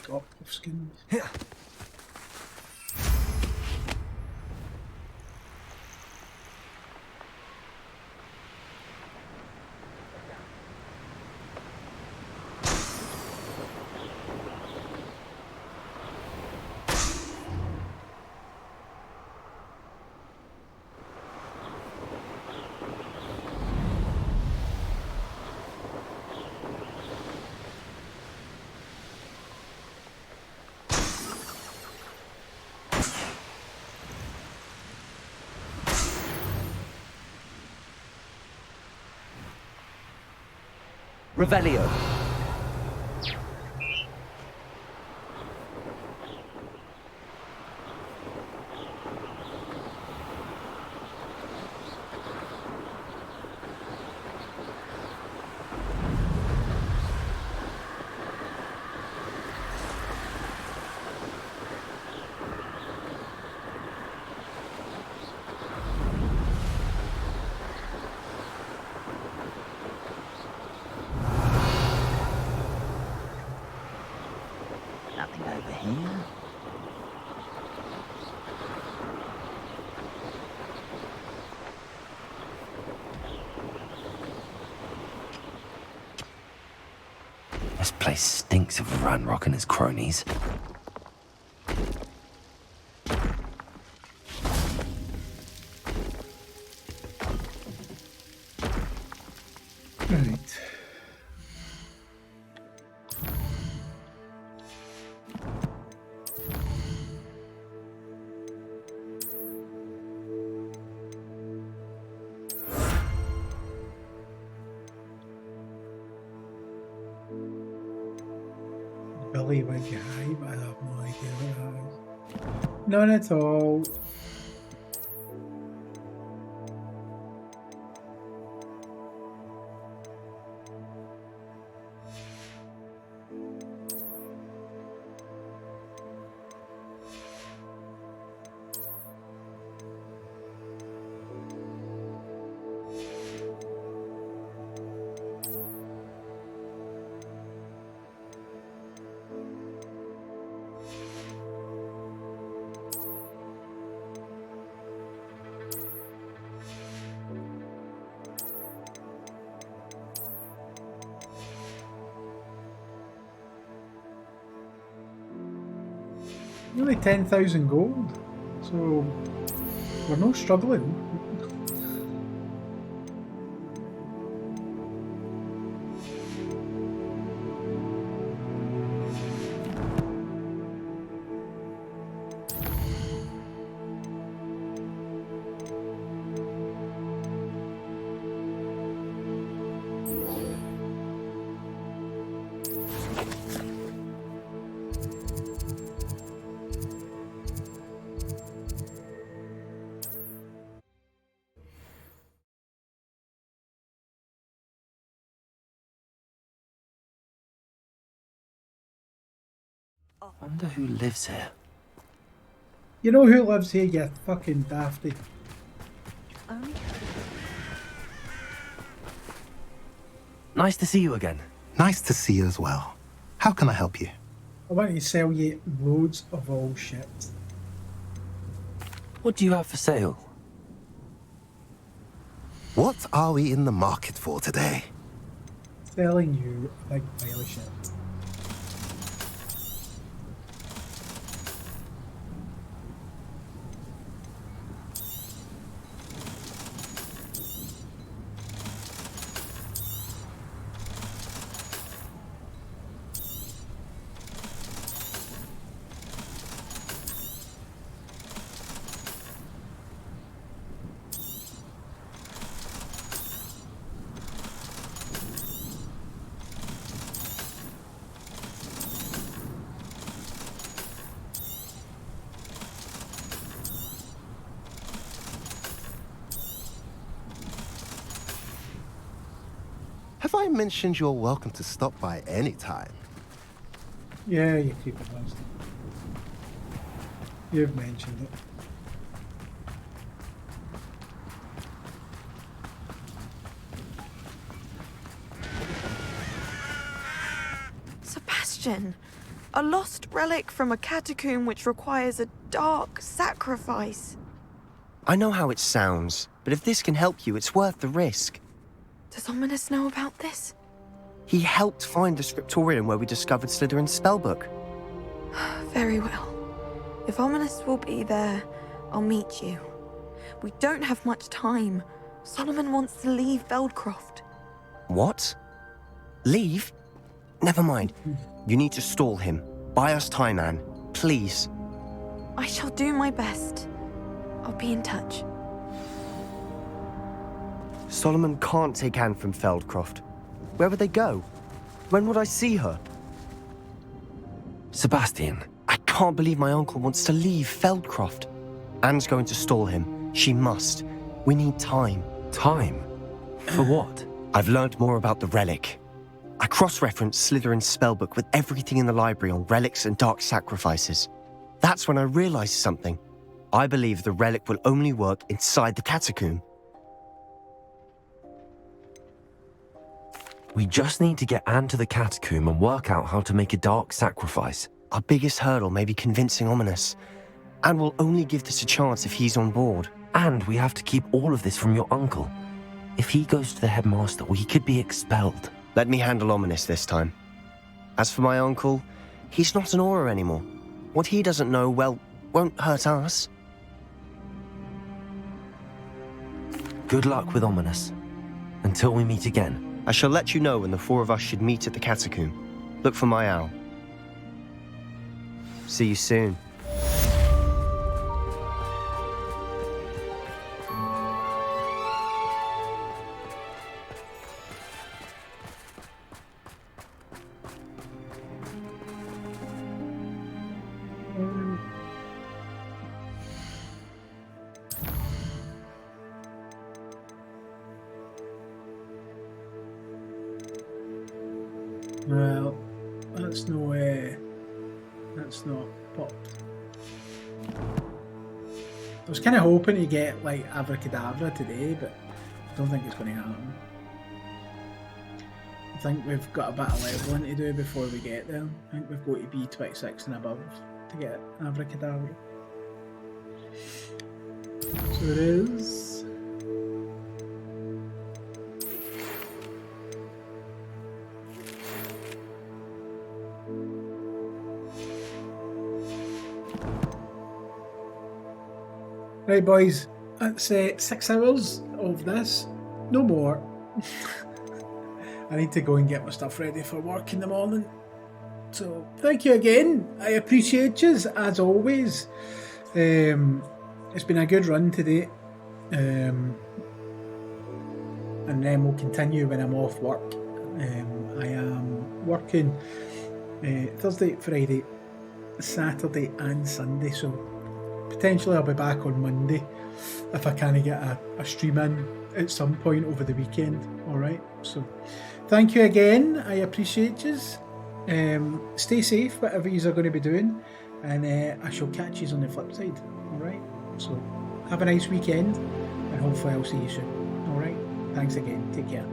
Got off skins. Revelio. Nothing over here. This place stinks of Ranrock and his cronies. Right. Billy wig hype, I have no idea what that is. None at all. Nearly 10,000 gold, so we're not struggling. Wonder who lives here. You know who lives here, you fucking dafty? Nice to see you again. Nice to see you as well. How can I help you? I want to sell you loads of all shit. What do you have for sale? What are we in the market for today? Selling you a big pile of shit. Have I mentioned you're welcome to stop by any time? Yeah, you keep it last. You've mentioned it. Sebastian, A lost relic from a catacomb which requires a dark sacrifice. I know how it sounds, but if this can help you, it's worth the risk. Does Ominous know about this? He helped find the scriptorium where we discovered Slytherin's spellbook. Very well. If Ominous will be there, I'll meet you. We don't have much time. Solomon wants to leave Feldcroft. What? Leave? Never mind. You need to stall him. Buy us time, Anne. Please. I shall do my best. I'll be in touch. Solomon can't take Anne from Feldcroft. Where would they go? When would I see her? Sebastian. I can't believe my uncle wants to leave Feldcroft. Anne's going to stall him. She must. We need time. Time? For what? I've learned more about the relic. I cross-referenced Slytherin's spellbook with everything in the library on relics and dark sacrifices. That's when I realized something. I believe the relic will only work inside the catacomb. We just need to get Anne to the catacomb and work out how to make a dark sacrifice. Our biggest hurdle may be convincing Ominous. Anne will only give this a chance if he's on board. And we have to keep all of this from your uncle. If he goes to the headmaster, we could be expelled. Let me handle Ominous this time. As for my uncle, he's not an Auror anymore. What he doesn't know, well, won't hurt us. Good luck with Ominous. Until we meet again. I shall let you know when the four of us should meet at the catacomb. Look for my owl. See you soon. Well, that's not popped. I was kind of hoping to get like Abracadabra today, but I don't think it's going to happen. I think we've got a bit of leveling to do before we get there. I think we've got to be 26 and above to get Abracadabra. So it is. Right, boys, that's 6 hours of this. No more. I need to go and get my stuff ready for work in the morning. So, thank you again. I appreciate you, as always. It's been a good run today. And then we'll continue when I'm off work. I am working Thursday, Friday, Saturday and Sunday, so potentially I'll be back on Monday if I can get a stream in at some point over the weekend. Alright, so thank you again. I appreciate you. Stay safe, whatever you are going to be doing, and I shall catch you on the flip side. Alright, so have a nice weekend, and hopefully I'll see you soon. Alright, thanks again. Take care.